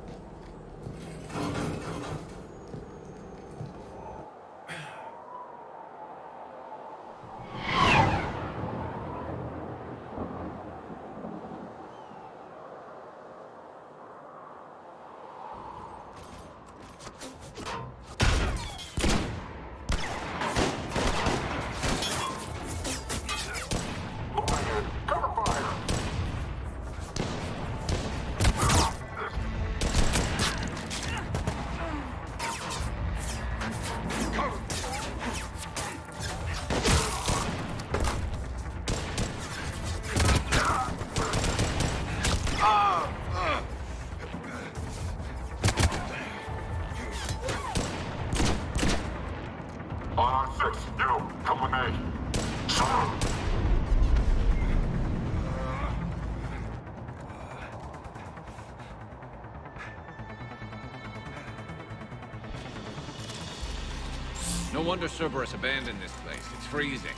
No wonder Cerberus abandoned this place. It's freezing.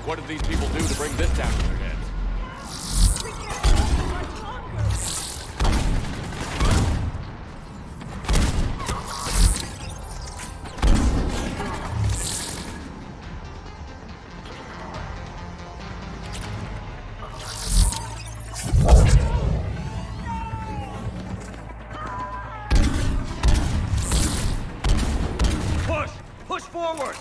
What did these people do to bring this down to their heads? Push forward!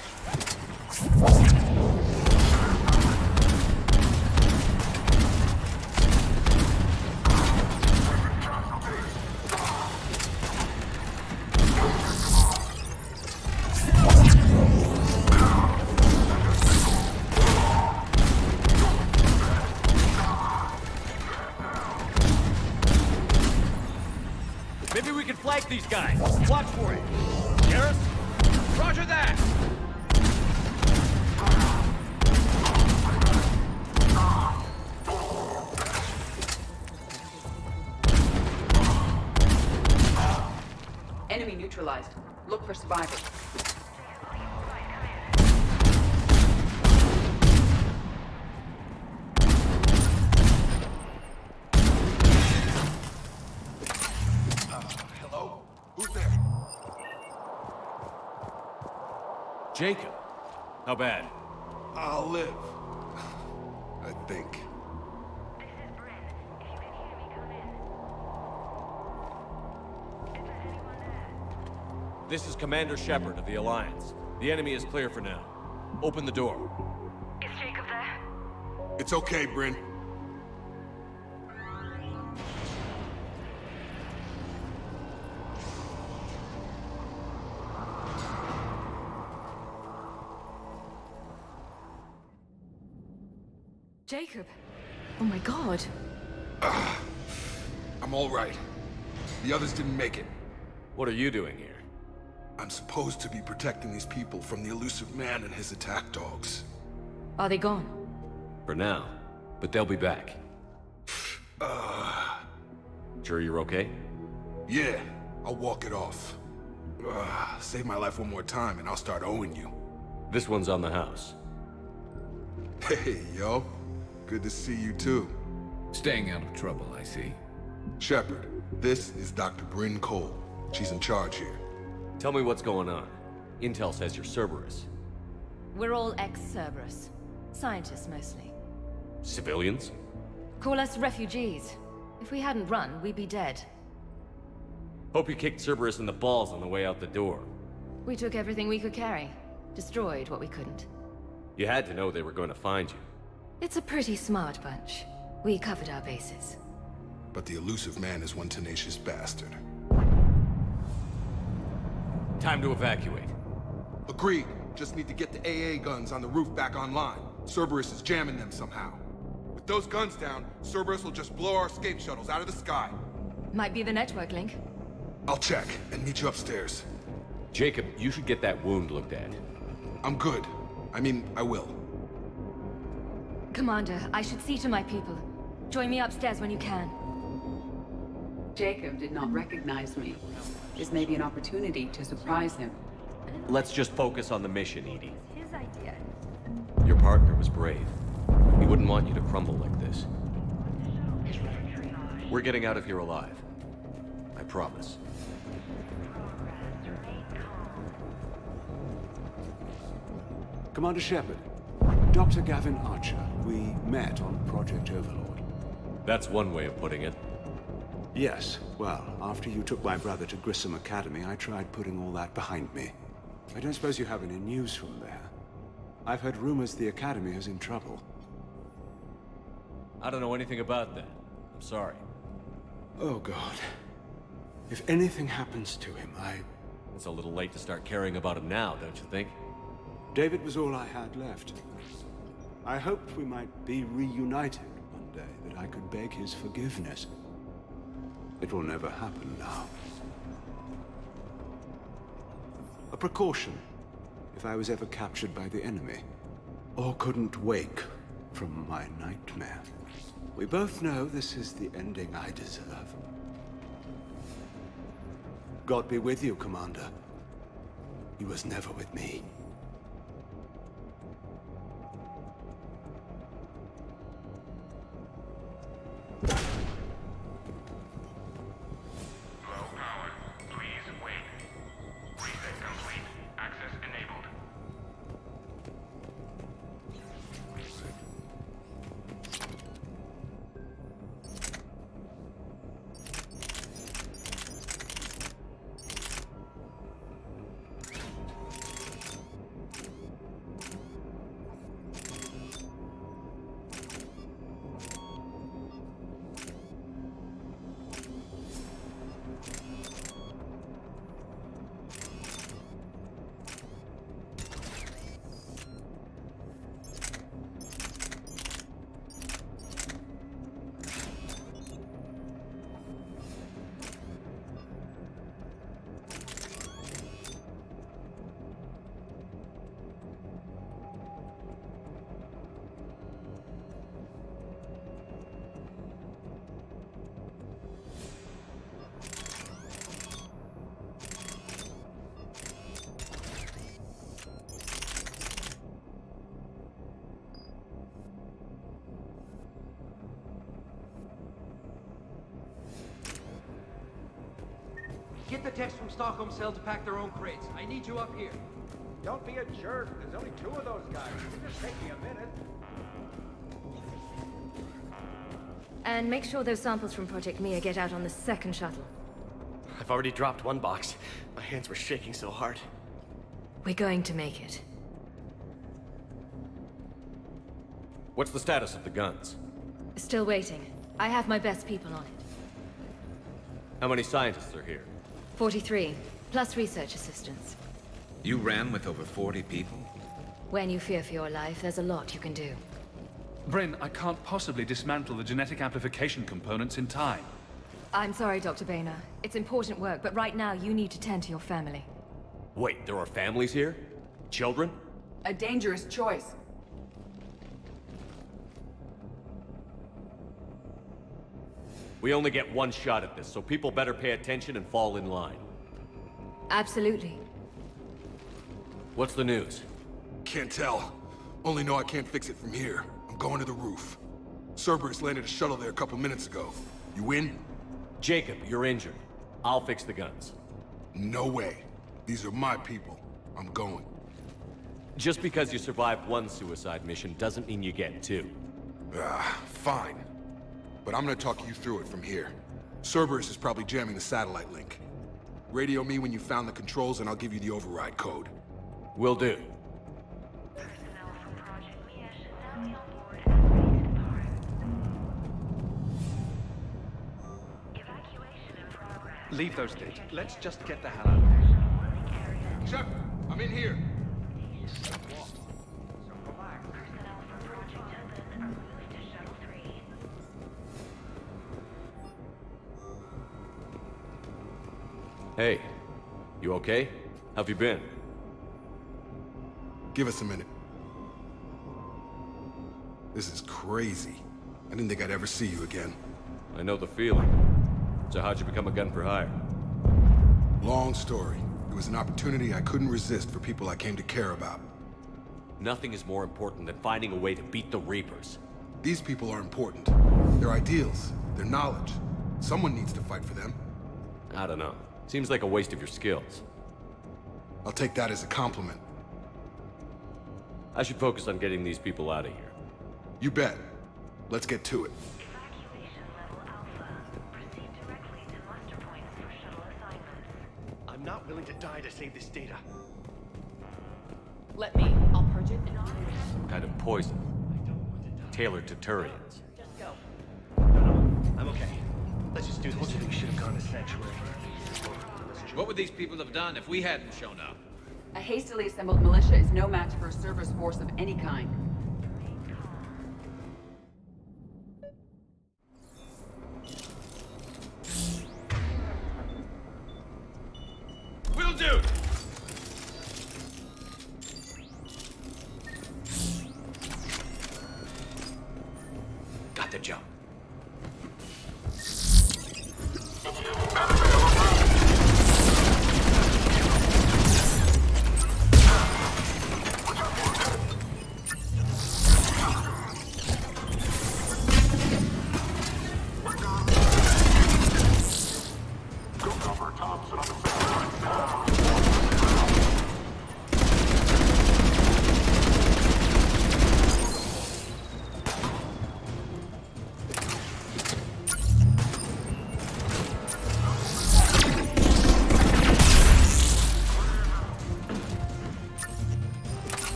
Maybe we can flank these guys. Watch for it. Garrus? Roger that! Enemy neutralized. Look for survivors. Hello? Who's there? Jacob. How bad? I'll live. I think. This is Bryn. If This is Commander Shepard of the Alliance. The enemy is clear for now. Open the door. Is Jacob there? It's okay, Bryn. Jacob. Oh my god. I'm all right. The others didn't make it. What are you doing here? I'm supposed to be protecting these people from the elusive man and his attack dogs. Are they gone? For now, but they'll be back. Sure you're okay? Yeah, I'll walk it off. Save my life one more time and I'll start owing you. This one's on the house. Hey, yo. Good to see you too. Staying out of trouble, I see. Shepard, this is Dr. Bryn Cole. She's in charge here. Tell me what's going on. Intel says you're Cerberus. We're all ex-Cerberus. Scientists, mostly. Civilians? Call us refugees. If we hadn't run, we'd be dead. Hope you kicked Cerberus in the balls on the way out the door. We took everything we could carry. Destroyed what we couldn't. You had to know they were going to find you. It's a pretty smart bunch. We covered our bases. But the elusive man is one tenacious bastard. Time to evacuate. Agreed. Just need to get the AA guns on the roof back online. Cerberus is jamming them somehow. With those guns down, Cerberus will just blow our escape shuttles out of the sky. Might be the network link. I'll check and meet you upstairs. Jacob, you should get that wound looked at. I'm good. I mean, I will. Commander, I should see to my people. Join me upstairs when you can. Jacob did not recognize me. This may be an opportunity to surprise him. Let's just focus on the mission, Edie. His idea. Your partner was brave. He wouldn't want you to crumble like this. We're getting out of here alive. I promise. Commander Shepard, Dr. Gavin Archer. We met on Project Overlord. That's one way of putting it. Yes, well, after you took my brother to Grissom Academy, I tried putting all that behind me. I don't suppose you have any news from there. I've heard rumors the Academy is in trouble. I don't know anything about that. I'm sorry. Oh, God. If anything happens to him, It's a little late to start caring about him now, don't you think? David was all I had left. I hoped we might be reunited one day, that I could beg his forgiveness. It will never happen now. A precaution, if I was ever captured by the enemy, or couldn't wake from my nightmare. We both know this is the ending I deserve. God be with you, Commander. He was never with me. Get the techs from Stockholm Cell to pack their own crates. I need you up here. Don't be a jerk. There's only 2 of those guys. It'll just take me a minute. And make sure those samples from Project Mia get out on the second shuttle. I've already dropped one box. hands were shaking so hard. We're going to make it. What's the status of the guns? Still waiting. I have my best people on it. How many scientists are here? 43, plus research assistants. You ran with over 40 people? When you fear for your life, there's a lot you can do. Bryn, I can't possibly dismantle the genetic amplification components in time. I'm sorry, Dr. Boehner. It's important work, but right now you need to tend to your family. Wait, there are families here? Children? A dangerous choice. We only get one shot at this, so people better pay attention and fall in line. Absolutely. What's the news? Can't tell. Only know I can't fix it from here. I'm going to the roof. Cerberus landed a shuttle there a couple minutes ago. You in? Jacob, you're injured. I'll fix the guns. No way. These are my people. I'm going. Just because you survived one suicide mission doesn't mean you get two. Fine. But I'm gonna talk you through it from here. Cerberus is probably jamming the satellite link. Radio me when you found the controls and I'll give you the override code. Will do. Leave those things. Let's just get the hell out of here. Shepard, I'm in here. Hey, you okay? How've you been? Give us a minute. This is crazy. I didn't think I'd ever see you again. I know the feeling. So how'd you become a gun for hire? Long story. It was an opportunity I couldn't resist for people I came to care about. Nothing is more important than finding a way to beat the Reapers. These people are important. Their ideals, their knowledge. Someone needs to fight for them. I don't know. Seems like a waste of your skills. I'll take that as a compliment. I should focus on getting these people out of here. You bet. Let's get to it. I'm not willing to die to save this data. Let me. I'll purge it and Some kind of poison. Tailored to Turians. just go. I'm okay. Let's just do this. We should have gone to Sanctuary. What would these people have done if we hadn't shown up? A hastily assembled militia is no match for a Cerberus force of any kind. Will do! Got the jump.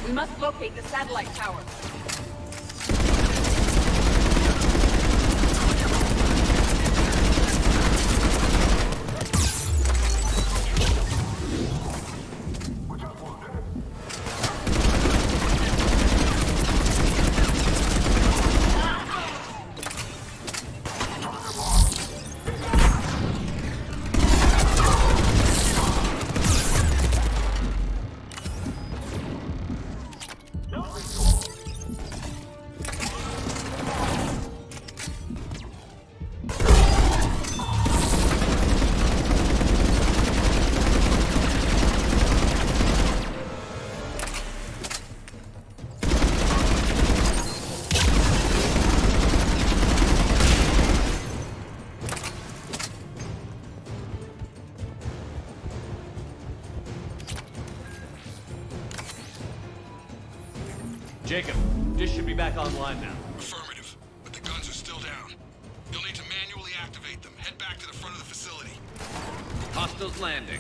We must locate the satellite tower. Jacob, dish should be back online now. Affirmative, but the guns are still down. You'll need to manually activate them. Head back to the front of the facility. Hostiles landing.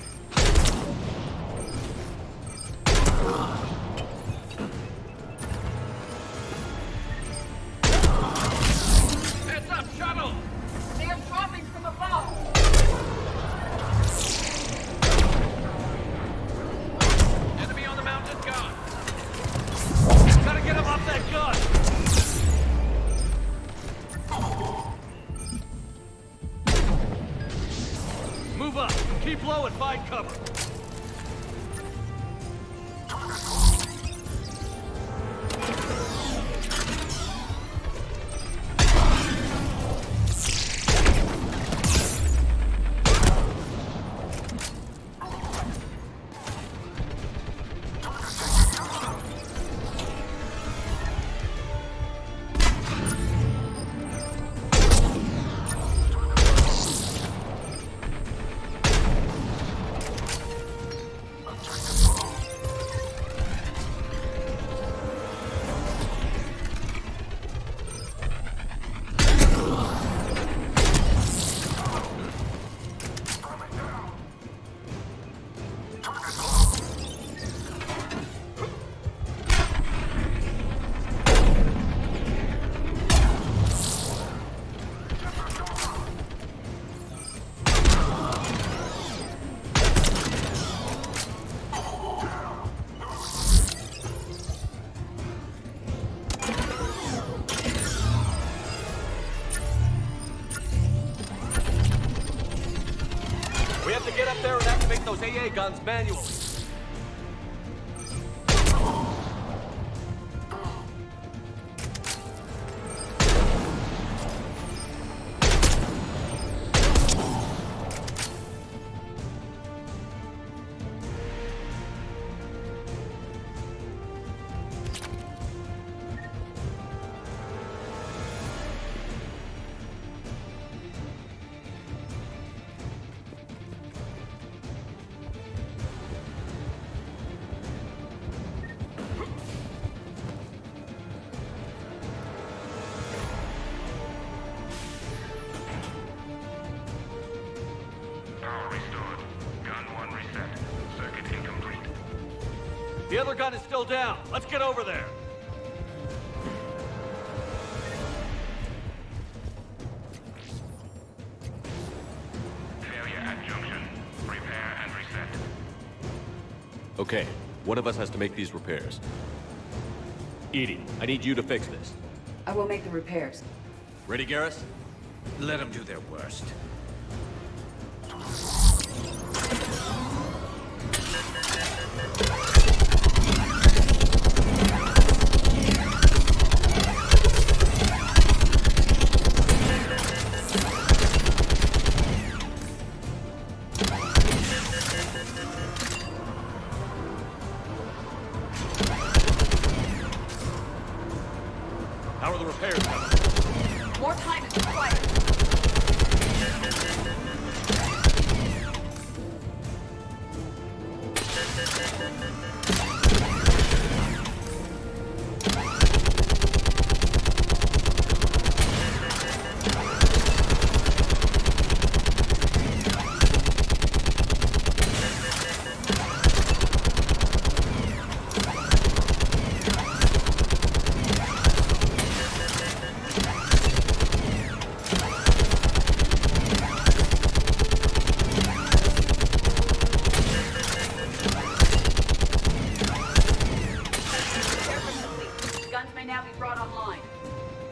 Heads up, shuttle! They are dropping from above! Enemy on the mounted gun! Gotta get him off that gun! Move up! Keep low and find cover! Those AA guns manually. The other gun is still down. Let's get over there. Failure at junction. Repair and reset. Okay, one of us has to make these repairs. Edie, I need you to fix this. I will make the repairs. Ready, Garrus? Let them do their worst. How are the repairs coming? More time is required.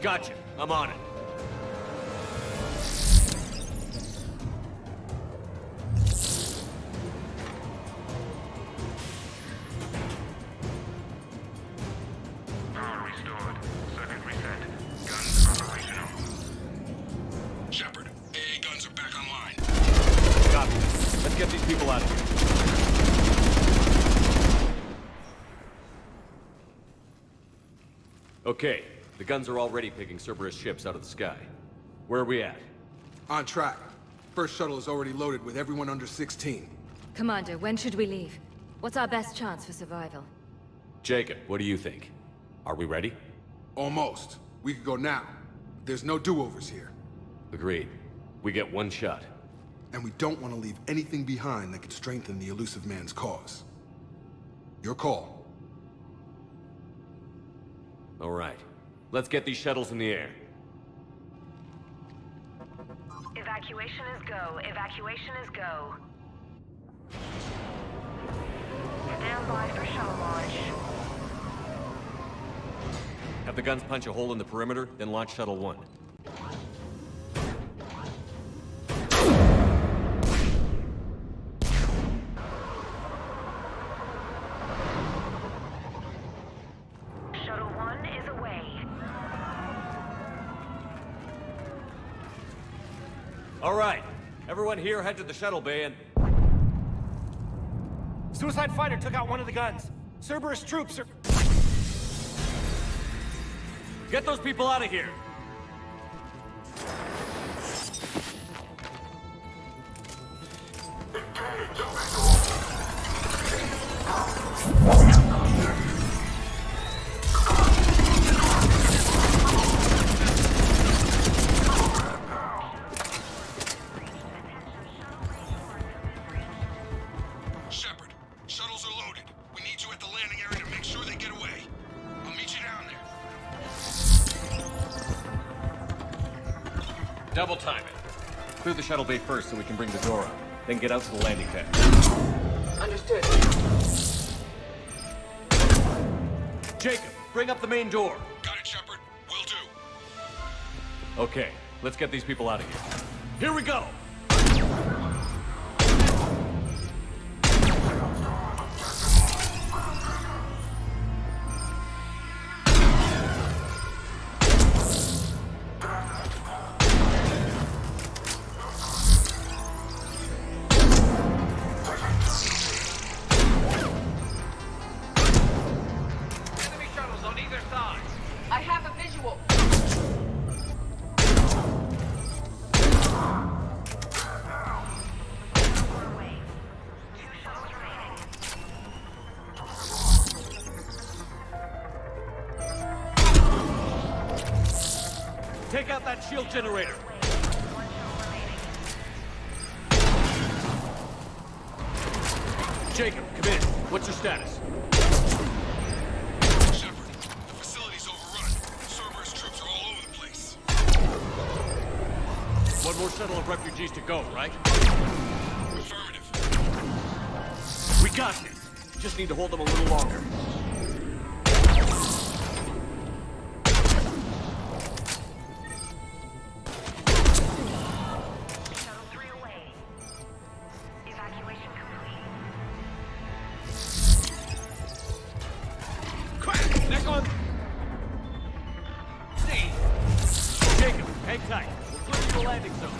Gotcha. I'm on it. Power restored. Circuit reset. Guns operational. Shepard, AA guns are back online. Copy. Let's get these people out of here. Okay, the guns are already picking Cerberus ships out of the sky. Where are we at? On track. First shuttle is already loaded with everyone under 16. Commander, when should we leave? What's our best chance for survival? Jacob, what do you think? Are we ready? Almost. We could go now. There's no do-overs here. Agreed. We get one shot. And we don't want to leave anything behind that could strengthen the elusive man's cause. Your call. All right. Let's get these shuttles in the air. Evacuation is go. Evacuation is go. Stand by for shuttle launch. Have the guns punch a hole in the perimeter, then launch Shuttle 1. Shuttle 1 is away. All right. Everyone here head to the shuttle bay and... Suicide fighter took out one of the guns. Cerberus troops are... Get those people out of here! Shepard, shuttles are loaded. We need you at the landing area to make sure they get away. I'll meet you down there. Double time it. Clear the shuttle bay first so we can bring the door up. Then get out to the landing pad. Understood. Jacob, bring up the main door. Got it, Shepard. Will do. Okay, let's get these people out of here. Here we go! Enemy shuttles on either side. I have a visual. Take out that shield generator. Jacob, come in. What's your status? Shepard, the facility's overrun. Cerberus troops are all over the place. One more shuttle of refugees to go, right? Affirmative. We got this. Just need to hold them a little longer. Shuttle 3 away. Evacuation complete. Crack! Neck on! See! Jacob, hang tight. We're clear to the landing zone.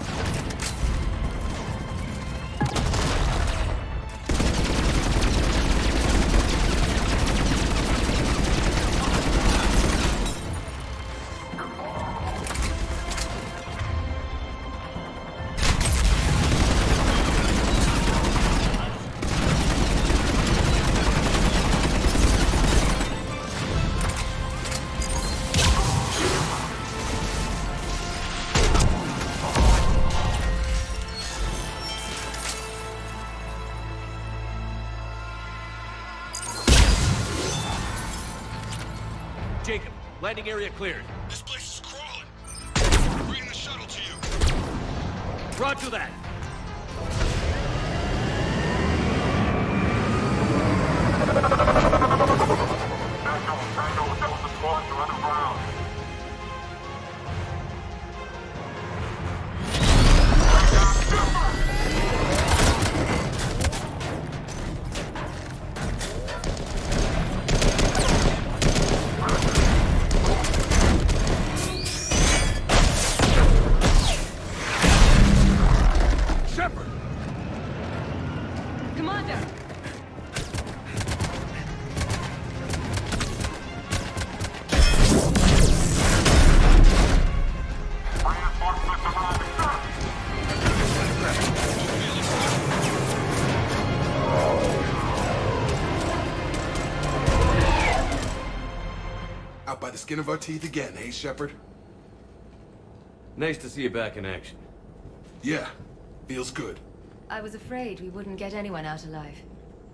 Jacob, landing area cleared. This place is crawling. Bringing the shuttle to you. Roger that. the skin of our teeth again, hey, Shepard? Nice to see you back in action. Yeah, feels good. I was afraid we wouldn't get anyone out alive.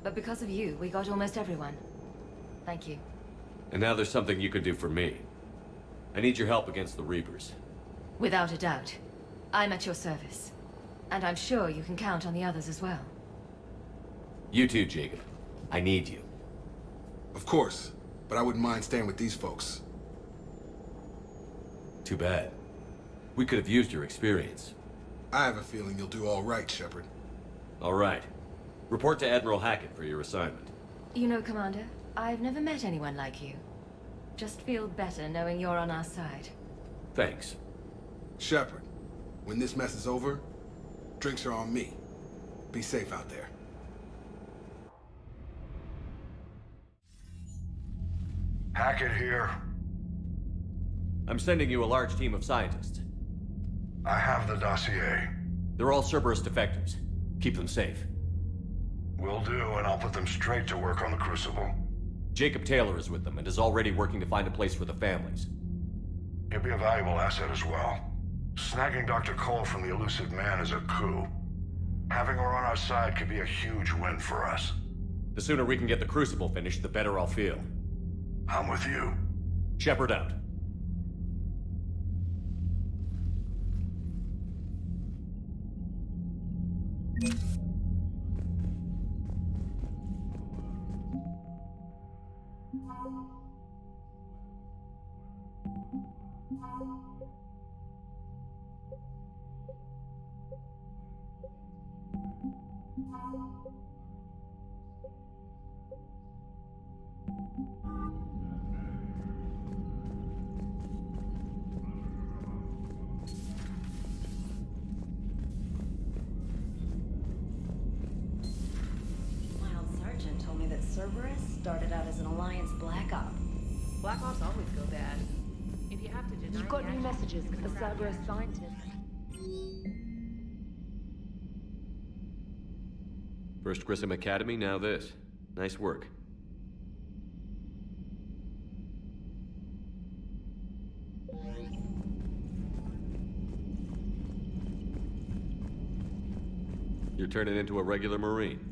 But because of you, we got almost everyone. Thank you. And now there's something you could do for me. I need your help against the Reapers. Without a doubt. I'm at your service. And I'm sure you can count on the others as well. You too, Jacob. I need you. Of course, but I wouldn't mind staying with these folks. Too bad. We could have used your experience. I have a feeling you'll do all right, Shepard. All right. Report to Admiral Hackett for your assignment. You know, Commander, I've never met anyone like you. Just feel better knowing you're on our side. Thanks. Shepard, when this mess is over, drinks are on me. Be safe out there. Hackett here. I'm sending you a large team of scientists. I have the dossier. They're all Cerberus defectors. Keep them safe. Will do, and I'll put them straight to work on the Crucible. Jacob Taylor is with them and is already working to find a place for the families. He'll be a valuable asset as well. Snagging Dr. Cole from the elusive man is a coup. Having her on our side could be a huge win for us. The sooner we can get the Crucible finished, the better I'll feel. I'm with you. Shepard out. Cerberus started out as an Alliance Black Op. Black Ops always go bad. If you have to deny You've got new messages for Cerberus scientists. First Grissom Academy, now this. Nice work. You're turning into a regular Marine.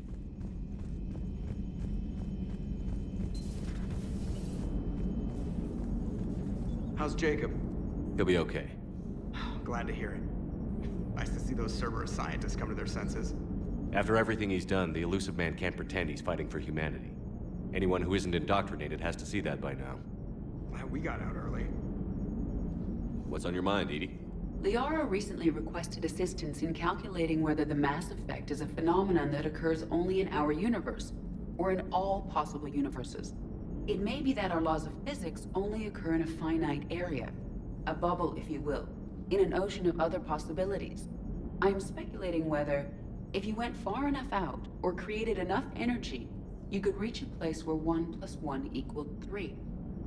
How's Jacob? He'll be okay. Glad to hear it. Nice to see those Cerberus scientists come to their senses. After everything he's done, the elusive man can't pretend he's fighting for humanity. Anyone who isn't indoctrinated has to see that by now. Glad we got out early. What's on your mind, Edie? Liara recently requested assistance in calculating whether the mass effect is a phenomenon that occurs only in our universe, or in all possible universes. It may be that our laws of physics only occur in a finite area, a bubble, if you will, in an ocean of other possibilities. I am speculating whether, if you went far enough out, or created enough energy, you could reach a place where 1 + 1 = 3.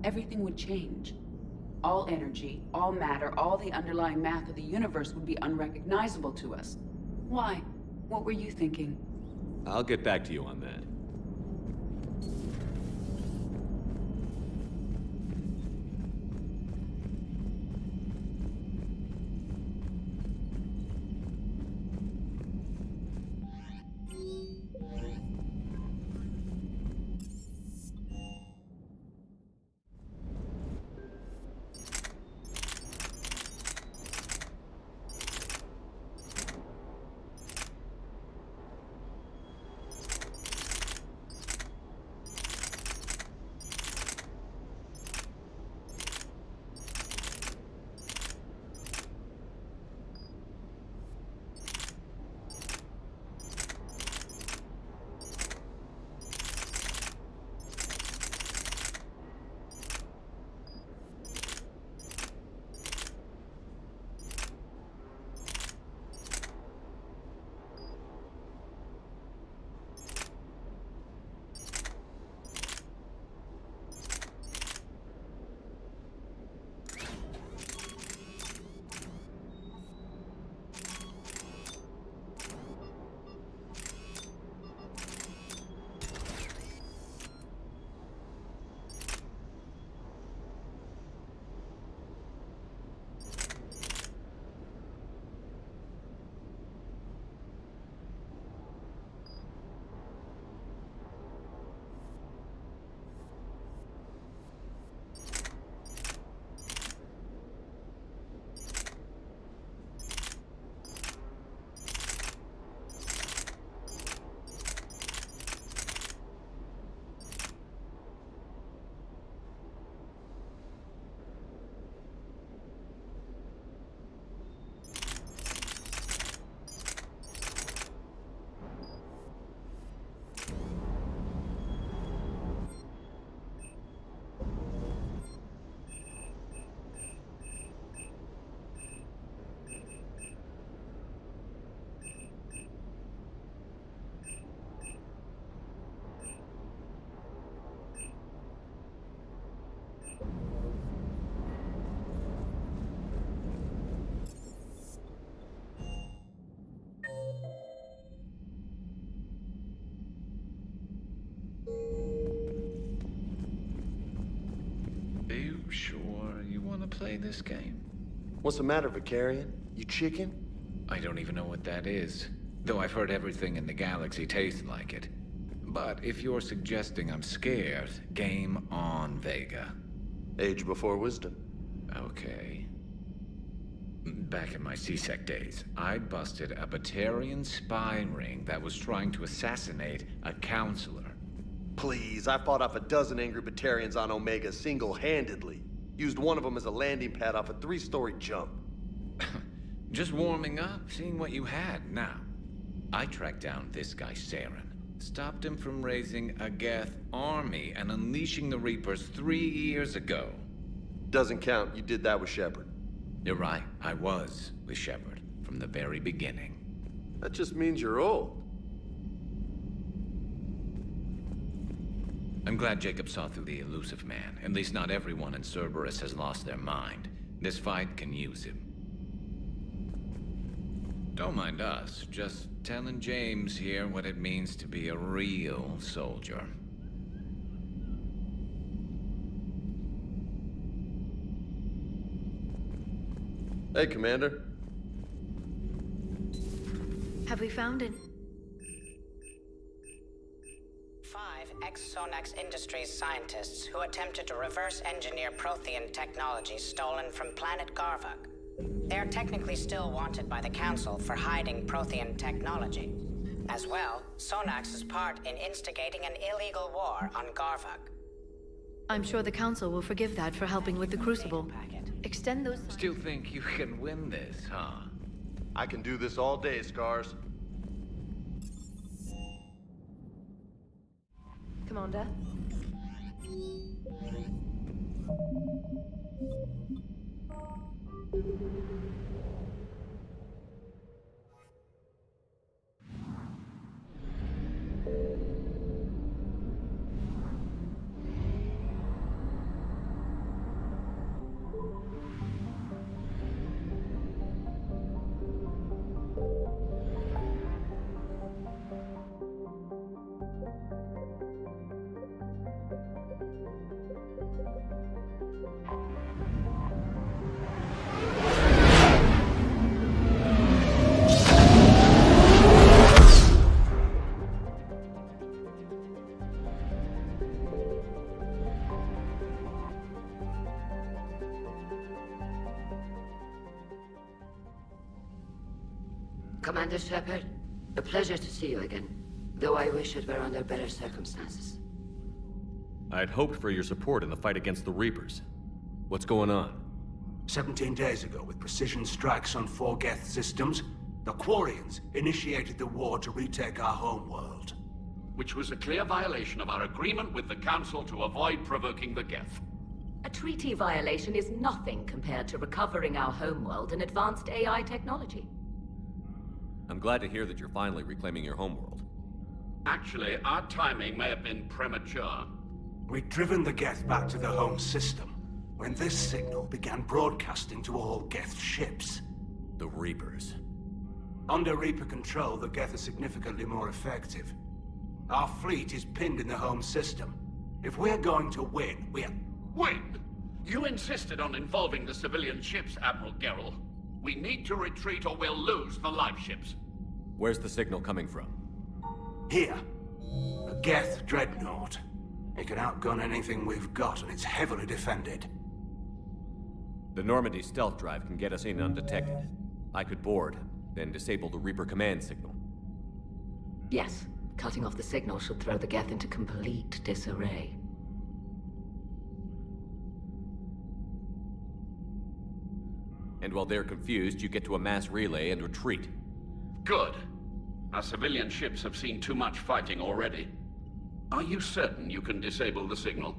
Everything would change. All energy, all matter, all the underlying math of the universe would be unrecognizable to us. Why? What were you thinking? I'll get back to you on that. play this game? What's the matter, Vicarian? You chicken? I don't even know what that is, though I've heard everything in the galaxy tastes like it. But if you're suggesting I'm scared, game on, Vega. Age before wisdom. Okay. Back in my C-Sec days, I busted a Batarian spy ring that was trying to assassinate a counselor. Please, I fought off a dozen angry Batarians on Omega single-handedly. Used one of them as a landing pad off a 3-story jump. Just warming up, seeing what you had. Now, I tracked down this guy, Saren. Stopped him from raising a Geth army and unleashing the Reapers 3 years ago. Doesn't count. You did that with Shepard. You're right. I was with Shepard from the very beginning. That just means you're old. I'm glad Jacob saw through the elusive man. At least not everyone in Cerberus has lost their mind. This fight can use him. Don't mind us. Just telling James here what it means to be a real soldier. Hey, Commander. Have we found it? 5 ex-Sonax Industries scientists who attempted to reverse engineer Prothean technology stolen from planet Garvuk. They are technically still wanted by the Council for hiding Prothean technology. As well, Sonax's part in instigating an illegal war on Garvuk. I'm sure the Council will forgive that for helping with the Crucible. Extend those... Still think you can win this, huh? I can do this all day, Scars. Commander? Commander Shepard, a pleasure to see you again, though I wish it were under better circumstances. I'd hoped for your support in the fight against the Reapers. What's going on? 17 days ago, with precision strikes on 4 Geth systems, the Quarians initiated the war to retake our homeworld. Which was a clear violation of our agreement with the Council to avoid provoking the Geth. A treaty violation is nothing compared to recovering our homeworld and advanced AI technology. I'm glad to hear that you're finally reclaiming your homeworld. Actually, our timing may have been premature. We'd driven the Geth back to the home system when this signal began broadcasting to all Geth ships. The Reapers. Under Reaper control, the Geth are significantly more effective. Our fleet is pinned in the home system. If we're going to win, Win? You insisted on involving the civilian ships, Admiral Gerrel. We need to retreat or we'll lose the live ships. Where's the signal coming from? Here. A Geth dreadnought. It can outgun anything we've got, and it's heavily defended. The Normandy stealth drive can get us in undetected. I could board, then disable the Reaper command signal. Yes, cutting off the signal should throw the Geth into complete disarray. And while they're confused, you get to a mass relay and retreat. Good. Our civilian ships have seen too much fighting already. Are you certain you can disable the signal?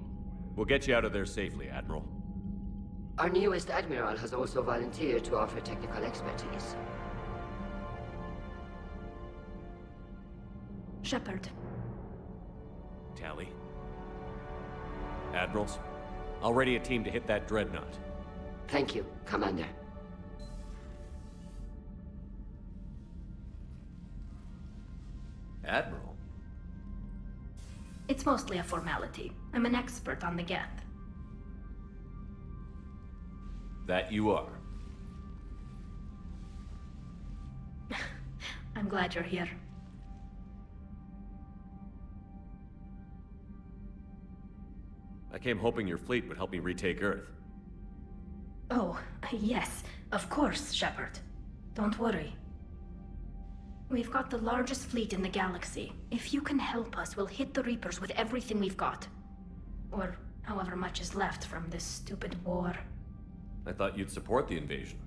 We'll get you out of there safely, Admiral. Our newest Admiral has also volunteered to offer technical expertise. Shepard. Tally. Admirals, I'll ready a team to hit that dreadnought. Thank you, Commander. Admiral? It's mostly a formality. I'm an expert on the Geth. That you are. I'm glad you're here. I came hoping your fleet would help me retake Earth. Oh, yes, of course, Shepard. Don't worry. We've got the largest fleet in the galaxy. If you can help us, we'll hit the Reapers with everything we've got. Or however much is left from this stupid war. I thought you'd support the invasion.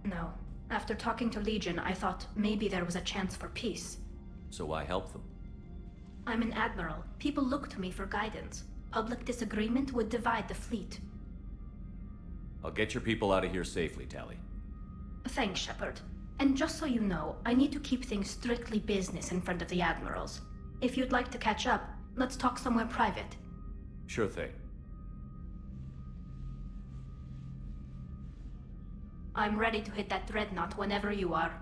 No. After talking to Legion, I thought maybe there was a chance for peace. So why help them? I'm an admiral. People look to me for guidance. Public disagreement would divide the fleet. I'll get your people out of here safely, Tali. Thanks, Shepard. And just so you know, I need to keep things strictly business in front of the admirals. If you'd like to catch up, let's talk somewhere private. Sure thing. I'm ready to hit that dreadnought whenever you are.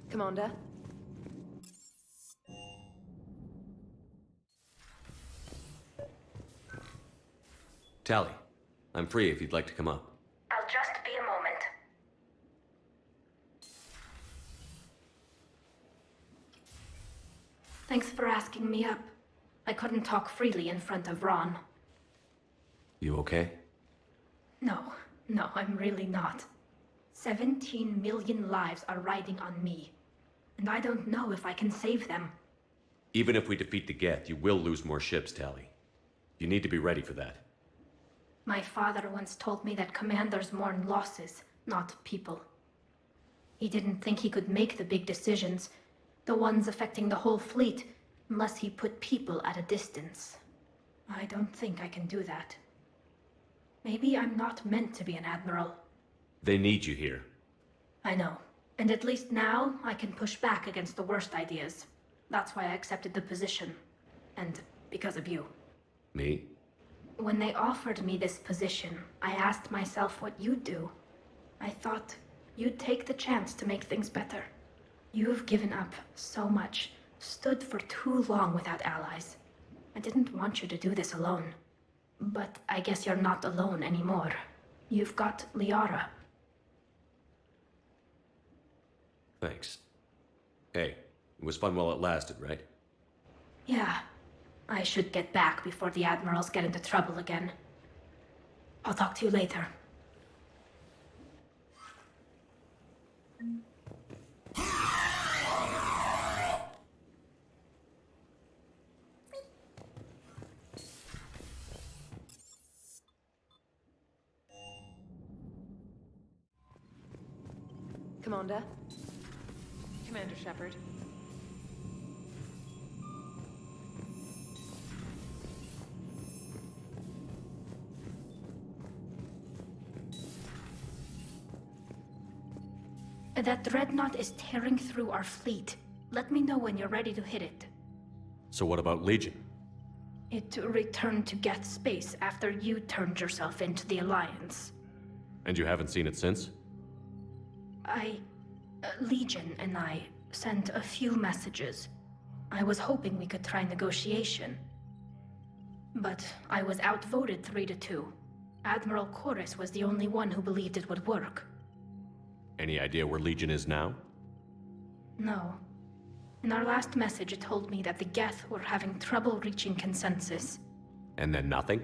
Commander? Tali, I'm free if you'd like to come up. I'll just be a moment. Thanks for asking me up. I couldn't talk freely in front of Ron. You okay? No, I'm really not. 17 million lives are riding on me. And I don't know if I can save them. Even if we defeat the Geth, you will lose more ships, Tali. You need to be ready for that. My father once told me that commanders mourn losses, not people. He didn't think he could make the big decisions, the ones affecting the whole fleet, unless he put people at a distance. I don't think I can do that. Maybe I'm not meant to be an admiral. They need you here. I know. And at least now, I can push back against the worst ideas. That's why I accepted the position. And because of you. Me? When they offered me this position, I asked myself what you'd do. I thought you'd take the chance to make things better. You've given up so much, stood for too long without allies. I didn't want you to do this alone. But I guess you're not alone anymore. You've got Liara. Thanks. Hey, it was fun while it lasted, right? Yeah. I should get back before the admirals get into trouble again. I'll talk to you later. Commander? Commander Shepard. That dreadnought is tearing through our fleet. Let me know when you're ready to hit it. So what about Legion? It returned to Geth space after you turned yourself into the Alliance. And you haven't seen it since? Legion and I sent a few messages. I was hoping we could try negotiation. But I was outvoted 3-2. Admiral Chorus was the only one who believed it would work. Any idea where Legion is now? No. In our last message, it told me that the Geth were having trouble reaching consensus. And then nothing?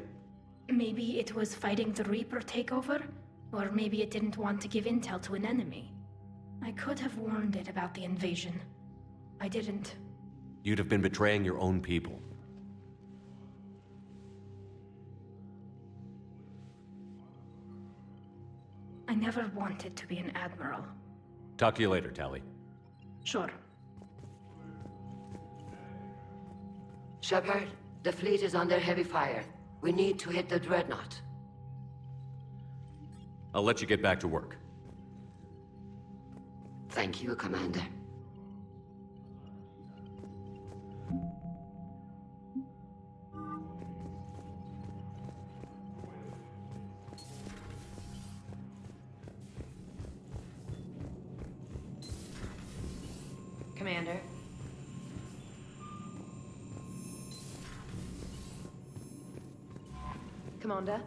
Maybe it was fighting the Reaper takeover, or maybe it didn't want to give intel to an enemy. I could have warned it about the invasion. I didn't. You'd have been betraying your own people. I never wanted to be an admiral. Talk to you later, Tali. Sure. Shepard, the fleet is under heavy fire. We need to hit the dreadnought. I'll let you get back to work. Thank you, Commander. Commander. Commander.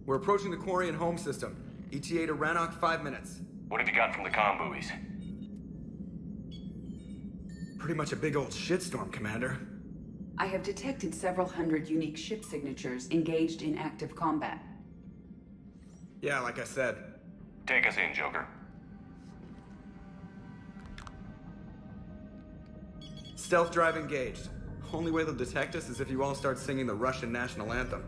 We're approaching the Quarian home system. ETA to Rannoch, 5 minutes. What have you got from the comm buoys? Pretty much a big old shitstorm, Commander. I have detected several hundred unique ship signatures engaged in active combat. Yeah, like I said. Take us in, Joker. Stealth drive engaged. Only way they'll detect us is if you all start singing the Russian national anthem.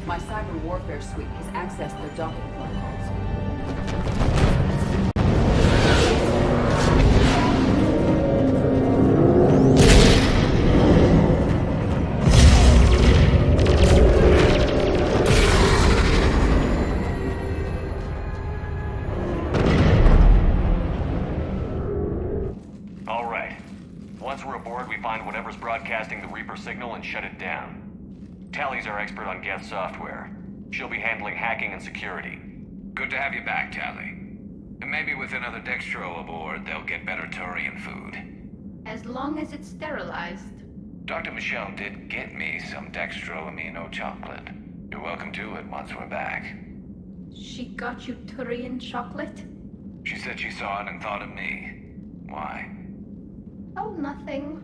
My cyber warfare suite has accessed their docking protocols. All right. Once we're aboard, we find whatever's broadcasting the Reaper signal and shut it down. Tally's our expert on Geth software. She'll be handling hacking and security. Good to have you back, Tally. And maybe with another Dextro aboard, they'll get better Turian food. As long as it's sterilized. Dr. Michelle did get me some Dextro Amino chocolate. You're welcome to it once we're back. She got you Turian chocolate? She said she saw it and thought of me. Why? Oh, nothing.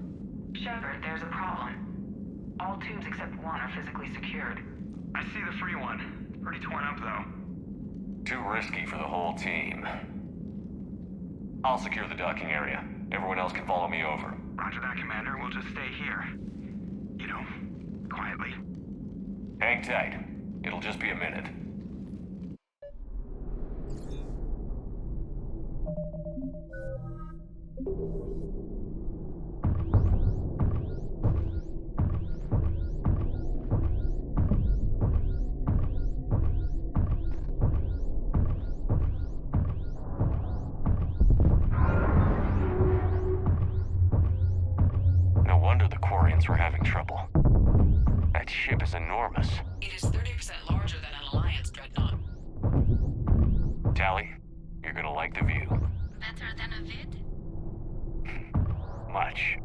Shepard, there's a problem. All tubes except one are physically secured. I see the free one. Pretty torn up, though. Too risky for the whole team. I'll secure the docking area. Everyone else can follow me over. Roger that, Commander. We'll just stay here. You know, quietly. Hang tight. It'll just be a minute. No wonder the Quarians were having trouble. That ship is enormous. It is 30% larger than an Alliance dreadnought. Tally, you're gonna like the view. Better than a vid? Much.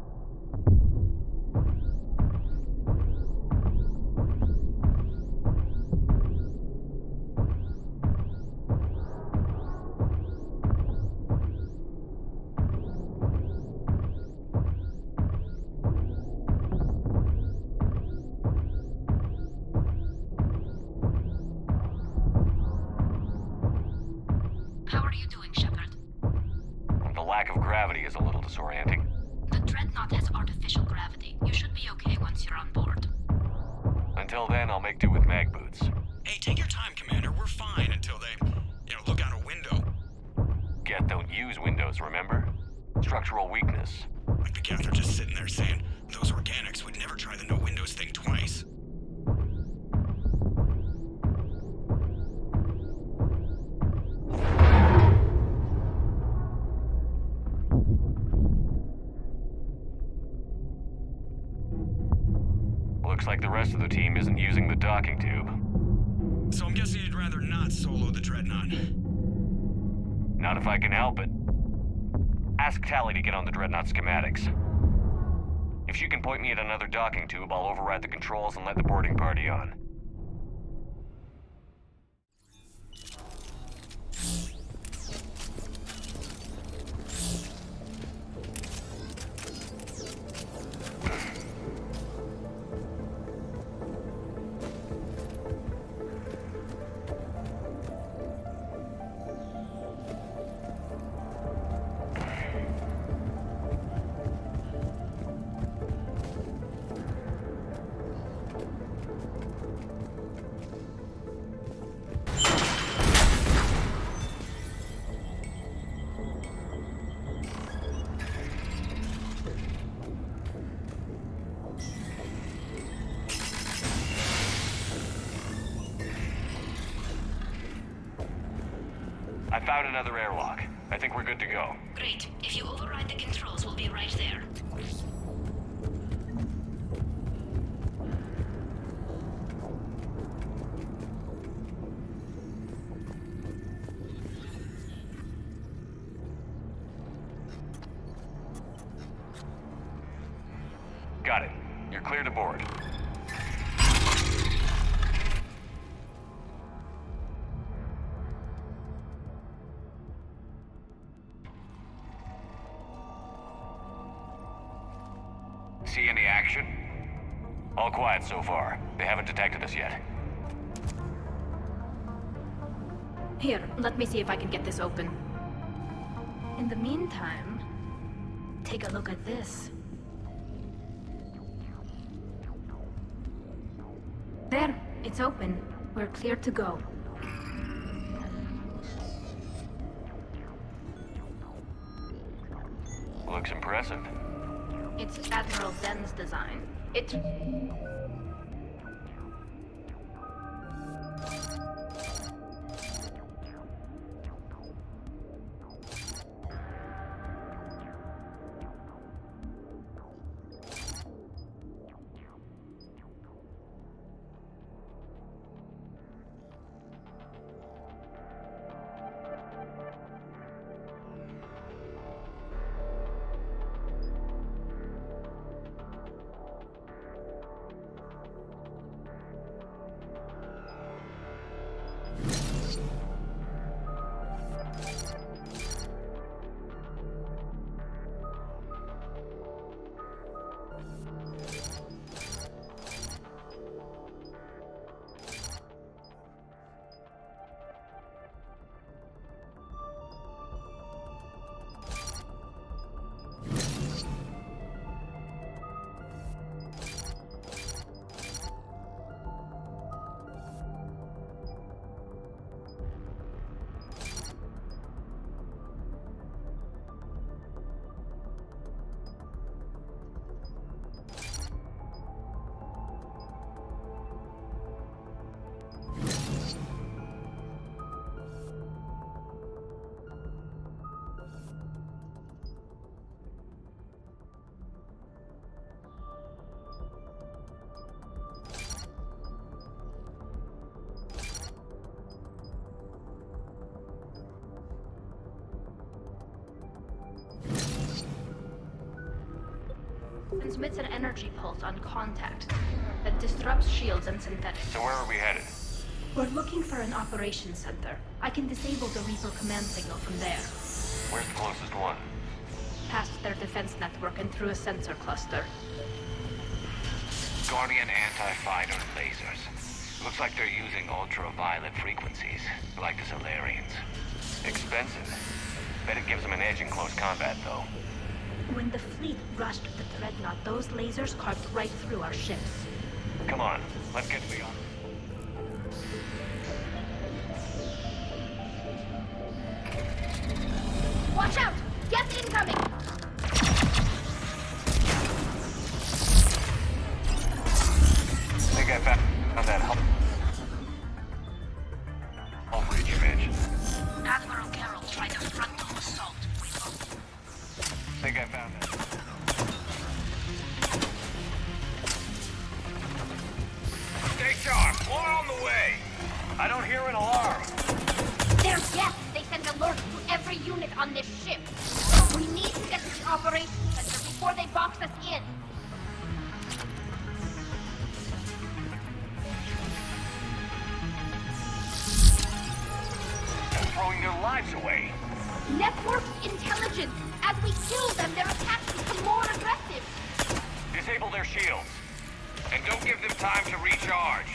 disorienting. The Dreadnought has artificial gravity. You should be okay once you're on board. Until then, I'll make do with mag boots. Hey, take your time, Commander. We're fine until they, look out a window. Geth don't use windows, remember? Structural weakness. Like the Geth are just sitting there saying, those organics would never try the no windows thing twice. Looks like the rest of the team isn't using the docking tube. So I'm guessing you'd rather not solo the Dreadnought. Not if I can help it. Ask Tally to get on the Dreadnought schematics. If she can point me at another docking tube, I'll override the controls and let the boarding party on. I found another airlock. I think we're good to go. Great. If you override the controls, we'll be right there. Got it. You're clear to board. See any action? All quiet so far. They haven't detected us yet. Here, let me see if I can get this open. In the meantime, take a look at this. There, it's open. We're clear to go. Looks impressive. It's Admiral Zen's design. It... transmits an energy pulse on contact that disrupts shields and synthetics. So where are we headed? We're looking for an operations center. I can disable the Reaper command signal from there. Where's the closest one? Past their defense network and through a sensor cluster. Guardian anti-fighter lasers. Looks like they're using ultraviolet frequencies, like the Solarians. Expensive. Bet it gives them an edge in close combat, though. When the fleet rushed the Dreadnought, those lasers carved right through our ships. Come on, let's get beyond. Watch out! Get incoming! I think I found that hull bridge you mentioned. Admiral Carroll tried a frontal assault. I think I found that. Stay sharp! More on the way! I don't hear an alarm. They're death! They send alerts to every unit on this ship. We need to get to the operations center before they box us in. They're throwing their lives away. Networked intelligence! As we kill them, their attacks become more aggressive! Disable their shields. And don't give them time to recharge.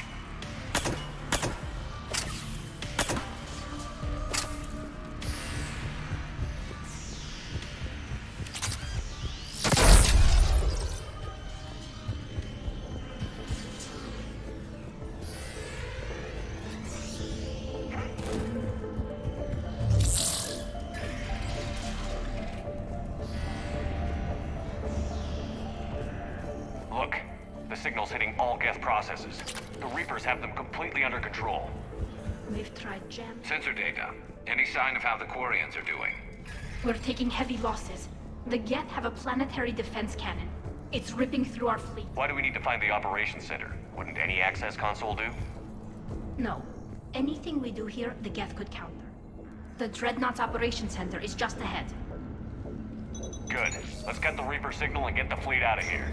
Look, the signal's hitting all Geth processes. The Reapers have them completely under control. We've tried jam. Sensor data. Any sign of how the Quarians are doing? We're taking heavy losses. The Geth have a planetary defense cannon. It's ripping through our fleet. Why do we need to find the operations center? Wouldn't any access console do? No. Anything we do here, the Geth could counter. The Dreadnought's operations center is just ahead. Good. Let's get the Reaper signal and get the fleet out of here.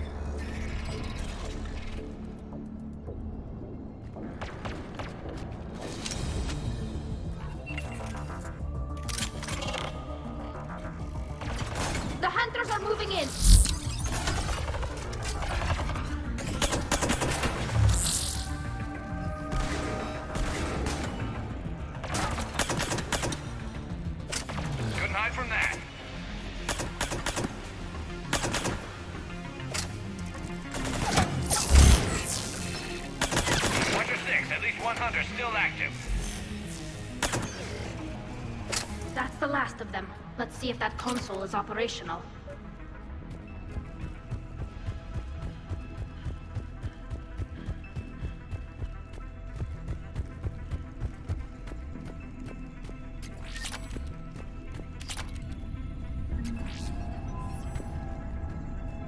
The hunters are moving in! Couldn't hide from that. At least one hunter still active. That's the last of them. Let's see if that console is operational.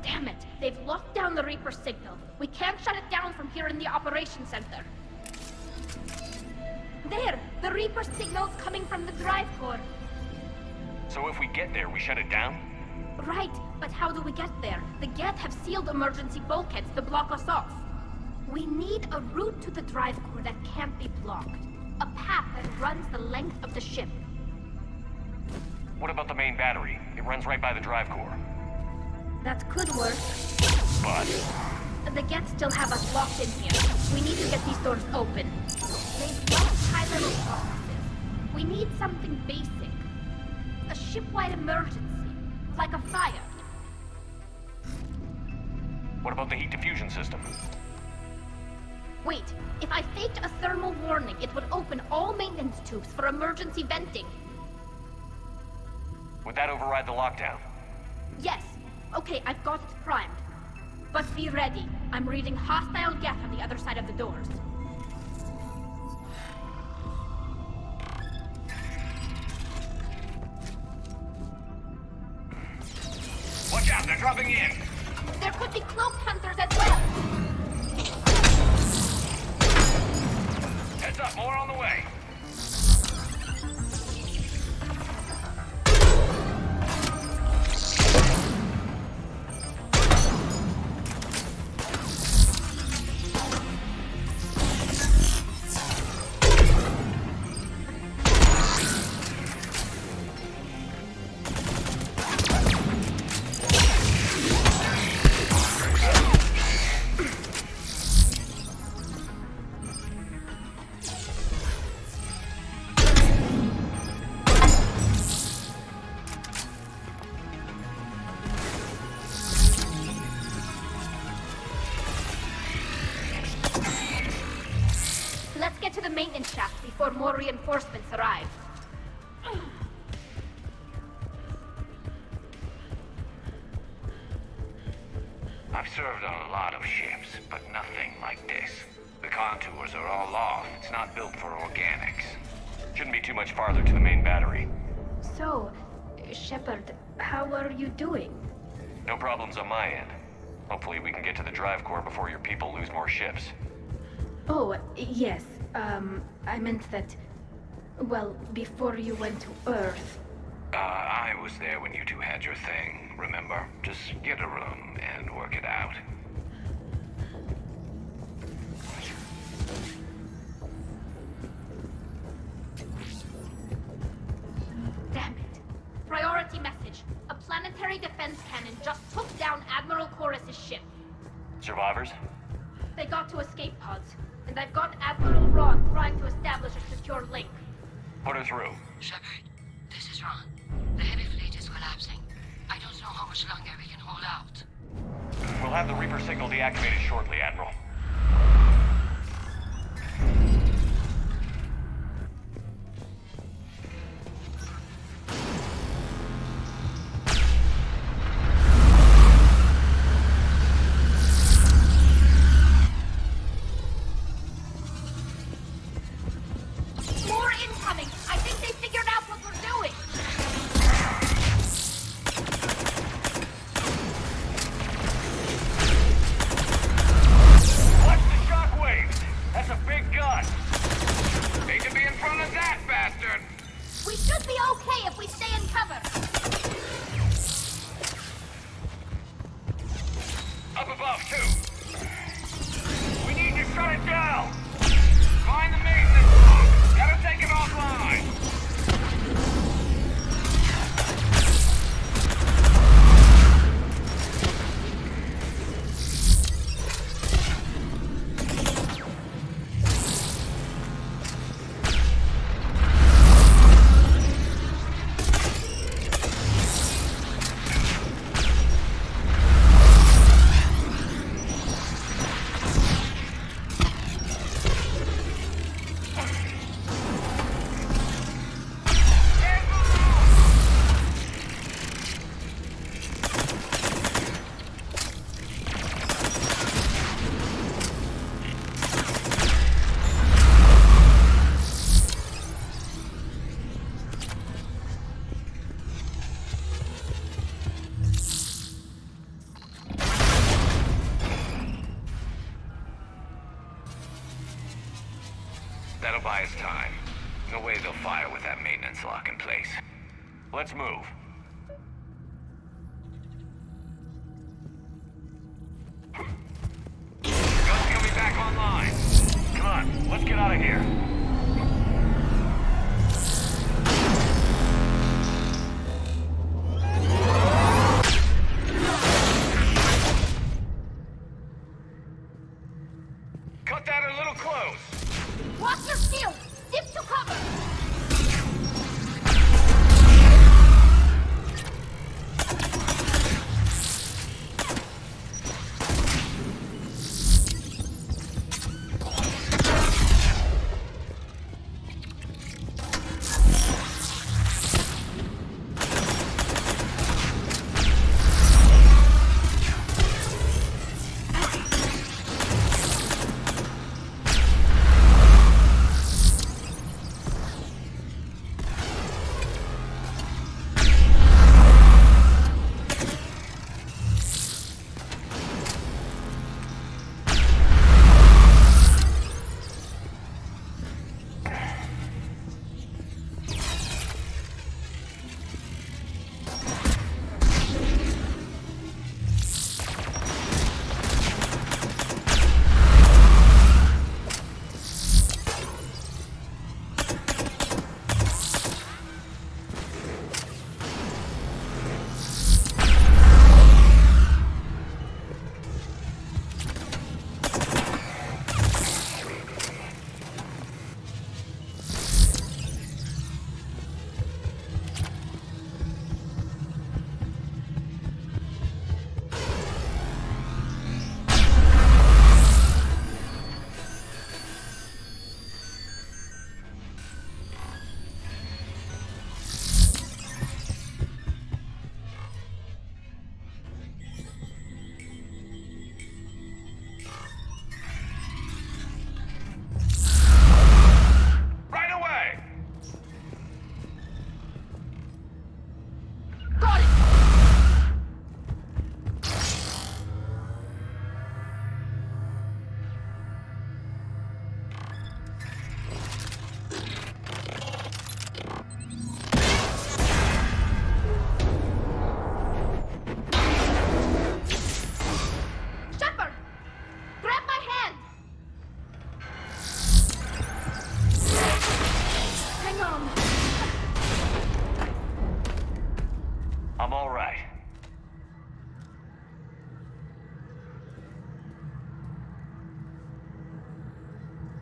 Damn it! They've locked down the Reaper signal. We can't shut it down from here in the operations center. There! The Reaper signal's coming from the drive core. So if we get there, we shut it down? Right, but how do we get there? The Geth have sealed emergency bulkheads to block us off. We need a route to the drive core that can't be blocked. A path that runs the length of the ship. What about the main battery? It runs right by the drive core. That could work. But? The Geth still have us locked in here. We need to get these doors open. They've lost high-level processes. We need something basic. A ship-wide emergency. Like a fire. What about the heat diffusion system? Wait, if I faked a thermal warning, it would open all maintenance tubes for emergency venting. Would that override the lockdown? Yes. Okay, I've got it primed. But be ready. I'm reading hostile Geth on the other side of the doors. Watch out, they're dropping in! There could be cloaked hunters as well! Heads up, more on the way! before more reinforcements arrive. I've served on a lot of ships, but nothing like this. The contours are all off. It's not built for organics. Shouldn't be too much farther to the main battery. So, Shepard, how are you doing? No problems on my end. Hopefully we can get to the drive core before your people lose more ships. Oh, yes. I meant that... Well, before you went to Earth. I was there when you two had your thing, remember? Just get a room and work it out. Damn it. Priority message. A planetary defense cannon just took down Admiral Chorus's ship. Survivors? They got to escape pods, and I've got Admiral Ron trying to establish a secure link. Put her through. Shepard, this is Ron. The heavy fleet is collapsing. I don't know how much longer we can hold out. We'll have the Reaper signal deactivated shortly, Admiral. More incoming! I think they figured out what we're doing! Watch the shockwaves! That's a big gun! Need to be in front of that bastard! We should be okay if we stay in cover! Up above, too! We need to shut it down! Find the maintenance block! Gotta take it offline! That'll buy us time. No way they'll fire with that maintenance lock in place. Let's move. Gun's coming back online. Come on, let's get out of here. Cut that a little close. Watch your shield! Dip to cover!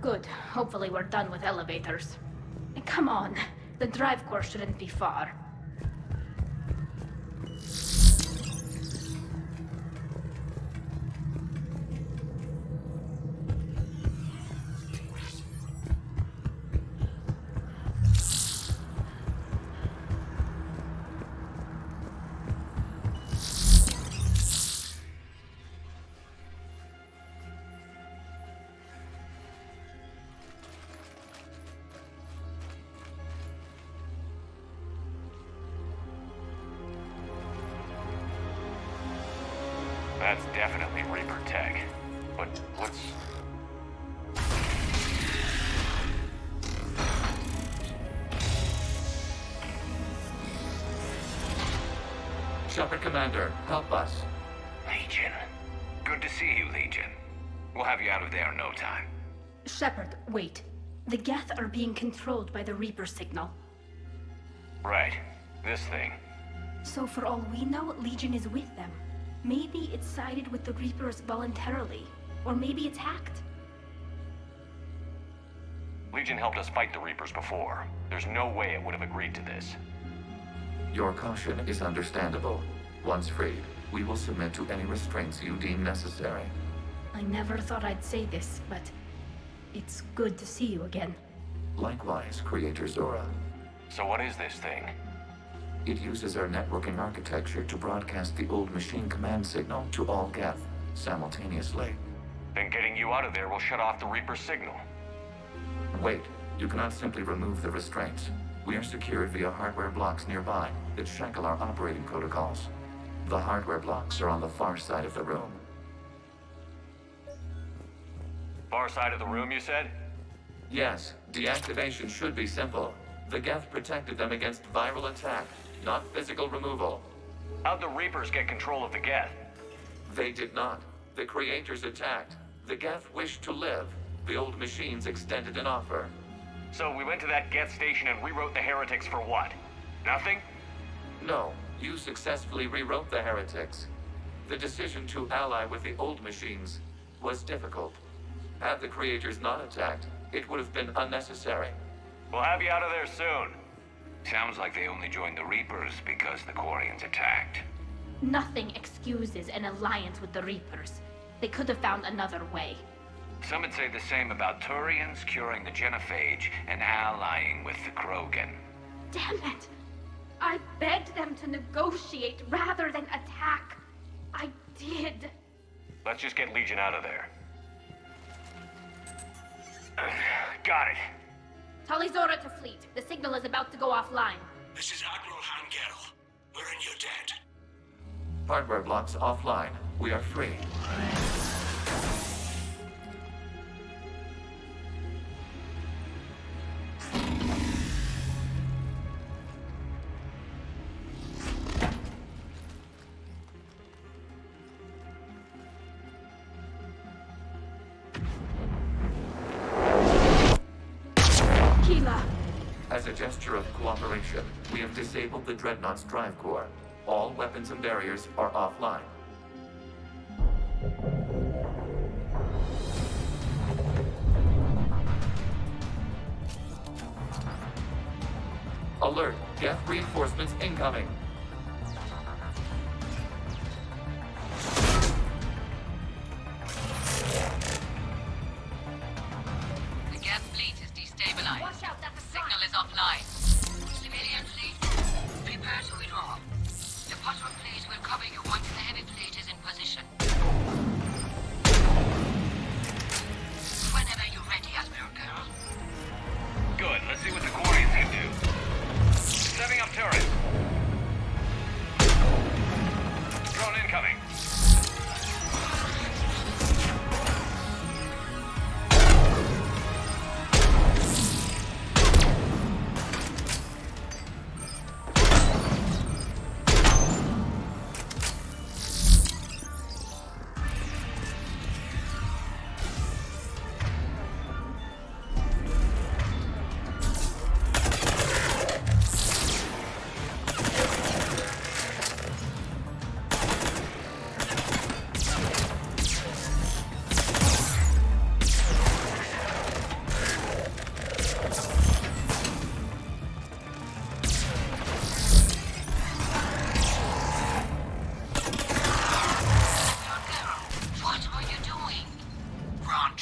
Good. Hopefully we're done with elevators. Come on. The drive core shouldn't be far. That's definitely Reaper tech. But what's... Shepard Commander, help us. Legion. Good to see you, Legion. We'll have you out of there in no time. Shepard, wait. The Geth are being controlled by the Reaper signal. Right. This thing. So for all we know, Legion is with them. Maybe it sided with the Reapers voluntarily. Or maybe it's hacked. Legion helped us fight the Reapers before. There's no way it would have agreed to this. Your caution is understandable. Once freed, we will submit to any restraints you deem necessary. I never thought I'd say this, but it's good to see you again. Likewise, Creator Zora. So what is this thing? It uses our networking architecture to broadcast the old machine command signal to all Geth simultaneously. Then getting you out of there will shut off the Reaper signal. Wait, you cannot simply remove the restraints. We are secured via hardware blocks nearby that shackle our operating protocols. The hardware blocks are on the far side of the room. Far side of the room, you said? Yes, deactivation should be simple. The Geth protected them against viral attack, not physical removal. How'd the Reapers get control of the Geth? They did not. The Creators attacked. The Geth wished to live. The old machines extended an offer. So we went to that Geth station and rewrote the heretics for what? Nothing? No, you successfully rewrote the heretics. The decision to ally with the old machines was difficult. Had the Creators not attacked, it would have been unnecessary. We'll have you out of there soon. Sounds like they only joined the Reapers because the Quarians attacked. Nothing excuses an alliance with the Reapers. They could have found another way. Some would say the same about Turians curing the genophage and allying with the Krogan. Damn it! I begged them to negotiate rather than attack. I did. Let's just get Legion out of there. Got it. Tali Zora to fleet. The signal is about to go offline. This is Admiral Hangel. We're in your debt. Hardware blocks offline. We are free. As a gesture of cooperation, we have disabled the Dreadnought's drive core. All weapons and barriers are offline. Alert! Geth reinforcements incoming! The Geth fleet is destabilized. Watch out, that's a Signal is offline. Civilian fleet, prepare to withdraw. The Potter fleet will cover you once the heavy fleet is in position. Whenever you're ready, Admiral Girl. Good, let's see what the Quarians can do. Setting up turrets.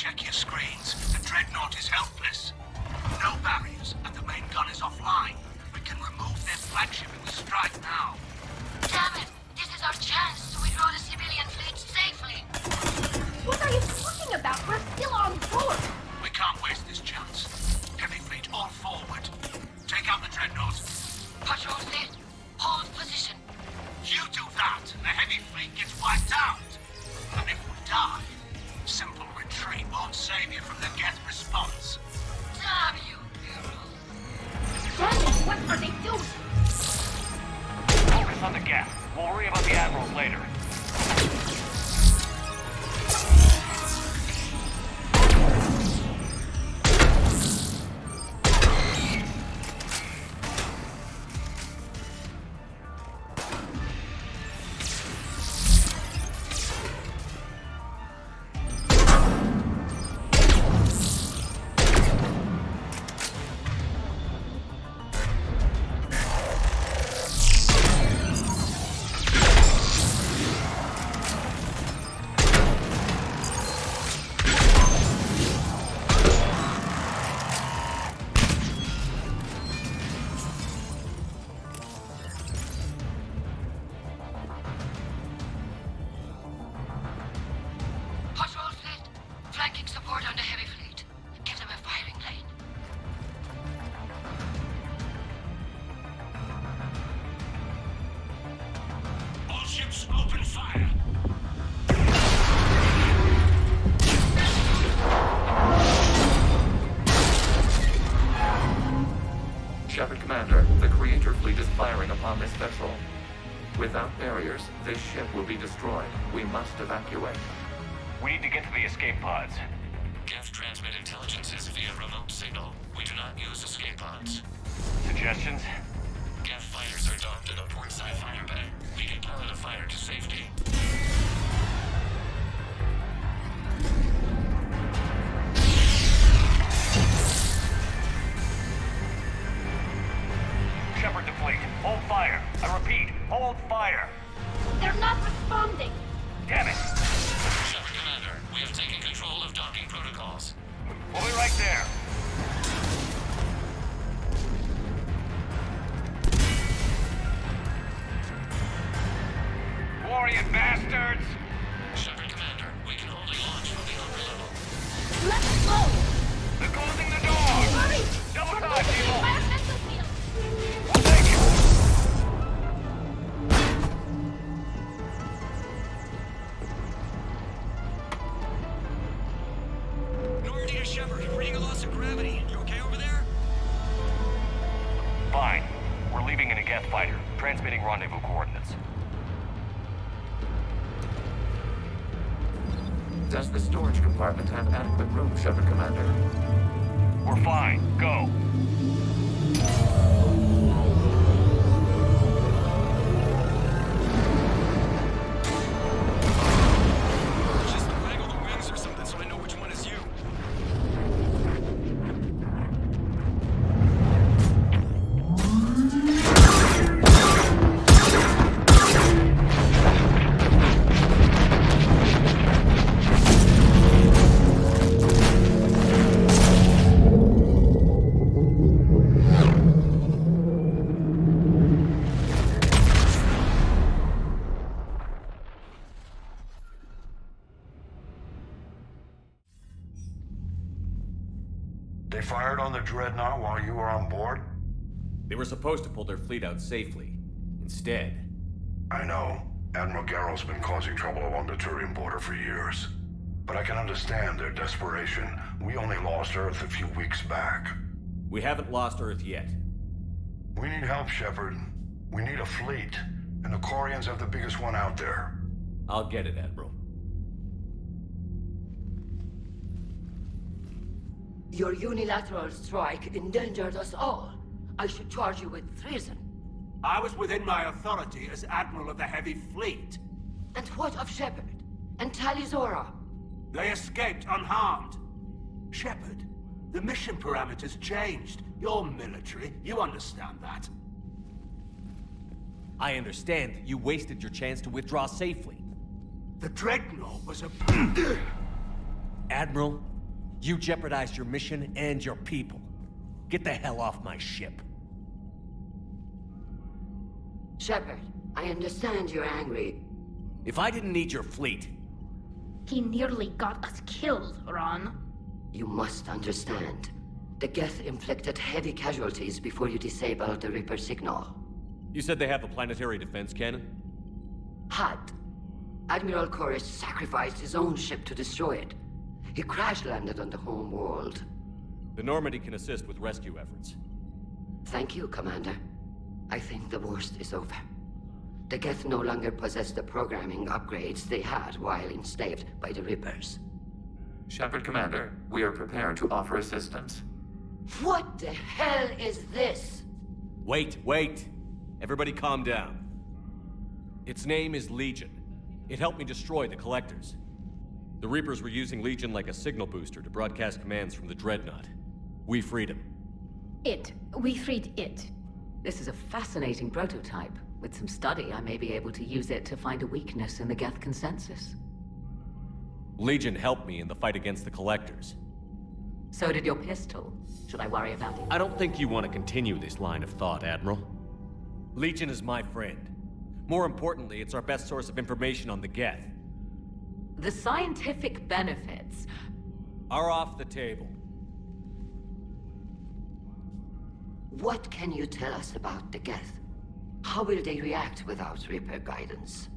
Check your screens. The Dreadnought is helpless. No barriers, and the main gun is offline. We can remove their flagship if we strike now. Damn it! This is our chance to withdraw the civilian fleet safely. What are you talking about? We're still on board. We can't waste this chance. Heavy fleet all forward. Take out the Dreadnought. Patrol fleet, hold position. You do that, and the heavy fleet gets wiped out. And if we die, simple retreat won't save you from the Geth response. Damn you, hero. Damn it, what are they doing? Focus on the gap. We'll worry about the admirals later. Shepard Commander, the Creator fleet is firing upon this vessel. Without barriers, this ship will be destroyed. We must evacuate. We need to get to the escape pods. Geth transmit intelligences via remote signal. We do not use escape pods. Suggestions? Geth fighters are docked in a portside fire bay. We can pilot a fighter to safety. Shepard to fleet. Hold fire. I repeat, hold fire. They're not responding. Damn it. Shepard Commander, we have taken control of docking protocols. We'll be right there. Warrior bastards! Shepard Commander, we can only launch from the upper level. Let's go! They're closing the door! Hurry! Double time, people! Environmental field! We'll take it! Normandy to Shepard, reading a loss of gravity. You okay over there? Fine. We're leaving in a Geth fighter, transmitting rendezvous coordinates. Does the storage compartment have adequate room, Shepard Commander? We're fine. Go. Just waggle the wings or something so I know which one is you. They fired on the Dreadnought while you were on board? They were supposed to pull their fleet out safely. Instead... I know. Admiral Garrow's been causing trouble along the Turian border for years. But I can understand their desperation. We only lost Earth a few weeks back. We haven't lost Earth yet. We need help, Shepard. We need a fleet. And the Corians have the biggest one out there. I'll get it, Admiral. Your unilateral strike endangered us all. I should charge you with treason. I was within my authority as Admiral of the Heavy Fleet. And what of Shepard? And Talizora? They escaped unharmed. Shepard, the mission parameters changed. You're military, you understand that. I understand that you wasted your chance to withdraw safely. The Dreadnought was a... Admiral, You jeopardized your mission and your people. Get the hell off my ship. Shepard, I understand you're angry. If I didn't need your fleet... He nearly got us killed, Ron. You must understand. The Geth inflicted heavy casualties before you disabled the Reaper signal. You said they have a planetary defense cannon? Had. Admiral Corus sacrificed his own ship to destroy it. He crash-landed on the home world. The Normandy can assist with rescue efforts. Thank you, Commander. I think the worst is over. The Geth no longer possess the programming upgrades they had while enslaved by the Reapers. Shepard Commander, we are prepared to offer assistance. What the hell is this? Wait. Everybody calm down. Its name is Legion. It helped me destroy the Collectors. The Reapers were using Legion like a signal booster to broadcast commands from the Dreadnought. We freed him. We freed it. This is a fascinating prototype. With some study, I may be able to use it to find a weakness in the Geth consensus. Legion helped me in the fight against the Collectors. So did your pistol. Should I worry about it? I don't think you want to continue this line of thought, Admiral. Legion is my friend. More importantly, it's our best source of information on the Geth. The scientific benefits are off the table. What can you tell us about the Geth? How will they react without Reaper guidance?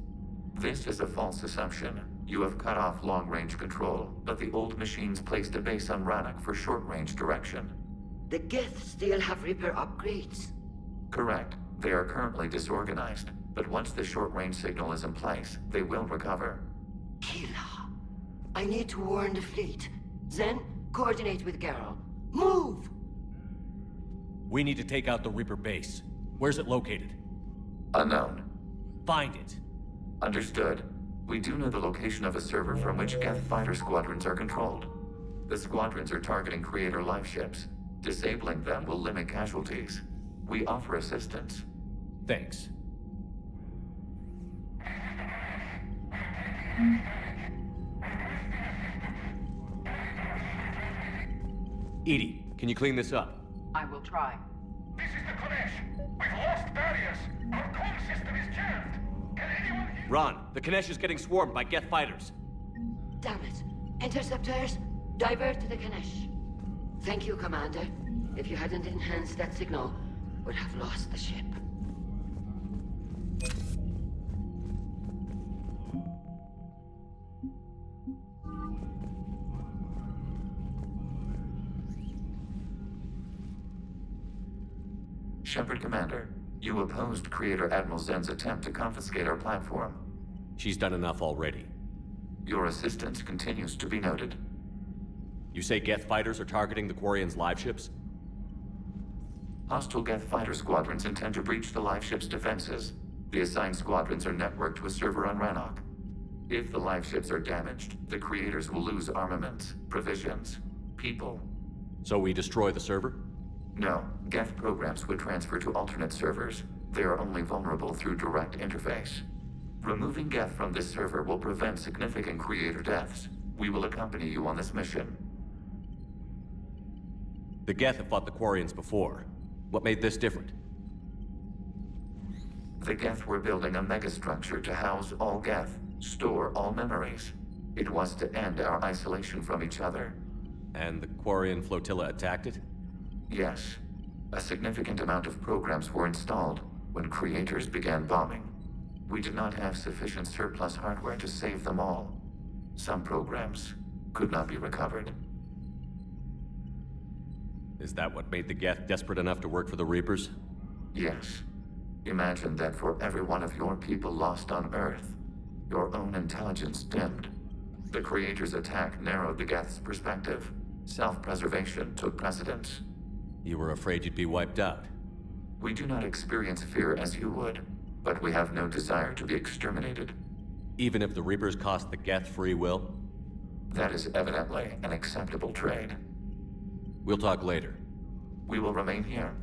This is a false assumption. You have cut off long-range control, but the old machines placed a base on Rannoch for short-range direction. The Geth still have Reaper upgrades? Correct. They are currently disorganized, but once the short-range signal is in place, they will recover. Killa, I need to warn the fleet. Then, coordinate with Geralt. Move! We need to take out the Reaper base. Where's it located? Unknown. Find it. Understood. We do know the location of a server from which Geth fighter squadrons are controlled. The squadrons are targeting Creator life ships. Disabling them will limit casualties. We offer assistance. Thanks. Edie, can you clean this up? I will try. This is the Konesh. We've lost barriers. Our call system is jammed. Can anyone hear? Ron, the Kanesh is getting swarmed by Geth fighters. Damn it. Interceptors, divert to the Ganesh. Thank you, Commander. If you hadn't enhanced that signal, we'd have lost the ship. Shepard Commander, you opposed Creator Admiral Zen's attempt to confiscate our platform. She's done enough already. Your assistance continues to be noted. You say Geth fighters are targeting the Quarians' live ships? Hostile Geth fighter squadrons intend to breach the live ship's defenses. The assigned squadrons are networked to a server on Rannoch. If the live ships are damaged, the Creators will lose armaments, provisions, people. So we destroy the server? No, Geth programs would transfer to alternate servers. They are only vulnerable through direct interface. Removing Geth from this server will prevent significant Creator deaths. We will accompany you on this mission. The Geth have fought the Quarians before. What made this different? The Geth were building a megastructure to house all Geth, store all memories. It was to end our isolation from each other. And the Quarian flotilla attacked it? Yes. A significant amount of programs were installed when Creators began bombing. We did not have sufficient surplus hardware to save them all. Some programs could not be recovered. Is that what made the Geth desperate enough to work for the Reapers? Yes. Imagine that for every one of your people lost on Earth, your own intelligence dimmed. The Creators' attack narrowed the Geth's perspective. Self-preservation took precedence. You were afraid you'd be wiped out. We do not experience fear as you would, but we have no desire to be exterminated. Even if the Reapers cost the Geth free will? That is evidently an acceptable trade. We'll talk later. We will remain here.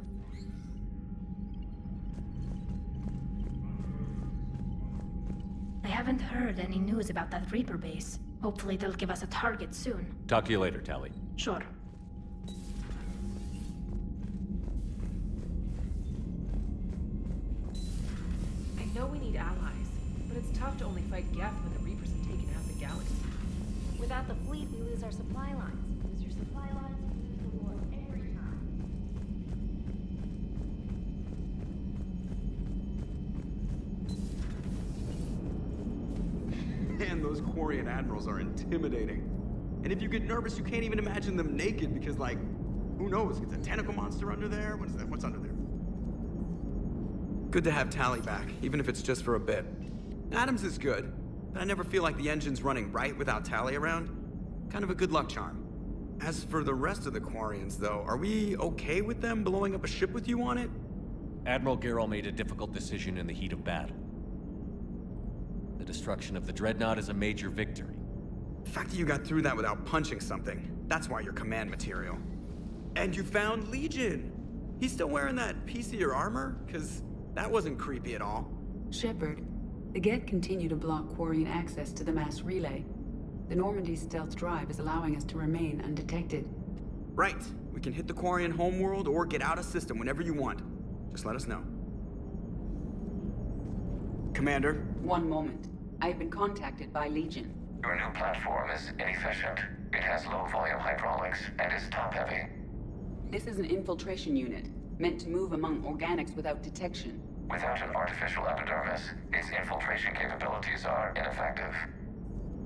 I haven't heard any news about that Reaper base. Hopefully they'll give us a target soon. Talk to you later, Tally. Sure. I know we need allies, but it's tough to only fight Geth when the Reapers have taken out the galaxy. Without the fleet, we lose our supply lines. Lose your supply lines, we lose the war every time. Man, those Quarian admirals are intimidating. And if you get nervous, you can't even imagine them naked because, like, who knows? It's a tentacle monster under there? What is that? What's under there? Good to have Tally back, even if it's just for a bit. Adams is good, but I never feel like the engine's running right without Tally around. Kind of a good luck charm. As for the rest of the Quarians, though, are we okay with them blowing up a ship with you on it? Admiral Garrel made a difficult decision in the heat of battle. The destruction of the Dreadnought is a major victory. The fact that you got through that without punching something, that's why you're command material. And you found Legion! He's still wearing that piece of your armor? Because that wasn't creepy at all. Shepard, the Geth continue to block Quarian access to the mass relay. The Normandy's stealth drive is allowing us to remain undetected. Right. We can hit the Quarian homeworld or get out of system whenever you want. Just let us know. Commander? One moment. I have been contacted by Legion. Your new platform is inefficient. It has low-volume hydraulics and is top-heavy. This is an infiltration unit, meant to move among organics without detection. Without an artificial epidermis, its infiltration capabilities are ineffective.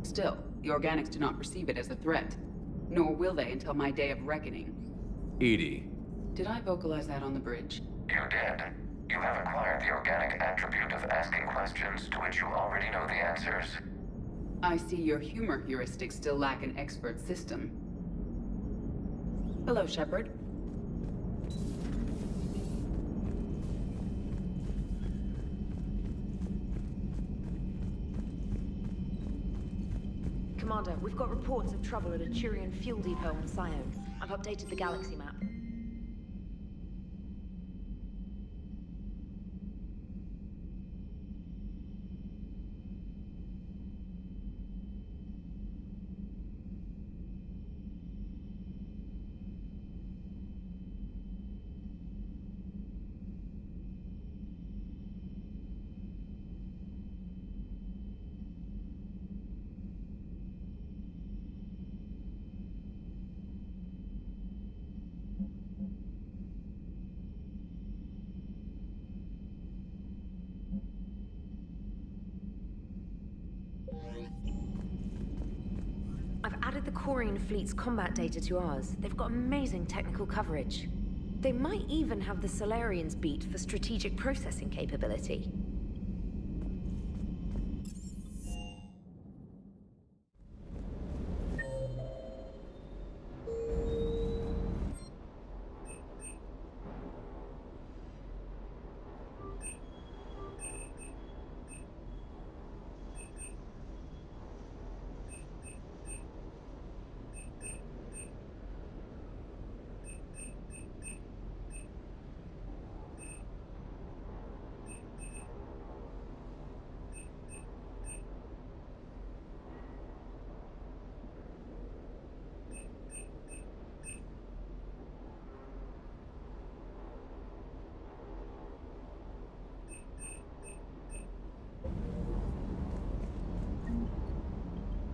Still, the organics do not perceive it as a threat. Nor will they until my day of reckoning. Edie. Did I vocalize that on the bridge? You did. You have acquired the organic attribute of asking questions to which you already know the answers. I see your humor heuristics still lack an expert system. Hello, Shepard. Commander, we've got reports of trouble at a Turian fuel depot on Scion. I've updated the galaxy map. I've added the Quarian fleet's combat data to ours. They've got amazing technical coverage. They might even have the Solarians beat for strategic processing capability.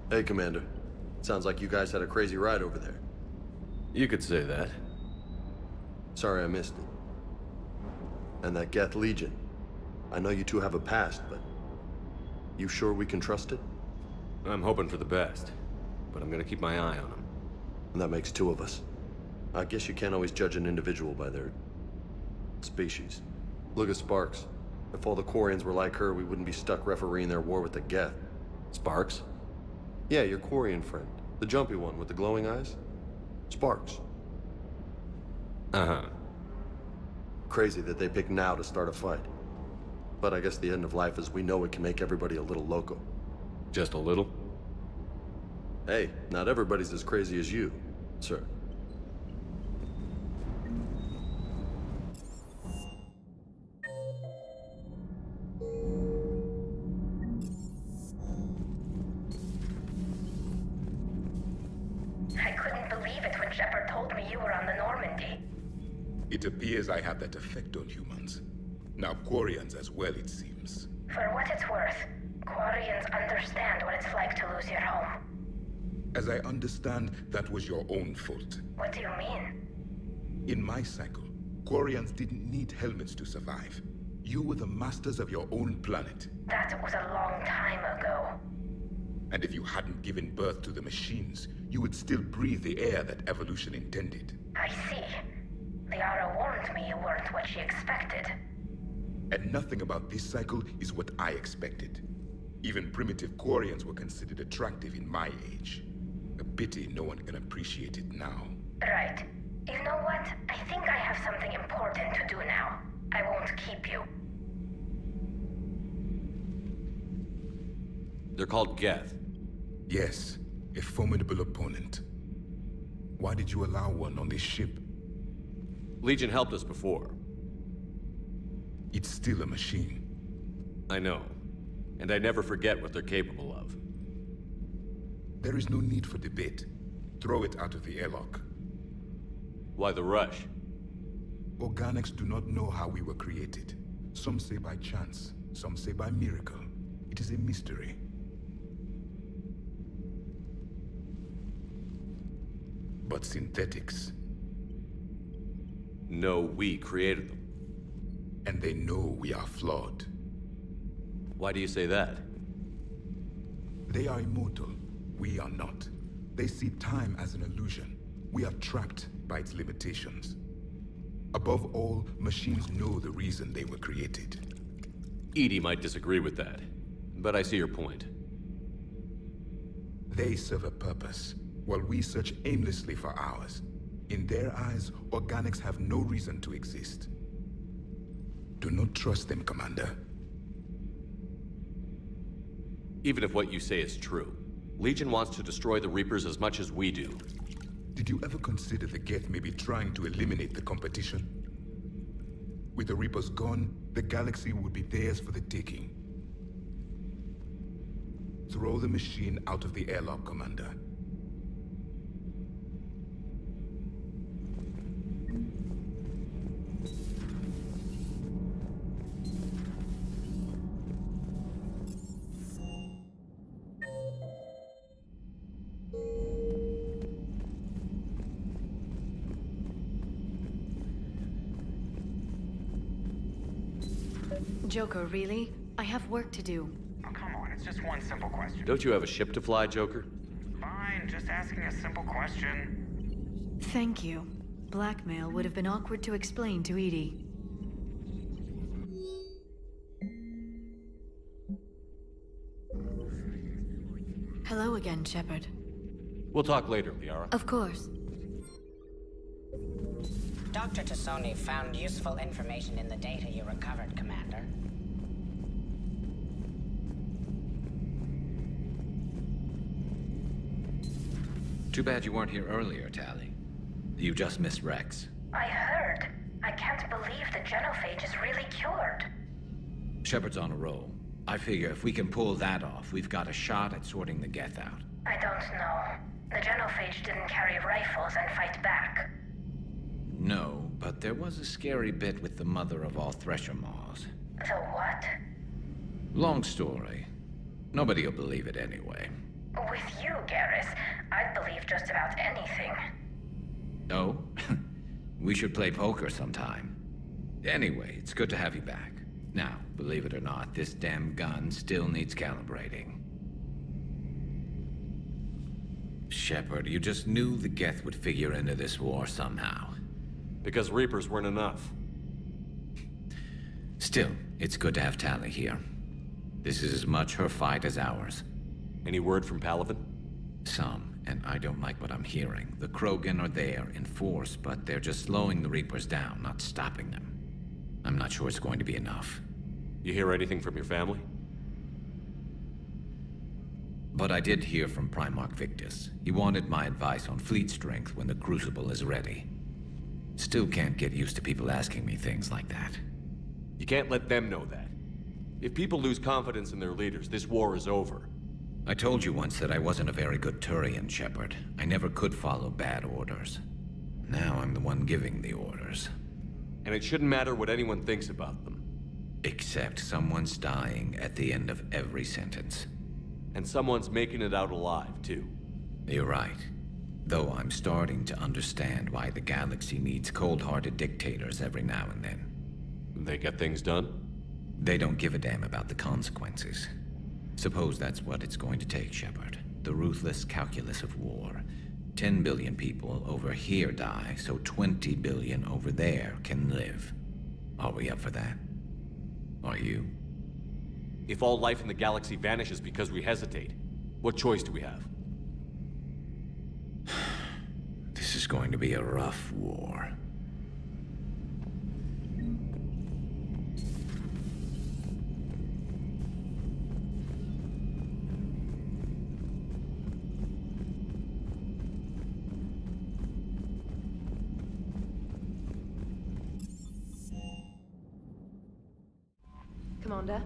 Hey, Commander. Sounds like you guys had a crazy ride over there. You could say that. Sorry I missed it. And that Geth Legion. I know you two have a past, but... you sure we can trust it? I'm hoping for the best, but I'm gonna keep my eye on them. And that makes two of us. I guess you can't always judge an individual by their... species. Look at Sparks. If all the Quarians were like her, we wouldn't be stuck refereeing their war with the Geth. Sparks? Yeah, your Quarian friend. The jumpy one with the glowing eyes. Sparks. Uh-huh. Crazy that they pick now to start a fight. But I guess the end of life as we know it can make everybody a little loco. Just a little? Hey, not everybody's as crazy as you, sir. couldn't believe it when Shepard told me you were on the Normandy. It appears I have that effect on humans. Now Quarians as well, it seems. For what it's worth, Quarians understand what it's like to lose your home. As I understand, that was your own fault. What do you mean? In my cycle, Quarians didn't need helmets to survive. You were the masters of your own planet. That was a long time ago. And if you hadn't given birth to the machines, you would still breathe the air that evolution intended. I see. Liara warned me you weren't what she expected. And nothing about this cycle is what I expected. Even primitive Quarians were considered attractive in my age. A pity no one can appreciate it now. Right. You know what? I think I have something important to do now. I won't keep you. They're called Geth. Yes, a formidable opponent. Why did you allow one on this ship? Legion helped us before. It's still a machine. I know. And I never forget what they're capable of. There is no need for debate. Throw it out of the airlock. Why the rush? Organics do not know how we were created. Some say by chance, some say by miracle. It is a mystery. But synthetics... No, we created them. And they know we are flawed. Why do you say that? They are immortal. We are not. They see time as an illusion. We are trapped by its limitations. Above all, machines know the reason they were created. Edie might disagree with that, but I see your point. They serve a purpose, while we search aimlessly for ours. In their eyes, organics have no reason to exist. Do not trust them, Commander. Even if what you say is true, Legion wants to destroy the Reapers as much as we do. Did you ever consider the Geth may be trying to eliminate the competition? With the Reapers gone, the galaxy would be theirs for the taking. Throw the machine out of the airlock, Commander. Joker, really? I have work to do. Oh, come on, it's just one simple question. Don't you have a ship to fly, Joker? Fine, just asking a simple question. Thank you. Blackmail would have been awkward to explain to Edie. Hello again, Shepard. We'll talk later, Liara. Of course. Dr. Tassoni found useful information in the data you recovered, Commander. Too bad you weren't here earlier, Tali. You just missed Rex. I heard. I can't believe the genophage is really cured. Shepard's on a roll. I figure if we can pull that off, we've got a shot at sorting the Geth out. I don't know. The genophage didn't carry rifles and fight back. No, but there was a scary bit with the mother of all Thresher Maws. The what? Long story. Nobody'll believe it anyway. With you, Garrus, I'd believe just about anything. Oh? We should play poker sometime. Anyway, it's good to have you back. Now, believe it or not, this damn gun still needs calibrating. Shepard, you just knew the Geth would figure into this war somehow. Because Reapers weren't enough. Still, it's good to have Tali here. This is as much her fight as ours. Any word from Palaven? Some, and I don't like what I'm hearing. The Krogan are there in force, but they're just slowing the Reapers down, not stopping them. I'm not sure it's going to be enough. You hear anything from your family? But I did hear from Primarch Victus. He wanted my advice on fleet strength when the Crucible is ready. Still can't get used to people asking me things like that. You can't let them know that. If people lose confidence in their leaders, this war is over. I told you once that I wasn't a very good Turian, Shepard. I never could follow bad orders. Now I'm the one giving the orders. And it shouldn't matter what anyone thinks about them. Except someone's dying at the end of every sentence. And someone's making it out alive, too. You're right. Though I'm starting to understand why the galaxy needs cold-hearted dictators every now and then. They get things done? They don't give a damn about the consequences. Suppose that's what it's going to take, Shepard. The ruthless calculus of war. 10 billion people over here die, so 20 billion over there can live. Are we up for that? Are you? If all life in the galaxy vanishes because we hesitate, what choice do we have? This is going to be a rough war. Commander?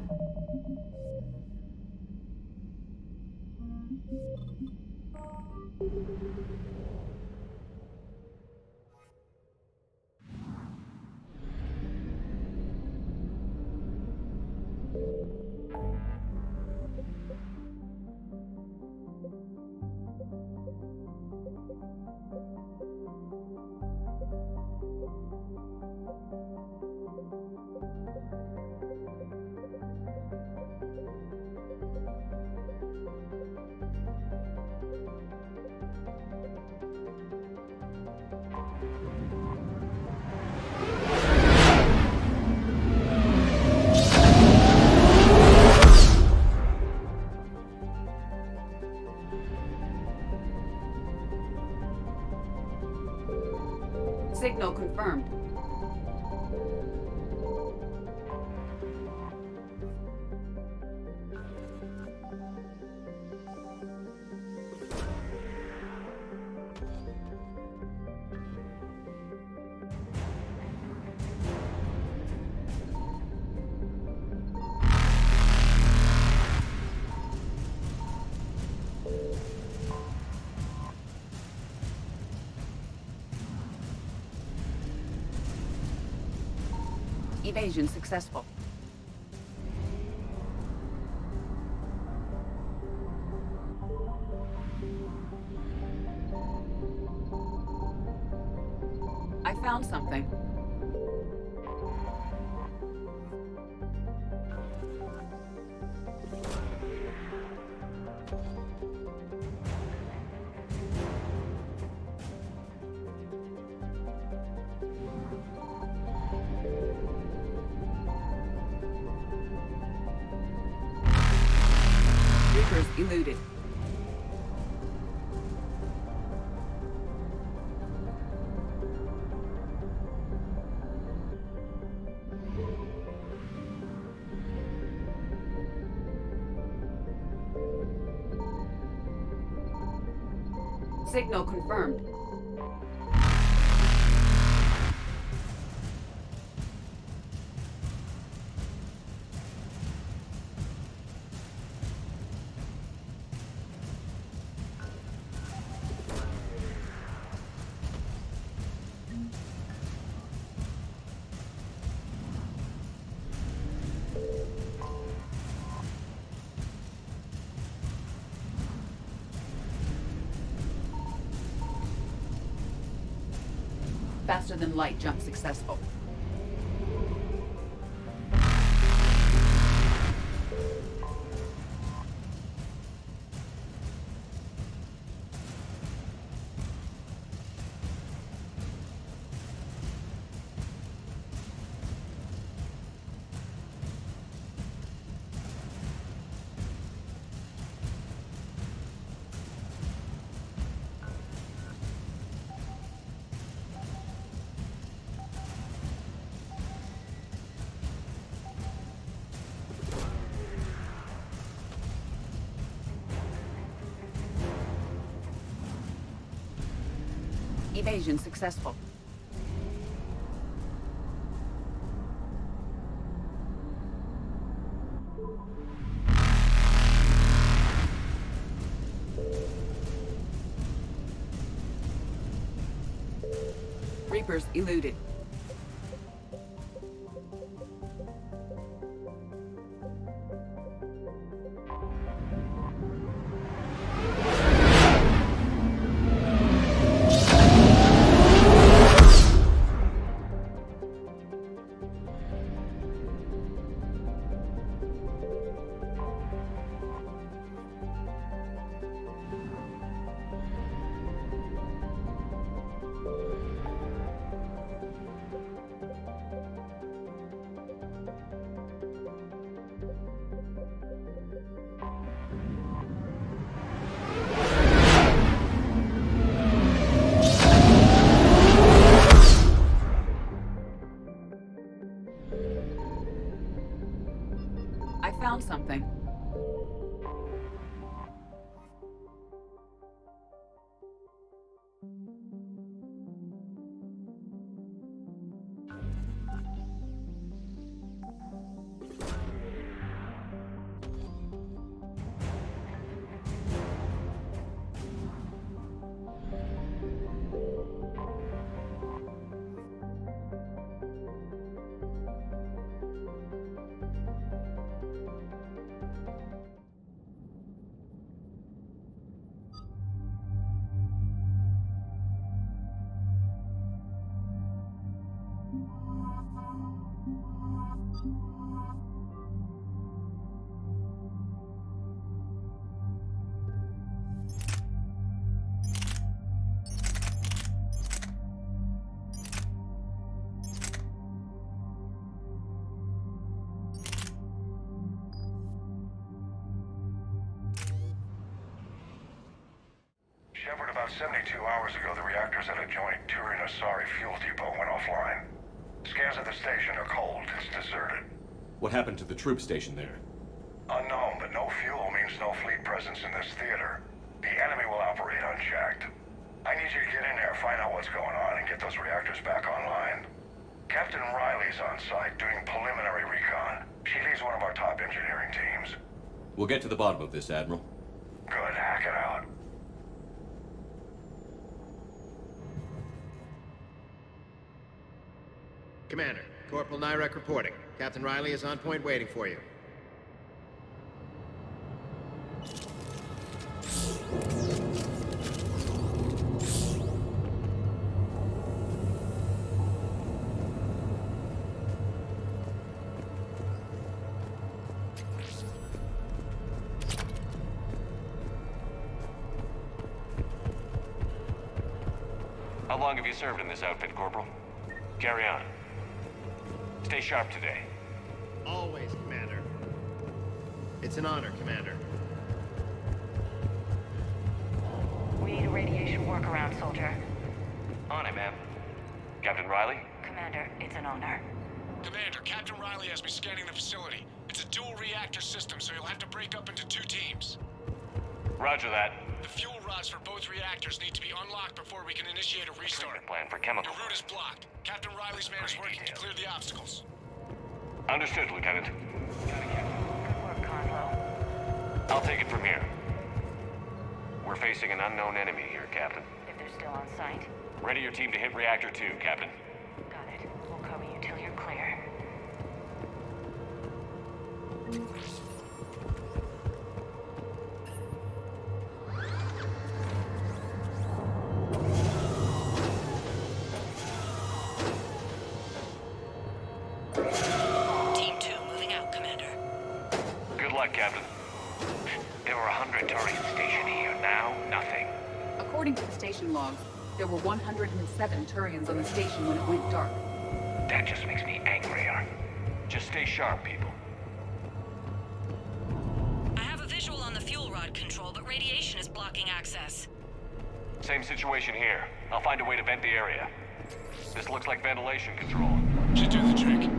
Signal confirmed. Evasion successful. I found something. Eluded. Signal confirmed. Faster than light jump successful. Evasion successful. Reapers eluded. I found something. Shepard, about 72 hours ago, the reactors at a joint Turin-Asari fuel depot went offline. Scans of the station are cold. It's deserted. What happened to the troop station there? Unknown, but no fuel means no fleet presence in this theater. The enemy will operate unchecked. I need you to get in there, find out what's going on, and get those reactors back online. Captain Riley's on site doing preliminary recon. She leads one of our top engineering teams. We'll get to the bottom of this, Admiral. Good, hack it out. Commander, Corporal Nyrek reporting. Captain Riley is on point waiting for you. How long have you served in this outfit, Corporal? Carry on. Stay sharp today. Always, Commander. It's an honor, Commander. We need a radiation workaround, soldier. On it, ma'am. Captain Riley? Commander, it's an honor. Commander, Captain Riley has me scanning the facility. It's a dual reactor system, so you'll have to break up into 2 teams. Roger that. The fuel rods for both reactors need to be unlocked before we can initiate a restart. Plan for chemical. Your route is blocked. Captain Riley's man is working to clear the obstacles. Understood, Lieutenant. Good work, Conlo. I'll take it from here. We're facing an unknown enemy here, Captain. If they're still on site. Ready your team to hit Reactor 2, Captain. Got it. We'll cover you till you're clear. Team 2 moving out, Commander. Good luck, Captain. There were 100 Turians stationed here. Now, nothing. According to the station logs, there were 107 Turians on the station when it went dark. That just makes me angrier. Just stay sharp, people. I have a visual on the fuel rod control, but radiation is blocking access. Same situation here. I'll find a way to vent the area. This looks like ventilation control. Should do the trick.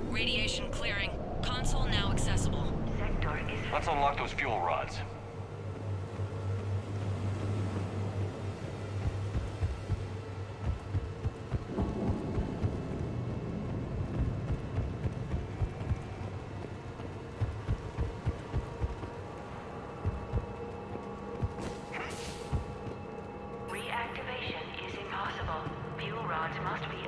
Radiation clearing. Console now accessible. Sector is... Let's unlock those fuel rods. Reactivation is impossible. Fuel rods must be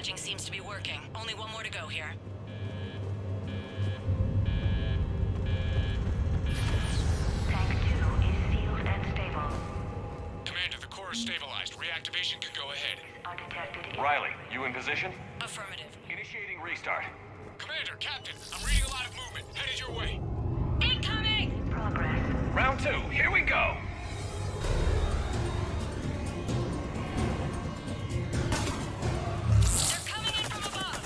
salvaging seems to be working. Only one more to go here. Tank 2 is sealed and stable. Commander, the core is stabilized. Reactivation can go ahead. Undetected. Riley, you in position? Affirmative. Initiating restart. Commander, Captain, I'm reading a lot of movement. Headed your way. Incoming! Progress. Round 2, here we go! They're coming in from above.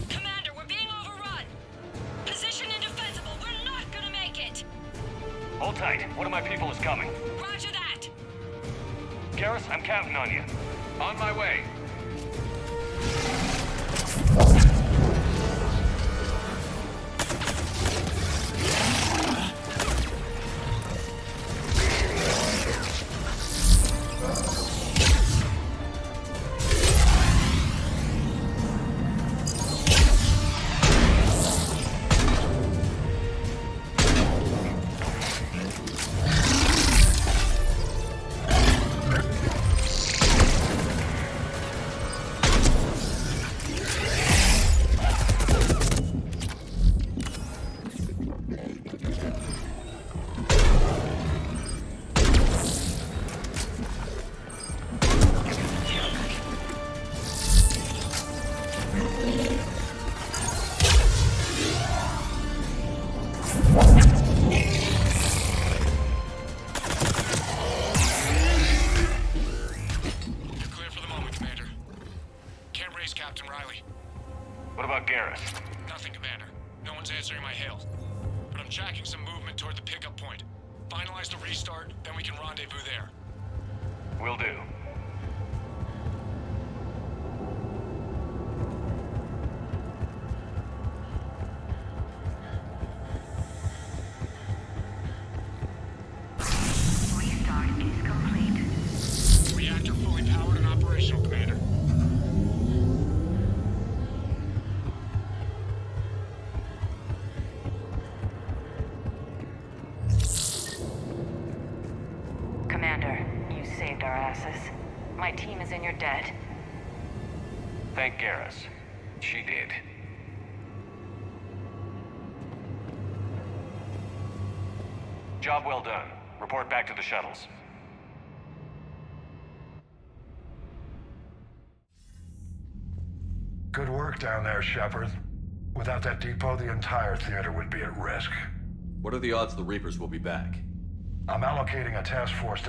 Commander, we're being overrun. Position indefensible. We're not gonna make it. Hold tight. One of my people is coming. Roger that. Garrus, I'm counting on you. On my way. What about Garrus? Nothing, Commander. No one's answering my hails. But I'm tracking some movement toward the pickup point. Finalize the restart, then we can rendezvous there. Will do. Restart is complete. Reactor fully powered and operational, Commander. Commander, you saved our asses. My team is in your debt. Thank Garrus. She did. Job well done. Report back to the shuttles. Good work down there, Shepard. Without that depot, the entire theater would be at risk. What are the odds the Reapers will be back? I'm allocating a task force to